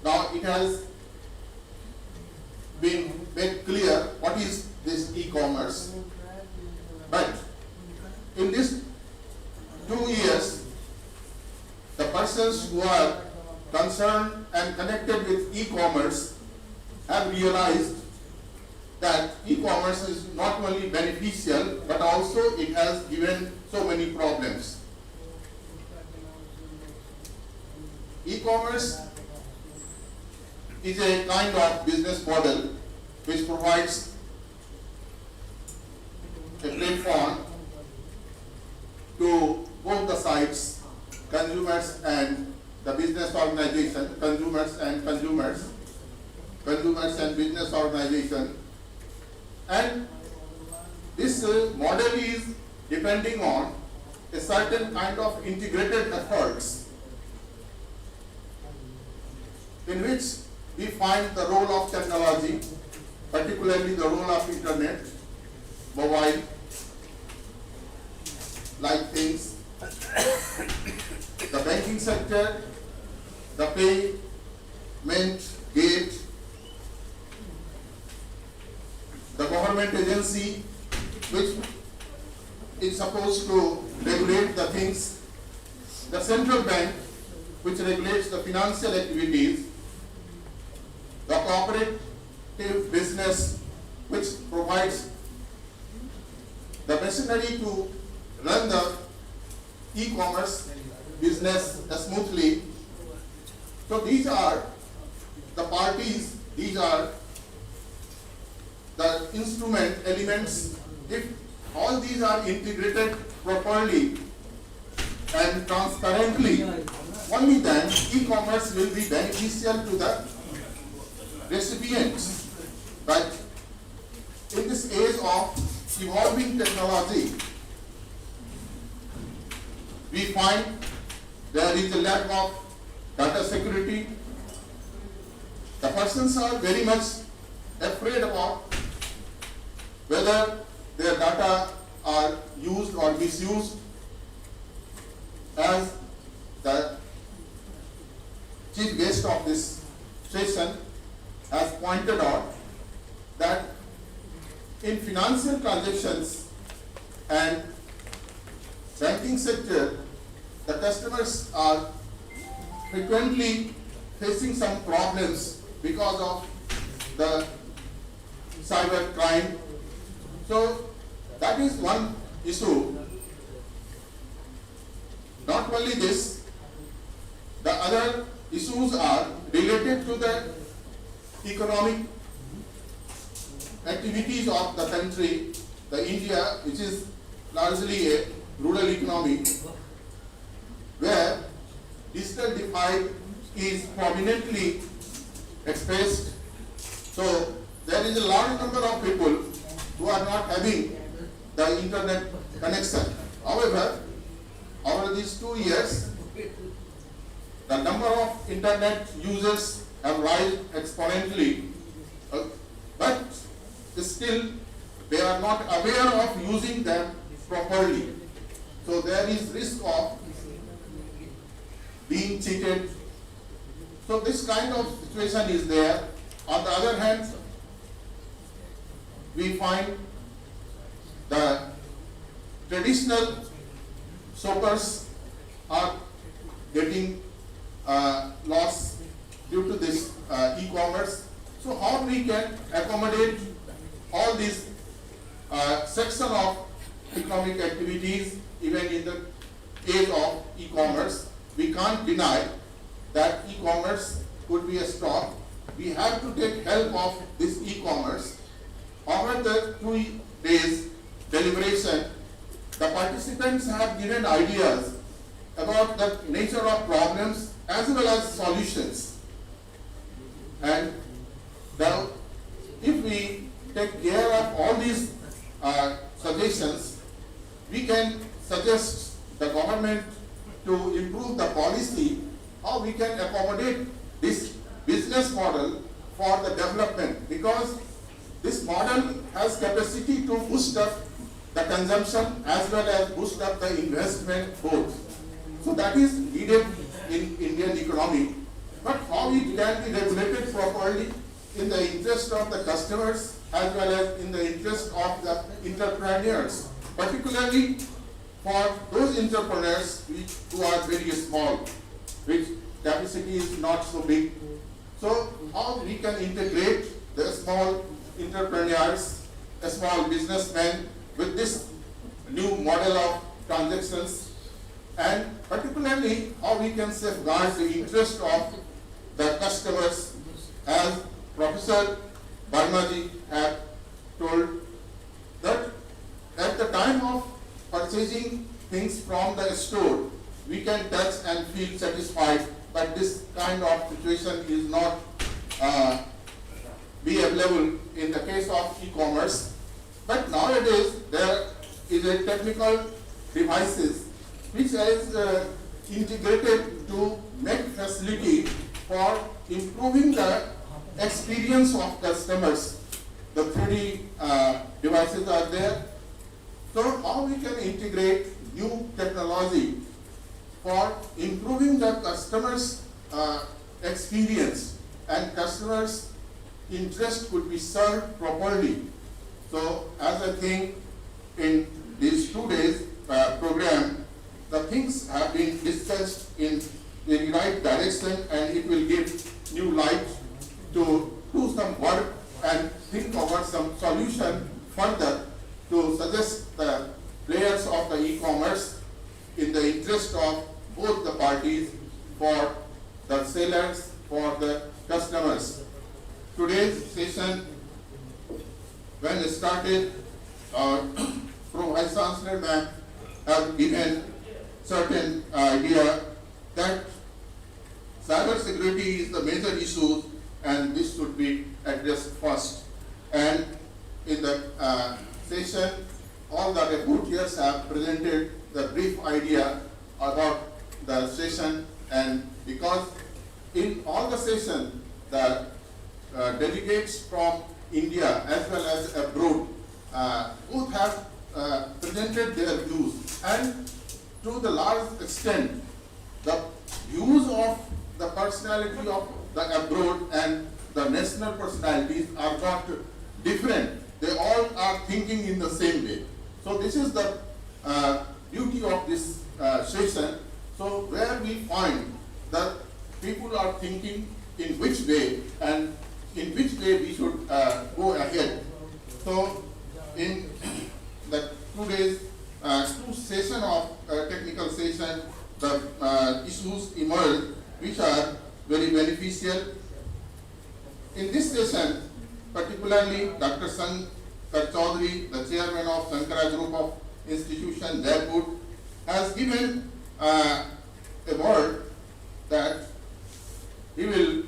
Now it has been made clear what is this e-commerce. But in these 2 years, the persons who are concerned and connected with e-commerce have realized that e-commerce is not only beneficial, but also it has given so many problems. E-commerce is a kind of business model which provides a platform to both the sides, consumers and the business organization, consumers and business organization. And this model is depending on a certain kind of integrated efforts in which we find the role of technology, particularly the role of internet, mobile, like things, the banking sector, the payment gate, the government agency which is supposed to regulate the things, the central bank which regulates the financial activities, the cooperative business which provides the machinery to run the e-commerce business smoothly. So these are the parties, these are the instrument elements. If all these are integrated properly and transparently, only then e-commerce will be beneficial to the recipients. But in this age of evolving technology, we find there is a lack of data security. The persons are very much afraid about whether their data are used or misused. As the chief guest of this session has pointed out, that in financial transactions and banking sector, the customers are frequently facing some problems because of the cyber crime. So that is one issue. Not only this, the other issues are related to the economic activities of the country, the India, which is largely a rural economy, where digital divide is prominently expressed. So there is a large number of people who are not having the internet connection. However, over these 2 years, the number of internet users have risen exponentially, but still they are not aware of using them properly. So there is risk of being cheated. So this kind of situation is there. On the other hand, we find the traditional shoppers are getting lost due to this e-commerce. So how we can accommodate all these section of economic activities even in the age of e-commerce? We can't deny that e-commerce could be a stock. We have to take help of this e-commerce. Over the 2 days deliberation, the participants have given ideas about the nature of problems as well as solutions. And now, if we take care of all these suggestions, we can suggest the government to improve the policy, how we can accommodate this business model for the development, because this model has capacity to boost up the consumption as well as boost up the investment both. So that is needed in Indian economy. But how it can be regulated properly in the interest of the customers as well as in the interest of the entrepreneurs, particularly for those entrepreneurs who are very small, which capacity is not so big. So how we can integrate the small entrepreneurs, a small businessmen with this new model of transactions, and particularly how we can safeguard the interest of the customers, as Professor Barmaji had told, that at the time of purchasing things from the store, we can touch and feel satisfied, but this kind of situation is not be available in the case of e-commerce. But nowadays there is a technical devices which is integrated to make facility for improving the experience of customers. The 3D devices are there. So how we can integrate new technology for improving the customers' experience and customers' interest could be served properly. So as I think in these 2 days program, the things have been discussed in the right direction, and it will give new light to do some work and think over some solution further to suggest the players of the e-commerce in the interest of both the parties, for the sellers, for the customers. Today's session, when it started, Vice Chancellor Ma'am have given certain idea that cyber security is the major issue and this should be addressed first. And in the session, all the reporters have presented the brief idea about the session, and because in all the session, the delegates from India as well as abroad both have presented their views, and to the large extent, the views of the personality of the abroad and the national personalities are not different. They all are thinking in the same way. So this is the beauty of this session. So where we find that people are thinking in which way and in which way we should go ahead. So in the 2 days, 2 session of technical session, the issues emerged which are very beneficial. In this session, particularly Dr. Shankar Chaudhary, the chairman of Shankara Group of Institution, Jaipur, has given a word that he will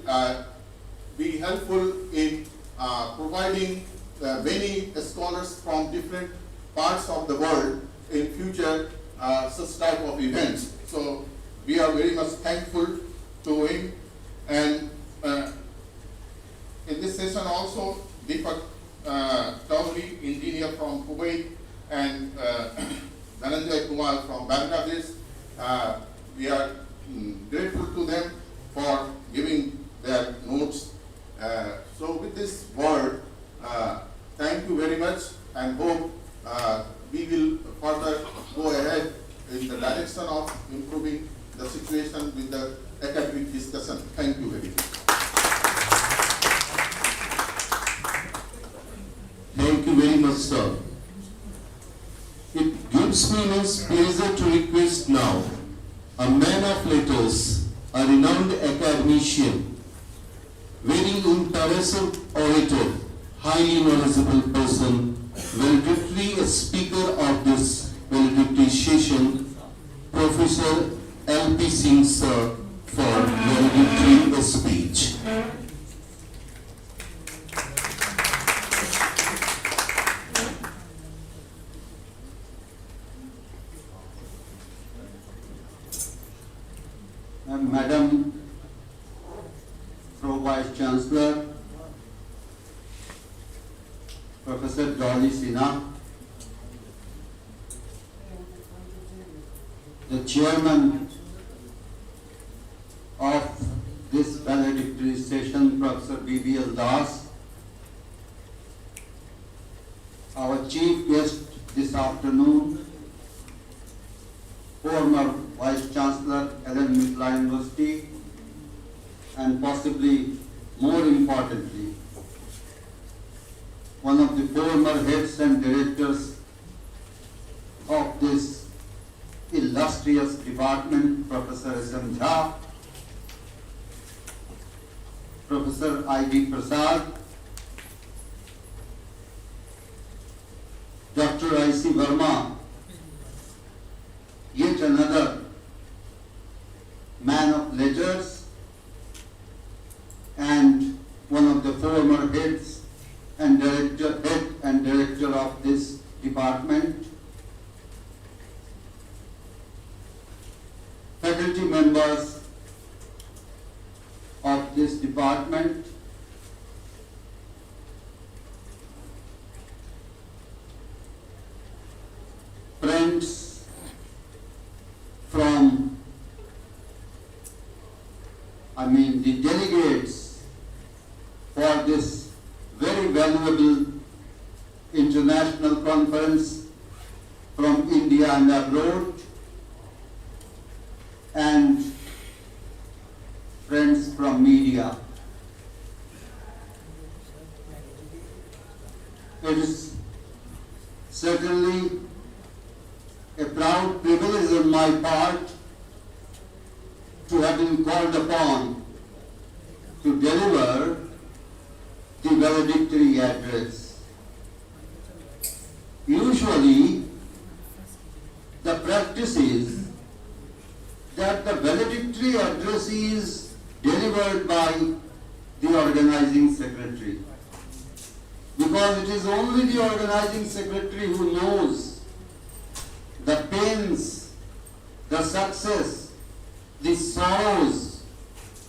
be helpful in providing many scholars from different parts of the world in future such type of events. So we are very much thankful to him. And in this session also, Deepak Chaudhary, engineer we are grateful to them for giving their notes. So with this word, thank you very much, and hope we will further go ahead in the direction of improving the situation with the academic discussion. Thank you very much. Thank you very much, sir. It gives me immense pleasure to request now a man of letters, a renowned academician, very impressive orator, highly knowledgeable person, valedictory speaker of this valedictory session, Professor L.P. Singh, sir, for valedictory speech. Madam Pro Vice Chancellor, Professor Dolly Sinha, the Chairman of this valedictory session, Professor B.B.L. Das, our Chief Guest this afternoon, former Vice Chancellor, Ellen Mitla University, and possibly more importantly, one of the former heads and directors of this illustrious department, Professor S.M. Jha, Professor I.D. Prasad, Dr. I.C. Verma, yet another man of letters and one of the former head and director of this department, faculty members of this department, friends from, the delegates for this very valuable international conference from India and abroad, and friends from media. It is certainly a proud privilege on my part to have been called upon to deliver the valedictory address. Usually, the practice is that the valedictory address is delivered by the organizing secretary, because it is only the organizing secretary who knows the pains, the success, the sorrows,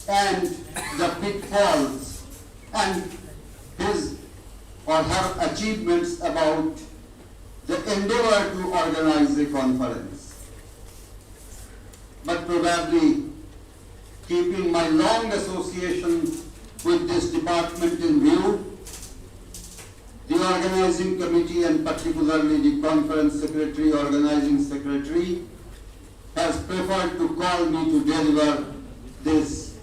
and the pitfalls, and his or her achievements about the endeavor to organize a conference. But probably, keeping my long association with this department in view, the organizing committee and particularly the conference secretary, organizing secretary, has preferred to call me to deliver this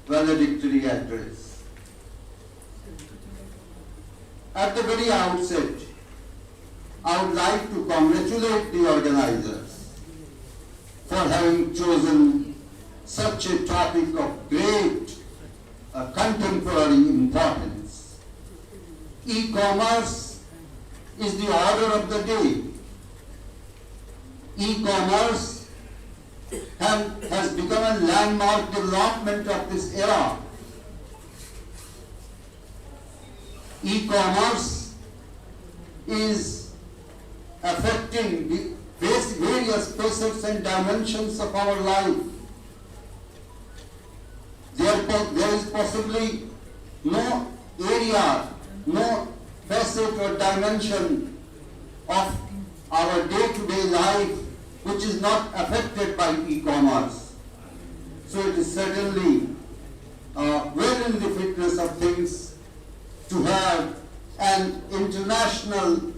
valedictory address. At the very outset, I would like to congratulate the organizers for having chosen such a topic of great contemporary importance. E-commerce is the order of the day. E-commerce has become a landmark development of this era. E-commerce is affecting the various facets and dimensions of our life. There is possibly no area, no facet or dimension of our day-to-day life which is not affected by e-commerce. So it is certainly well in the fitness of things to have an international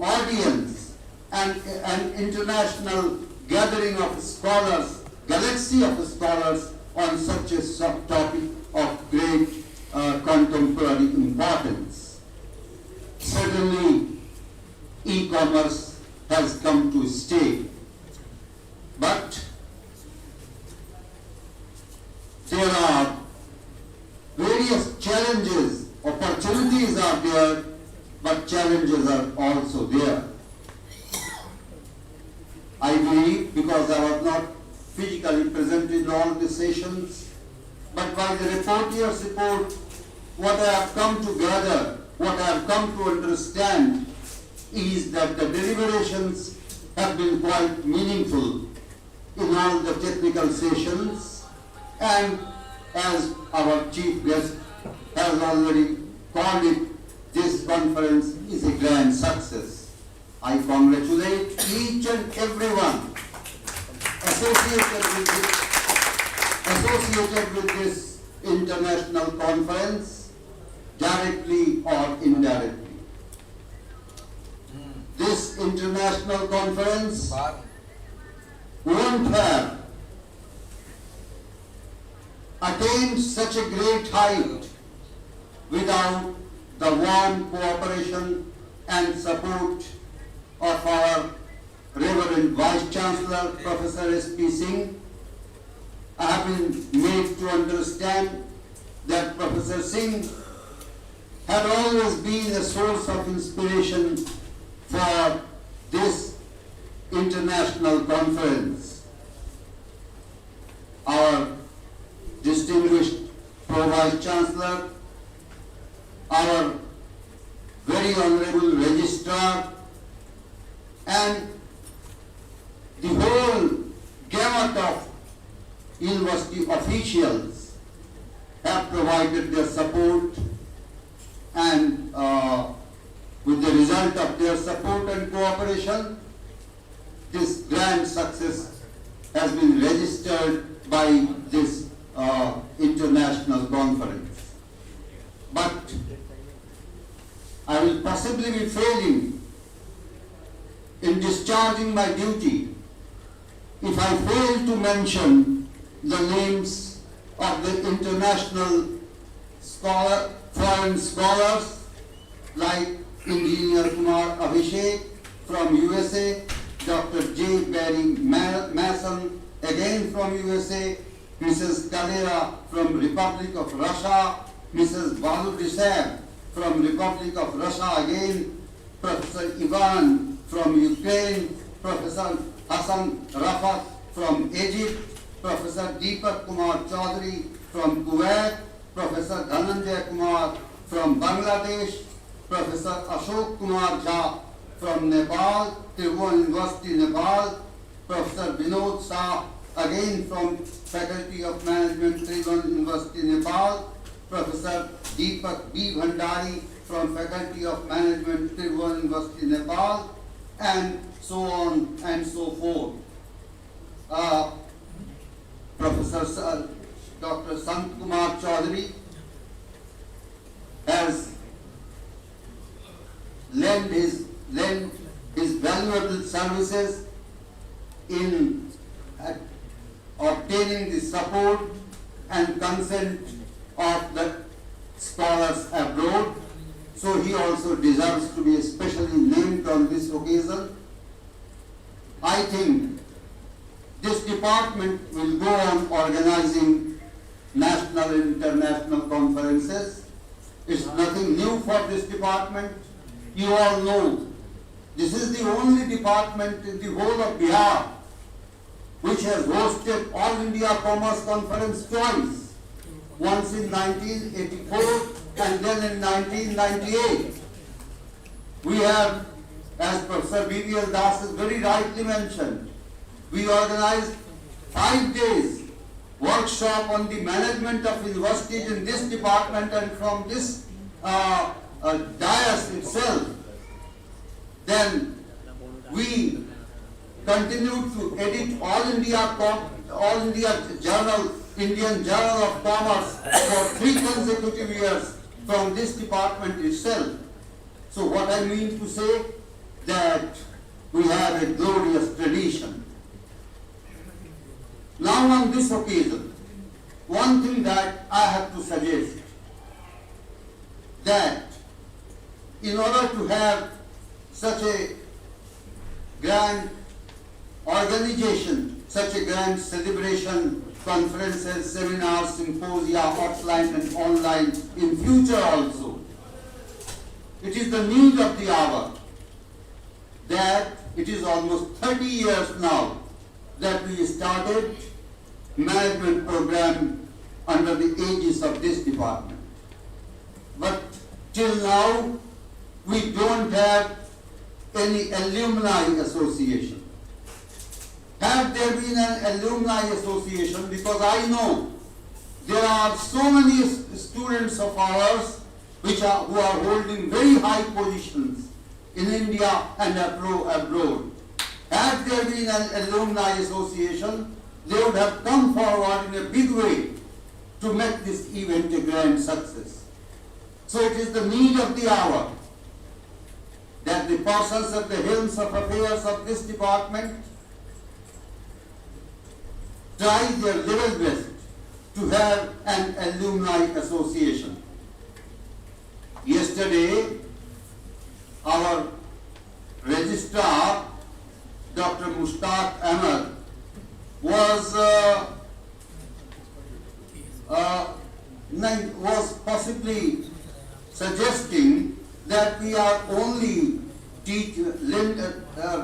audience and an international gathering of scholars, galaxy of scholars on such a topic of great contemporary importance. Certainly, e-commerce has come to stay, but there are various challenges. Opportunities are there, but challenges are also there. I believe, because I was not physically present in all the sessions, but by the reporter's report, what I have come to gather, what I have come to understand is that the deliberations have been quite meaningful in all the technical sessions, and as our chief guest has already called it, this conference is a grand success. I congratulate each and everyone associated with this international conference, directly or indirectly. This international conference won't have attained such a great height without the warm cooperation and support of our Reverend Vice Chancellor, Professor S.P. Singh. I have been made to understand that Professor Singh had always been a source of inspiration for this international conference. Our distinguished Pro-Vice Chancellor, our very honorable Registrar, and the whole gamut of university officials have provided their support, and with the result of their support and cooperation, this grand success has been registered by this international conference. But I will possibly be failing in discharging my duty if I fail to mention the names of the international foreign scholars like Engineer Kumar Abhishek from USA, Dr. J. Barry Mason, again from USA, Mrs. Kalera from Republic of Russia, Mrs. Balu Desab from Republic of Russia again, Professor Ivan from Ukraine, Professor Hassan Rafat from Egypt, Professor Deepak Kumar Chaudhary from Kuwait, Professor Dhananjay Kumar from Bangladesh, Professor Ashok Kumar Jha from Nepal, Tribhuvan University, Nepal, Professor Vinod Shah, again from Faculty of Management, Tribhuvan University, Nepal, Professor Deepak B. Bhandari from Faculty of Management, Tribhuvan University, Nepal, and so on and so forth. Professor Dr. Sant Kumar Chaudhary has lent his valuable services in obtaining the support and consent of the scholars abroad. So he also deserves to be especially named on this occasion. I think this department will go on organizing national and international conferences. It's nothing new for this department. You all know this is the only department in the whole of Bihar which has hosted All India Commerce Conference twice, once in 1984 and then in 1998. We have, as Professor B.V.L. Das has very rightly mentioned, we organized 5 days workshop on the management of universities in this department, and from this dais itself, then we continued to edit All India Journal, Indian Journal of Commerce for 3 consecutive years from this department itself. So what I mean to say, that we have a glorious tradition. Now on this occasion, one thing that I have to suggest, that in order to have such a grand organization, such a grand celebration, conferences, seminars, symposia, offline and online in future also, it is the need of the hour that it is almost 30 years now that we started management program under the aegis of this department. But till now, we don't have any alumni association. Had there been an alumni association, because I know there are so many students of ours who are holding very high positions in India and abroad. Had there been an alumni association, they would have come forward in a big way to make this event a grand success. So it is the need of the hour that the persons at the helms of affairs of this department try their level best to have an alumni association. Yesterday, our registrar, Dr. Mushtaq Ahmed, was possibly suggesting that we are only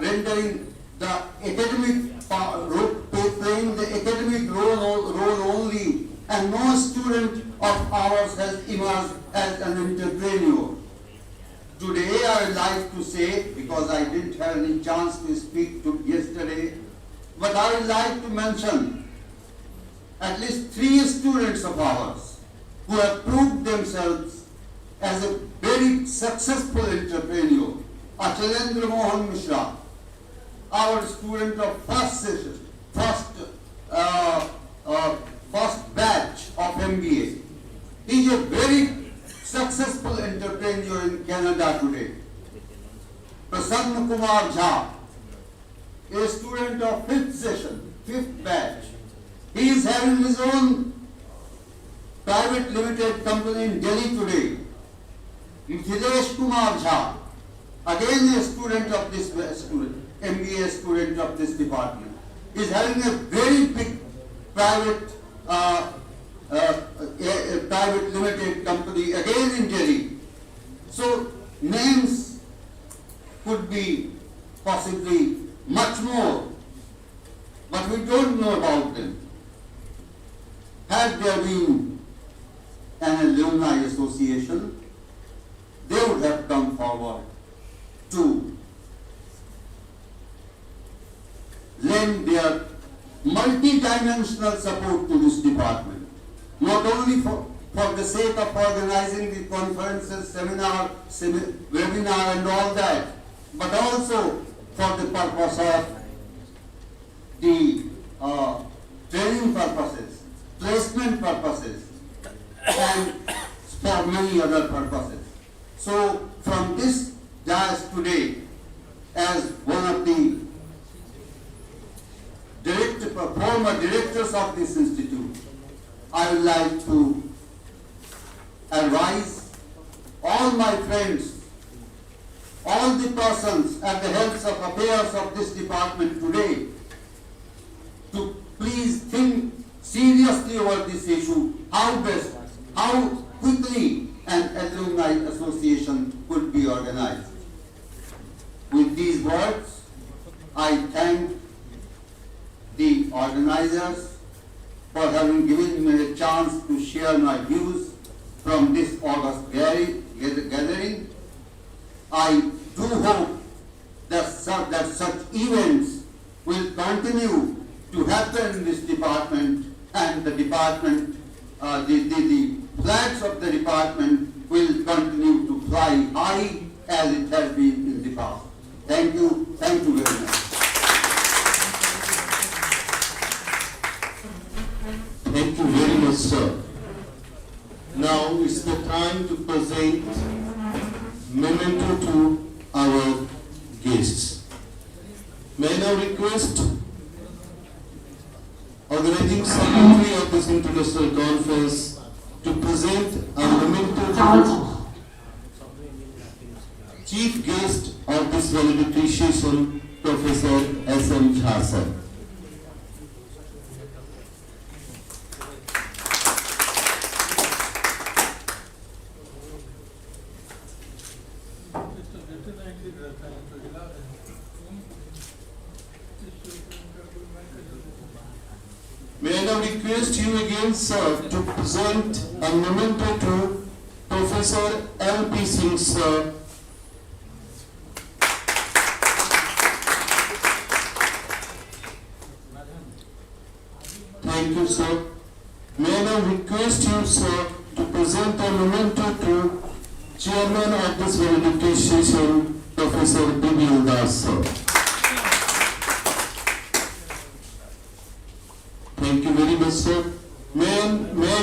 rendering the academic playing the academic role only, and no student of ours has emerged as an entrepreneur. Today I would like to say, because I didn't have any chance to speak to yesterday, but I would like to mention at least 3 students of ours who have proved themselves as a very successful entrepreneur. Achalendra Mohan Mishra, our student of first batch of MBA. He is a very successful entrepreneur in Canada today. Prasanna Kumar Jha, a student of 5th session, 5th batch. He is having his own private limited company in Delhi today. Mithilesh Kumar Jha, again a student of this MBA student of this department, is having a very big private private limited company again in Delhi. So names could be possibly much more, but we don't know about them. Had there been an alumni association, they would have come forward to lend their multi-dimensional support to this department, not only for the sake of organizing the conferences, webinar and all that, but also for the purpose of the training purposes, placement purposes, and for many other purposes. So from this dais today, as one of the former directors of this institute, I would like to advise all my friends, all the persons at the heads of affairs of this department today, to please think seriously over this issue, how quickly an alumni association could be organized. With these words, I thank the organizers for having given me a chance to share my views from this August gathering. I do hope that such events will continue to happen in this department, and the department, the flags of the department will continue to fly high as it has been in the past. Thank you very much. Thank you very much, sir. Now it's the time to present memento to our guests. May I now request Organizing Secretary of this International Conference to present a memento to Chief Guest of this valedictory session, Professor S.M. Jha, sir. May I now request you again, sir, to present a memento to Professor L.P. Singh, sir. Thank you, sir. May I now request you, sir, to present a memento to Chairman of this valedictory session, Professor B.B. Das, sir. Thank you very much, sir. May I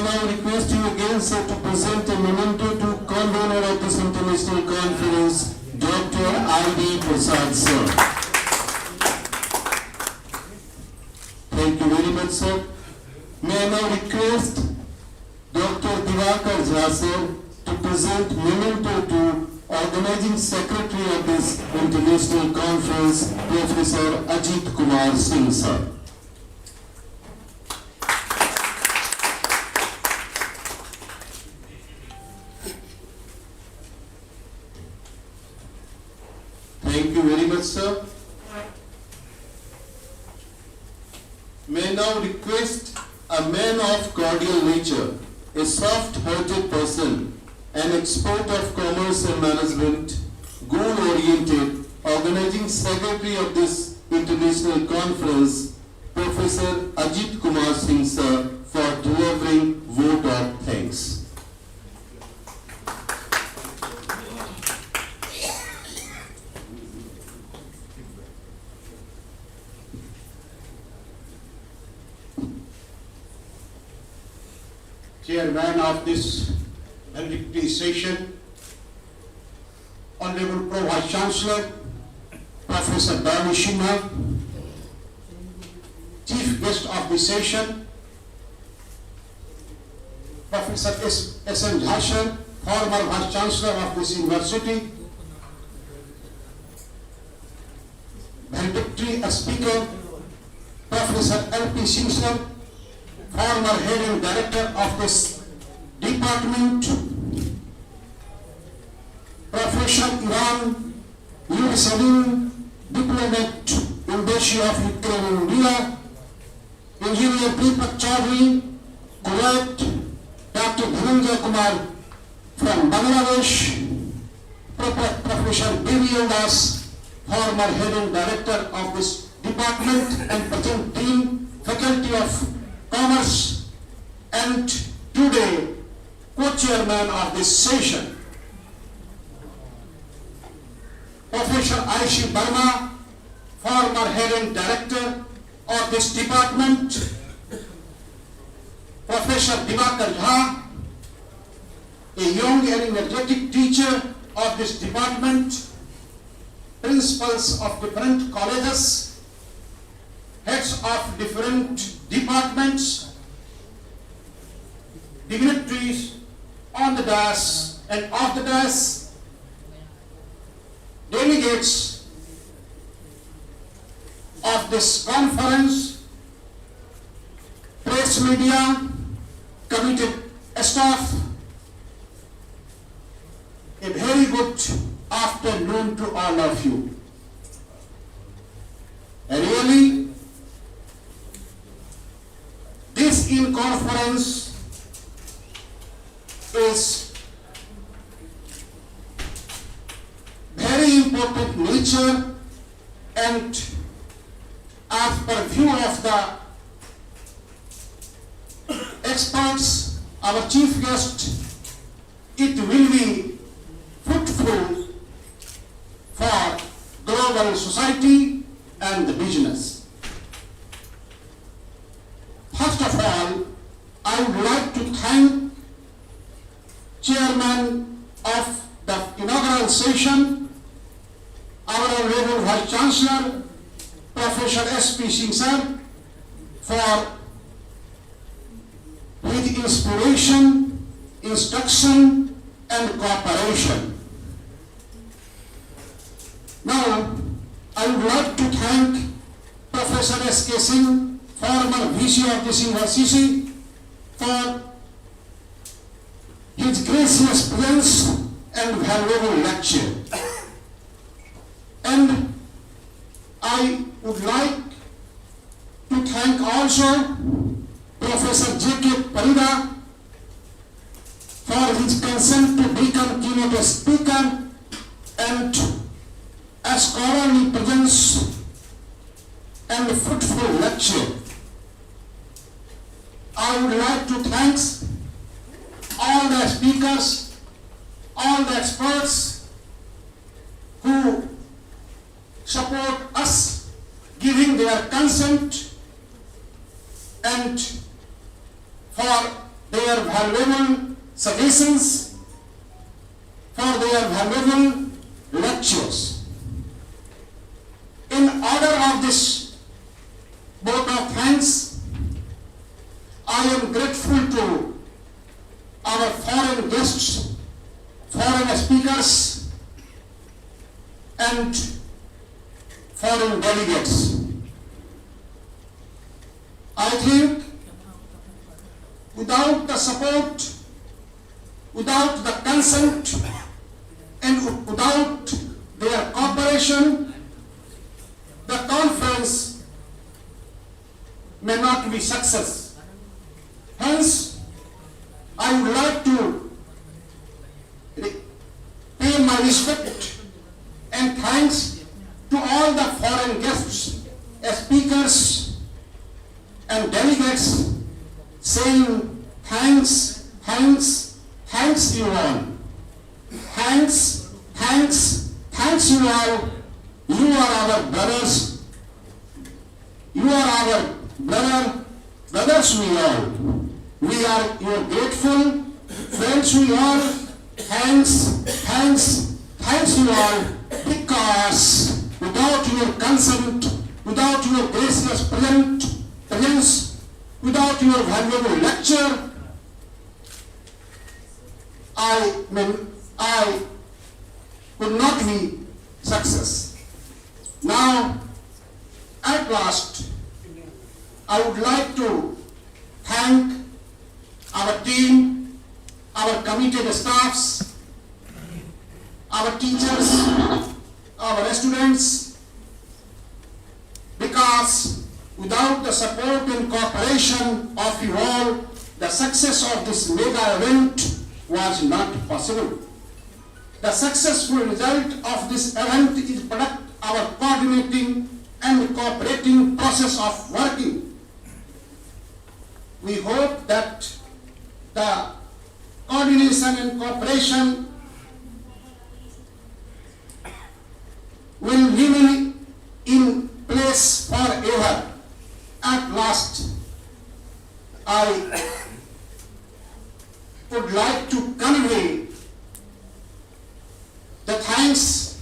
now request you again, sir, to present a memento to convener of this international conference, Dr. I.D. Prasad, sir. Thank you very much, sir. May I now request Dr. Diwakar Jha, sir, to present memento to Organizing Secretary of this international conference, Professor Ajit Kumar Singh, sir. Thank you very much, sir. May I now request a man of cordial nature, a soft-hearted person, an expert of commerce and management, goal-oriented, organizing secretary of this international conference, Professor Ajit Kumar Singh, sir, for delivering vote of thanks. Chairman of this valedictory session, Honorable Pro Vice Chancellor, Professor Darmi Sinha, Chief Guest of the session, Professor S.M. Jha, sir, former Vice Chancellor of this university, valedictory speaker, Professor L.P. Singh, sir, former head and director of this department, Professor Ivan Yuriselin, diplomat, Embassy of Ukraine in India, Engineer Deepak Chaudhary, Kuwait, Dr. Dhananjay Kumar from Bangladesh, Professor B.V. Das, former head and director of this department and present dean, Faculty of Commerce, and today co-chairman of this session, Professor I.C. Burma, former head and director of this department, Professor Diwakar Jha, a young and energetic teacher of this department, principals of different colleges, heads of different departments, dignitaries on the dais and off the dais, delegates of this conference, press media, committed staff, a very good afternoon to all of you. And really, this in-conference is very important nature, and as per view of the experts, our chief guest, it will be fruitful for global society and the business. First of all, would like to thank Chairman of the inaugural session, our Honorable Vice Chancellor, Professor S.P. Singh sir, for his inspiration, instruction and cooperation. Now, I would like to thank Professor S.K. Singh, former VC of this university, for his gracious presence and valuable lecture. And I would like to thank also Professor J.K. Parida for his consent to become keynote speaker and a scholarly presence and fruitful lecture. I would like to thank all the speakers, all the experts who support us, giving their consent and for their valuable suggestions, for their valuable lectures. In order of this vote of thanks, I am grateful to our foreign guests, foreign speakers, and foreign delegates. I think without the support, without the consent, and without their cooperation, the conference may not be success. Hence, I would like to pay my respect and thanks to all the foreign guests, speakers and delegates, saying thanks, thanks, thanks you all. Thanks, thanks, thanks you all. You are our brothers. You are our brothers we all. We are your grateful friends we all. Thanks, thanks, thanks you all, because without your consent, without your gracious presence, without your valuable lecture, I could not be success. Now, at last, I would like to thank our team, our committed staffs, our teachers, our students, because without the support and cooperation of you all, the success of this mega event was not possible. The successful result of this event is product of our coordinating and cooperating process of working. We hope that the coordination and cooperation will remain in place forever. At last, I would like to convey the thanks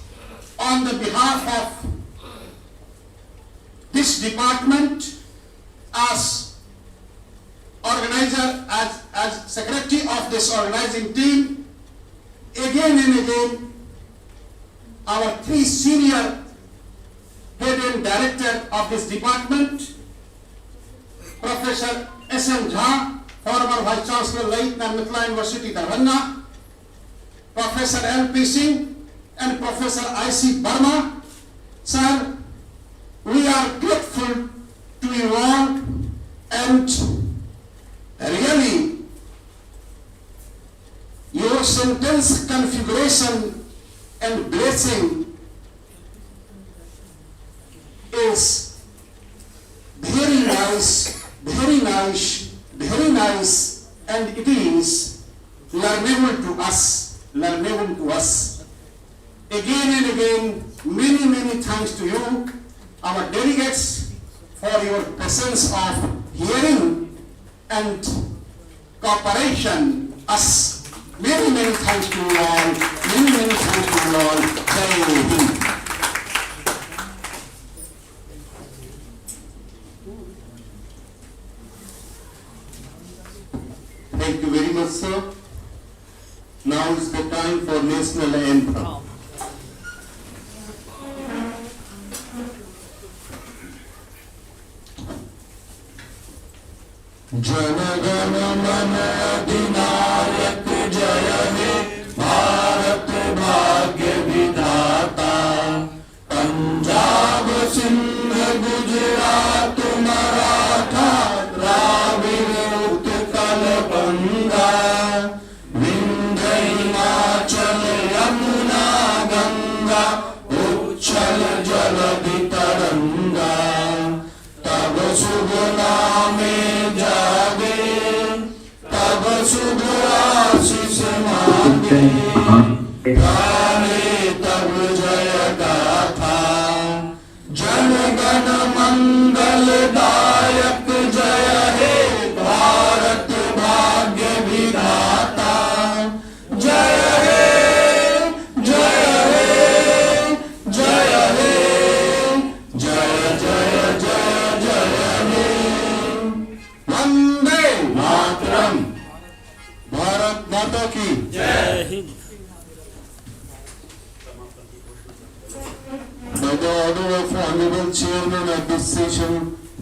on the behalf of this department as organizer, as secretary of this organizing team. Again and again, our three senior head and director of this department, Professor S.M. Jha, former Vice Chancellor, Lieutenant Mithila University, Darbhanga, Professor L.P. Singh, and Professor I.C. Burma. Sir, we are grateful to you all, and really your sentence configuration and blessing is very nice, very nice, very nice, and it is learnable to us, learnable to us. Again and again, many, many thanks to you, our delegates, for your presence of hearing and cooperation. Us. Many thanks to you all. Many thanks to you all. Jai Hind. Thank you very much, sir. Now is the time for national anthem. जनगण मन अधिनायक जय हे भारत भाग्य विधाता पंजाब सिंध गुजरात मराठा द्राविड़ उत्कल बंगा विंध्य हिमाचल यमुना गंगा उच्छल जलधि तरंगा तब शुभ नामे जागे तब शुभ आशीष मांगे गाने तब जय गाथा जन गण मंगल दायक जय हे भारत भाग्य विधाता जय हे जय हे जय हे जय जय जय जय हे वंदे मातरम। भारत माता की जय Hind. By the order of Honorable Chairman of this session,